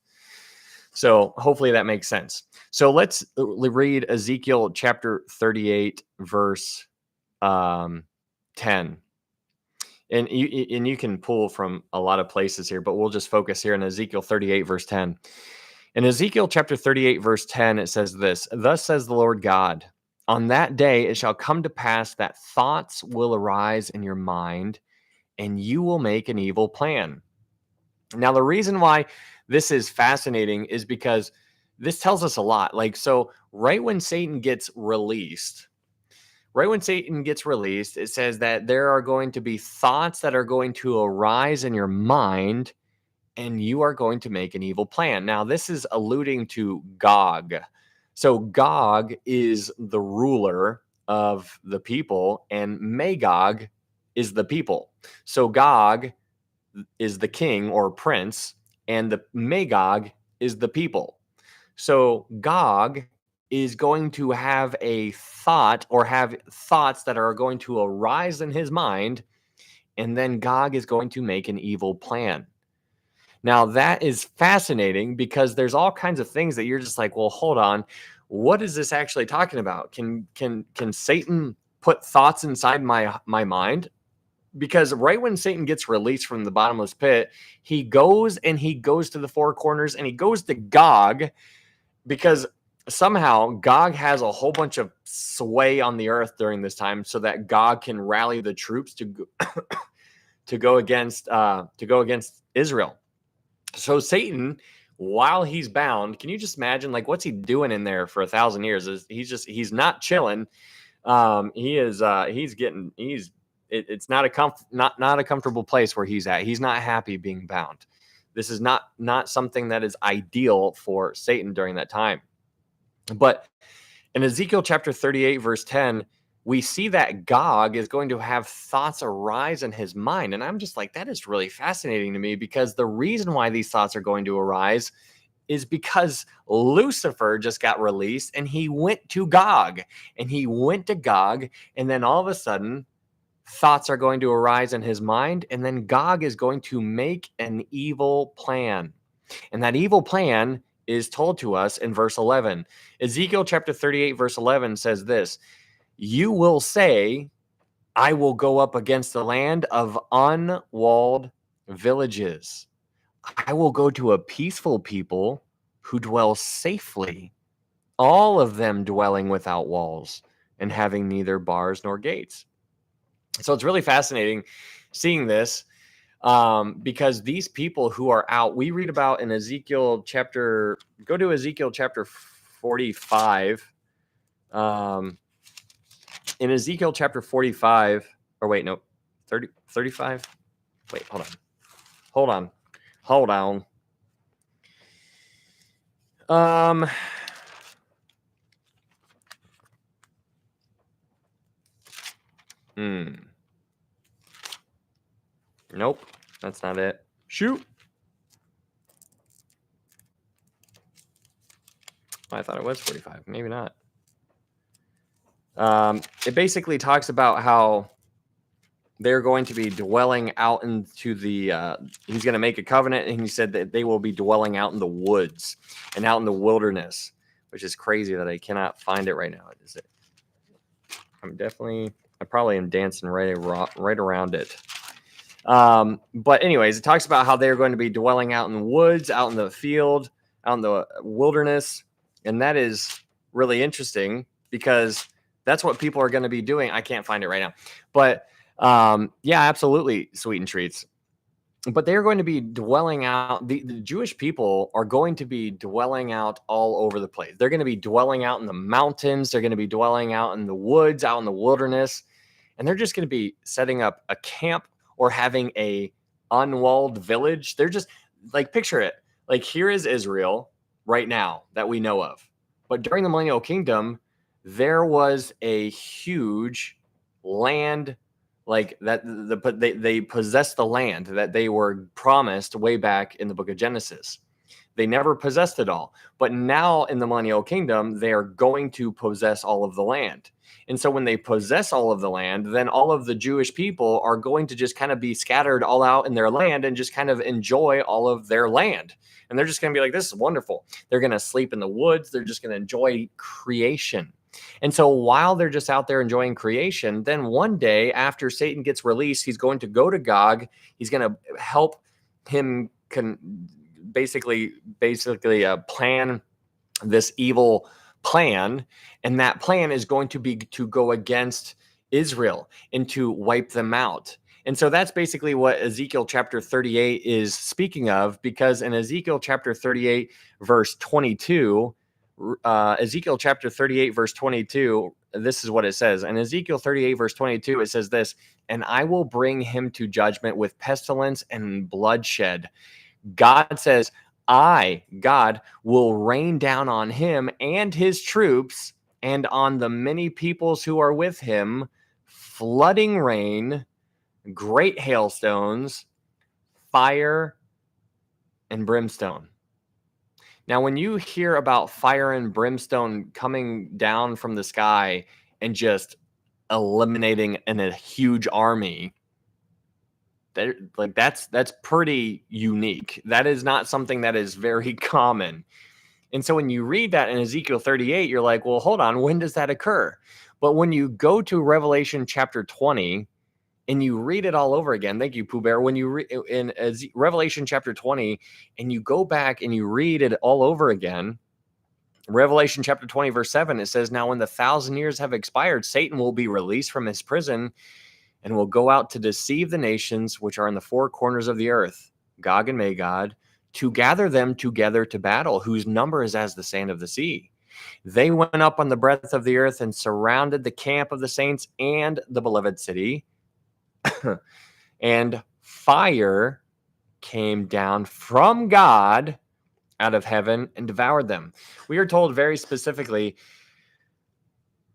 Speaker 1: So hopefully that makes sense. So let's read Ezekiel chapter 38, verse 10. And you can pull from a lot of places here, but we'll just focus here on Ezekiel 38, verse 10. In Ezekiel chapter 38, verse 10, it says this, thus says the Lord God, on that day it shall come to pass that thoughts will arise in your mind, and you will make an evil plan. Now, the reason why this is fascinating is because this tells us a lot. Like, so right when Satan gets released, it says that there are going to be thoughts that are going to arise in your mind, and you are going to make an evil plan. Now, this is alluding to Gog. So Gog is the ruler of the people, and Magog is the people. So Gog is the king or prince, and the Magog is the people. So Gog is going to have a thought or have thoughts that are going to arise in his mind, and then Gog is going to make an evil plan. Now, that is fascinating because there's all kinds of things that you're just like, well, hold on. What is this actually talking about? Can Satan put thoughts inside my mind? Because right when Satan gets released from the bottomless pit, he goes to the four corners and he goes to Gog, because somehow Gog has a whole bunch of sway on the earth during this time, so that Gog can rally the troops to go against Israel. So Satan, while he's bound, can you just imagine, like, what's he doing in there for 1,000 years? He's not chilling. It's not a comfortable place where he's at. He's not happy being bound. This is not something that is ideal for Satan during that time. But in Ezekiel chapter 38, verse 10, we see that Gog is going to have thoughts arise in his mind. And I'm just like, that is really fascinating to me, because the reason why these thoughts are going to arise is because Lucifer just got released and he went to Gog. And then all of a sudden, thoughts are going to arise in his mind. And then Gog is going to make an evil plan. And that evil plan is told to us in verse 11. Ezekiel chapter 38, verse 11 says this, you will say, I will go up against the land of unwalled villages. I will go to a peaceful people who dwell safely, all of them dwelling without walls and having neither bars nor gates. So it's really fascinating seeing this, because these people who are out, we read about in Ezekiel chapter, go to Ezekiel chapter 45. In Ezekiel chapter 45, or wait, no, 35. Wait, hold on. Nope, that's not it. Shoot. I thought it was 45. Maybe not. It basically talks about how they're going to be dwelling out into the, he's going to make a covenant, and he said that they will be dwelling out in the woods and out in the wilderness, which is crazy that I cannot find it right now. Is it? I probably am dancing right around it. But anyways, it talks about how they're going to be dwelling out in the woods, out in the field, out in the wilderness. And that is really interesting because that's what people are going to be doing. I can't find it right now, but yeah, absolutely. Sweet and treats. But they're going to be dwelling out. The Jewish people are going to be dwelling out all over the place. They're going to be dwelling out in the mountains. They're going to be dwelling out in the woods, out in the wilderness. And they're just going to be setting up a camp or having a unwalled village. They're just like, picture it. Like, here is Israel right now that we know of. But during the millennial kingdom, there was a huge land like that. They possessed the land that they were promised way back in the book of Genesis. They never possessed it all. But now in the millennial kingdom, they are going to possess all of the land. And so when they possess all of the land, then all of the Jewish people are going to just kind of be scattered all out in their land and just kind of enjoy all of their land. And they're just going to be like, this is wonderful. They're going to sleep in the woods. They're just going to enjoy creation. And so while they're just out there enjoying creation, then one day after Satan gets released, he's going to go to Gog. He's going to help him basically plan this evil plan, and that plan is going to be to go against Israel and to wipe them out. And so that's basically what Ezekiel chapter 38 is speaking of, because in Ezekiel chapter 38 verse 22, Ezekiel chapter 38 verse 22, this is what it says. In Ezekiel 38 verse 22, it says this: "And I will bring him to judgment with pestilence and bloodshed." God says, I, God, will rain down on him and his troops and on the many peoples who are with him, flooding rain, great hailstones, fire, and brimstone. Now, when you hear about fire and brimstone coming down from the sky and just eliminating a huge army, that's pretty unique. That is not something that is very common. And so when you read that in Ezekiel 38, you're like, well, hold on, when does that occur? But when you go to Revelation chapter 20 and you read it all over again, thank you, Pooh Bear. When you read in Revelation chapter 20 and you go back and you read it all over again, Revelation chapter 20 verse 7, it says, "Now when the 1,000 years have expired, Satan will be released from his prison and will go out to deceive the nations which are in the four corners of the earth, Gog and Magog, to gather them together to battle, whose number is as the sand of the sea. They went up on the breadth of the earth and surrounded the camp of the saints and the beloved city. And fire came down from God out of heaven and devoured them." We are told very specifically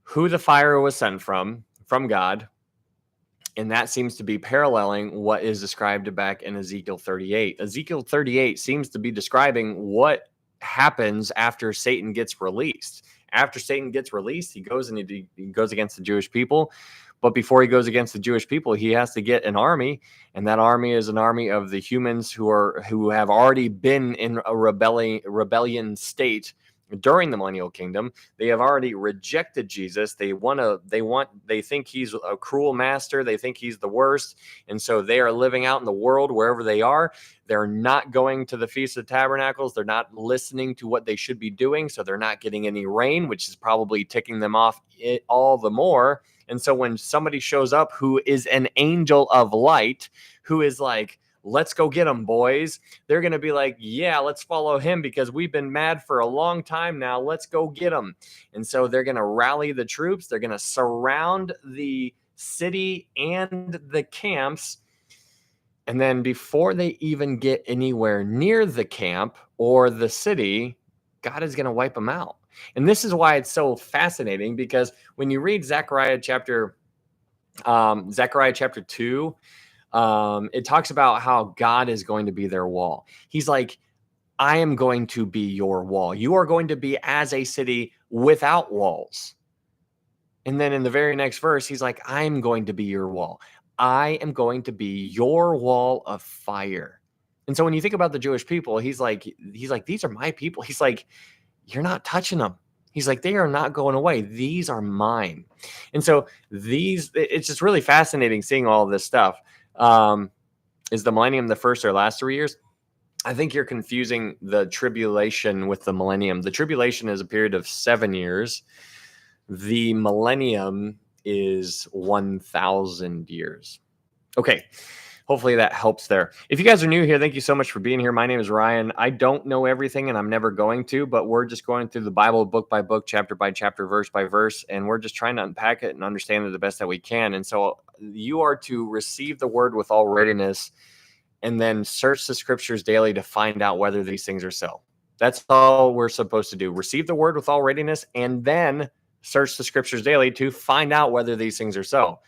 Speaker 1: who the fire was sent from God. And that seems to be paralleling what is described back in Ezekiel 38. Ezekiel 38 seems to be describing what happens after Satan gets released. After Satan gets released, he goes and he goes against the Jewish people. But before he goes against the Jewish people, he has to get an army. And that army is an army of the humans who have already been in a rebellion state during the millennial kingdom. They have already rejected Jesus. They think he's a cruel master. They think he's the worst. And so they are living out in the world wherever they are. They're not going to the Feast of Tabernacles. They're not listening to what they should be doing. So they're not getting any rain, which is probably ticking them off all the more. And so when somebody shows up who is an angel of light, who is like, let's go get them, boys, they're going to be like, yeah, let's follow him because we've been mad for a long time now. Let's go get them. And so they're going to rally the troops. They're going to surround the city and the camps. And then before they even get anywhere near the camp or the city, God is going to wipe them out. And this is why it's so fascinating, because when you read Zechariah chapter 2, it talks about how God is going to be their wall. He's like, I am going to be your wall. You are going to be as a city without walls. And then in the very next verse, he's like, I'm going to be your wall. I am going to be your wall of fire. And so when you think about the Jewish people, he's like, these are my people. He's like, you're not touching them. He's like, they are not going away. These are mine. And so it's just really fascinating seeing all of this stuff. Is the millennium the first or last 3 years? I think you're confusing the tribulation with the millennium. The tribulation is a period of 7 years. The millennium is 1,000 years. Okay. Hopefully that helps there. If you guys are new here, thank you so much for being here. My name is Ryan. I don't know everything and I'm never going to, but we're just going through the Bible book by book, chapter by chapter, verse by verse, and we're just trying to unpack it and understand it the best that we can. And so you are to receive the word with all readiness and then search the scriptures daily to find out whether these things are so. That's all we're supposed to do. Receive the word with all readiness and then search the scriptures daily to find out whether these things are so.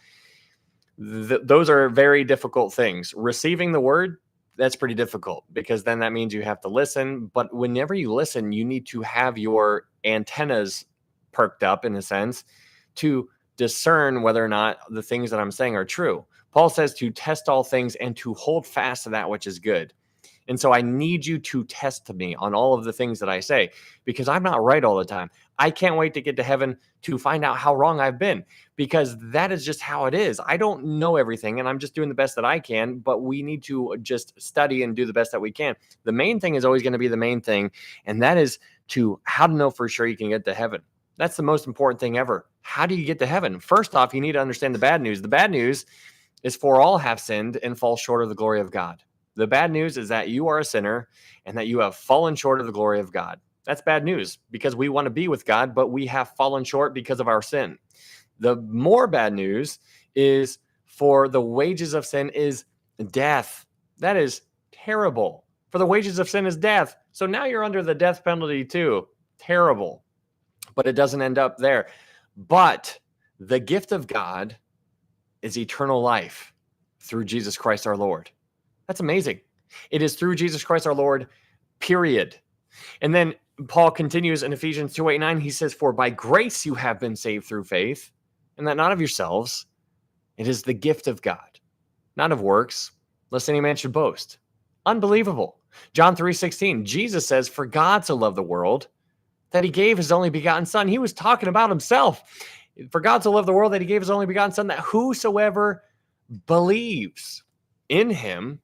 Speaker 1: Those are very difficult things. Receiving the word, that's pretty difficult because then that means you have to listen. But whenever you listen, you need to have your antennas perked up in a sense to discern whether or not the things that I'm saying are true. Paul says to test all things and to hold fast to that which is good. And so I need you to test me on all of the things that I say because I'm not right all the time. I can't wait to get to heaven to find out how wrong I've been because that is just how it is. I don't know everything and I'm just doing the best that I can, but we need to just study and do the best that we can. The main thing is always going to be the main thing, and that is to how to know for sure you can get to heaven. That's the most important thing ever. How do you get to heaven? First off, you need to understand the bad news. The bad news is for all have sinned and fall short of the glory of God. The bad news is that you are a sinner and that you have fallen short of the glory of God. That's bad news because we want to be with God, but we have fallen short because of our sin. The more bad news is for the wages of sin is death. That is terrible. For the wages of sin is death. So now you're under the death penalty too. Terrible. But it doesn't end up there. But the gift of God is eternal life through Jesus Christ our Lord. That's amazing. It is through Jesus Christ our Lord, period. And then Paul continues in Ephesians 2:8-9. He says, for by grace you have been saved through faith, and that not of yourselves. It is the gift of God, not of works, lest any man should boast. Unbelievable. John 3:16. Jesus says, for God so loved the world that he gave his only begotten son. He was talking about himself. For God so loved the world that he gave his only begotten son, that whosoever believes in him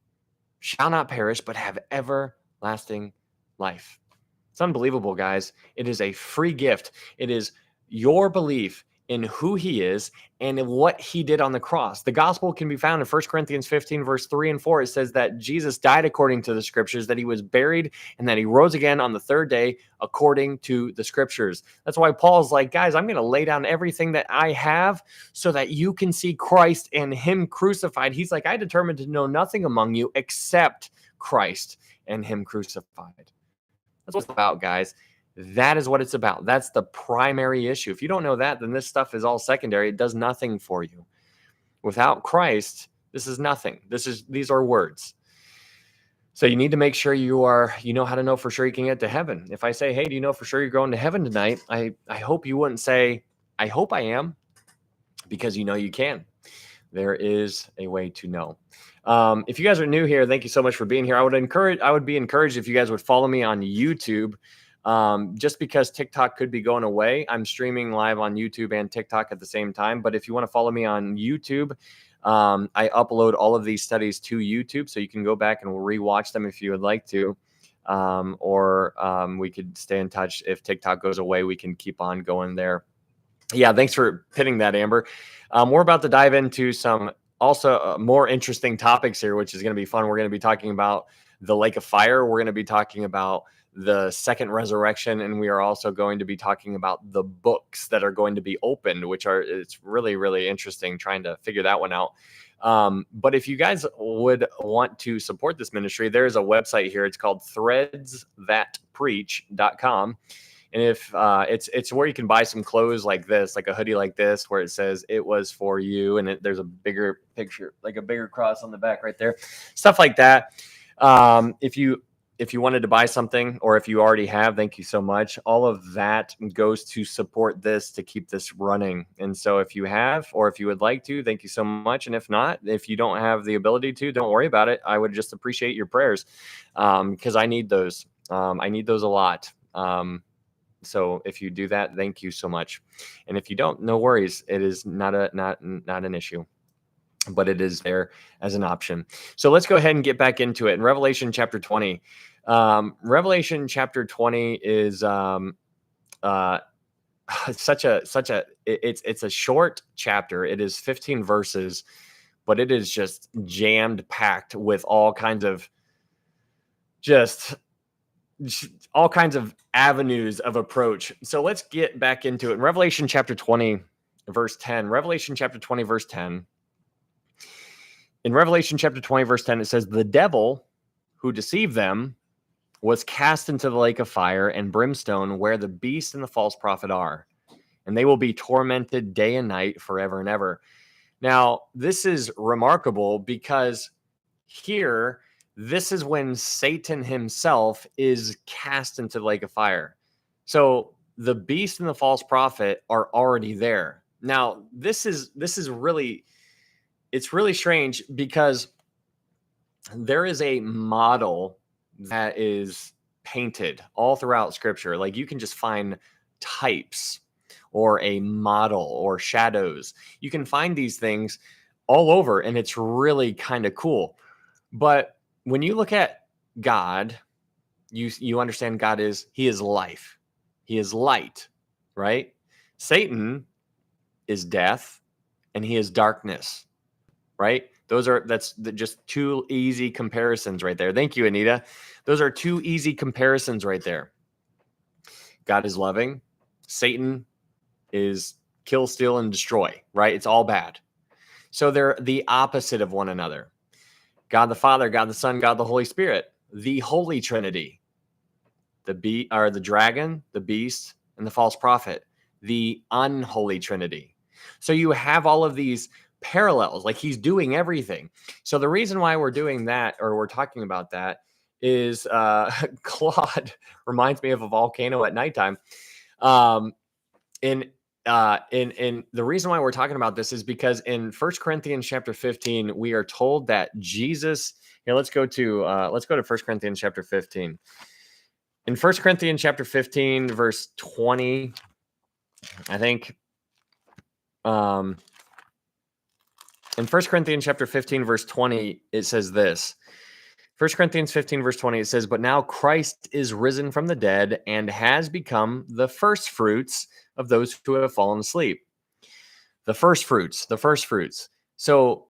Speaker 1: shall not perish, but have everlasting life. It's unbelievable, guys. It is a free gift. It is your belief in who he is and in what he did on the cross. The gospel can be found in 1 Corinthians 15, verse 3 and 4. It says that Jesus died according to the scriptures, that he was buried, and that he rose again on the third day according to the scriptures. That's why Paul's like, guys, I'm going to lay down everything that I have so that you can see Christ and him crucified. He's like, I determined to know nothing among you except Christ and him crucified. That's what it's about, guys. That is what it's about. That's the primary issue. If you don't know that, then this stuff is all secondary. It does nothing for you. Without Christ, this is nothing. These are words. So you need to make sure you know how to know for sure you can get to heaven. If I say, hey, do you know for sure you're going to heaven tonight? I hope you wouldn't say, I hope I am, because you know you can. There is a way to know. If you guys are new here, thank you so much for being here. I would be encouraged if you guys would follow me on YouTube. Just because TikTok could be going away, I'm streaming live on YouTube and TikTok at the same time. But if you want to follow me on YouTube, I upload all of these studies to YouTube, so you can go back and rewatch them if you would like to. Or we could stay in touch. If TikTok goes away, we can keep on going there. Yeah, thanks for pitting that, Amber. We're about to dive into some also more interesting topics here, which is going to be fun. We're going to be talking about the lake of fire. We're going to be talking about the second resurrection, and we are also going to be talking about the books that are going to be opened, it's really, really interesting trying to figure that one out. But if you guys would want to support this ministry, there's a website here. It's called threadsthatpreach.com. And if it's where you can buy some clothes like this, like a hoodie like this, where it says it was for you. And there's a bigger picture, like a bigger cross on the back right there, stuff like that. If you if you wanted to buy something, or if you already have, thank you so much. All of that goes to support this, to keep this running. And so if you have, or if you would like to, thank you so much. And if not, if you don't have the ability to, don't worry about it. I would just appreciate your prayers, because I need those. I need those a lot. So if you do that, thank you so much. And if you don't, no worries. It is not an issue, but it is there as an option. So let's go ahead and get back into it. In Revelation chapter 20, Revelation chapter 20 is it's a short chapter. It is 15 verses, but it is just jammed packed with all kinds of avenues of approach. So let's get back into it. In Revelation chapter 20, verse 10, Revelation chapter 20, verse 10. In Revelation chapter 20, verse 10, it says, the devil who deceived them was cast into the lake of fire and brimstone, where the beast and the false prophet are, and they will be tormented day and night forever and ever. Now, this is remarkable because here, this is when Satan himself is cast into the lake of fire. So the beast and the false prophet are already there. Now, this is really, it's really strange, because there is a model that is painted all throughout scripture. Like, you can just find types or a model or shadows. You can find these things all over, and it's really kind of cool. But when you look at God, you understand God he is life. He is light, right? Satan is death, and he is darkness, right? That's just two easy comparisons right there. Thank you, Anita. Those are two easy comparisons right there. God is loving. Satan is kill, steal, and destroy, right? It's all bad. So they're the opposite of one another. God the Father, God the Son, God the Holy Spirit, the Holy Trinity. The dragon, the beast, and the false prophet, the unholy Trinity. So you have all of these parallels, like he's doing everything. So the reason why we're doing that, or we're talking about that, is Claude reminds me of a volcano at nighttime. In the reason why we're talking about this is because in 1 Corinthians chapter 15, we are told that Jesus, here, let's go to 1 Corinthians chapter 15. In 1 Corinthians chapter 15, verse 20, I think, in 1 Corinthians chapter 15, verse 20, it says this. 1 Corinthians 15, verse 20, it says, but now Christ is risen from the dead and has become the first fruits of those who have fallen asleep. The first fruits. So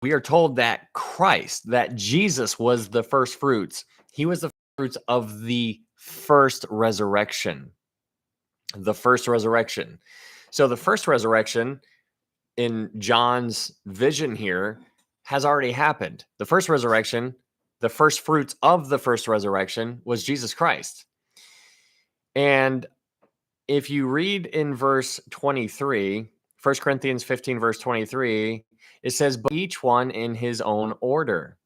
Speaker 1: we are told that Christ, that Jesus was the first fruits. He was the fruits of the first resurrection. The first resurrection. So the first resurrection in John's vision here has already happened. The first resurrection, the first fruits of the first resurrection, was Jesus Christ. And if you read in verse 23, 1 Corinthians 15, verse 23, it says, but each one in his own order.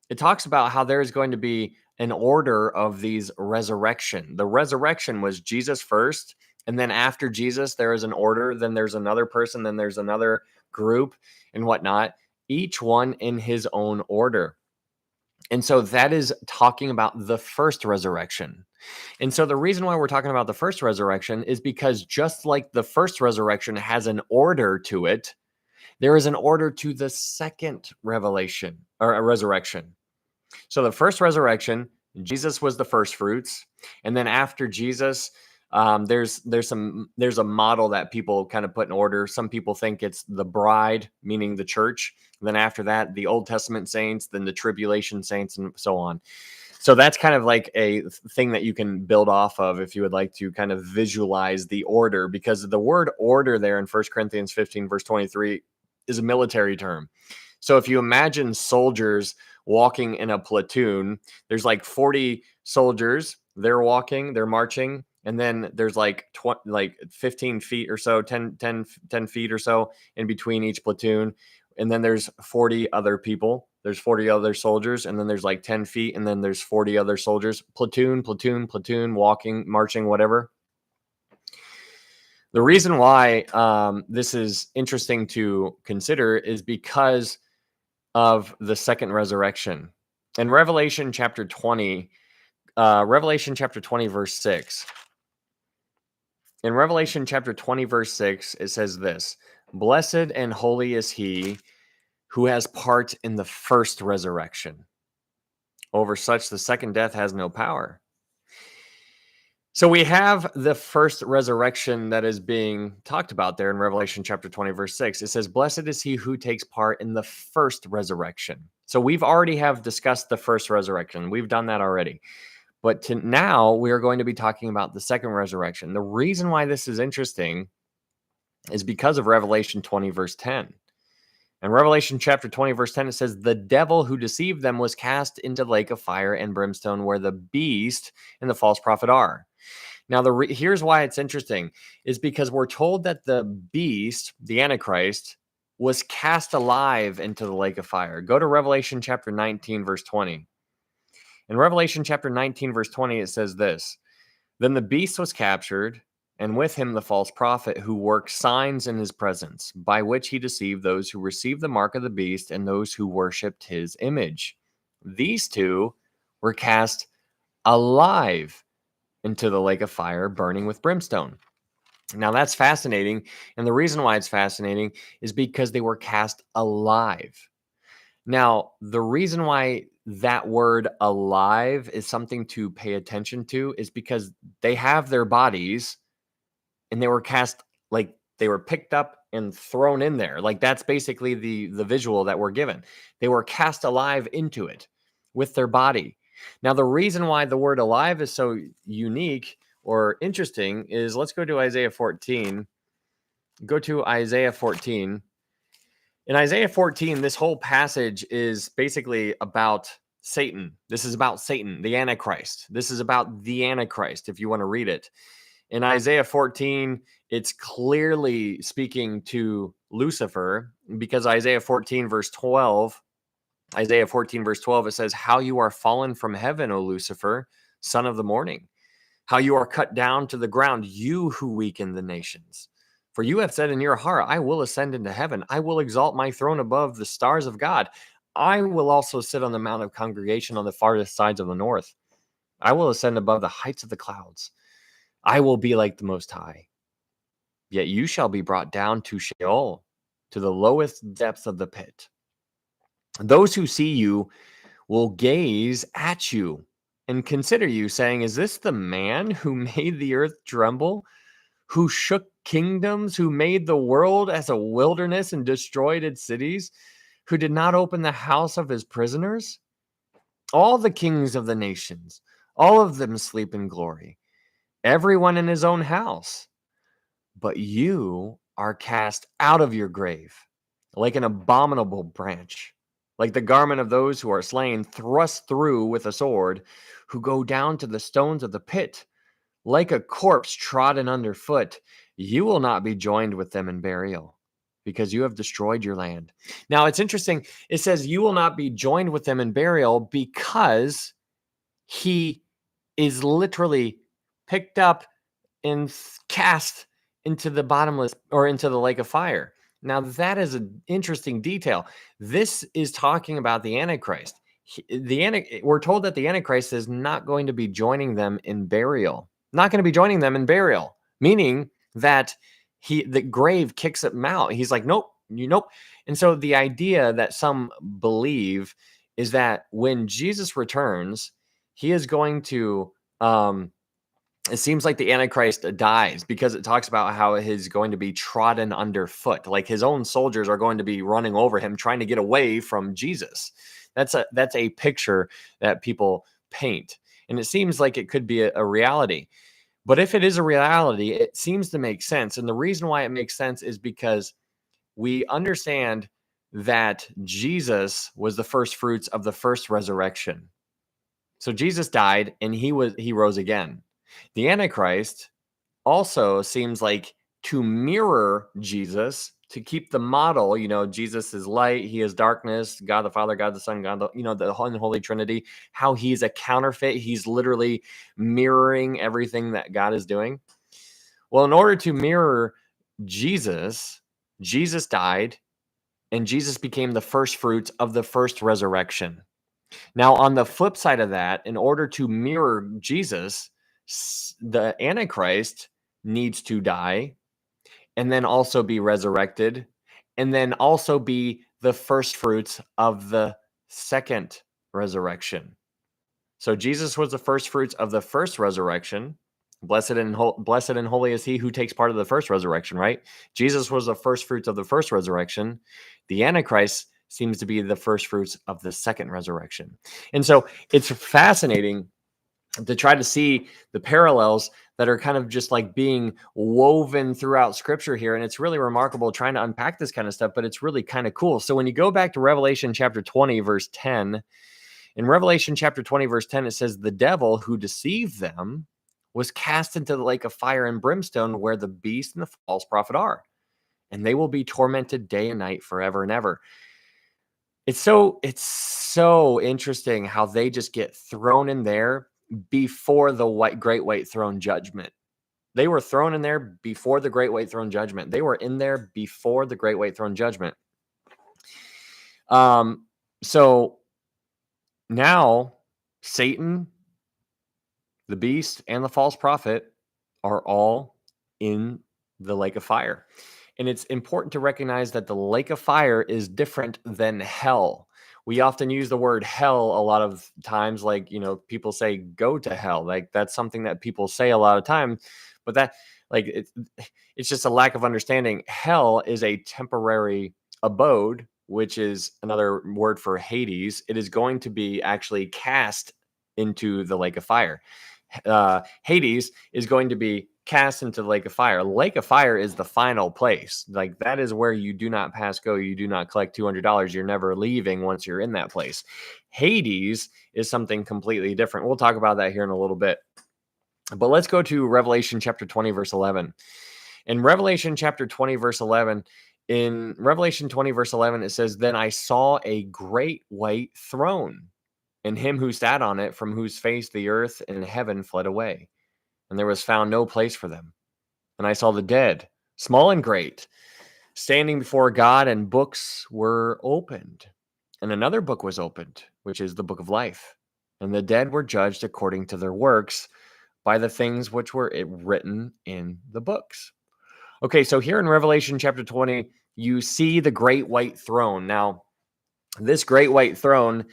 Speaker 1: It talks about how there is going to be an order of these resurrection. The resurrection was Jesus first, and then after Jesus, there is an order, then there's another person, then there's another group and whatnot, each one in his own order. And so that is talking about the first resurrection. And so the reason why we're talking about the first resurrection is because just like the first resurrection has an order to it, there is an order to the second revelation or a resurrection. So the first resurrection, Jesus was the first fruits. And then after Jesus, there's a model that people kind of put in order. Some people think it's the bride, meaning the church. And then after that, the Old Testament saints, then the tribulation saints, and so on. So that's kind of like a thing that you can build off of if you would like to kind of visualize the order, because the word order there in 1 Corinthians 15, verse 23 is a military term. So if you imagine soldiers walking in a platoon, there's like 40 soldiers, they're walking, they're marching, and then there's like 15 feet or so, 10 feet or so in between each platoon. And then there's 40 other people there's 40 other soldiers, and then there's like 10 feet, and then there's 40 other soldiers, platoon, walking, marching, whatever. The reason why this is interesting to consider is because of the second resurrection. In Revelation chapter 20, verse 6. In Revelation chapter 20, verse 6, it says this: "Blessed and holy is he who has part in the first resurrection. Over such the second death has no power." So we have the first resurrection that is being talked about there in Revelation chapter 20, verse 6. It says, "Blessed is he who takes part in the first resurrection." So we've already have discussed the first resurrection. We've done that already. But now we are going to be talking about the second resurrection. The reason why this is interesting is because of Revelation 20, verse 10. In Revelation chapter 20, verse 10, it says, "The devil who deceived them was cast into the lake of fire and brimstone, where the beast and the false prophet are." Now, here's why it's interesting, is because we're told that the beast, the Antichrist, was cast alive into the lake of fire. Go to Revelation chapter 19, verse 20. In Revelation chapter 19, verse 20, it says this: "Then the beast was captured, and with him the false prophet who worked signs in his presence, by which he deceived those who received the mark of the beast and those who worshipped his image. These two were cast alive into the lake of fire, burning with brimstone." Now that's fascinating. And the reason why it's fascinating is because they were cast alive. Now, the reason why that word alive is something to pay attention to is because they have their bodies and they were cast, like they were picked up and thrown in there. Like that's basically the visual that we're given. They were cast alive into it with their body. Now, the reason why the word alive is so unique or interesting is, let's go to Isaiah 14. Go to Isaiah 14. In Isaiah 14, this whole passage is basically about Satan. This is about Satan, the Antichrist. This is about the Antichrist, if you want to read it. In Isaiah 14, it's clearly speaking to Lucifer, because Isaiah 14, verse 12, it says, "How you are fallen from heaven, O Lucifer, son of the morning. How you are cut down to the ground, you who weaken the nations. For you have said in your heart, I will ascend into heaven. I will exalt my throne above the stars of God. I will also sit on the mount of congregation on the farthest sides of the north. I will ascend above the heights of the clouds. I will be like the Most High. Yet you shall be brought down to Sheol, to the lowest depths of the pit. Those who see you will gaze at you and consider you, saying, Is this the man who made the earth tremble, who shook kingdoms, who made the world as a wilderness and destroyed its cities, who did not open the house of his prisoners? All the kings of the nations, all of them sleep in glory, everyone in his own house. But you are cast out of your grave like an abominable branch, like the garment of those who are slain, thrust through with a sword, who go down to the stones of the pit, like a corpse trodden underfoot. You will not be joined with them in burial, because you have destroyed your land. Now, it's interesting. It says you will not be joined with them in burial because he is literally picked up and cast into the bottomless, or into the lake of fire. Now, that is an interesting detail. This is talking about the Antichrist. We're told that the Antichrist is not going to be joining them in burial. Not going to be joining them in burial, meaning that the grave kicks him out. He's like, nope, nope. And so the idea that some believe is that when Jesus returns, he is going to it seems like the Antichrist dies, because it talks about how he's going to be trodden underfoot. Like his own soldiers are going to be running over him, trying to get away from Jesus. That's a picture that people paint. And it seems like it could be a reality. But if it is a reality, it seems to make sense. And the reason why it makes sense is because we understand that Jesus was the first fruits of the first resurrection. So Jesus died and he rose again. The Antichrist also seems like to mirror Jesus to keep the model, Jesus is light, he is darkness, God the Father, God the Son, God the Holy Trinity, how he's a counterfeit. He's literally mirroring everything that God is doing. Well, in order to mirror Jesus, Jesus died, and Jesus became the first fruits of the first resurrection. Now, on the flip side of that, in order to mirror Jesus, the Antichrist needs to die and then also be resurrected and then also be the first fruits of the second resurrection. So Jesus was the first fruits of the first resurrection. Blessed and holy is he who takes part of the first resurrection, right? Jesus was the first fruits of the first resurrection. The Antichrist seems to be the first fruits of the second resurrection. And so it's fascinating to try to see the parallels that are kind of just like being woven throughout scripture here. And it's really remarkable trying to unpack this kind of stuff, but it's really kind of cool. So when you go back to Revelation chapter 20, verse 10, in Revelation chapter 20, verse 10, it says, the devil who deceived them was cast into the lake of fire and brimstone where the beast and the false prophet are, and they will be tormented day and night forever and ever. It's so interesting how they just get thrown in there before the great white throne judgment. They were thrown in there before the great white throne judgment. They were in there before the great white throne judgment. So now Satan, the beast, and the false prophet are all in the lake of fire. And it's important to recognize that the lake of fire is different than hell. We often use the word hell a lot of times, like, people say go to hell. Like, that's something that people say a lot of time, but that, like, it's just a lack of understanding. Hell is a temporary abode, which is another word for Hades. It is going to be actually cast into the lake of fire. Hades is going to be cast into the lake of fire. Lake of fire is the final place. Like, that is where you do not pass go. You do not collect $200. You're never leaving once you're in that place. Hades is something completely different. We'll talk about that here in a little bit. But let's go to Revelation chapter 20, verse 11. In Revelation chapter 20, verse 11, in Revelation 20, verse 11, it says, then I saw a great white throne, and him who sat on it, from whose face the earth and heaven fled away, and there was found no place for them. And I saw the dead, small and great, standing before God, and books were opened. And another book was opened, which is the book of life. And the dead were judged according to their works by the things which were written in the books. Okay, so here in Revelation chapter 20, you see the great white throne. Now, this great white throne,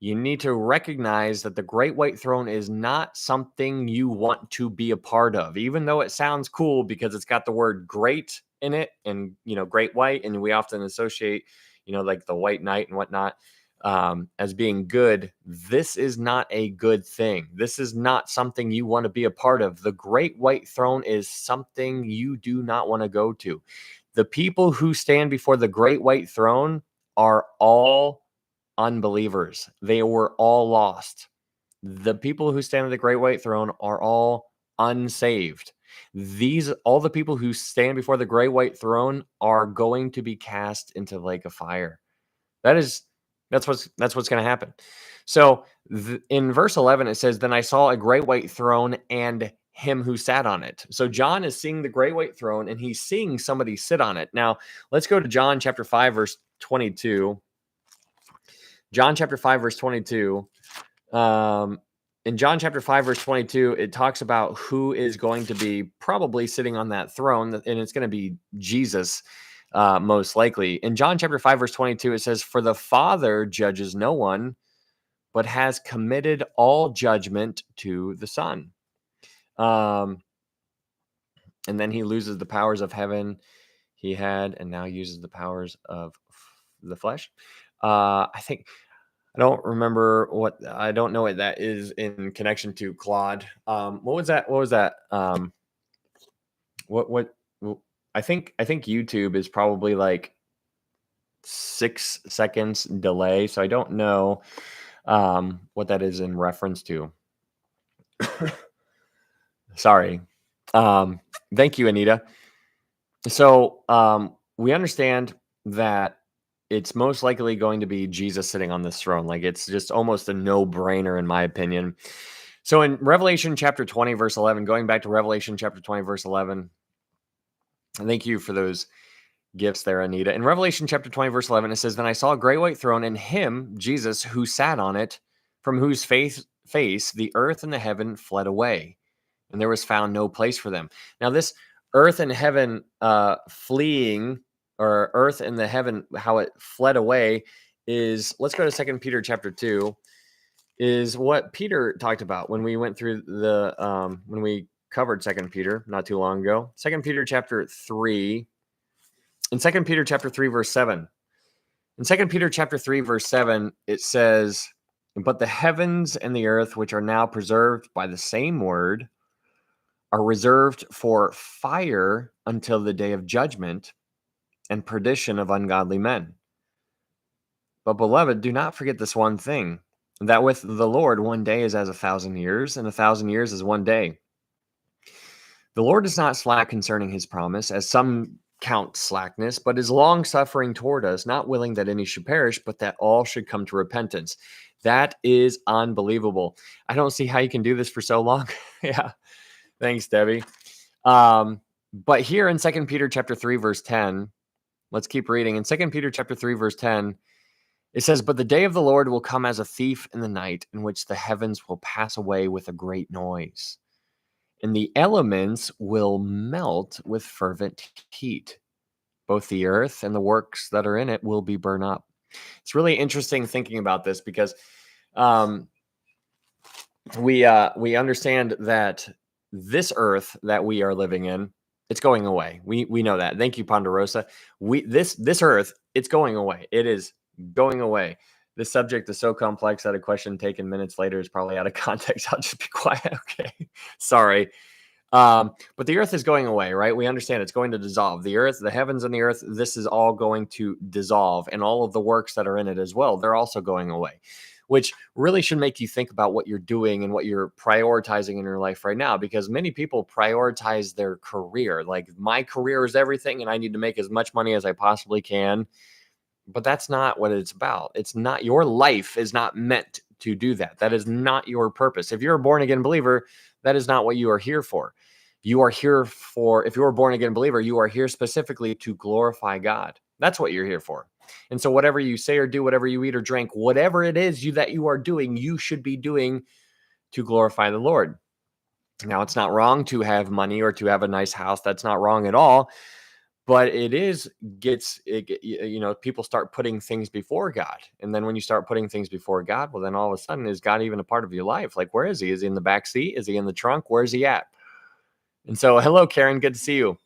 Speaker 1: you need to recognize that the great white throne is not something you want to be a part of, even though it sounds cool because it's got the word great in it and, great white. And we often associate, like the white knight and whatnot, as being good. This is not a good thing. This is not something you want to be a part of. The great white throne is something you do not want to go to. The people who stand before the great white throne are all unbelievers. They were all lost. The people who stand at the great white throne are all unsaved. All the people who stand before the great white throne are going to be cast into the lake of fire. That's what's going to happen. So in verse 11, it says, then I saw a great white throne and him who sat on it. So John is seeing the great white throne and he's seeing somebody sit on it. Now let's go to John chapter 5, verse 22. John chapter 5, verse 22. In John chapter 5, verse 22, it talks about who is going to be probably sitting on that throne, and it's going to be Jesus, most likely. In John chapter 5, verse 22, it says, for the Father judges no one, but has committed all judgment to the Son. And then he loses the powers of heaven he had, and now uses the powers of the flesh. I don't know what that is in connection to Claude. What was that? What I think YouTube is probably like 6 seconds delay. So I don't know what that is in reference to. Sorry. Thank you, Anita. So we understand that it's most likely going to be Jesus sitting on this throne. Like, it's just almost a no-brainer in my opinion. So in Revelation chapter 20, verse 11, going back to Revelation chapter 20, verse 11, thank you for those gifts there, Anita. In Revelation chapter 20, verse 11, it says, "Then I saw a great white throne, and him, Jesus, who sat on it, from whose face the earth and the heaven fled away, and there was found no place for them." Now, this earth and heaven fleeing, or earth and the heaven, how it fled away, is, let's go to 2 Peter chapter 2, is what Peter talked about when we went through when we covered 2 Peter not too long ago. 2 Peter chapter 3, in 2 Peter chapter 3, verse 7. In 2 Peter chapter 3, verse 7, it says, "But the heavens and the earth, which are now preserved by the same word, are reserved for fire until the day of judgment and perdition of ungodly men. But, beloved, do not forget this one thing, that with the Lord 1 day is as 1,000 years, and 1,000 years is 1 day. The Lord is not slack concerning his promise, as some count slackness, but is long-suffering toward us, not willing that any should perish, but that all should come to repentance." That is unbelievable. I don't see how you can do this for so long. Yeah. Thanks, Debbie. But here in 2 Peter chapter 3, verse 10, let's keep reading. In 2 Peter chapter 3, verse 10, it says, "But the day of the Lord will come as a thief in the night, in which the heavens will pass away with a great noise, and the elements will melt with fervent heat. Both the earth and the works that are in it will be burned up." It's really interesting thinking about this, because we understand that this earth that we are living in, it's going away. We know that. Thank you, Ponderosa. This earth, it's going away. It is going away. This subject is so complex that a question taken minutes later is probably out of context. I'll just be quiet. Okay. Sorry. But the earth is going away, right? We understand it's going to dissolve. The earth, the heavens and the earth, this is all going to dissolve, and all of the works that are in it as well, they're also going away, which really should make you think about what you're doing and what you're prioritizing in your life right now, because many people prioritize their career. Like, my career is everything, and I need to make as much money as I possibly can. But that's not what it's about. It's not, your life is not meant to do that. That is not your purpose. If you're a born again believer, that is not what you are here for. You are here for, if you're a born again believer, you are here specifically to glorify God. That's what you're here for. And so whatever you say or do, whatever you eat or drink, whatever it is that you are doing, you should be doing to glorify the Lord. Now, it's not wrong to have money or to have a nice house. That's not wrong at all. But people start putting things before God. And then when you start putting things before God, well, then all of a sudden, is God even a part of your life? Like, where is he? Is he in the back seat? Is he in the trunk? Where is he at? And so, hello, Karen. Good to see you.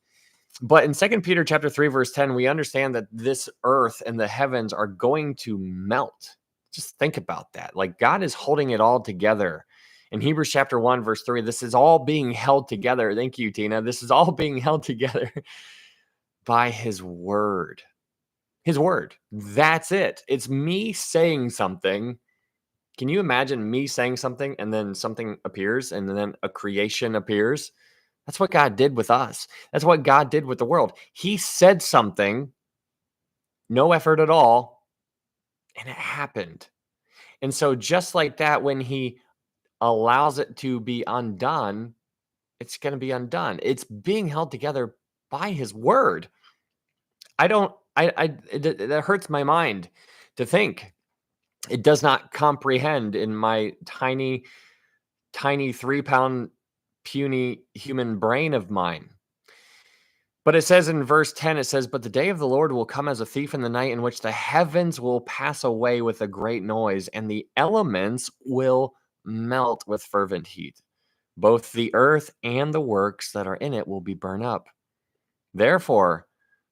Speaker 1: But in 2 Peter chapter 3, verse 10, we understand that this earth and the heavens are going to melt. Just think about that. Like, God is holding it all together. In Hebrews chapter 1, verse 3, this is all being held together. Thank you, Tina. This is all being held together by his word. His word. That's it. It's me saying something. Can you imagine me saying something and then something appears and then a creation appears? That's what God did with us. That's what God did with the world. He said something, no effort at all, and it happened. And so just like that, when he allows it to be undone, it's going to be undone. It's being held together by his word. That hurts my mind to think. It does not comprehend in my tiny 3-pound puny human brain of mine. But it says in verse 10, it says, "But the day of the Lord will come as a thief in the night, in which the heavens will pass away with a great noise, and the elements will melt with fervent heat. Both the earth and the works that are in it will be burned up. Therefore,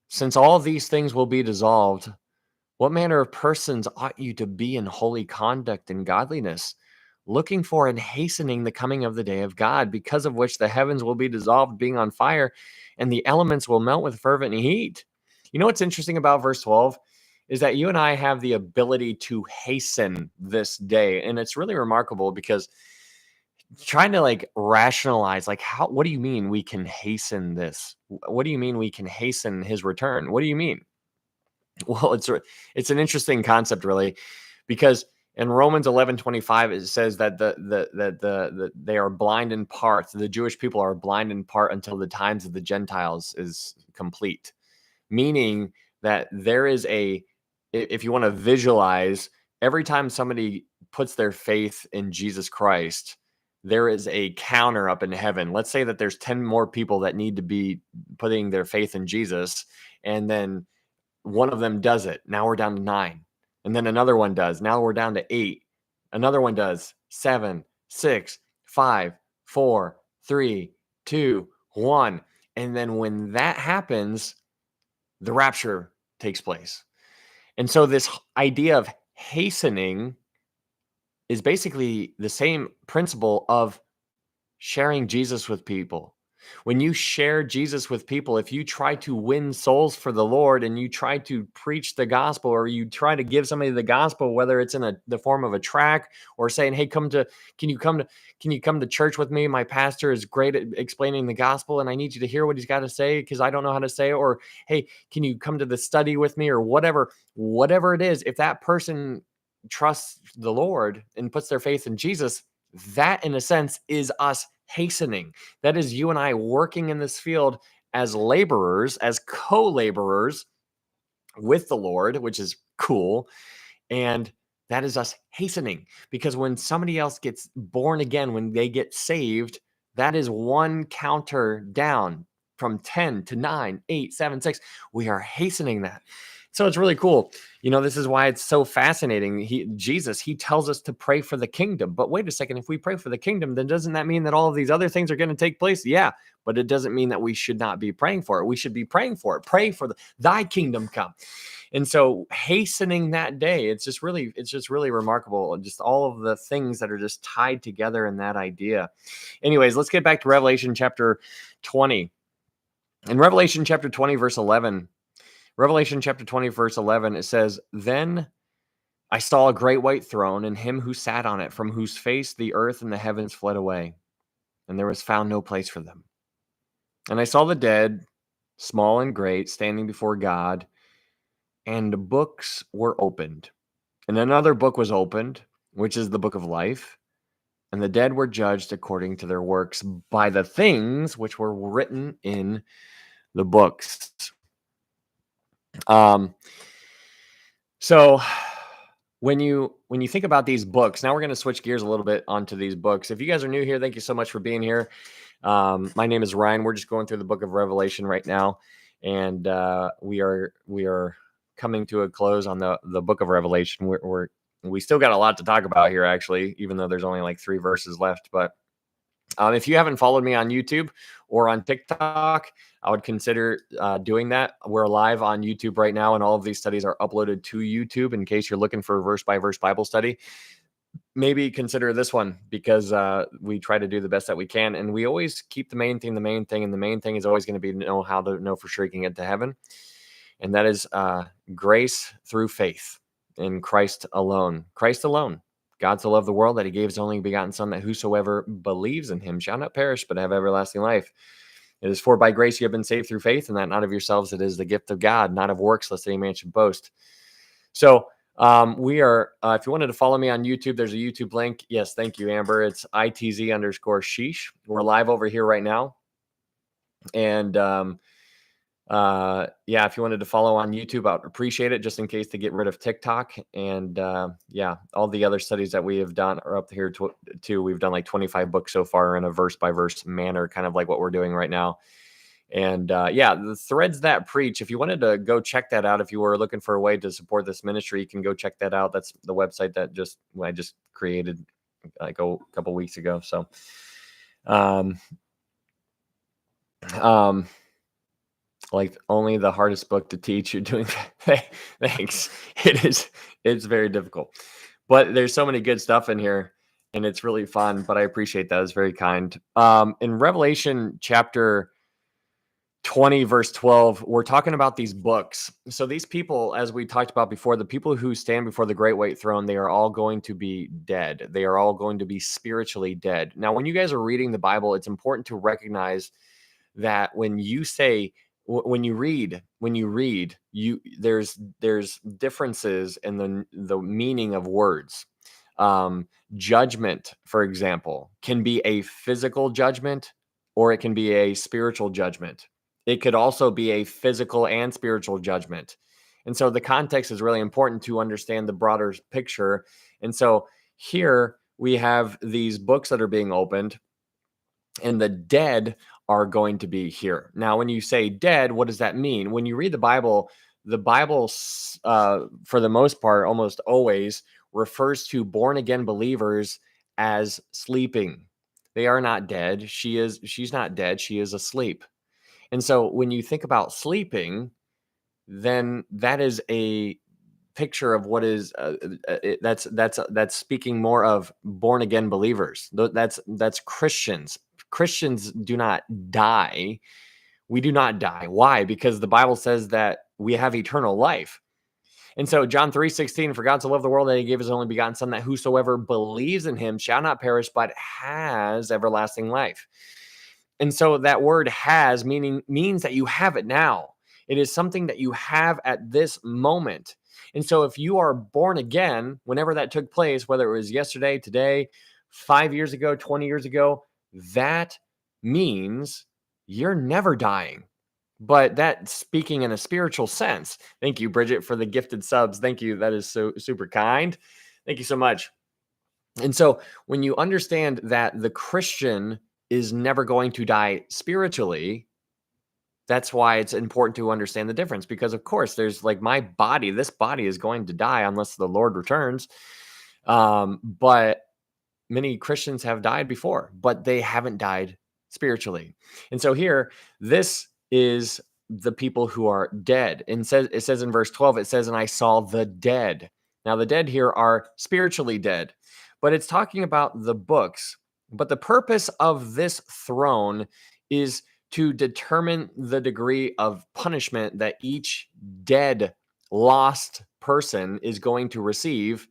Speaker 1: since all these things will be dissolved, what manner of persons ought you to be in holy conduct and godliness, looking for and hastening the coming of the day of God, because of which the heavens will be dissolved, being on fire, and the elements will melt with fervent heat?" You know what's interesting about verse 12 is that you and I have the ability to hasten this day. And it's really remarkable, because trying to like rationalize, like, what do you mean we can hasten this? What do you mean we can hasten his return? What do you mean? Well, it's an interesting concept, really, because in Romans 11:25 it says that they are blind in part. The Jewish people are blind in part until the times of the Gentiles is complete, meaning that there is if you want to visualize, every time somebody puts their faith in Jesus Christ, there is a counter up in heaven. Let's say that there's 10 more people that need to be putting their faith in Jesus, and then one of them does it. Now we're down to 9. And then another one does. Now we're down to 8. Another one does. 7, 6, 5, 4, 3, 2, 1. And then when that happens, the rapture takes place. And so this idea of hastening is basically the same principle of sharing Jesus with people. When you share Jesus with people, if you try to win souls for the Lord and you try to preach the gospel, or you try to give somebody the gospel, whether it's in the form of a tract or saying, "Hey, can you come to church with me? My pastor is great at explaining the gospel and I need you to hear what he's got to say because I don't know how to say it," or, "Hey, can you come to the study with me?" or whatever it is. If that person trusts the Lord and puts their faith in Jesus, that in a sense is us hastening. That is you and I working in this field as laborers, as co-laborers with the Lord, which is cool. And that is us hastening, because when somebody else gets born again, when they get saved, that is one counter down from 10 to 9, 8, 7, 6. We are hastening that. So it's really cool. This is why it's so fascinating. Jesus, he tells us to pray for the kingdom. But wait a second, if we pray for the kingdom, then doesn't that mean that all of these other things are going to take place? Yeah, but it doesn't mean that we should not be praying for it. We should be praying for it. Pray for thy kingdom come. And so hastening that day, it's just really remarkable. Just all of the things that are just tied together in that idea. Anyways, let's get back to Revelation chapter 20. In Revelation chapter 20, verse 11, it says, "Then I saw a great white throne and him who sat on it, from whose face the earth and the heavens fled away, and there was found no place for them. And I saw the dead, small and great, standing before God, and books were opened. And another book was opened, which is the book of life. And the dead were judged according to their works by the things which were written in the books." So when you think about these books, now we're going to switch gears a little bit onto these books. If you guys are new here, thank you so much for being here. My name is Ryan. We're just going through the book of Revelation right now, and we are coming to a close on the book of Revelation. We still got a lot to talk about here, actually, even though there's only like 3 verses left. But if you haven't followed me on YouTube or on TikTok, I would consider doing that. We're live on YouTube right now, and all of these studies are uploaded to YouTube in case you're looking for a verse-by-verse Bible study. Maybe consider this one, because we try to do the best that we can, and we always keep the main thing, and the main thing is always going to be how to know for sure you can get to heaven, and that is grace through faith in Christ alone. Christ alone. God so loved the world that he gave his only begotten Son, that whosoever believes in him shall not perish, but have everlasting life. It is for by grace you have been saved through faith, and that not of yourselves. It is the gift of God, not of works, lest any man should boast. So we are, if you wanted to follow me on YouTube, there's a YouTube link. Yes, thank you, Amber. It's ITZ_sheesh. We're live over here right now. And yeah, if you wanted to follow on YouTube, I would appreciate it, just in case to get rid of TikTok. And yeah, all the other studies that we have done are up here too. We've done like 25 books so far in a verse-by-verse manner, kind of like what we're doing right now. And yeah, the Threads That Preach, if you wanted to go check that out, if you were looking for a way to support this ministry, you can go check that out. That's the website that I just created like a couple weeks ago. So like, only the hardest book to teach, you're doing thanks. It's very difficult, but there's so many good stuff in here, and it's really fun. But I appreciate that. It's very kind. In Revelation chapter 20 verse 12, we're talking about these books. So these people, as we talked about before, the people who stand before the great white throne, they are all going to be dead. They are all going to be spiritually dead. Now, when you guys are reading the Bible, it's important to recognize that when you say when you read you there's differences in the meaning of words. Judgment, for example, can be a physical judgment or it can be a spiritual judgment. It could also be a physical and spiritual judgment. And so the context is really important to understand the broader picture. And so here we have these books that are being opened, and the dead are going to be here. Now, when you say dead, what does that mean? When you read the Bible, for the most part, almost always refers to born again believers as sleeping. They are not dead. She's not dead. She is asleep. And so when you think about sleeping, then that is a picture of what is that's speaking more of born again believers. That's Christians. Christians do not die. We do not die. Why? Because the Bible says that we have eternal life. And so John 3:16, for God so loved the world that he gave his only begotten son, that whosoever believes in him shall not perish, but has everlasting life. And so that word has means that you have it now. It is something that you have at this moment. And so if you are born again, whenever that took place, whether it was yesterday, today, 5 years ago, 20 years ago, that means you're never dying. But that speaking in a spiritual sense. Thank you, Bridget, for the gifted subs. Thank you. That is so super kind. Thank you so much. And so when you understand that the Christian is never going to die spiritually, that's why it's important to understand the difference. Because of course, there's like my body, this body is going to die unless the Lord returns. But many Christians have died before, but they haven't died spiritually. And so here, this is the people who are dead. And it says in verse 12, it says, and I saw the dead. Now, the dead here are spiritually dead, but it's talking about the books. But the purpose of this throne is to determine the degree of punishment that each dead, lost person is going to receive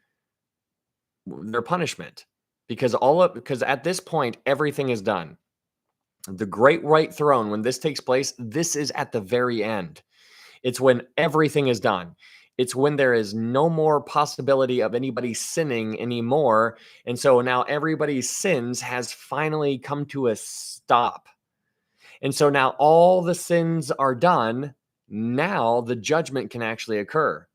Speaker 1: their punishment. Because at this point, everything is done. The great white throne, when this takes place, this is at the very end. It's when everything is done. It's when there is no more possibility of anybody sinning anymore. And so now everybody's sins has finally come to a stop. And so now all the sins are done. Now the judgment can actually occur.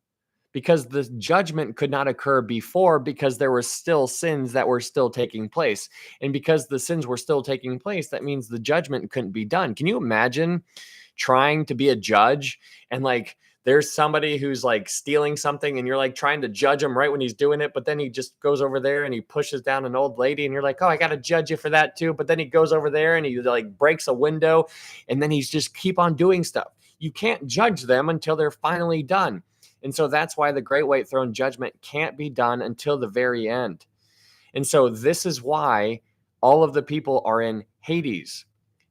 Speaker 1: Because the judgment could not occur before, because there were still sins that were still taking place. And because the sins were still taking place, that means the judgment couldn't be done. Can you imagine trying to be a judge and like there's somebody who's like stealing something and you're like trying to judge him right when he's doing it, but then he just goes over there and he pushes down an old lady and you're like, oh, I got to judge you for that too. But then he goes over there and he like breaks a window and then he's just keep on doing stuff. You can't judge them until they're finally done. And so that's why the great white throne judgment can't be done until the very end. And so this is why all of the people are in Hades,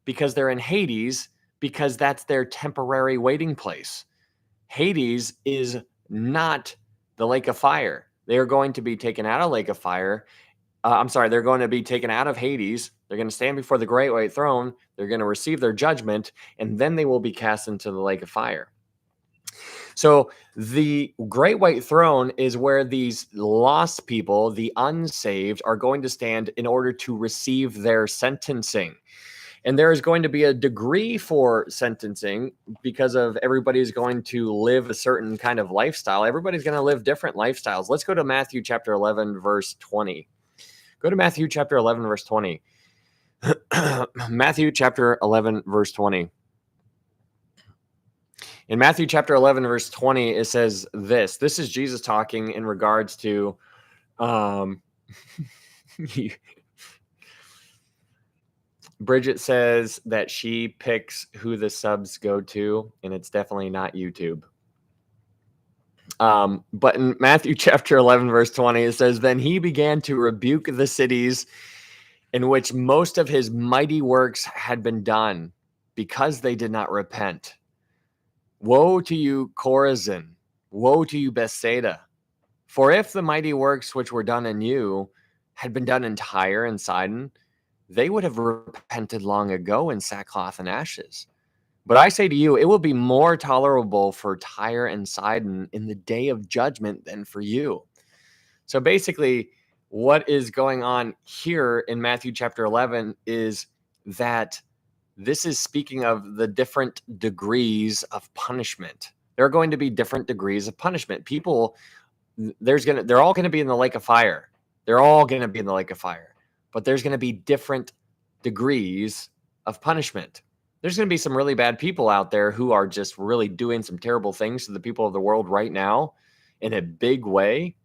Speaker 1: because they're in Hades because that's their temporary waiting place. Hades is not the lake of fire. They're going to be taken out of lake of fire. They're going to be taken out of Hades. They're going to stand before the great white throne. They're going to receive their judgment, and then they will be cast into the lake of fire. So the great white throne is where these lost people, the unsaved, are going to stand in order to receive their sentencing. And there is going to be a degree for sentencing because of everybody's going to live a certain kind of lifestyle. Everybody's going to live different lifestyles. Let's go to Matthew chapter 11, verse 20. Go to Matthew chapter 11, verse 20. Matthew chapter 11, verse 20. In Matthew chapter 11, verse 20, it says this. This is Jesus talking in regards to Bridget says that she picks who the subs go to, and it's definitely not YouTube. But in Matthew chapter 11, verse 20, it says, then he began to rebuke the cities in which most of his mighty works had been done. because they did not repent. Woe to you, Chorazin! Woe to you, Bethsaida! For if the mighty works which were done in you had been done in Tyre and Sidon, they would have repented long ago in sackcloth and ashes. But I say to you, it will be more tolerable for Tyre and Sidon in the day of judgment than for you. So basically, what is going on here in Matthew chapter 11 is that this is speaking of the different degrees of punishment. There are going to be different degrees of punishment. People, they're all going to be in the lake of fire. They're all going to be in the lake of fire. But there's going to be different degrees of punishment. There's going to be some really bad people out there who are just really doing some terrible things to the people of the world right now in a big way.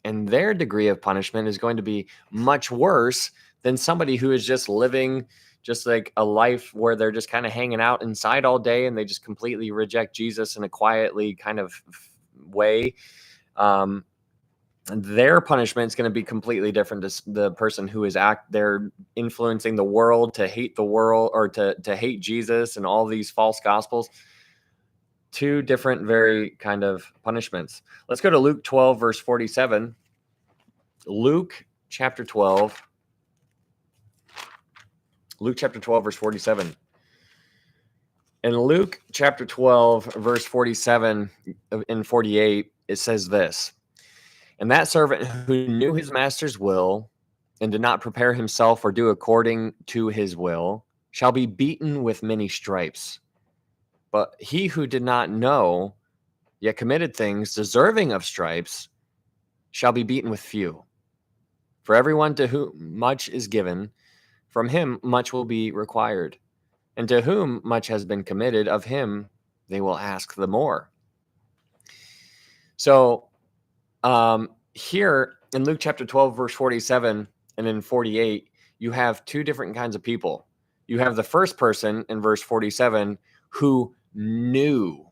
Speaker 1: And their degree of punishment is going to be much worse than somebody who is just living just like a life where they're just kind of hanging out inside all day and they just completely reject Jesus in a quietly kind of way. Their punishment is going to be completely different to the person who is they're influencing the world to hate the world or to hate Jesus and all these false gospels. Two different very kind of punishments. Let's go to Luke 12, verse 47. Luke chapter 12, verse 47. In Luke chapter 12, verse 47 and 48, it says this: And that servant who knew his master's will and did not prepare himself or do according to his will shall be beaten with many stripes. But he who did not know, yet committed things deserving of stripes, shall be beaten with few. For everyone to whom much is given, from him much will be required. And to whom much has been committed, of him they will ask the more. So here in Luke chapter 12, verse 47 and in 48, you have two different kinds of people. You have the first person in verse 47 who knew.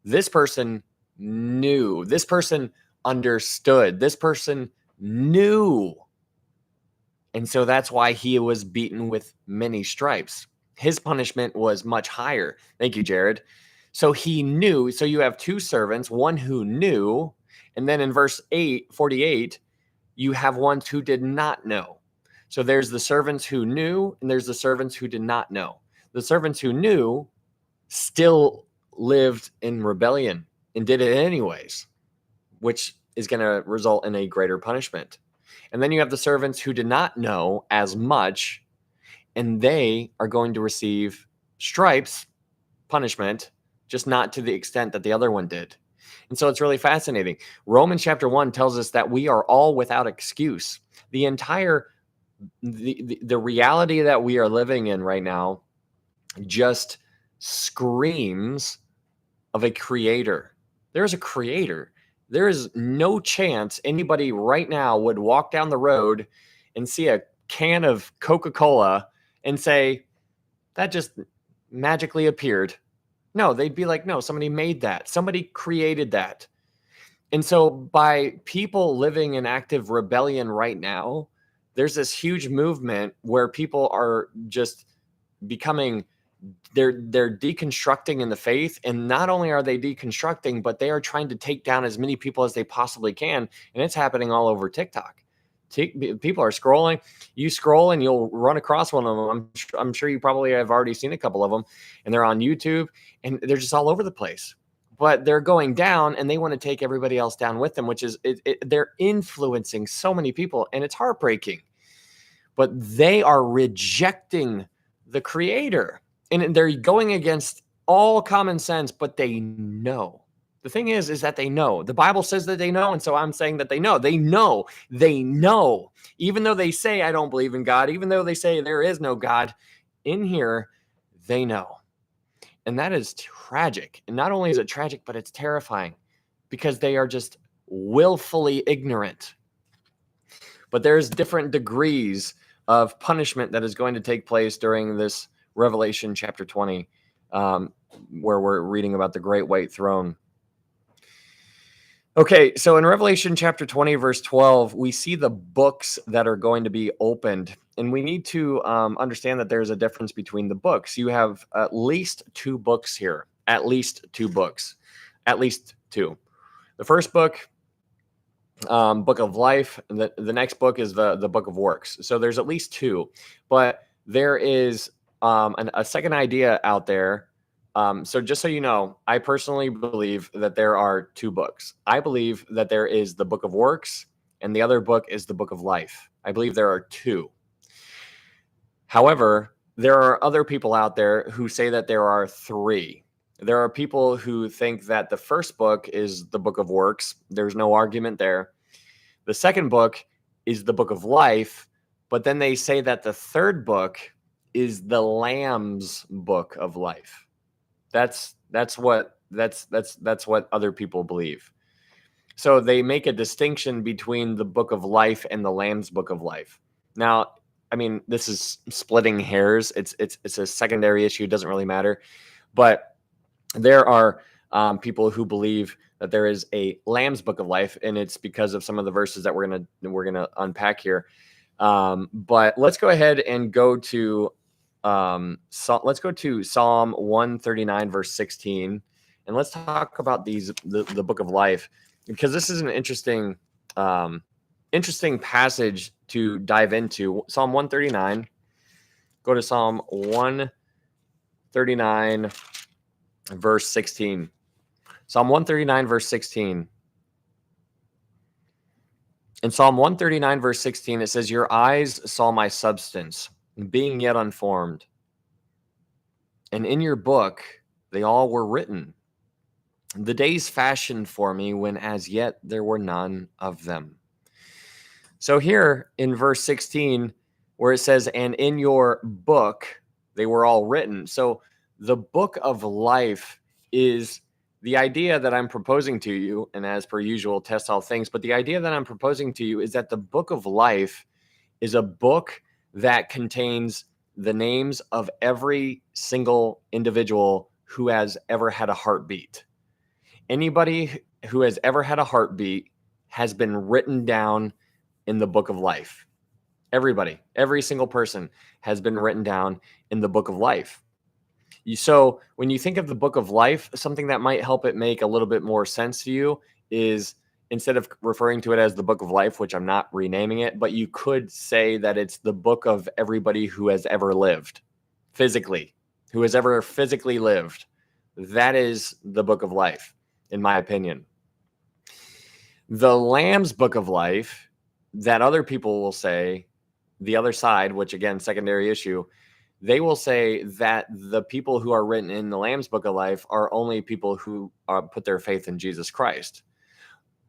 Speaker 1: This person knew. This person understood. This person knew. And so that's why he was beaten with many stripes. His punishment was much higher. Thank you, Jared. So he knew. So you have two servants, one who knew. And then in verse 48, you have ones who did not know. So there's the servants who knew, and there's the servants who did not know. The servants who knew still lived in rebellion and did it anyways, which is going to result in a greater punishment. And then you have the servants who did not know as much, and they are going to receive stripes, punishment, just not to the extent that the other one did. And so it's really fascinating. Romans chapter 1 tells us that we are all without excuse. The entire the reality that we are living in right now just screams of a creator. There's a creator. There is no chance anybody right now would walk down the road and see a can of Coca-Cola and say, that just magically appeared. No, they'd be like, no, somebody made that. Somebody created that. And so by people living in active rebellion right now, there's this huge movement where people are just becoming, they're deconstructing in the faith. And not only are they deconstructing, but they are trying to take down as many people as they possibly can. And it's happening all over TikTok. People are scrolling. You scroll and you'll run across one of them. I'm sure you probably have already seen a couple of them, and they're on YouTube, and they're just all over the place. But they're going down, and they want to take everybody else down with them, which is they're influencing so many people, and it's heartbreaking. But they are rejecting the Creator, and they're going against all common sense, but they know. The thing is that they know. The Bible says that they know, and so I'm saying that they know. They know. They know. Even though they say, I don't believe in God, even though they say there is no God, in here, they know. And that is tragic. And not only is it tragic, but it's terrifying because they are just willfully ignorant. But there's different degrees of punishment that is going to take place during this Revelation chapter 20, where we're reading about the great white throne. Okay, so in Revelation chapter 20, verse 12, we see the books that are going to be opened. and we need to understand that there's a difference between the books. You have at least two books here, at least two books, at least two. The first book, book of life, and the next book is the book of works. So there's at least two, but there is a second idea out there. So just so you know, I personally believe that there are two books. I believe that there is the book of works and the other book is the book of life. I believe there are two. However, there are other people out there who say that there are three. There are people who think that the first book is the book of works. There's no argument there. The second book is the book of life, but then they say that the third book is the Lamb's book of life. That's what other people believe. So they make a distinction between the book of life and the Lamb's book of life. Now, I mean, this is splitting hairs. It's a secondary issue. It doesn't really matter. But there are people who believe that there is a Lamb's book of life, and it's because of some of the verses that we're gonna unpack here. But let's go ahead and go to let's go to Psalm 139 verse 16, and let's talk about the book of life, because this is an interesting passage to dive into. Psalm 139. Go to Psalm 139 verse 16. Psalm 139 verse 16. In Psalm 139 verse 16, it says, "Your eyes saw my substance, being yet unformed. And in your book, they all were written. The days fashioned for me when as yet there were none of them." So here in verse 16, where it says, "And in your book, they were all written." So the book of life is the idea that I'm proposing to you, and as per usual, test all things. But the idea that I'm proposing to you is that the book of life is a book that contains the names of every single individual who has ever had a heartbeat. Anybody who has ever had a heartbeat has been written down in the book of life. Everybody, every single person has been written down in the book of life. So when you think of the book of life, something that might help it make a little bit more sense to you is, instead of referring to it as the book of life, which I'm not renaming it, but you could say that it's the book of everybody who has ever lived physically, who has ever physically lived. That is the book of life, in my opinion. The Lamb's book of life, that other people will say, the other side, which again, secondary issue, they will say that the people who are written in the Lamb's book of life are only people who put their faith in Jesus Christ.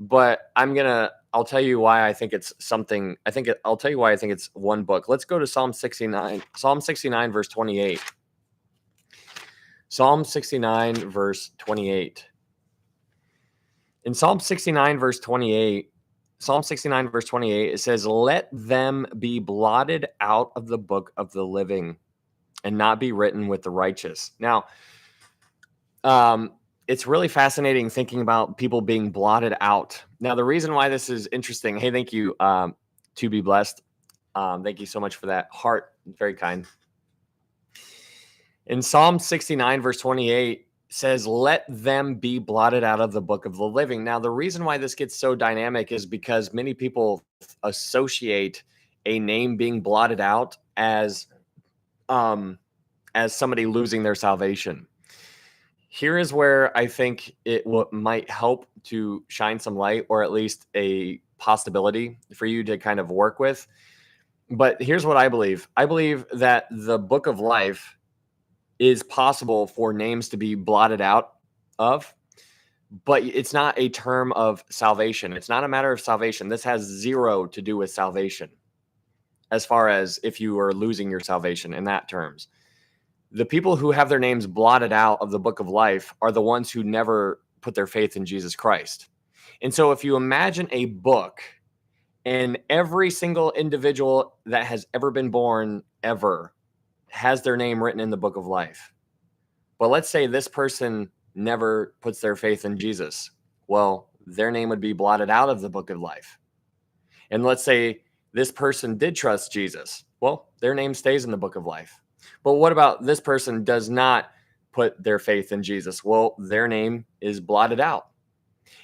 Speaker 1: But I'll tell you why I think it's something. I'll tell you why I think it's one book. Let's go to Psalm 69. Psalm 69 verse 28. Psalm 69 verse 28. In Psalm 69 verse 28, it says, "Let them be blotted out of the book of the living and not be written with the righteous." Now, it's really fascinating thinking about people being blotted out. Now, the reason why this is interesting, hey, thank you, to be blessed. Thank you so much for that heart. Very kind. In Psalm 69, verse 28, says, "Let them be blotted out of the book of the living." Now, the reason why this gets so dynamic is because many people associate a name being blotted out as somebody losing their salvation. Here is where I think it might help to shine some light, or at least a possibility for you to kind of work with. But here's what I believe. I believe that the book of life is possible for names to be blotted out of, but it's not a term of salvation. It's not a matter of salvation. This has zero to do with salvation, as far as if you are losing your salvation in that terms. The people who have their names blotted out of the book of life are the ones who never put their faith in Jesus Christ. And so if you imagine a book, and every single individual that has ever been born ever has their name written in the book of life. But let's say this person never puts their faith in Jesus. Well, their name would be blotted out of the book of life. And let's say this person did trust Jesus. Well, their name stays in the book of life. But what about this person does not put their faith in Jesus? Well, their name is blotted out.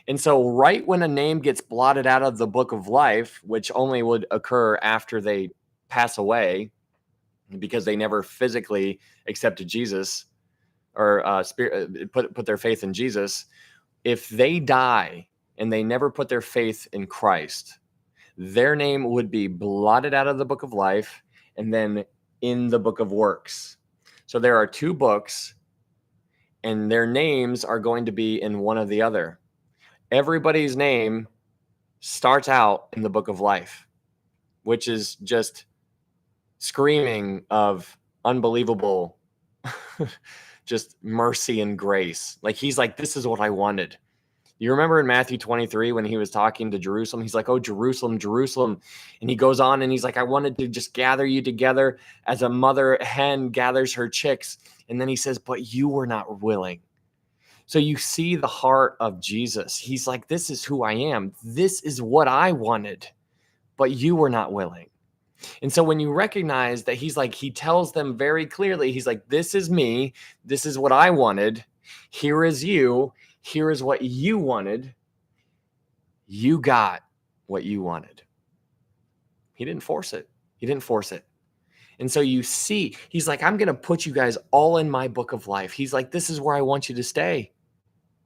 Speaker 1: And so right when a name gets blotted out of the book of life, which only would occur after they pass away because they never physically accepted Jesus or put their faith in Jesus, if they die and they never put their faith in Christ, their name would be blotted out of the book of life and then in the book of works. So there are two books, and their names are going to be in one or the other. Everybody's name starts out in the book of life, which is just screaming of unbelievable just mercy and grace. Like he's like, this is what I wanted. You remember in Matthew 23 when he was talking to Jerusalem, he's like, oh, Jerusalem, Jerusalem. And he goes on and he's like, I wanted to just gather you together as a mother hen gathers her chicks. And then he says, but you were not willing. So you see the heart of Jesus. He's like, this is who I am. This is what I wanted, but you were not willing. And so when you recognize that he's like, he tells them very clearly, he's like, this is me. This is what I wanted. Here is you. Here is what you wanted. You got what you wanted. He didn't force it. He didn't force it. And so you see, he's like, I'm going to put you guys all in my book of life. He's like, this is where I want you to stay.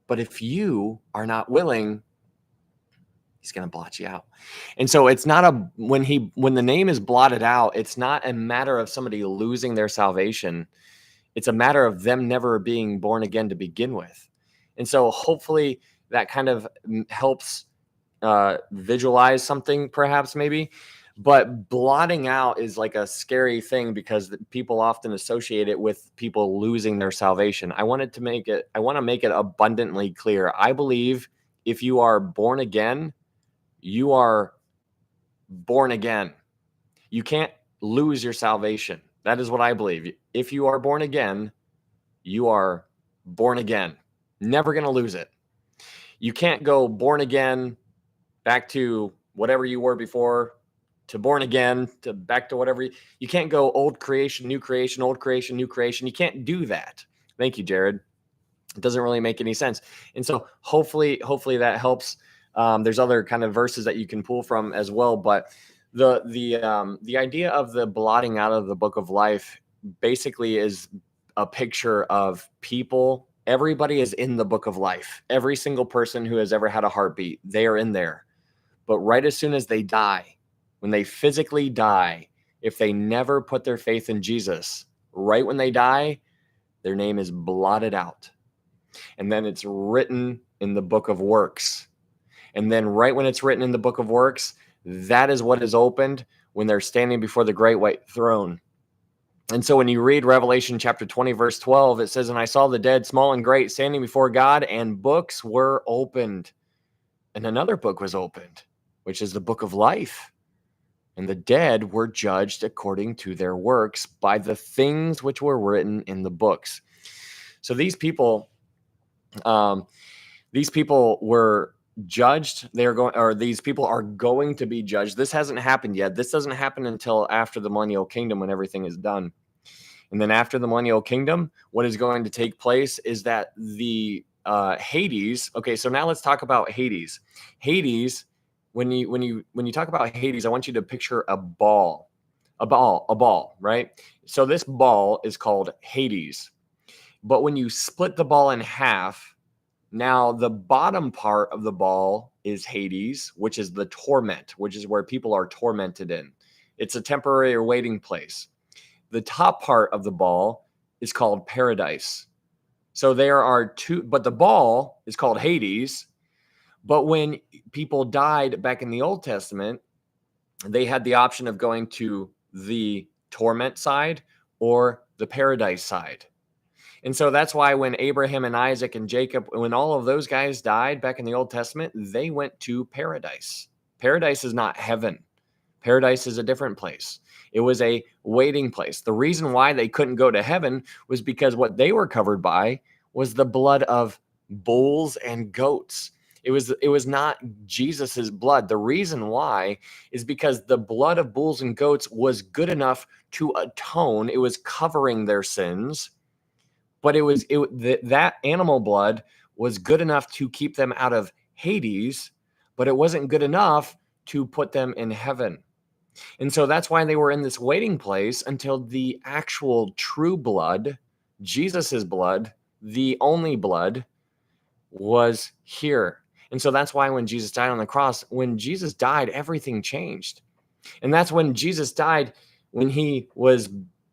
Speaker 1: But if you are not willing, he's going to blot you out. And so it's not when the name is blotted out, it's not a matter of somebody losing their salvation. It's a matter of them never being born again to begin with. And so hopefully that kind of helps visualize something, perhaps, maybe. But blotting out is like a scary thing because people often associate it with people losing their salvation. I want to make it abundantly clear. I believe if you are born again, you are born again. You can't lose your salvation. That is what I believe. If you are born again, you are born again. Never going to lose it. You can't go born again back to whatever you were before, to born again, to back to whatever. You can't go old creation, new creation, old creation, new creation. You can't do that. Thank you, Jared. It doesn't really make any sense. And so hopefully that helps. There's other kind of verses that you can pull from as well. But the idea of the blotting out of the book of life basically is a picture of people. Everybody is in the book of life. Every single person who has ever had a heartbeat, they are in there. But right as soon as they die, when they physically die, if they never put their faith in Jesus, right when they die, their name is blotted out. And then it's written in the book of works. And then right when it's written in the book of works, that is what is opened when they're standing before the great white throne. And so when you read Revelation chapter 20, verse 12, it says, and I saw the dead, small and great, standing before God, and books were opened. And another book was opened, which is the book of life. And the dead were judged according to their works by the things which were written in the books. So these people were judged. These people are going to be judged. This hasn't happened yet. This doesn't happen until after the millennial kingdom, when everything is done. And then after the millennial kingdom, what is going to take place is that the Hades. Okay, so now let's talk about Hades. Hades. When you talk about Hades, I want you to picture a ball, right? So this ball is called Hades. But when you split the ball in half, now the bottom part of the ball is Hades, which is the torment, which is where people are tormented in. It's a temporary waiting place. The top part of the ball is called paradise. So there are two, but the ball is called Hades. But when people died back in the Old Testament, they had the option of going to the torment side or the paradise side. And so that's why when Abraham and Isaac and Jacob, when all of those guys died back in the Old Testament, they went to paradise. Paradise is not heaven. Paradise is a different place. It was a waiting place. The reason why they couldn't go to heaven was because what they were covered by was the blood of bulls and goats. It was not Jesus's blood. The reason why is because the blood of bulls and goats was good enough to atone. It was covering their sins, but that animal blood was good enough to keep them out of Hades, but it wasn't good enough to put them in heaven. And so that's why they were in this waiting place until the actual true blood, Jesus's blood, the only blood, was here. And so that's why when Jesus died on the cross, when Jesus died, everything changed. And that's when Jesus died, when he was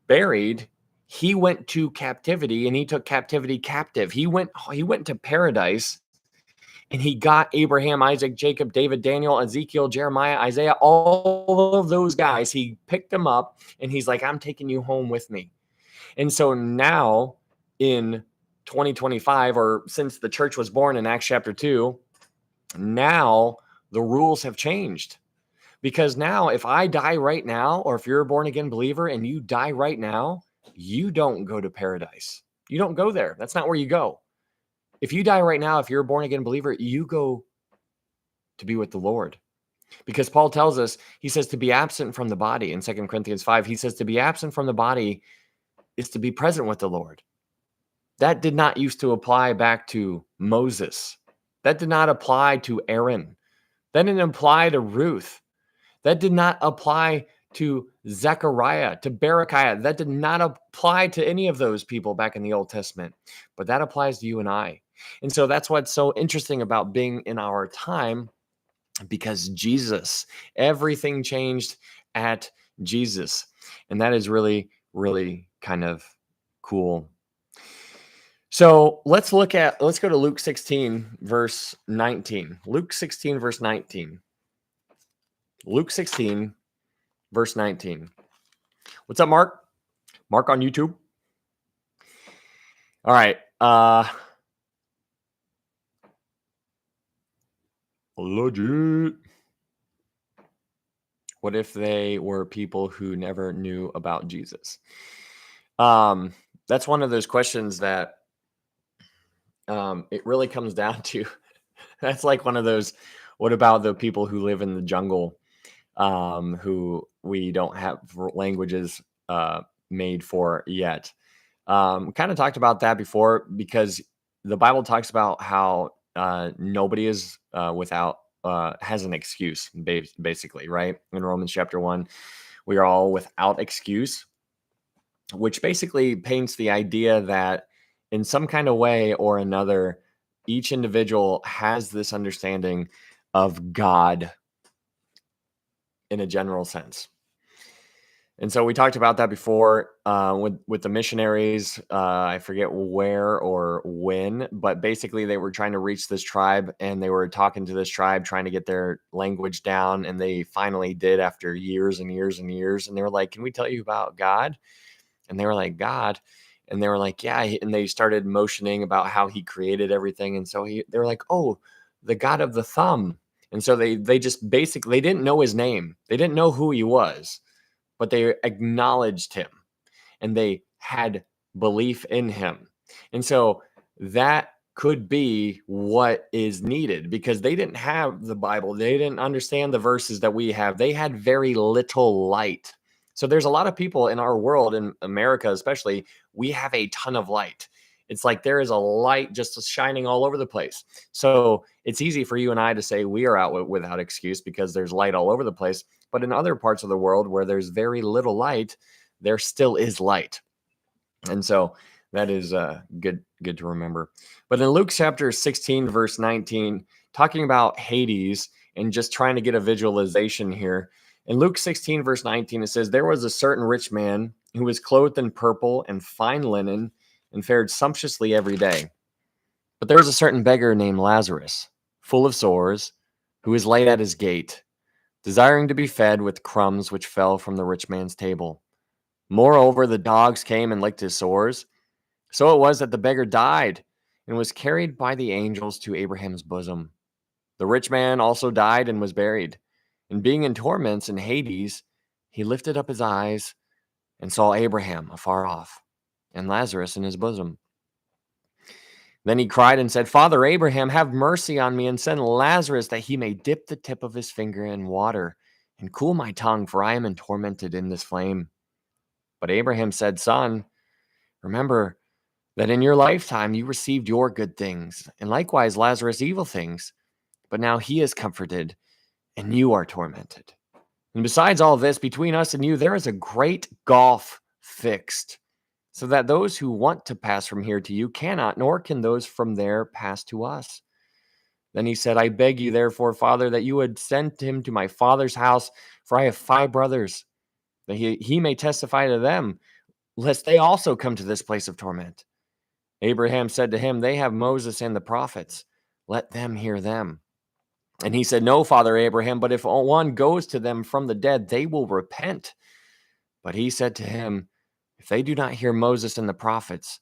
Speaker 1: buried, he went to captivity and he took captivity captive. He went to paradise, and he got Abraham, Isaac, Jacob, David, Daniel, Ezekiel, Jeremiah, Isaiah, all of those guys. He picked them up and he's like, I'm taking you home with me. And so now in 2025, or since the church was born in Acts chapter 2, now the rules have changed. Because now if I die right now, or if you're a born again believer and you die right now, you don't go to paradise. You don't go there. That's not where you go. If you die right now, if you're a born again believer, you go to be with the Lord. Because Paul tells us, he says to be absent from the body in 2 Corinthians 5, he says to be absent from the body is to be present with the Lord. That did not used to apply back to Moses. That did not apply to Aaron. That didn't apply to Ruth. That did not apply to Zechariah, to Berechiah. That did not apply to any of those people back in the Old Testament. But that applies to you and I. And so that's what's so interesting about being in our time, because Jesus, everything changed at Jesus. And that is really, really kind of cool. So let's go to Luke 16, verse 19. Luke 16, verse 19. Luke 16, verse 19. What's up, Mark? Mark on YouTube. All right. Legit. What if they were people who never knew about Jesus? That's one of those questions that it really comes down to. That's like one of those, what about the people who live in the jungle, who we don't have languages made for yet? Kind of talked about that before, because the Bible talks about how nobody is has an excuse, basically, right? In Romans chapter 1, we are all without excuse, which basically paints the idea that in some kind of way or another, each individual has this understanding of God in a general sense. And so we talked about that before with the missionaries. I forget where or when, but basically they were trying to reach this tribe, and they were talking to this tribe, trying to get their language down. And they finally did, after years and years and years. And they were like, can we tell you about God? And they were like, God. And they were like, yeah. And they started motioning about how he created everything. And so they were like, oh, the God of the thumb. And so they just basically, they didn't know his name. They didn't know who he was, but they acknowledged him and they had belief in him. And so that could be what is needed, because they didn't have the Bible. They didn't understand the verses that we have. They had very little light. So there's a lot of people in our world, in America especially, we have a ton of light. It's like there is a light just shining all over the place. So it's easy for you and I to say we are out without excuse because there's light all over the place. But in other parts of the world where there's very little light, there still is light. And so that is good to remember. But in Luke chapter 16, verse 19, talking about Hades and just trying to get a visualization here. In Luke 16, verse 19, it says, there was a certain rich man who was clothed in purple and fine linen and fared sumptuously every day. But there was a certain beggar named Lazarus, full of sores, who was laid at his gate, desiring to be fed with crumbs which fell from the rich man's table. Moreover, the dogs came and licked his sores. So it was that the beggar died and was carried by the angels to Abraham's bosom. The rich man also died and was buried. And being in torments in Hades, he lifted up his eyes and saw Abraham afar off and Lazarus in his bosom. Then he cried and said, Father Abraham, have mercy on me and send Lazarus that he may dip the tip of his finger in water and cool my tongue, for I am tormented in this flame. But Abraham said, Son, remember that in your lifetime you received your good things, and likewise Lazarus evil things. But now he is comforted, and you are tormented. And besides all this, between us and you, there is a great gulf fixed, so that those who want to pass from here to you cannot, nor can those from there pass to us. Then he said, I beg you, therefore, Father, that you would send him to my father's house, for I have 5 brothers, that he may testify to them, lest they also come to this place of torment. Abraham said to him, They have Moses and the prophets. Let them hear them. And he said, No, Father Abraham, but if one goes to them from the dead, they will repent. But he said to him, If they do not hear Moses and the prophets,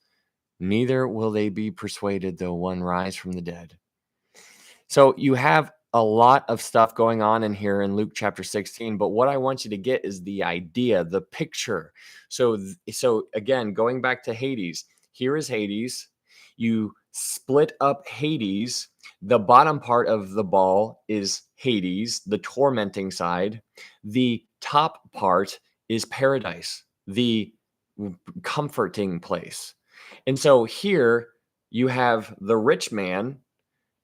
Speaker 1: neither will they be persuaded though one rise from the dead. So you have a lot of stuff going on in here in Luke chapter 16, but what I want you to get is the idea, the picture. So again, going back to Hades, here is Hades. You split up Hades. The bottom part of the ball is Hades, the tormenting side. The top part is paradise, the comforting place. And so here you have the rich man,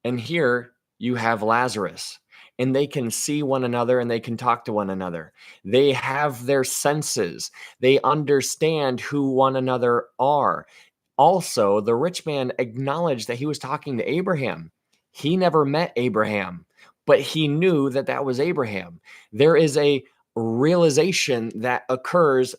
Speaker 1: and here you have Lazarus, and they can see one another and they can talk to one another. They have their senses. They understand who one another are. Also, the rich man acknowledged that he was talking to Abraham. He never met Abraham, but he knew that that was Abraham. There is a realization that occurs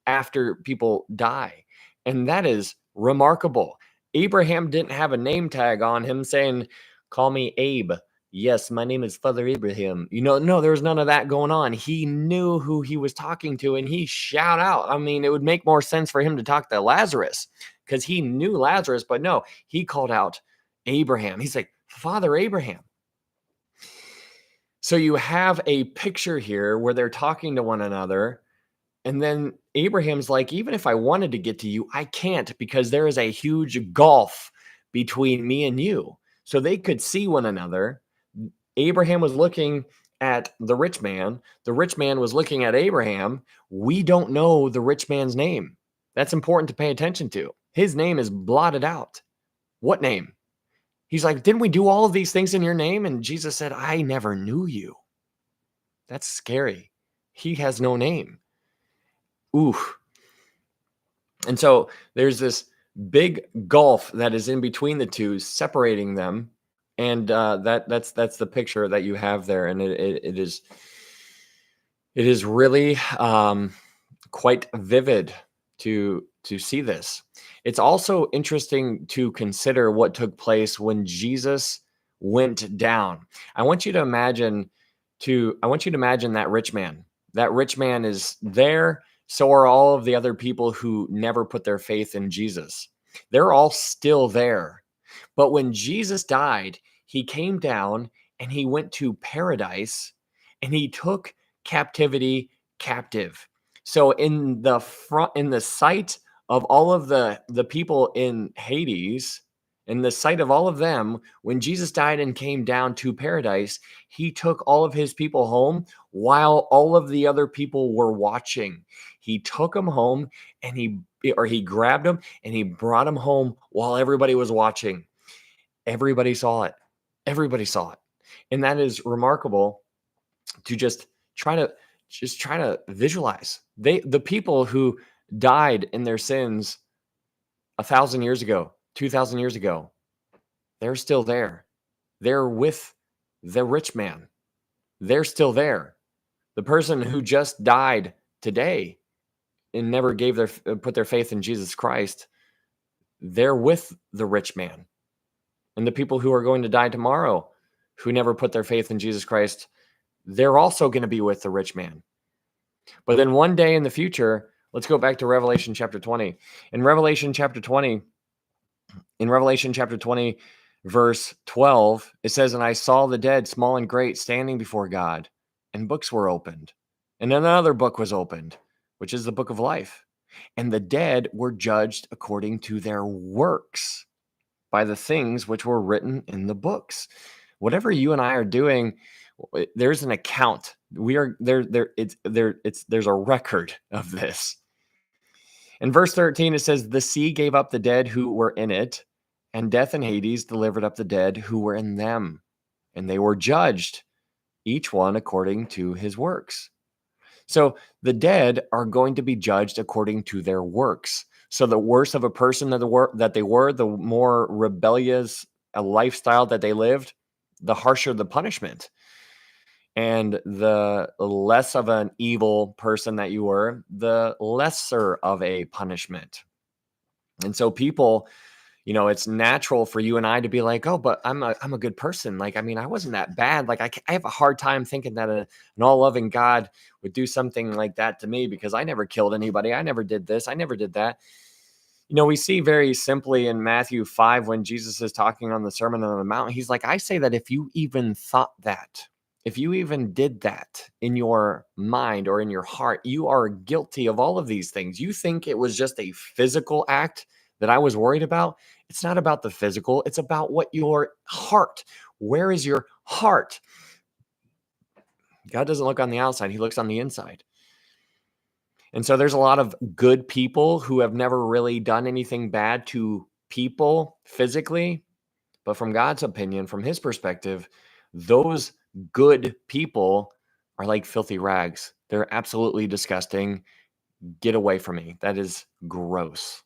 Speaker 1: after people die, and that is remarkable. Abraham didn't have a name tag on him saying, Call me Abe. Yes, my name is Father Abraham. No, there was none of that going on. He knew who he was talking to, and he shout out. I mean, it would make more sense for him to talk to Lazarus because he knew Lazarus, but no, he called out Abraham. He's like, Father Abraham. So you have a picture here where they're talking to one another, and then Abraham's like, even if I wanted to get to you, I can't, because there is a huge gulf between me and you. So they could see one another. Abraham was looking at the rich man. The rich man was looking at Abraham. We don't know the rich man's name. That's important to pay attention to. His name is blotted out. What name? He's like, didn't we do all of these things in your name? And Jesus said, I never knew you. That's scary. He has no name. Oof. And so there's this big gulf that is in between the two, separating them, and that's the picture that you have there, and it is really quite vivid to see this. It's also interesting to consider what took place when Jesus went down. I want you to imagine that rich man. That rich man is there. So are all of the other people who never put their faith in Jesus. They're all still there. But when Jesus died, he came down and he went to paradise and he took captivity captive. So in the sight of all of the people in Hades, in the sight of all of them, when Jesus died and came down to paradise, he took all of his people home while all of the other people were watching. He took them home and he grabbed them and he brought them home while everybody was watching. Everybody saw it. Everybody saw it. And that is remarkable to just try to visualize. The people who died in their sins 1,000 years ago, 2,000 years ago, they're still there. They're with the rich man. They're still there. The person who just died today and never put their faith in Jesus Christ, they're with the rich man. And the people who are going to die tomorrow, who never put their faith in Jesus Christ, they're also going to be with the rich man. But then one day in the future, let's go back to Revelation chapter 20. In Revelation chapter 20, verse 12, it says, And I saw the dead, small and great, standing before God, and books were opened. And another book was opened, which is the book of life. And the dead were judged according to their works. by the things which were written in the books. Whatever you and I are doing, there's an account. We are there. There's a record of this. In verse 13, it says, "The sea gave up the dead who were in it, and death and Hades delivered up the dead who were in them, and they were judged, each one according to his works." So the dead are going to be judged according to their works. So the worse of a person that they were, the more rebellious a lifestyle that they lived, the harsher the punishment. And the less of an evil person that you were, the lesser of a punishment. And so people, it's natural for you and I to be like, oh, but I'm a good person. Like, I mean, I wasn't that bad. Like, I have a hard time thinking that an all-loving God would do something like that to me because I never killed anybody. I never did this. I never did that. We see very simply in Matthew 5 when Jesus is talking on the Sermon on the Mount, he's like, I say that if you even thought that, if you even did that in your mind or in your heart, you are guilty of all of these things. You think it was just a physical act that I was worried about. It's not about the physical. It's about what your heart. Where is your heart? God doesn't look on the outside. He looks on the inside. And so there's a lot of good people who have never really done anything bad to people physically. But from God's opinion, from his perspective, those good people are like filthy rags. They're absolutely disgusting. Get away from me. That is gross.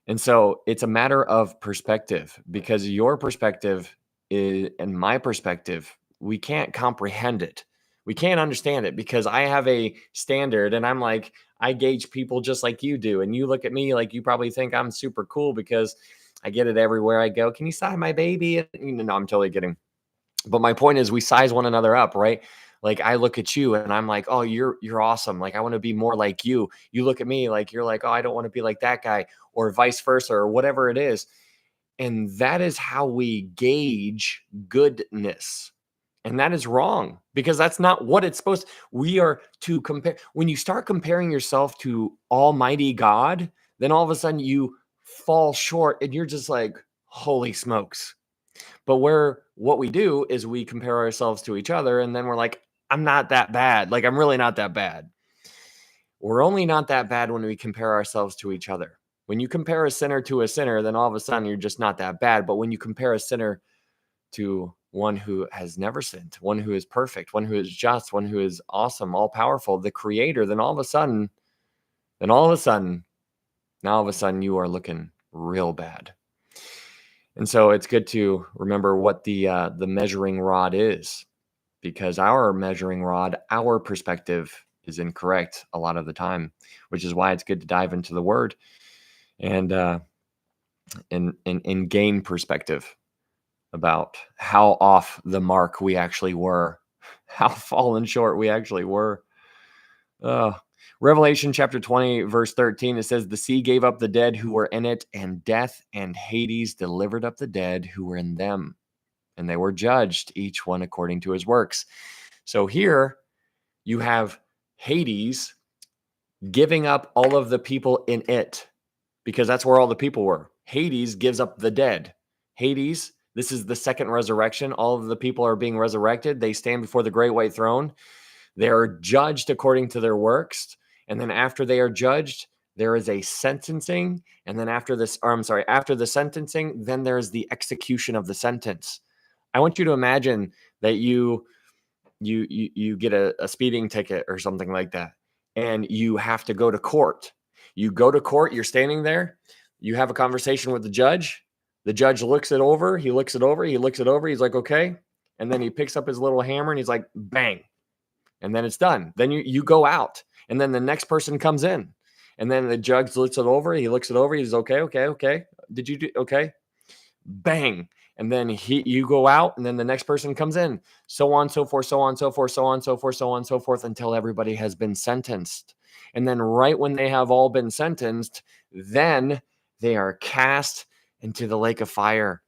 Speaker 1: And so it's a matter of perspective, because your perspective and my perspective, we can't comprehend it. We can't understand it because I have a standard and I'm like, I gauge people just like you do. And you look at me like you probably think I'm super cool because I get it everywhere I go. Can you sign my baby? No, I'm totally kidding. But my point is we size one another up, right? Like I look at you and I'm like, oh, you're awesome. Like I want to be more like you. You look at me like you're like, oh, I don't want to be like that guy, or vice versa, or whatever it is. And that is how we gauge goodness. And that is wrong because that's not what it's supposed to. We are to compare. When you start comparing yourself to Almighty God, then all of a sudden you fall short and you're just like, holy smokes. But what we do is we compare ourselves to each other and then we're like, I'm not that bad. Like, I'm really not that bad. We're only not that bad when we compare ourselves to each other. When you compare a sinner to a sinner, then all of a sudden you're just not that bad. But when you compare a sinner to one who has never sinned, one who is perfect, one who is just, one who is awesome, all powerful, the creator, then all of a sudden, now all of a sudden you are looking real bad. And so it's good to remember what the measuring rod is, because our measuring rod, our perspective is incorrect a lot of the time, which is why it's good to dive into the word and gain perspective about how off the mark we actually were, how fallen short we actually were. Revelation chapter 20, verse 13, it says, the sea gave up the dead who were in it, and death and Hades delivered up the dead who were in them. And they were judged, each one according to his works. So here you have Hades giving up all of the people in it, because that's where all the people were. Hades gives up the dead. Hades, this is the second resurrection. All of the people are being resurrected. They stand before the great white throne. They are judged according to their works. And then after they are judged, there is a sentencing. And then after the sentencing, then there's the execution of the sentence. I want you to imagine that you get a speeding ticket or something like that, and you have to go to court. You go to court, you're standing there, you have a conversation with the judge. The judge looks it over, he looks it over, he's like, okay. And then he picks up his little hammer and he's like, bang. And then it's done. Then you go out, and then the next person comes in, and then the judge looks it over, he's okay. Did you do okay? Bang. And then you go out, and then the next person comes in, so on, so forth, until everybody has been sentenced. And then right when they have all been sentenced, then they are cast into the lake of fire.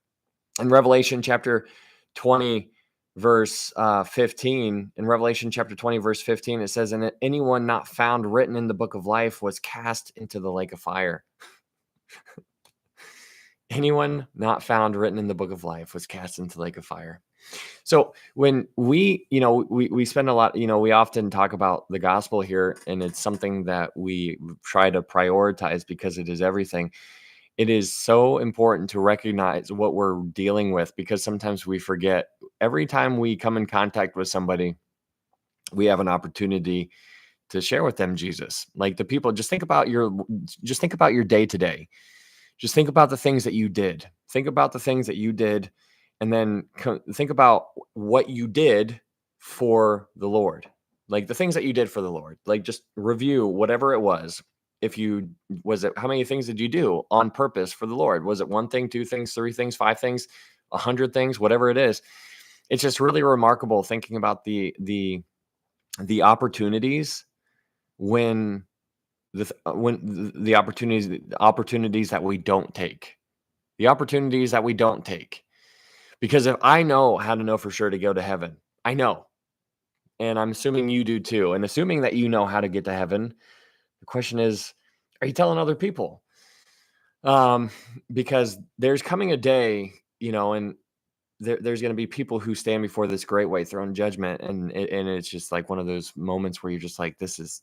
Speaker 1: In Revelation chapter 20, verse 15, in Revelation chapter 20, verse 15, it says, and anyone not found written in the book of life was cast into the lake of fire. Anyone not found written in the book of life was cast into the lake of fire. So when we spend a lot, we often talk about the gospel here, and it's something that we try to prioritize because it is everything. It is so important to recognize what we're dealing with, because sometimes we forget. Every time we come in contact with somebody, we have an opportunity to share with them Jesus. Like the people, just think about your day to day. Just think about the things that you did. Think about the things that you did, and then think about what you did for the Lord. Like the things that you did for the Lord. Like just review whatever it was. If you was it How many things did you do on purpose for the Lord? Was it one thing, two things, three things, five things, 100 things, whatever it is? It's just really remarkable thinking about the opportunities when the opportunities that we don't take. The opportunities that we don't take. Because if I know how to know for sure to go to heaven, I know. And I'm assuming you do too. And assuming that you know how to get to heaven, the question is, are you telling other people? Um, because there's coming a day, and there's going to be people who stand before this great white throne judgment, and it's just like one of those moments where you're just like, this is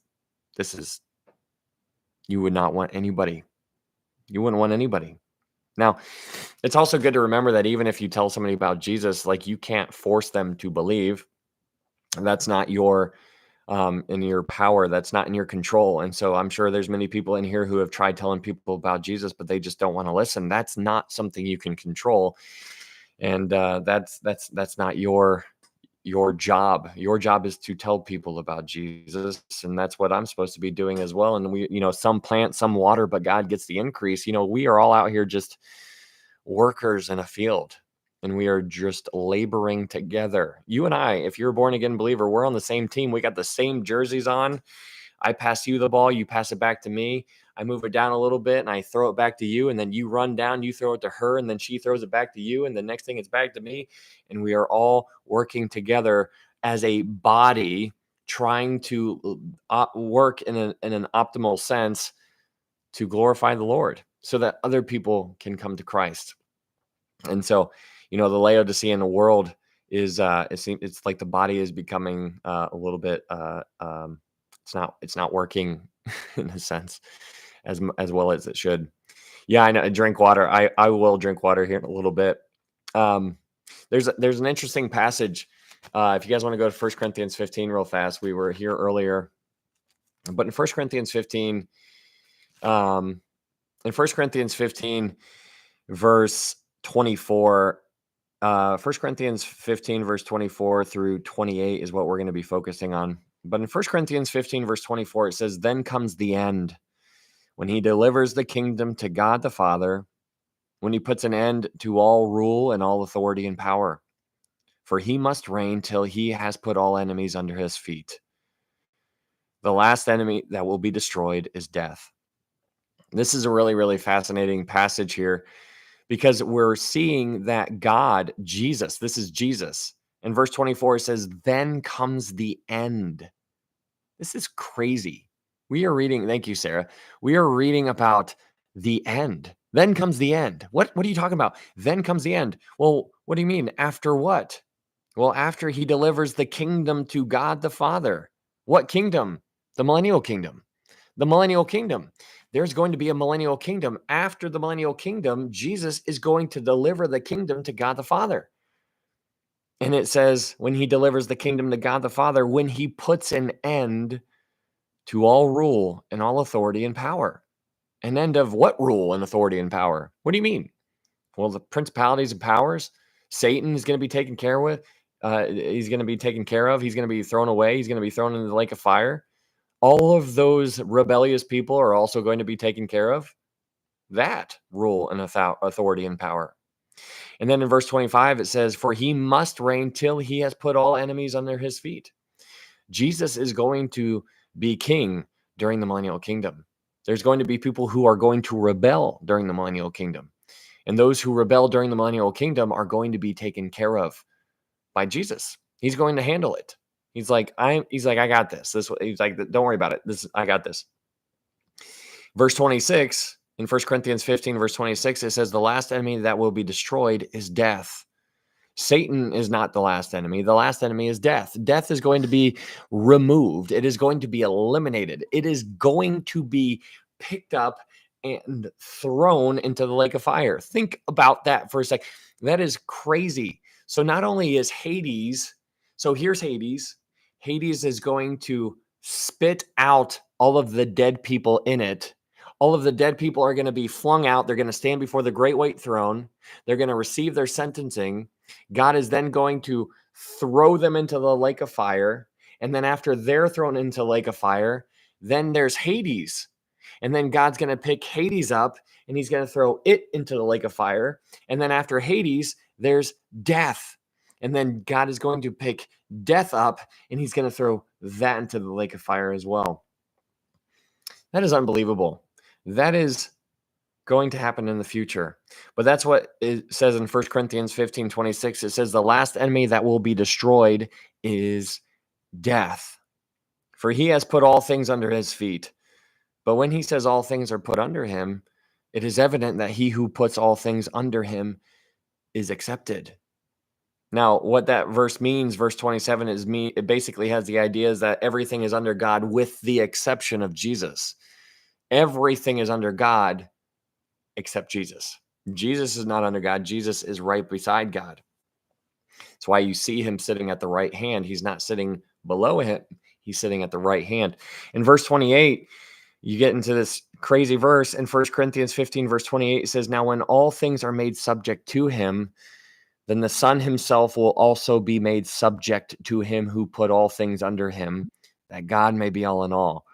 Speaker 1: you would not want anybody. You wouldn't want anybody. Now, it's also good to remember that even if you tell somebody about Jesus, like you can't force them to believe. That's not in your power. That's not in your control. And so I'm sure there's many people in here who have tried telling people about Jesus, but they just don't want to listen. That's not something you can control. And that's not your job. Your job is to tell people about Jesus, and that's what I'm supposed to be doing as well. And some plant, some water, but God gets the increase. We are all out here just workers in a field, and we are just laboring together. You and I, if you're a born again believer, we're on the same team. We got the same jerseys on. I pass you the ball, you pass it back to me. I move it down a little bit and I throw it back to you, and then you run down, you throw it to her, and then she throws it back to you, and the next thing it's back to me. And we are all working together as a body, trying to work in an optimal sense to glorify the Lord so that other people can come to Christ. And so, the Laodicean world is it's like the body is becoming a little bit it's not working in a sense as well as it should. Yeah, I know. Drink water. I will drink water here in a little bit. There's an interesting passage. If you guys want to go to 1 Corinthians 15 real fast, we were here earlier, but in 1 Corinthians 15, verse 24, 1 Corinthians 15 verse 24 through 28 is what we're going to be focusing on. But in 1 Corinthians 15 verse 24, it says, "Then comes the end, when he delivers the kingdom to God the Father, when he puts an end to all rule and all authority and power. For he must reign till he has put all enemies under his feet. The last enemy that will be destroyed is death." This is a really, really fascinating passage here, because we're seeing that God, Jesus, this is Jesus. In verse 24, it says, "Then comes the end." This is crazy. We are reading, thank you, Sarah. We are reading about the end. Then comes the end. What are you talking about? Then comes the end. Well, what do you mean? After what? Well, after he delivers the kingdom to God the Father. What kingdom? The millennial kingdom. The millennial kingdom. There's going to be a millennial kingdom. After the millennial kingdom, Jesus is going to deliver the kingdom to God the Father. And it says, when he delivers the kingdom to God the Father, when he puts an end to all rule and all authority and power. An end of what rule and authority and power? What do you mean? Well, the principalities and powers, Satan is going to be taken care with. He's going to be taken care of. He's going to be thrown away. He's going to be thrown into the lake of fire. All of those rebellious people are also going to be taken care of. That rule and authority and power. And then in verse 25, it says, "For he must reign till he has put all enemies under his feet." Jesus is going to be king during the millennial kingdom. There's going to be people who are going to rebel during the millennial kingdom. And those who rebel during the millennial kingdom are going to be taken care of by Jesus. He's going to handle it. He's like, I got this. He's like, don't worry about it. I got this. Verse 26 In 1 Corinthians 15, verse 26, it says, the last enemy that will be destroyed is death. Satan is not the last enemy. The last enemy is death. Death is going to be removed. It is going to be eliminated. It is going to be picked up and thrown into the lake of fire. Think about that for a sec. That is crazy. So not only is Hades, so here's Hades. Hades is going to spit out all of the dead people in it. All of the dead people are going to be flung out. They're going to stand before the great white throne. They're going to receive their sentencing. God is then going to throw them into the lake of fire. And then after they're thrown into the lake of fire, then there's Hades. And then God's going to pick Hades up and he's going to throw it into the lake of fire. And then after Hades, there's death. And then God is going to pick death up and he's going to throw that into the lake of fire as well. That is unbelievable. That is going to happen in the future. But that's what it says in 1 Corinthians 15, 26. It says the last enemy that will be destroyed is death. For he has put all things under his feet. But when he says all things are put under him, it is evident that he who puts all things under him is accepted. Now, what that verse means, verse 27, it basically has the idea is that everything is under God with the exception of Jesus. Everything is under God except Jesus. Jesus is not under God. Jesus is right beside God. That's why you see him sitting at the right hand. He's not sitting below him. He's sitting at the right hand. In verse 28, you get into this crazy verse in 1 Corinthians 15, verse 28. It says, now when all things are made subject to him, then the Son himself will also be made subject to him who put all things under him, that God may be all in all.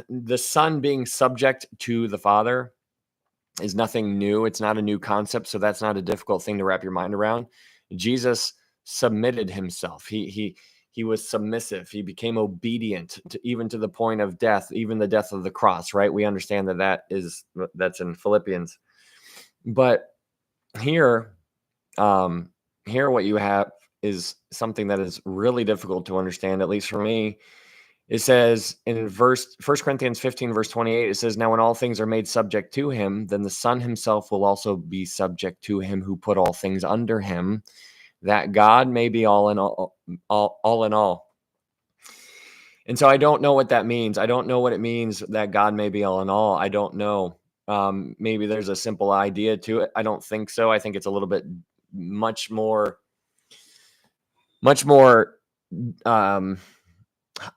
Speaker 1: The Son being subject to the Father is nothing new. It's not a new concept, so that's not a difficult thing to wrap your mind around. Jesus submitted himself. He was submissive. He became obedient even to the point of death, even the death of the cross, right? We understand that's in Philippians. But here what you have is something that is really difficult to understand, at least for me. It says in 1 Corinthians 15, verse 28, it says, now when all things are made subject to him, then the Son himself will also be subject to him who put all things under him, that God may be all in all. And so I don't know what that means. I don't know what it means that God may be all in all. I don't know. Maybe there's a simple idea to it. I don't think so. I think it's a little bit much more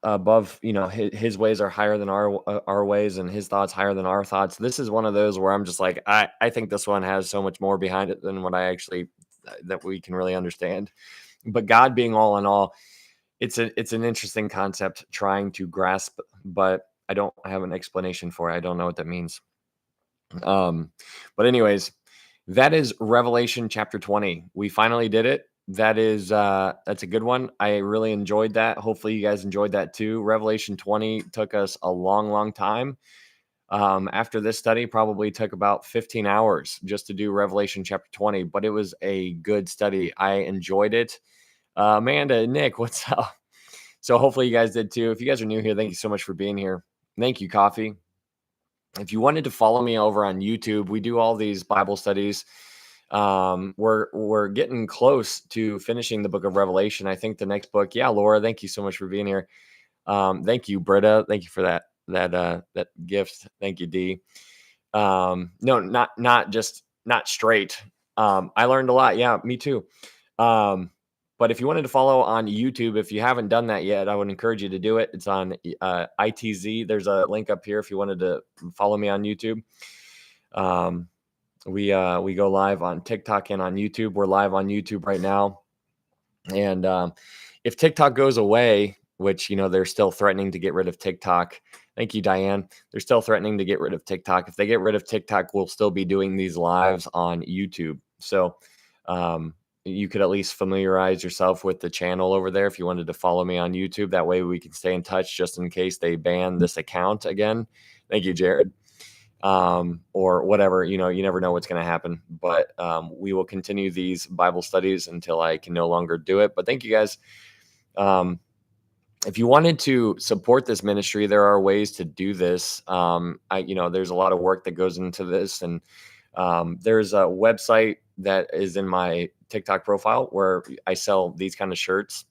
Speaker 1: above, his ways are higher than our ways and his thoughts higher than our thoughts. This is one of those where I'm just like, I think this one has so much more behind it than what that we can really understand. But God being all in all, it's an interesting concept trying to grasp, but I don't have an explanation for it. I don't know what that means. But anyways, that is Revelation chapter 20. We finally did it. That's a good one. I really enjoyed that. Hopefully you guys enjoyed that too. Revelation 20 took us a long, long time. After this study probably took about 15 hours just to do Revelation chapter 20, but it was a good study. I enjoyed it. Amanda, Nick, what's up? So hopefully you guys did too. If you guys are new here, thank you so much for being here. Thank you, Coffee. If you wanted to follow me over on YouTube, we do all these Bible studies. We're getting close to finishing the book of Revelation. I think the next book. Yeah, Laura, thank you so much for being here. Thank you, Britta. Thank you for that gift. Thank you, D. No, not straight. I learned a lot. Yeah, me too. But if you wanted to follow on YouTube, if you haven't done that yet, I would encourage you to do it. It's on ITZ. There's a link up here if you wanted to follow me on YouTube. We go live on TikTok and on YouTube. We're live on YouTube right now. And if TikTok goes away, which, they're still threatening to get rid of TikTok. Thank you, Diane. They're still threatening to get rid of TikTok. If they get rid of TikTok, we'll still be doing these lives on YouTube. So you could at least familiarize yourself with the channel over there if you wanted to follow me on YouTube. That way we can stay in touch just in case they ban this account again. Thank you, Jared. Or whatever, you never know what's going to happen, but we will continue these Bible studies until I can no longer do it. But thank you guys. if you wanted to support this ministry, there are ways to do this. There's a lot of work that goes into this, and there's a website that is in my TikTok profile where I sell these kind of shirts.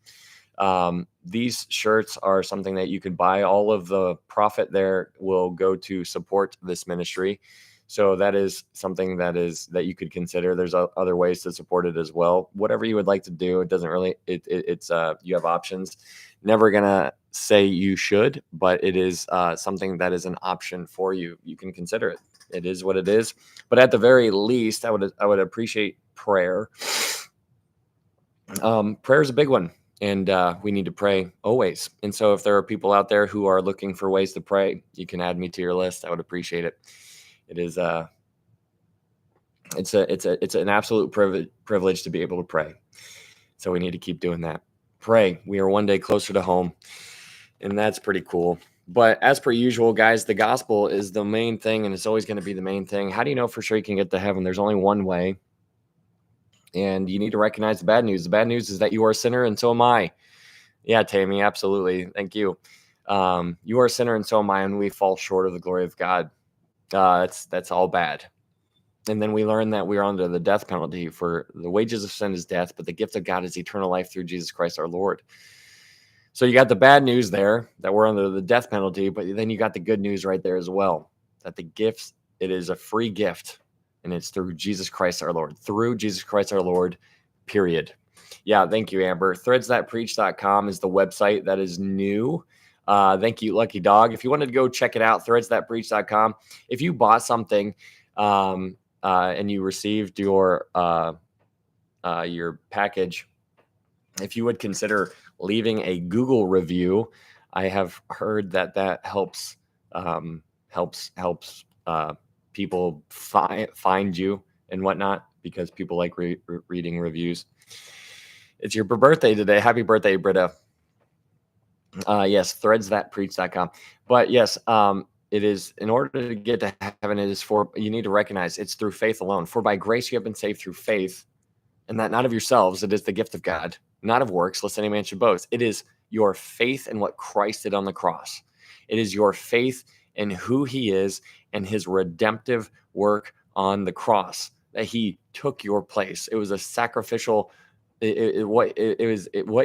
Speaker 1: These shirts are something that you could buy. All of the profit there will go to support this ministry. So that is something that you could consider. There's other ways to support it as well. Whatever you would like to do, it doesn't really, it's you have options. Never gonna say you should, but it is something that is an option for you. You can consider it. It is what it is. But at the very least, I would appreciate prayer. Prayer is a big one, and we need to pray always. And so if there are people out there who are looking for ways to pray, you can add me to your list. I would appreciate it. It is it's an absolute privilege to be able to pray. So we need to keep doing that. Pray. We are one day closer to home, and that's pretty cool. But as per usual, guys, the gospel is the main thing, and it's always going to be the main thing. How do you know for sure you can get to heaven? There's only one way, and you need to recognize the bad news. The bad news is that you are a sinner, and so am I. Yeah, Tammy, absolutely. Thank you. You are a sinner, and so am I, and we fall short of the glory of God. That's all bad. And then we learn that we are under the death penalty, for the wages of sin is death, but the gift of God is eternal life through Jesus Christ our Lord. So you got the bad news there, that we're under the death penalty, but then you got the good news right there as well, that the gift, it is a free gift, and it's through Jesus Christ our Lord. Through Jesus Christ our Lord, period. Yeah, thank you, Amber. Threadsthatpreach.com is the website that is new. Thank you, Lucky Dog. If you wanted to go check it out, threadsthatpreach.com. If you bought something and you received your package, if you would consider leaving a Google review, I have heard that helps people find you and whatnot, because people like reading reviews. It's your birthday today. Happy birthday, Britta. Yes, threadsthatpreach.com. But yes, it is, in order to get to heaven, it is you need to recognize it's through faith alone. For by grace you have been saved through faith, and that not of yourselves, it is the gift of God, not of works, lest any man should boast. It is your faith in what Christ did on the cross. It is your faith in who he is and his redemptive work on the cross, that he took your place. It was a sacrificial, what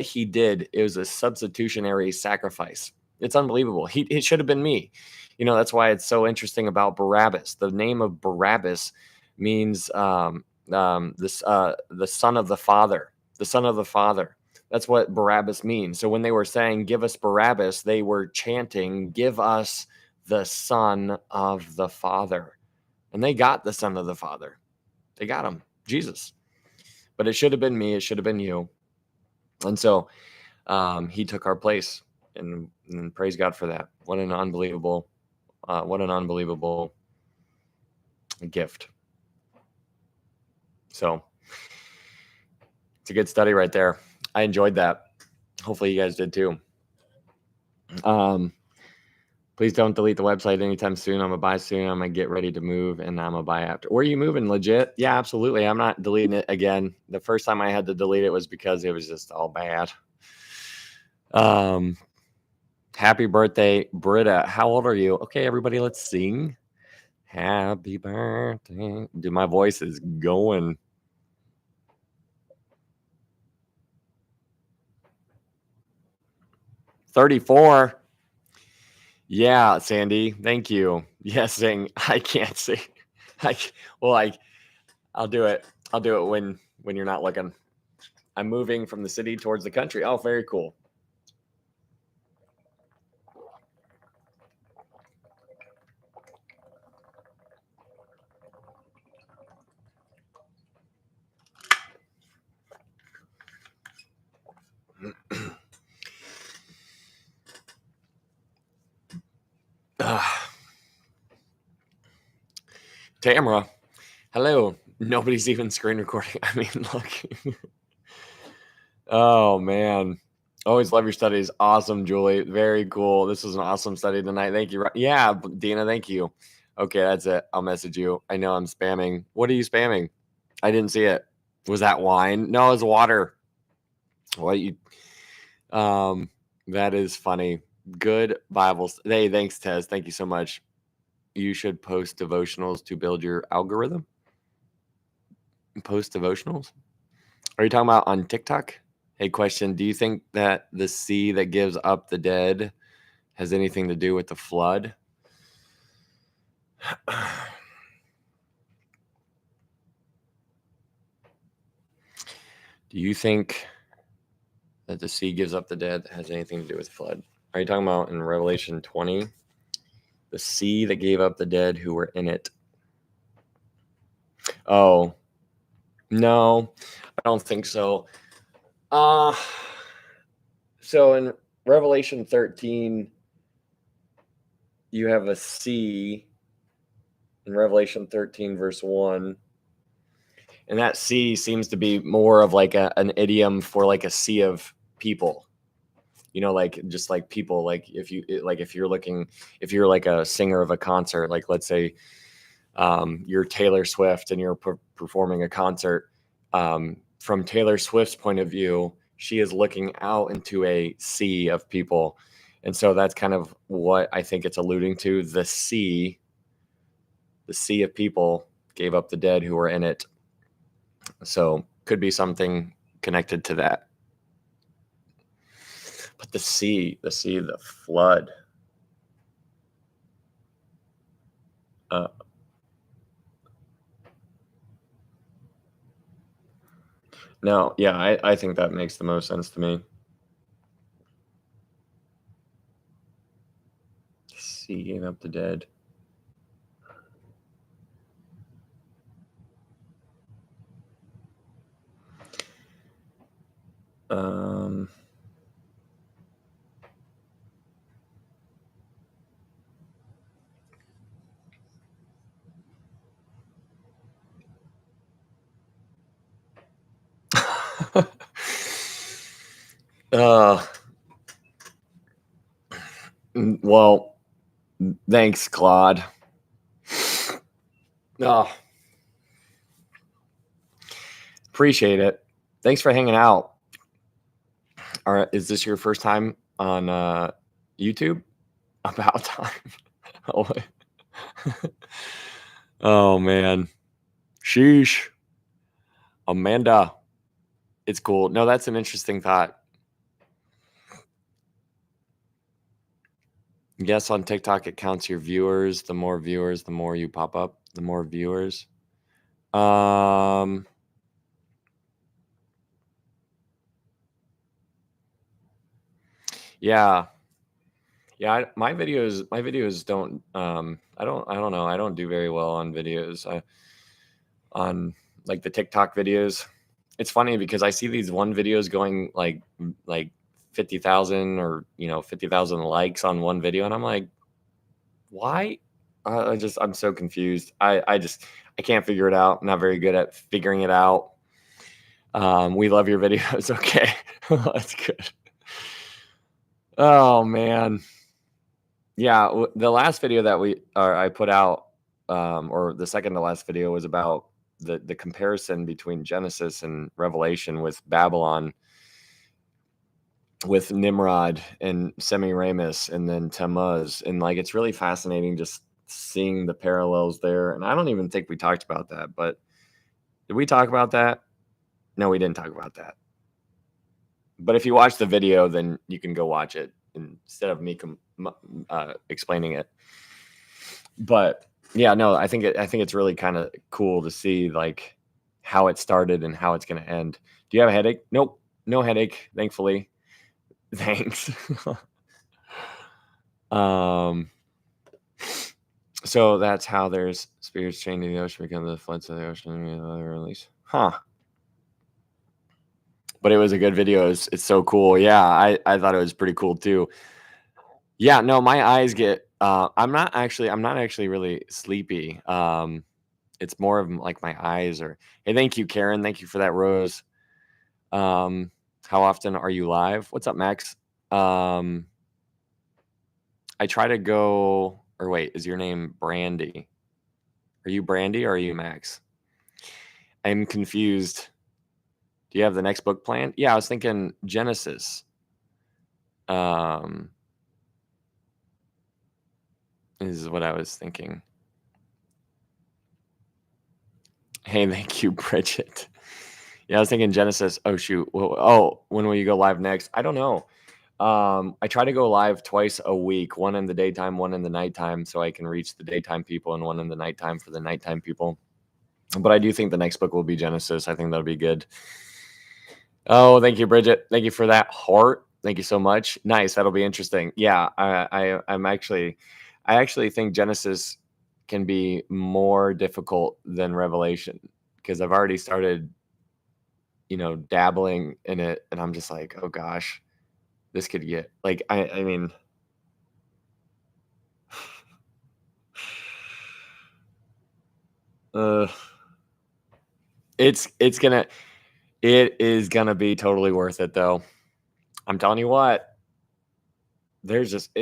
Speaker 1: he did, it was a substitutionary sacrifice. It's unbelievable. It should have been me. That's why it's so interesting about Barabbas. The name of Barabbas means the son of the Father. The son of the Father. That's what Barabbas means. So when they were saying, give us Barabbas, they were chanting, give us the Son of the Father. And they got the Son of the Father. They got him, Jesus. But it should have been me. It should have been you. And so he took our place, and praise God for that. What an unbelievable gift. So it's a good study right there. I enjoyed that. Hopefully you guys did too. Please don't delete the website anytime soon. I'm gonna buy soon. I'm gonna get ready to move, and I'm gonna buy after. Where are you moving? Legit? Yeah, absolutely. I'm not deleting it again. The first time I had to delete it was because it was just all bad. Happy birthday, Britta. How old are you? Okay, everybody, let's sing. Happy birthday. Dude, my voice is going. 34. Yeah, Sandy. Thank you. Yes, sing. I can't sing. I'll do it. I'll do it when you're not looking. I'm moving from the city towards the country. Oh, very cool. Tamara, hello. Nobody's even screen recording. I mean, look. Oh, man. Always love your studies. Awesome, Julie. Very cool. This was an awesome study tonight. Thank you. Yeah, Dina, thank you. Okay, that's it. I'll message you. I know I'm spamming. What are you spamming? I didn't see it. Was that wine? No, it was water. What you That is funny. Good Bibles. Hey, thanks, Tez. Thank you so much. You should post devotionals to build your algorithm. Post devotionals. Are you talking about on TikTok? Hey, question. Do you think that the sea that gives up the dead has anything to do with the flood? Do you think that the sea gives up the dead has anything to do with the flood? Are you talking about in Revelation 20? The sea that gave up the dead who were in it. Oh, no, I don't think so. So in Revelation 13, you have a sea in Revelation 13, verse 1. And that sea seems to be more of like an idiom for like a sea of people. You know, like just like people, like if you're like a singer of a concert, like let's say you're Taylor Swift and you're performing a concert. From Taylor Swift's point of view, she is looking out into a sea of people. And so that's kind of what I think it's alluding to. The sea of people gave up the dead who were in it. So could be something connected to that. But the the flood. No, yeah, I think that makes the most sense to me. Sea gave up the dead. Well, thanks, Claude. Oh, appreciate it. Thanks for hanging out. All right, is this your first time on YouTube? About time. Oh man, sheesh. Amanda, it's cool. No, that's an interesting thought. Yes, on TikTok it counts your viewers. The more viewers, the more you pop up. The more viewers. Yeah. Yeah, my videos don't I don't know. I don't do very well on videos. On like the TikTok videos. It's funny because I see these one videos going like 50,000 or 50,000 likes on one video and I'm like, why? I'm so confused. I can't figure it out. I'm not very good at figuring it out. We love your videos. Okay. That's good. Oh man. Yeah, the last video that I put out, or the second to last video, was about the comparison between Genesis and Revelation with Babylon, with Nimrod and Semiramis, and then Tammuz, and like it's really fascinating just seeing the parallels there. And I don't even think we talked about that, but did we talk about that? No, we didn't talk about that. But if you watch the video, then you can go watch it instead of me explaining it. But yeah, no, I think it's really kind of cool to see like how it started and how it's going to end. Do you have a headache? Nope, no headache, thankfully. Thanks. So that's how there's spirits chained in the ocean become the floods of the ocean release. Huh. But it was a good video. It's so cool. Yeah, I thought it was pretty cool too. Yeah, no, my eyes get I'm not actually really sleepy. It's more of like my eyes are. Hey, thank you, Karen. Thank you for that rose. How often are you live? What's up, Max? I try to go, or wait, is your name Brandy? Are you Brandy or are you Max? I'm confused. Do you have the next book planned? Yeah, I was thinking Genesis. Um, is what I was thinking. Hey, thank you, Bridget. Yeah, I was thinking Genesis. Oh shoot. When will you go live next? I don't know. I try to go live twice a week, one in the daytime, one in the nighttime, so I can reach the daytime people, and one in the nighttime for the nighttime people. But I do think the next book will be Genesis. I think that'll be good. Oh, thank you, Bridget. Thank you for that heart. Thank you so much. Nice. That'll be interesting. Yeah, I actually think Genesis can be more difficult than Revelation because I've already started, dabbling in it, and I'm just like, oh gosh, this could get like, I mean, uh, it's gonna, it is gonna be totally worth it though. I'm telling you what, there's just,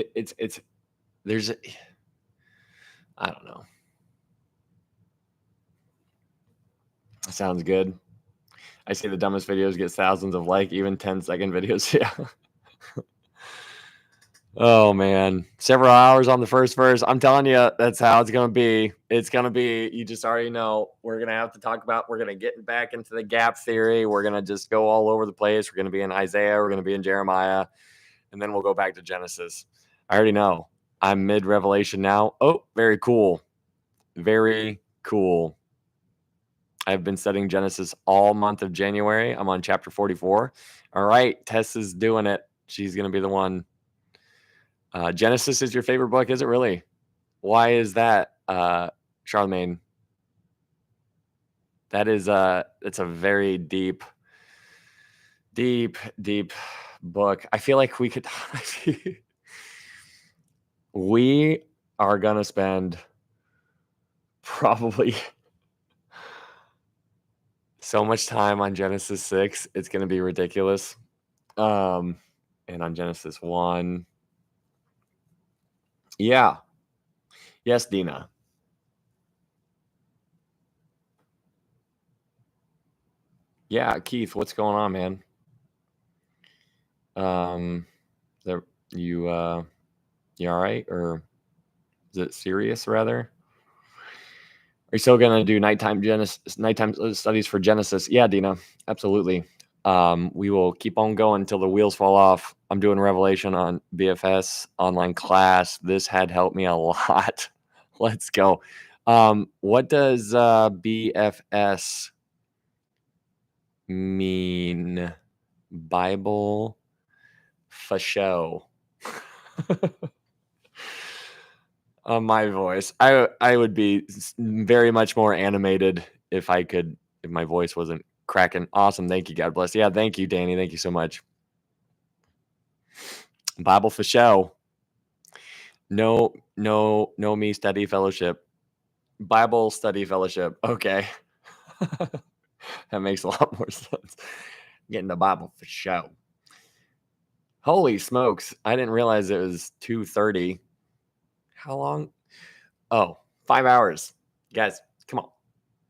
Speaker 1: there's, I don't know. Sounds good. I see the dumbest videos get thousands of even 10-second videos. Yeah. Oh man, several hours on the first verse. I'm telling you, that's how it's gonna be. It's gonna be. You just already know. We're gonna have to talk about. We're gonna get back into the gap theory. We're gonna just go all over the place. We're gonna be in Isaiah. We're gonna be in Jeremiah, and then we'll go back to Genesis. I already know. I'm mid Revelation now. Oh, very cool. Very cool. I've been studying Genesis all month of January. I'm on chapter 44. All right, Tess is doing it. She's going to be the one. Genesis is your favorite book, is it really? Why is that, Charlemagne? That is it's a very deep book. I feel like we could we are going to spend probably so much time on Genesis 6. It's going to be ridiculous. And on Genesis 1. Yeah. Yes, Dina. Yeah, Keith, what's going on, man? You all right, or is it serious rather? Are you still gonna do nighttime studies for Genesis? Yeah, Dina, absolutely. We will keep on going until the wheels fall off. I'm doing Revelation on BFS online class. This had helped me a lot. Let's go. What does BFS mean? Bible for show. My voice. I would be very much more animated if my voice wasn't cracking. Awesome. Thank you. God bless. Yeah, thank you, Danny. Thank you so much. Bible for show. No me study fellowship. Bible study fellowship. Okay. That makes a lot more sense. Getting the Bible for show. Holy smokes. I didn't realize it was 2:30. How long? Oh, 5 hours. Guys, come on.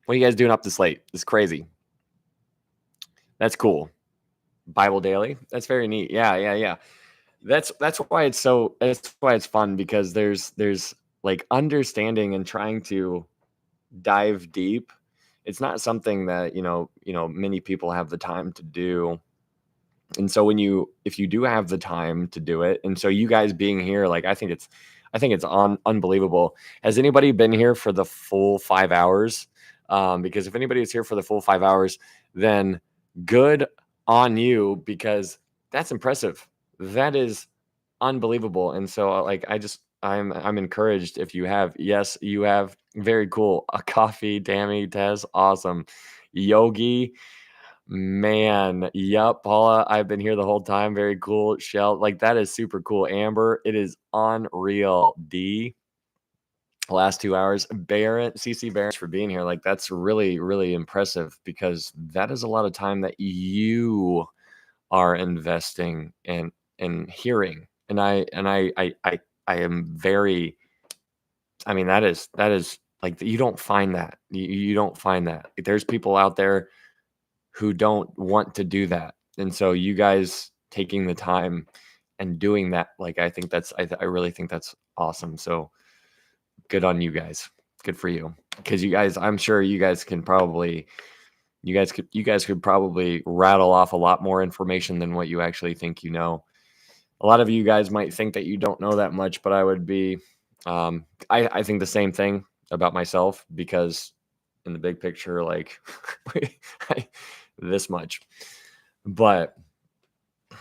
Speaker 1: What are you guys doing up this late? It's crazy. That's cool. Bible daily. That's very neat. Yeah. That's why it's fun, because there's like understanding and trying to dive deep. It's not something that, many people have the time to do. And so if you do have the time to do it, and so you guys being here, like, I think it's unbelievable. Has anybody been here for the full 5 hours? Because if anybody is here for the full 5 hours, then good on you, because that's impressive. That is unbelievable. And so, like, I'm encouraged if you have. Yes, you have. Very cool. A coffee, Tammy, Tez, awesome. Yogi, man, yep, Paula, I've been here the whole time. Very cool. Shell, like, that is super cool. Amber, it is unreal. D, last 2 hours. Barrett, CC Barrett, for being here. Like, that's really, really impressive, because that is a lot of time that you are investing in hearing. And I am very, I mean, that is like, you don't find that. You don't find that. There's people out there who don't want to do that. And so you guys taking the time and doing that. Like, I think I really think that's awesome. So good on you guys. Good for you. Because you guys, I'm sure you guys could probably rattle off a lot more information than what you actually think you know. A lot of you guys might think that you don't know that much, but I would be, I think the same thing about myself, because in the big picture, like this much. But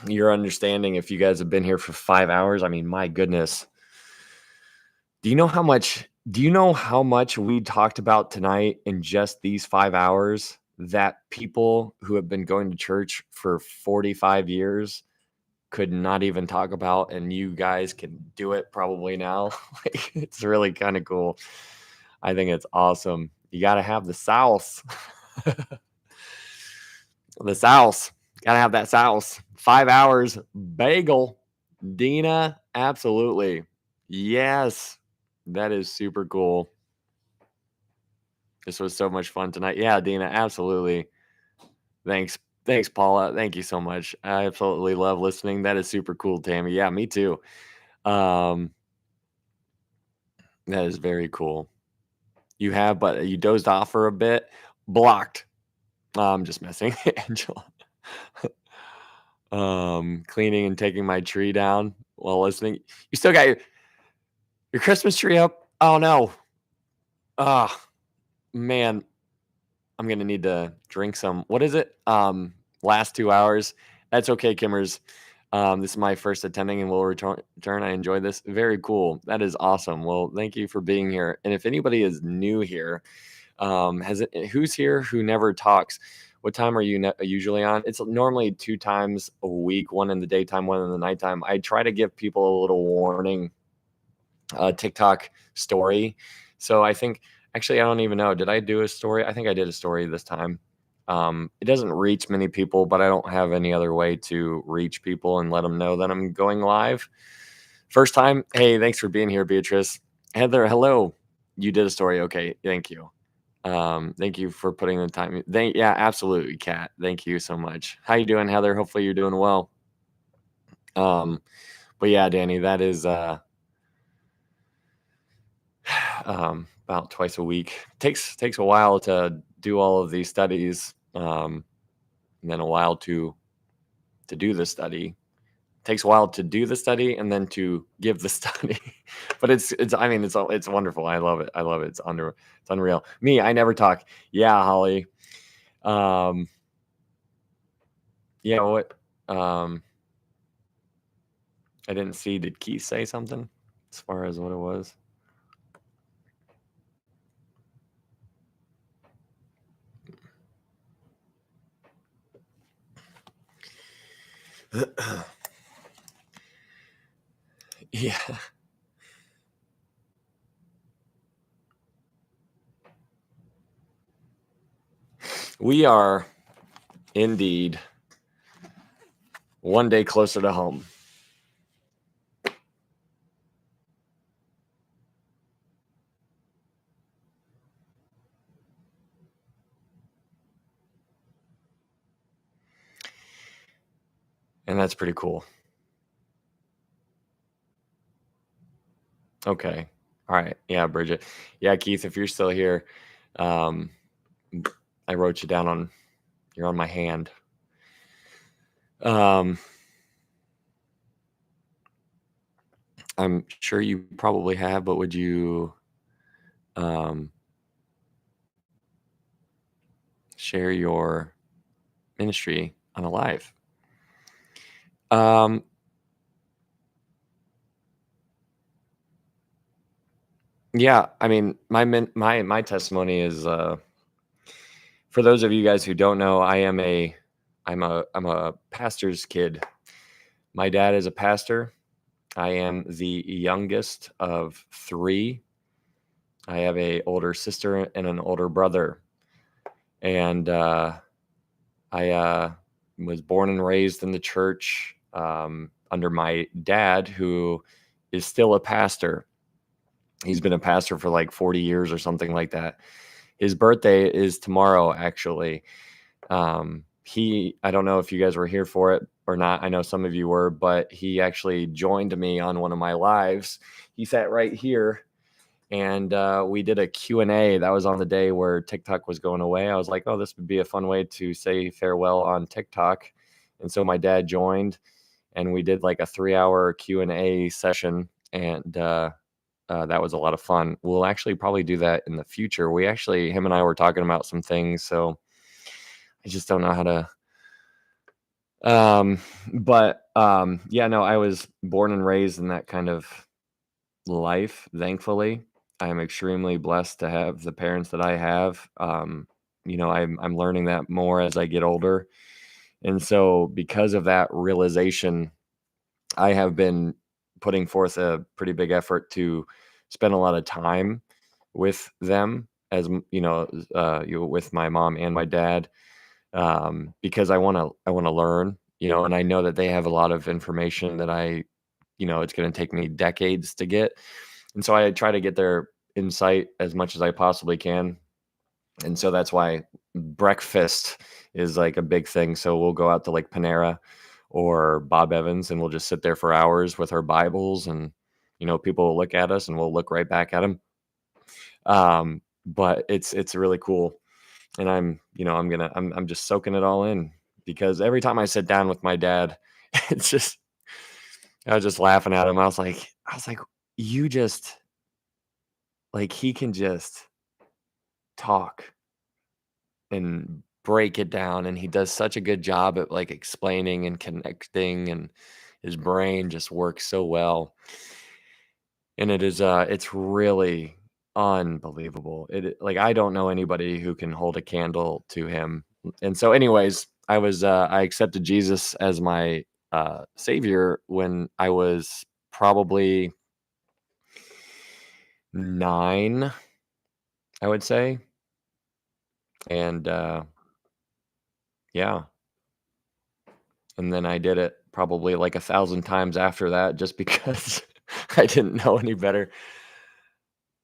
Speaker 1: your understanding, if you guys have been here for 5 hours, I mean, my goodness. Do you know how much we talked about tonight in just these 5 hours that people who have been going to church for 45 years could not even talk about, and you guys can do it probably now? Like, it's really kind of cool. I think it's awesome. You got to have the sauce. The sauce. Got to have that sauce. 5 hours bagel. Dina, absolutely. Yes. That is super cool. This was so much fun tonight. Yeah, Dina, absolutely. Thanks, Paula. Thank you so much. I absolutely love listening. That is super cool, Tammy. Yeah, me too. That is very cool. But you dozed off for a bit. Blocked. I'm just messing, Angela. Cleaning and taking my tree down while listening. You still got your Christmas tree up? Oh no. Ah, man. I'm gonna need to drink some. What is it? Last 2 hours. That's okay, Kimmers. This is my first attending, and we'll return. I enjoyed this. Very cool. That is awesome. Well, thank you for being here. And if anybody is new here, who's here who never talks? What time are you usually on? It's normally 2 times a week, one in the daytime, one in the nighttime. I try to give people a little warning, TikTok story. So I think, actually, I don't even know. Did I do a story? I think I did a story this time. It doesn't reach many people, but I don't have any other way to reach people and let them know that I'm going live. First time. Hey, thanks for being here, Beatrice. Heather, hello. You did a story. Okay. Thank you. Thank you for putting the time. Yeah, absolutely, Kat. Thank you so much. How you doing, Heather? Hopefully you're doing well. But yeah, Danny, that is about twice a week. Takes a while to do all of these studies, and then a while to do the study. Takes a while to do the study and then to give the study. But it's wonderful. I love it. It's unreal. Me, I never talk. Yeah, Holly. Yeah, what? I didn't see. Did Keith say something as far as what it was? Yeah. We are indeed one day closer to home. And that's pretty cool. Okay. All right. Yeah, Bridget. Yeah, Keith, if you're still here, I wrote you down you're on my hand. I'm sure you probably have, but would you share your ministry on a live? Yeah, I mean, my testimony is, for those of you guys who don't know, I'm a pastor's kid. My dad is a pastor. I am the youngest of 3. I have a older sister and an older brother. And I was born and raised in the church under my dad, who is still a pastor. He's been a pastor for like 40 years or something like that. His birthday is tomorrow, actually. I don't know if you guys were here for it or not. I know some of you were, but he actually joined me on one of my lives. He sat right here, and we did a Q&A. That was on the day where TikTok was going away. I was like, oh, this would be a fun way to say farewell on TikTok. And so my dad joined, and we did like a 3-hour Q&A session, and that was a lot of fun. We'll actually probably do that in the future. Him and I were talking about some things, so I just don't know how to. Yeah, no, I was born and raised in that kind of life. Thankfully, I am extremely blessed to have the parents that I have. I'm learning that more as I get older, and so because of that realization, I have been putting forth a pretty big effort to spend a lot of time with them, with my mom and my dad, because I want to learn, and I know that they have a lot of information that it's going to take me decades to get, and so I try to get their insight as much as I possibly can, and so that's why breakfast is like a big thing. So we'll go out to like Panera or Bob Evans, and we'll just sit there for hours with our Bibles, and people will look at us, and we'll look right back at them. But it's really cool, and I'm just soaking it all in, because every time I sit down with my dad, it's just I was just laughing at him. I was like, you just like he can just talk and break it down, and he does such a good job at like explaining and connecting, and his brain just works so well. And it's really unbelievable. Like, I don't know anybody who can hold a candle to him. And so anyways, I accepted Jesus as my savior when I was probably 9, I would say. And yeah, and then I did it probably like 1,000 times after that, just because I didn't know any better.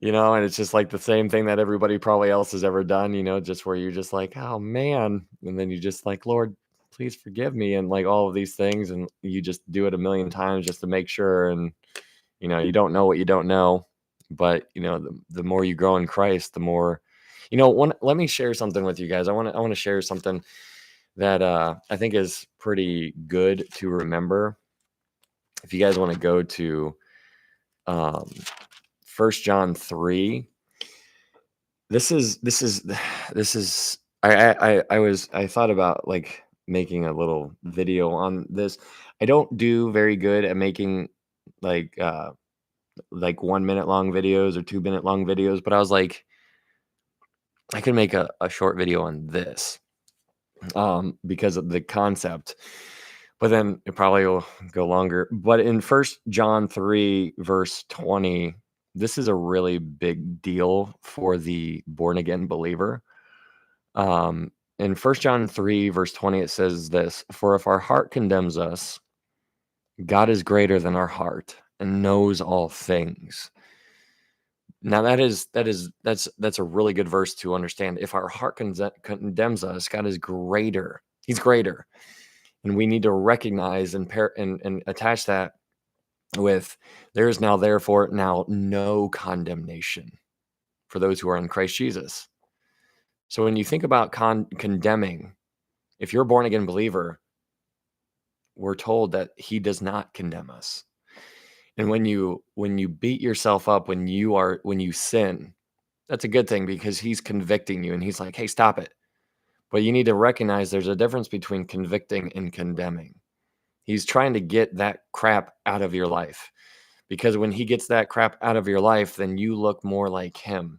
Speaker 1: And it's just like the same thing that everybody probably else has ever done, just where you're just like, oh man. And then you just like, Lord, please forgive me. And like all of these things. And you just do it a million times just to make sure. And, you don't know what you don't know. But, the more you grow in Christ, the more, let me share something with you guys. I want to share something that I think is pretty good to remember. If you guys want to go to 1 John 3. This is I thought about like making a little video on this. I don't do very good at making like 1 minute long videos or 2 minute long videos, but I was like, I could make a short video on this because of the concept, but then it probably will go longer. But in 1 John 3 verse 20, this is a really big deal for the born again believer. In 1 John 3 verse 20, it says this: for if our heart condemns us, God is greater than our heart and knows all things. Now that's a really good verse to understand. If our heart condemns us, God is greater. He's greater. And we need to recognize and attach that with, there is now therefore now no condemnation for those who are in Christ Jesus. So when you think about condemning, if you're a born again believer, we're told that he does not condemn us. And when you beat yourself up when you sin, that's a good thing, because he's convicting you and he's like, hey, stop it. But you need to recognize there's a difference between convicting and condemning. He's trying to get that crap out of your life, because when he gets that crap out of your life, then you look more like him.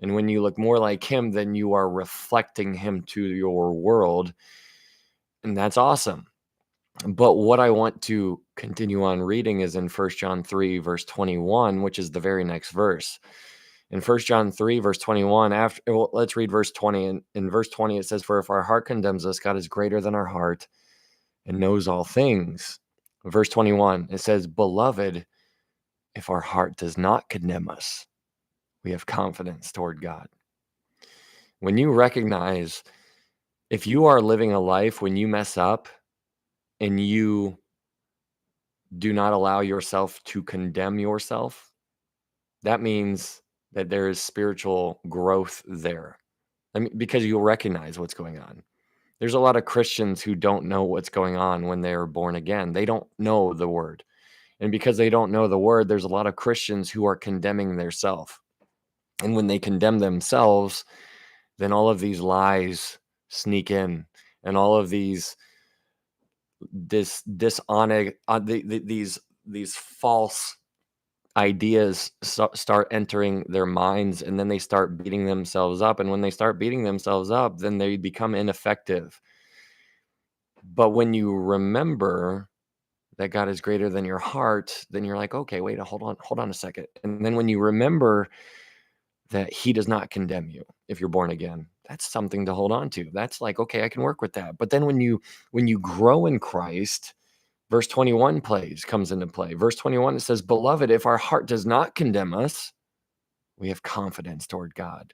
Speaker 1: And when you look more like him, then you are reflecting him to your world. And that's awesome. But what I want to continue on reading is in 1 John 3 verse 21, which is the very next verse. In 1 John 3 verse 21, let's read verse 20. In verse 20, it says, for if our heart condemns us, God is greater than our heart and knows all things. Verse 21, it says, beloved, if our heart does not condemn us, we have confidence toward God. When you recognize If you are living a life when you mess up and you do not allow yourself to condemn yourself, that means that there is spiritual growth there. I mean, because you'll recognize what's going on. There's a lot of Christians who don't know what's going on when they're born again. They don't know the word. And because they don't know the word, there's a lot of Christians who are condemning themselves. And when they condemn themselves, then all of these lies sneak in, and all of these these false ideas start entering their minds, and then they start beating themselves up. And when they start beating themselves up, then they become ineffective. But when you remember that God is greater than your heart, then you're like, okay, wait, hold on a second. And then when you remember that he does not condemn you if you're born again, that's something to hold on to. That's like, okay, I can work with that. But then when you grow in Christ, verse 21 comes into play. Verse 21, it says, beloved, if our heart does not condemn us, we have confidence toward God.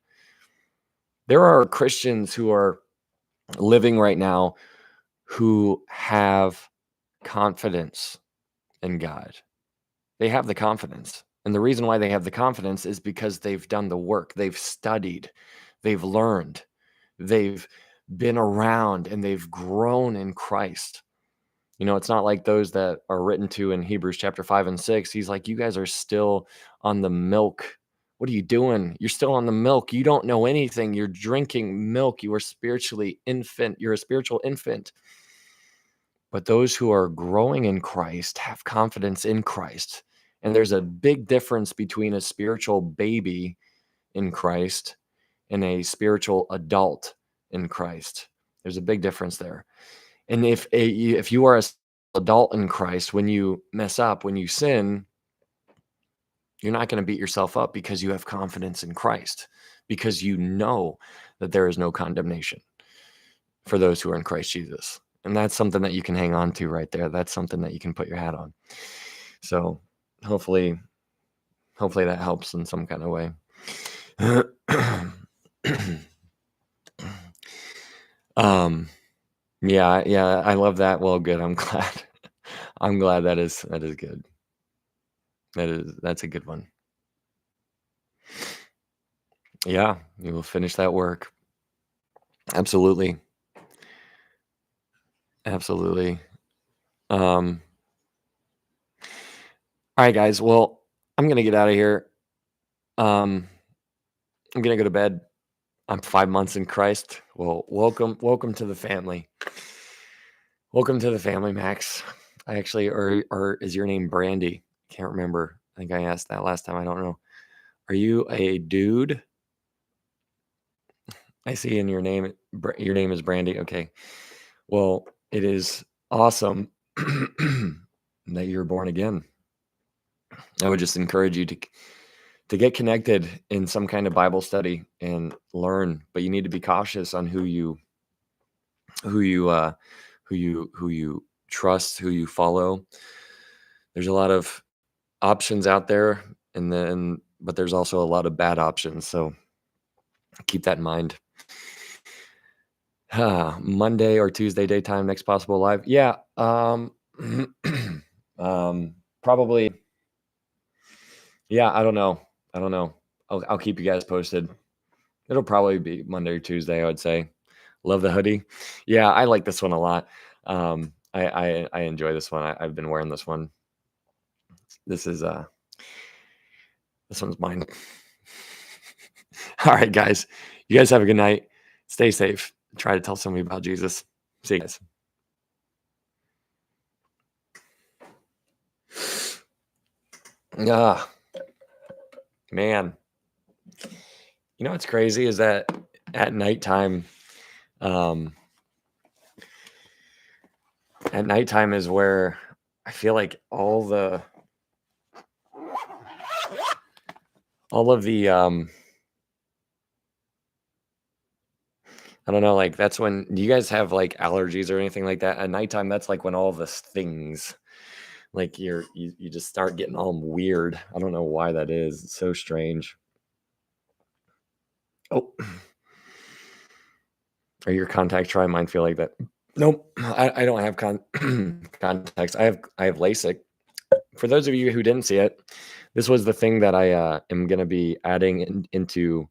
Speaker 1: There are Christians who are living right now who have confidence in God. They have the confidence. And the reason why they have the confidence is because they've done the work. They've studied. They've learned. They've been around, and they've grown in Christ. You know, it's not like those that are written to in Hebrews chapter 5 and 6. He's like, you guys are still on the milk. What are you doing? You're still on the milk. You don't know anything. You're drinking milk. You are spiritually infant. You're a spiritual infant. But those who are growing in Christ have confidence in Christ. And there's a big difference between a spiritual baby in Christ and a spiritual adult in Christ. There's a big difference there. And if you are an adult in Christ, when you mess up, when you sin, you're not going to beat yourself up because you have confidence in Christ, because you know that there is no condemnation for those who are in Christ Jesus. And that's something that you can hang on to right there. That's something that you can put your hat on. So hopefully that helps in some kind of way. Yeah, I love that. Well, good. I'm glad that is good. That's a good one. Yeah, you will finish that work. Absolutely. Absolutely. All right, guys. Well, I'm gonna get out of here. I'm gonna go to bed. I'm 5 months in Christ. Well, welcome to the family. Welcome to the family, Max. I actually, or is your name Brandy? Can't remember. I think I asked that last time. I don't know. Are you a dude? I see in your name is Brandy. Okay. Well, it is awesome that you're born again. I would just encourage you to get connected in some kind of Bible study and learn, but you need to be cautious on who you trust, who you follow. There's a lot of options out there, but there's also a lot of bad options. So keep that in mind. Monday or Tuesday daytime, next possible live. Yeah. Probably. Yeah. I don't know. I'll keep you guys posted. It'll probably be Monday or Tuesday, I would say. Love the hoodie. Yeah, I like this one a lot. I enjoy this one. I've been wearing this one. This one's mine. All right, guys. You guys have a good night. Stay safe. Try to tell somebody about Jesus. See you guys. Ah, man. You know what's crazy is that at nighttime, is where I feel like all of the I don't know, like that's when, do you guys have like allergies or anything like that? At nighttime, that's like when all the things, like you just start getting all weird. I don't know why that is. It's so strange. Oh, Are your contacts dry? Mine feel like that. Nope, I don't have contacts. I have LASIK. For those of you who didn't see it, this was the thing that I am going to be adding into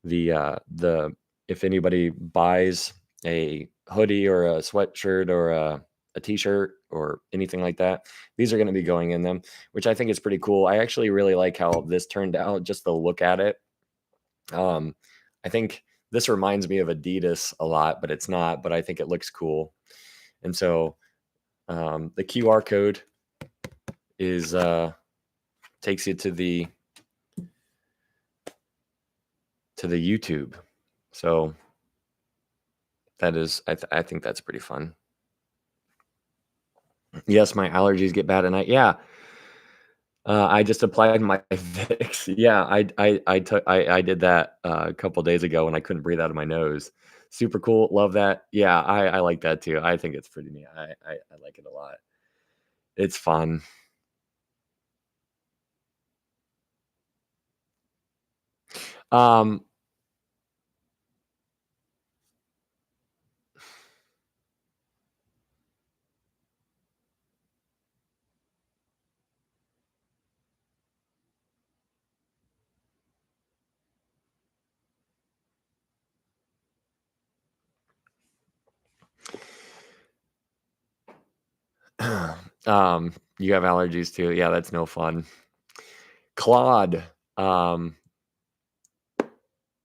Speaker 1: the if anybody buys a hoodie or a sweatshirt or a t-shirt or anything like that, these are going to be going in them, which I think is pretty cool. I actually really like how this turned out, just the look at it. I think this reminds me of Adidas a lot, but it's not, but I think it looks cool. And so the QR code is takes you to the YouTube. So that is, I think that's pretty fun. Yes, my allergies get bad at night. Yeah. I just applied my Vicks. Yeah, I did that a couple days ago when I couldn't breathe out of my nose. Super cool. Love that. Yeah, I like that too. I think it's pretty neat. I like it a lot. It's fun. Um, you have allergies too. Yeah, that's no fun. Claude,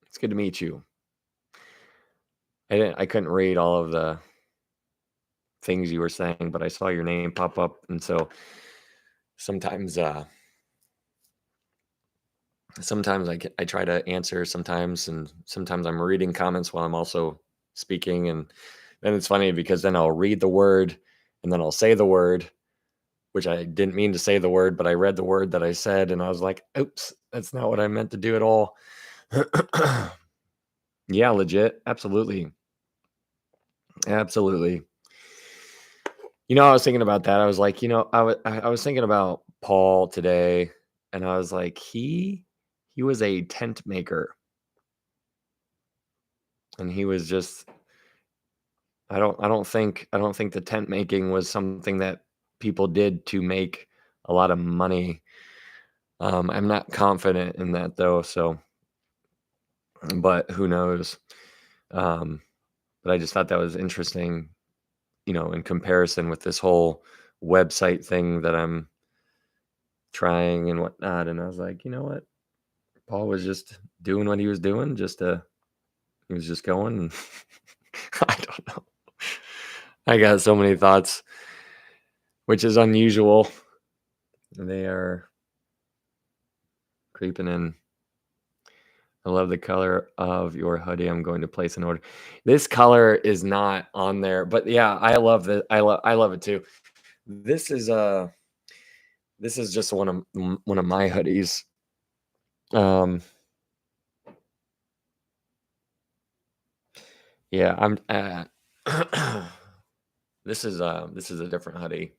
Speaker 1: it's good to meet you. I couldn't read all of the things you were saying, but I saw your name pop up, and so sometimes I try to answer sometimes, and sometimes I'm reading comments while I'm also speaking, and then it's funny because then I'll read the word and then I'll say the word, which I didn't mean to say the word, but I read the word that I said and I was like, oops, that's not what I meant to do at all. Yeah, legit. Absolutely. Absolutely. I was thinking about that. I was like, I was thinking about Paul today, and I was like, he was a tent maker, and he was just I don't think the tent making was something that people did to make a lot of money. I'm not confident in that though, so but who knows? Um, but I just thought that was interesting, in comparison with this whole website thing that I'm trying and whatnot. And I was like, you know what? Paul was just doing what he was doing, he was just going. And I don't know. I got so many thoughts, which is unusual. They are creeping in. I love the color of your hoodie. I'm going to place an order. This color is not on there, but yeah, I love it. I love it too. This is just one of my hoodies. Um yeah, I'm this is a different hoodie.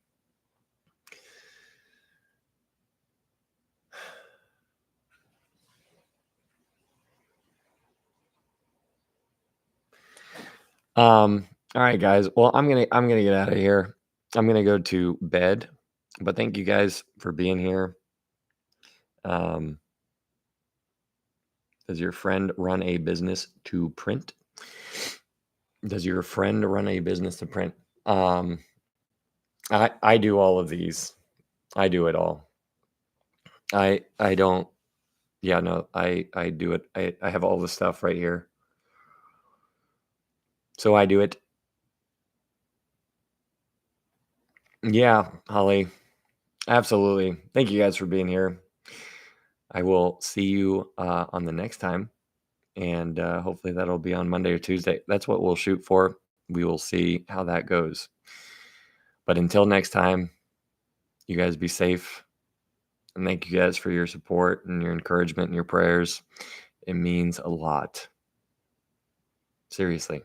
Speaker 1: All right, guys. Well, I'm gonna get out of here. I'm gonna go to bed. But thank you guys for being here. Um, does your friend run a business to print? Does your friend run a business to print? Um, I do all of these. I do it all. I don't. Yeah, no. I do it. I have all the stuff right here. So I do it. Yeah, Holly. Absolutely. Thank you guys for being here. I will see you on the next time, and hopefully that'll be on Monday or Tuesday. That's what we'll shoot for. We will see how that goes. But until next time, you guys be safe. And thank you guys for your support and your encouragement and your prayers. It means a lot. Seriously.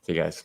Speaker 1: See you guys.